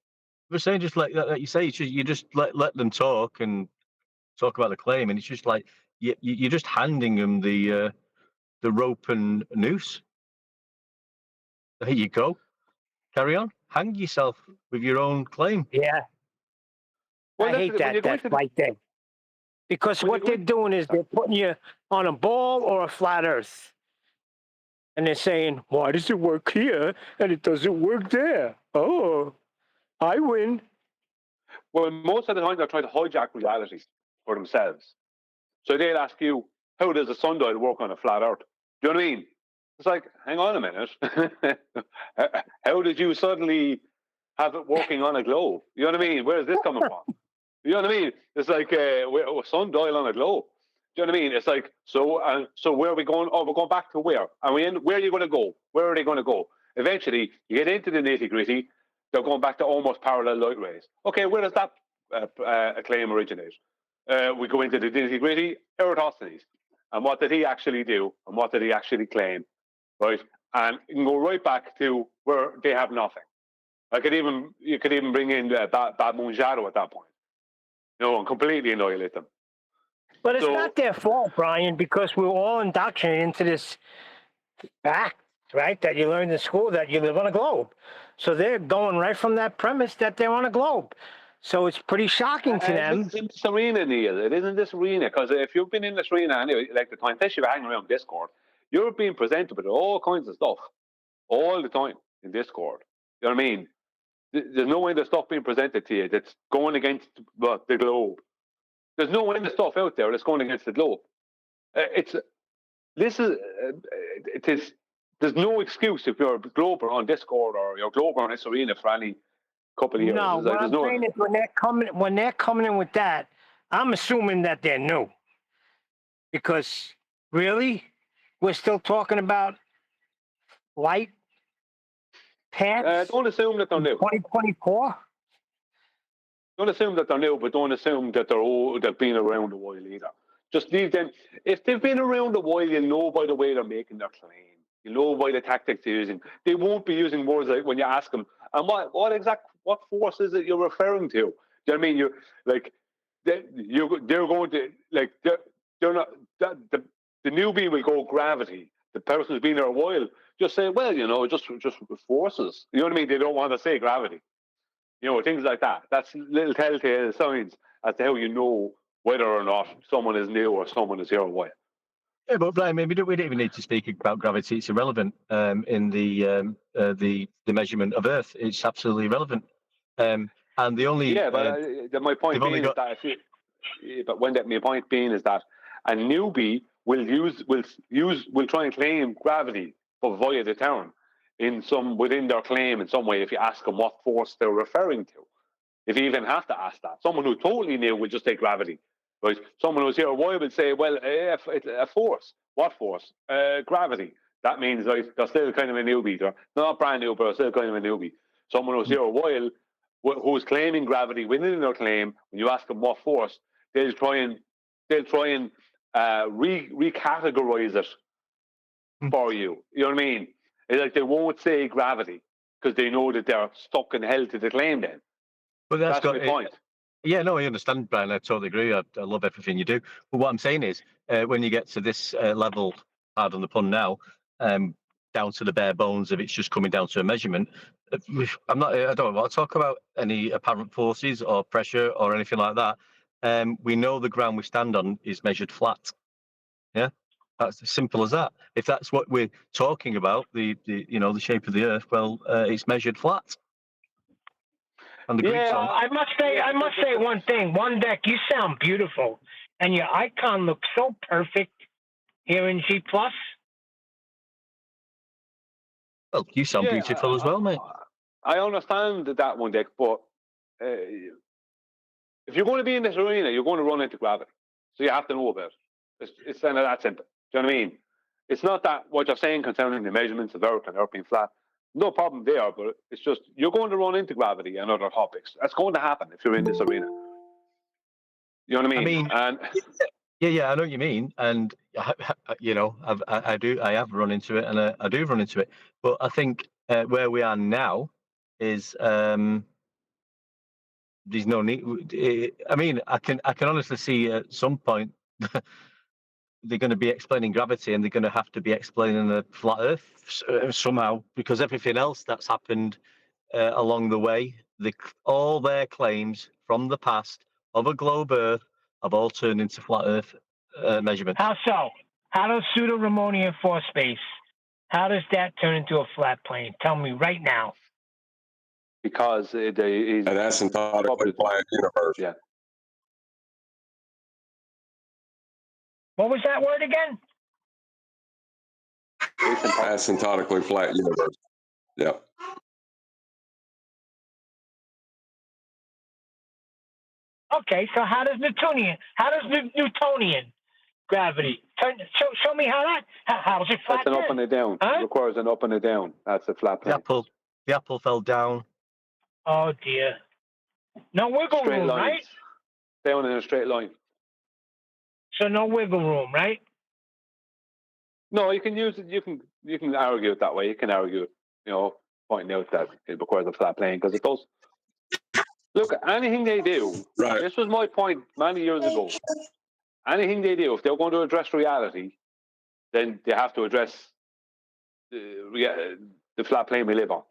Speaker 19: We're saying just like you say, you just let them talk and talk about the claim, and it's just like you're just handing them the rope and noose. There you go. Carry on. Hang yourself with your own claim.
Speaker 18: Yeah.
Speaker 2: Well,
Speaker 18: I hate that flight thing. Because what they're doing is they're putting you on a ball or a flat Earth. And they're saying, why does it work here and it doesn't work there? Oh, I win.
Speaker 2: Well, most of the time they're trying to hijack reality for themselves. So they'll ask you, how does a sundial work on a flat Earth? Do you know what I mean? It's like, hang on a minute. How did you suddenly have it working on a globe? You know what I mean? Where is this coming from? You know what I mean? It's like a sundial on a globe. Do you know what I mean? It's like, so where are we going? Oh, we're going back to where? Are we in? Where are you going to go? Where are they going to go? Eventually, you get into the nitty-gritty, they're going back to almost parallel light rays. Okay, where does that claim originate? We go into the nitty-gritty, Eratosthenes. And what did he actually do? And what did he actually claim? Right? And you can go right back to where they have nothing. You could even bring in Bad Monjaro at that point. You know, and completely annihilate them.
Speaker 18: But it's not their fault, Brian, because we're all indoctrinated into this fact, right, that you learned in school that you live on a globe. So they're going right from that premise that they're on a globe. So it's pretty shocking to them.
Speaker 2: It's in this arena, Neil. It isn't this arena, because if you've been in this arena anyway, like the time, especially if you're hanging around Discord, you're being presented with all kinds of stuff all the time in Discord. You know what I mean? There's no end of stuff being presented to you that's going against the globe. There's no end of stuff out there that's going against the globe. There's no excuse if you're a glober on Discord or you're a glober on this arena for any couple of years.
Speaker 18: No, what I'm saying is when they're coming in with that, I'm assuming that they're new. Because really, we're still talking about Lite pants.
Speaker 2: Don't assume that they're new.
Speaker 18: 2024.
Speaker 2: Don't assume that they're new, but don't assume that they've been around a while either. Just leave them. If they've been around a while, you'll know by the way they're making their claim. You know by the tactics they're using. They won't be using words like when you ask them, and what force is it you're referring to? Do you know what I mean? You're like they're going to like they're not the newbie will go gravity. The person who's been there a while just say, well, you know, just forces. You know what I mean? They don't want to say gravity. You know, things like that. That's little telltale signs as to how you know whether or not someone is new or someone is here a while.
Speaker 19: Yeah, but Brian, we don't even need to speak about gravity. It's irrelevant in the measurement of Earth. It's absolutely irrelevant. And the only
Speaker 2: my point being is that my point being is that a newbie will try and claim gravity via the term within their claim in some way. If you ask them what force they're referring to, if you even have to ask that, someone who totally new will just say gravity. Right? Someone who's here a while would say, well, it's a force. What force? Gravity. That means they're still kind of a newbie. They're not brand new, but they're still kind of a newbie. Someone who's here a while, who's claiming gravity within their claim, when you ask them what force, they'll try and recategorize it for you. You know what I mean? It's like they won't say gravity because they know that they're stuck and held to the claim then.
Speaker 19: But
Speaker 2: that's my point.
Speaker 19: Yeah, no, I understand, Brian. I totally agree. I love everything you do. But what I'm saying is, when you get to this level, pardon the pun now, down to the bare bones of it's just coming down to a measurement, I don't want to talk about any apparent forces or pressure or anything like that. We know the ground we stand on is measured flat. Yeah, that's as simple as that. If that's what we're talking about, the shape of the Earth, well, it's measured flat.
Speaker 18: I must say one thing. One Deck, you sound beautiful, and your icon looks so perfect here in G+.
Speaker 19: Well, you sound beautiful as well, mate.
Speaker 2: I understand that One Deck, but if you're going to be in this arena, you're going to run into gravity, so you have to know about it. It's kind of that simple. Do you know what I mean? It's not that what you're saying concerning the measurements of Earth and Earth being flat. No problem there, but it's just you're going to run into gravity and other topics. That's going to happen if you're in this arena. You know what I mean?
Speaker 19: Yeah, I know what you mean, and I have run into it, and I do run into it. But I think where we are now is there's no need. I mean, I can honestly see at some point they're going to be explaining gravity, and they're going to have to be explaining the flat Earth somehow, because everything else that's happened along the way, all their claims from the past of a globe Earth have all turned into flat Earth measurements.
Speaker 18: How so? How does pseudo-Ramonian force space? How does that turn into a flat plane? Tell me right now.
Speaker 2: Because it is
Speaker 6: an asymptotically flat universe.
Speaker 2: Yeah.
Speaker 18: What was that word again?
Speaker 6: Asymptotically flat universe. Yep.
Speaker 18: Okay, so how does Newtonian gravity show me how is it flat?
Speaker 2: That's an up and a down. It requires an up and a down. That's a flat plane.
Speaker 19: The apple fell down.
Speaker 18: Oh dear. No wiggle room, right?
Speaker 2: Down in a straight line.
Speaker 18: So no wiggle room, right?
Speaker 2: No, you can use it. You can argue it that way. You can argue it, pointing out that it requires a flat plane because it does. Look, anything they do.
Speaker 6: Right.
Speaker 2: This was my point many years ago. anything they do, if they're going to address reality, then they have to address the flat plane we live on.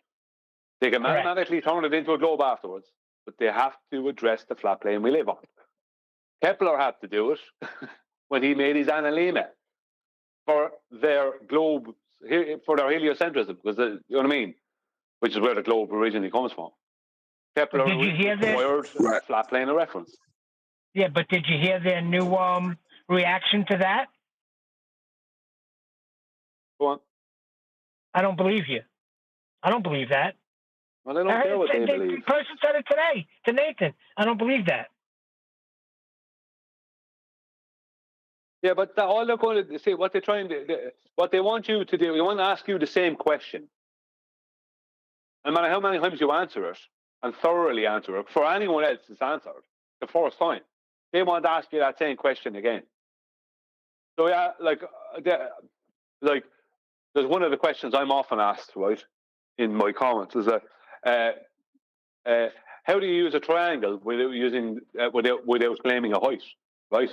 Speaker 2: They can mathematically turn it into a globe afterwards, but they have to address the flat plane we live on. Kepler had to do it when he made his analemma for their globe, for their heliocentrism, because you know what I mean, which is where the globe originally comes from. Kepler required a flat plane of reference.
Speaker 18: Yeah, but did you hear their new reaction to that?
Speaker 2: Go on.
Speaker 18: I don't believe you. I don't believe that.
Speaker 2: Well, I don't care what they believe.
Speaker 18: The person said it today to Nathan. I don't believe that.
Speaker 2: Yeah, but all they're going to say, what they're trying to, what they want you to do, they want to ask you the same question. No matter how many times you answer it and thoroughly answer it, for anyone else it's answered the first time, they want to ask you that same question again. So yeah, like there's one of the questions I'm often asked, right, in my comments is that how do you use a triangle without claiming a height, right?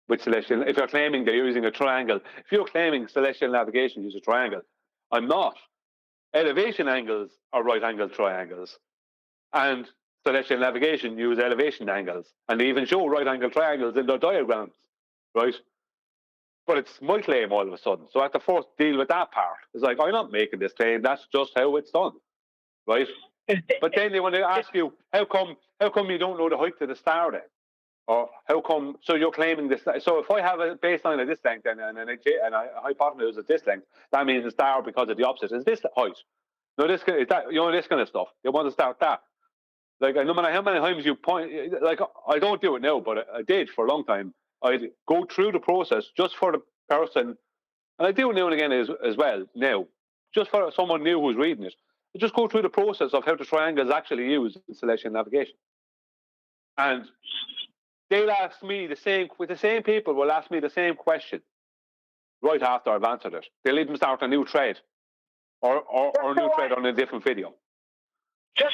Speaker 2: With celestial, if you're claiming that you're using a triangle, if you're claiming celestial navigation use a triangle, I'm not. Elevation angles are right-angled triangles, and celestial navigation use elevation angles, and they even show right-angled triangles in their diagrams, right? But it's my claim all of a sudden. So I have to first deal with that part. It's like, I'm not making this claim. That's just how it's done, right? But then they want to ask you, how come you don't know the height of the star then? Or how come, so you're claiming this? So if I have a baseline of this length and a hypotenuse of this length, that means the star, because of the opposite, is this height. No, this is that, you know, this kind of stuff. You want to start that. Like, no matter how many times you point, like, I don't do it now, but I did for a long time. I'd go through the process just for the person, and I do it now and again as well now, just for someone new who's reading it. I just go through the process of how the triangle is actually used in celestial navigation. And they'll ask me the same people will ask me the same question right after I've answered it. They'll even start a new thread or a new thread on a different video.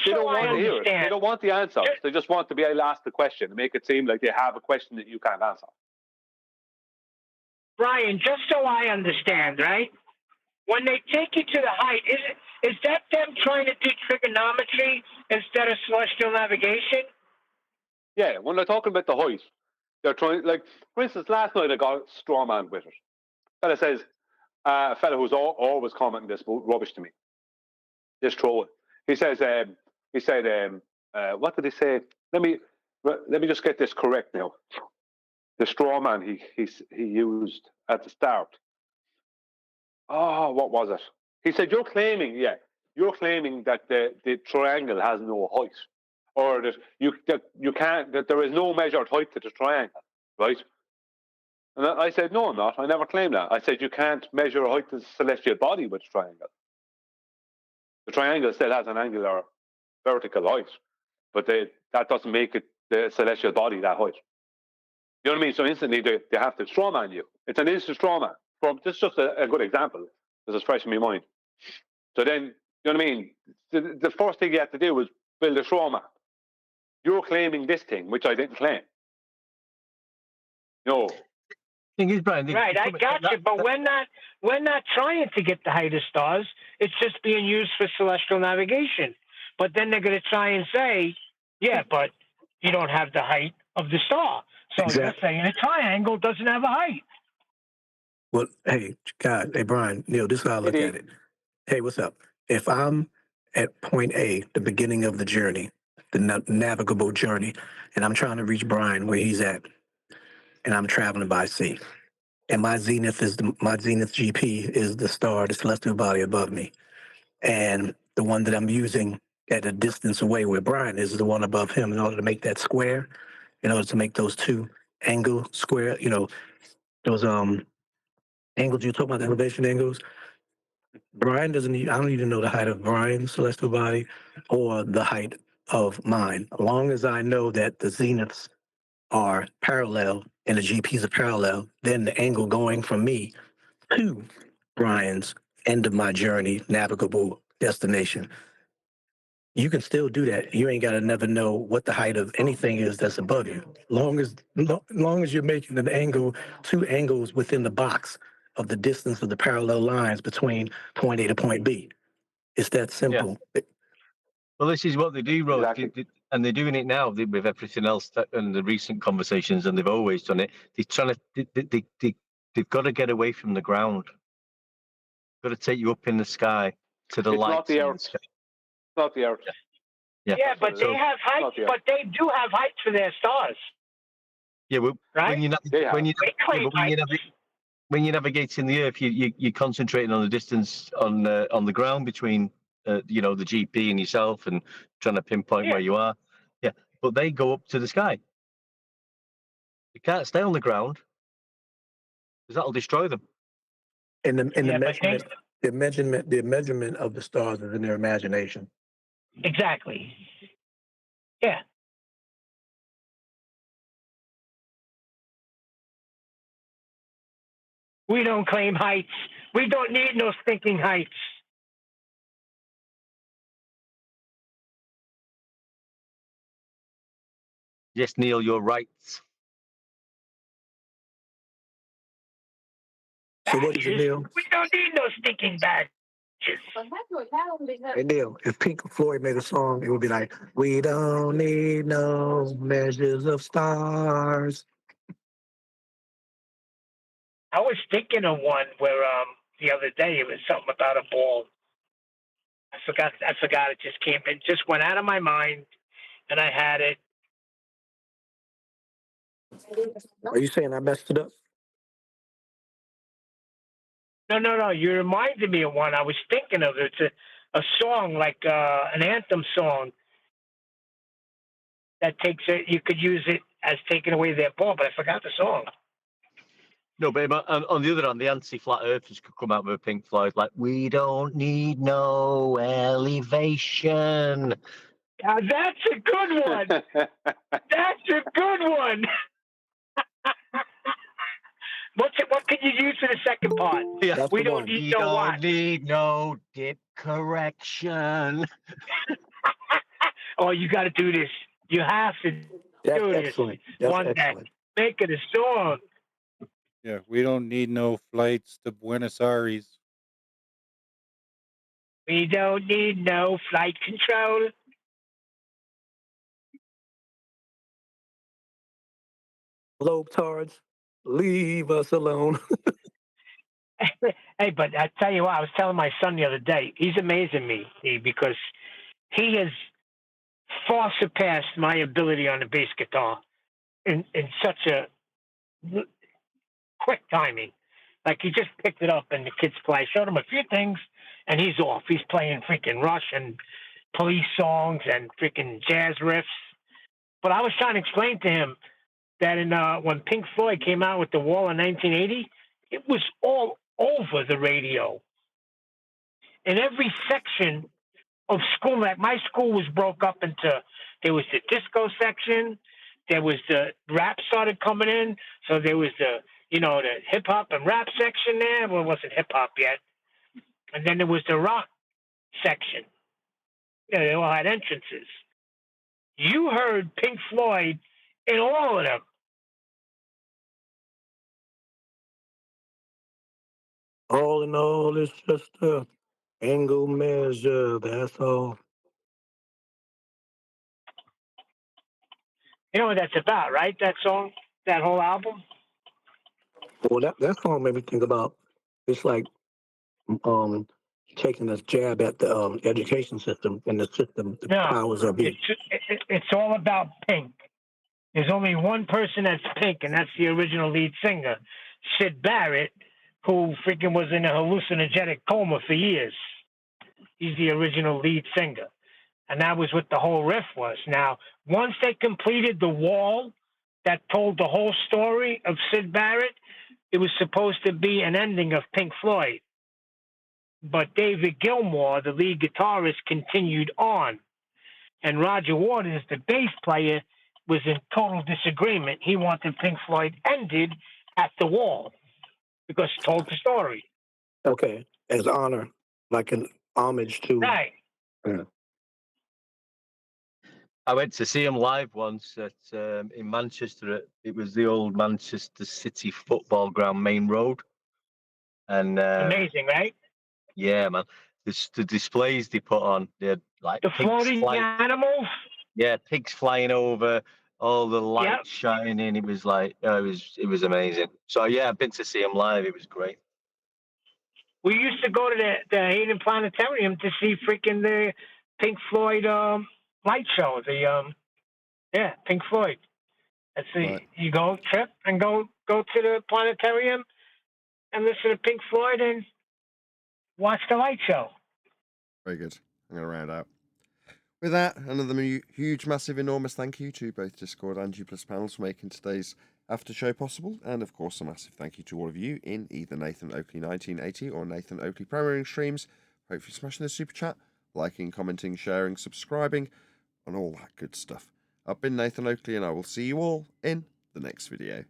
Speaker 2: They don't want to hear it. They don't want the answers. They just want to be able to ask the question and make it seem like they have a question that you can't answer.
Speaker 18: Brian, just so I understand, right? When they take you to the height, is that them trying to do trigonometry instead of celestial navigation?
Speaker 2: Yeah, when they're talking about the height, they're trying, like, for instance, last night I got a straw man with it. Fella says, a fella who's always commenting this rubbish to me, just throw it. He said, what did he say? Let me just get this correct now. The straw man he used at the start. Oh, what was it? He said, you're claiming that the triangle has no height, or that you can't, that there is no measured height to the triangle, right? And I said, no, I'm not. I never claimed that. I said, you can't measure a height to the celestial body with a triangle. The triangle still has an angular vertical height, but that doesn't make it the celestial body that height. You know what I mean? So instantly they have to strawman you. It's an instant strawman. This is just a good example. This is fresh in my mind. So then, you know what I mean? The first thing you have to do is build a strawman. You're claiming this thing, which I didn't claim. No.
Speaker 19: Thing is, Brian,
Speaker 18: right, I got you. But we're not trying to get the height of stars. It's just being used for celestial navigation. But then they're going to try and say, yeah, but you don't have the height of the star. So you're saying a triangle doesn't have a height.
Speaker 11: Well, hey, God, hey, Brian, Neil, this is how I look at it. Hey, what's up? If I'm at point A, the beginning of the journey, the navigable journey, and I'm trying to reach Brian where he's at, and I'm traveling by sea, and my zenith GP is the star, the celestial body above me, and the one that I'm using at a distance away where Brian is the one above him, in order to make that square, in order to make those two angle square, you know, those angles you talk about, the elevation angles. Brian doesn't need, I don't need to know the height of Brian's celestial body or the height of mine. As long as I know that the zeniths are parallel and the GPs are parallel, then the angle going from me to Brian's end of my journey, navigable destination, You can still do that. You ain't got to never know what the height of anything is that's above you. Long as you're making an angle, two angles within the box of the distance of the parallel lines between point A to point B. It's that simple.
Speaker 19: Yeah. Well, this is what they do, Rose,
Speaker 2: Exactly.
Speaker 19: and they're doing it now with everything else and the recent conversations, and they've always done it. They're trying to, they've got to get away from the ground. Got to take you up in the sky to the
Speaker 2: It's
Speaker 19: lights.
Speaker 2: not the Earth. It's not the Earth.
Speaker 18: Yeah, but they have heights. But they do have heights for their stars.
Speaker 19: Yeah, well,
Speaker 18: right?
Speaker 19: When you're navigating the Earth, you're concentrating on the distance on the ground between the GP and yourself, and trying to pinpoint where you are. Yeah, but they go up to the sky. You can't stay on the ground because that'll destroy them.
Speaker 11: And the measurement of the stars is in their imagination.
Speaker 18: Exactly. Yeah. We don't claim heights. We don't need no stinking heights.
Speaker 19: Yes, Neil, you're right.
Speaker 11: So what is it, Neil?
Speaker 18: We don't need no stinking badges.
Speaker 11: Hey, Neil, if Pink Floyd made a song, it would be like, we don't need no measures of stars.
Speaker 18: I was thinking of one where the other day it was something about a ball. I forgot. It just came. It just went out of my mind, and I had it.
Speaker 11: Are you saying I messed it up?
Speaker 18: No. You reminded me of one. I was thinking of it. It's a song, like an anthem song that takes it. You could use it as taking away their ball, but I forgot the song.
Speaker 19: No, but on the other hand, the anti-flat earthers could come out with a Pink Floyd like, we don't need no elevation.
Speaker 18: That's a good one. That's a good one. What can you use for the second part?
Speaker 19: Yeah,
Speaker 18: we don't need no what?
Speaker 19: Need no dip correction.
Speaker 18: Oh, you got to do this. You have to do this.
Speaker 11: That's
Speaker 18: one
Speaker 11: excellent.
Speaker 18: day. Make it a song.
Speaker 8: Yeah, we don't need no flights to Buenos Aires.
Speaker 18: We don't need no flight control.
Speaker 11: Globetards, leave us alone.
Speaker 18: Hey, but I tell you what, I was telling my son the other day, he's amazing me because he has far surpassed my ability on the bass guitar in such a quick timing. Like, he just picked it up and the kids play. I showed him a few things and he's off. He's playing freaking Rush and Police songs and freaking jazz riffs. But I was trying to explain to him that when Pink Floyd came out with The Wall in 1980, it was all over the radio. In every section of school, like my school was broke up into, there was the disco section, there was the rap started coming in, so there was the hip hop and rap section there. Well, it wasn't hip hop yet. And then there was the rock section. They all had entrances. You heard Pink Floyd in all of them.
Speaker 11: All in all, it's just a angle measure, that's all.
Speaker 18: You know what that's about, right? That song, that whole album?
Speaker 11: Well, that song made me think about, it's like taking a jab at the education system and the system, the powers that be.
Speaker 18: It's all about Pink. There's only one person that's Pink, and that's the original lead singer, Syd Barrett, who freaking was in a hallucinogenic coma for years. He's the original lead singer. And that was what the whole riff was. Now, once they completed The Wall, that told the whole story of Syd Barrett, it was supposed to be an ending of Pink Floyd. But David Gilmour, the lead guitarist, continued on. And Roger Waters, the bass player, was in total disagreement. He wanted Pink Floyd ended at The Wall because it told the story.
Speaker 11: Okay, as honor, like an homage to.
Speaker 18: Right.
Speaker 11: Yeah.
Speaker 19: I went to see him live once at in Manchester. It was the old Manchester City football ground, Main Road, and
Speaker 18: Amazing, right?
Speaker 19: yeah, man, the displays they put on, they had like
Speaker 18: The
Speaker 19: pigs
Speaker 18: floating
Speaker 19: flying,
Speaker 18: animals.
Speaker 19: yeah, pigs flying over, all the lights
Speaker 18: Yep.
Speaker 19: shining. It was like it was amazing. So yeah, I've been to see him live. It was great.
Speaker 18: We used to go to the Hayden Planetarium to see freaking the Pink Floyd light show. Yeah, Pink Floyd. That's the
Speaker 1: Right.
Speaker 18: you go trip and go to the planetarium and listen to Pink Floyd and watch the light show.
Speaker 1: Very good. I'm going to round out. With that, another huge, massive, enormous thank you to both Discord and G+ panels for making today's after show possible, and of course a massive thank you to all of you in either Nathan Oakley 1980 or Nathan Oakley Premiering streams. Hopefully smashing the super chat, liking, commenting, sharing, subscribing, and all that good stuff. I've been Nathan Oakley, and I will see you all in the next video.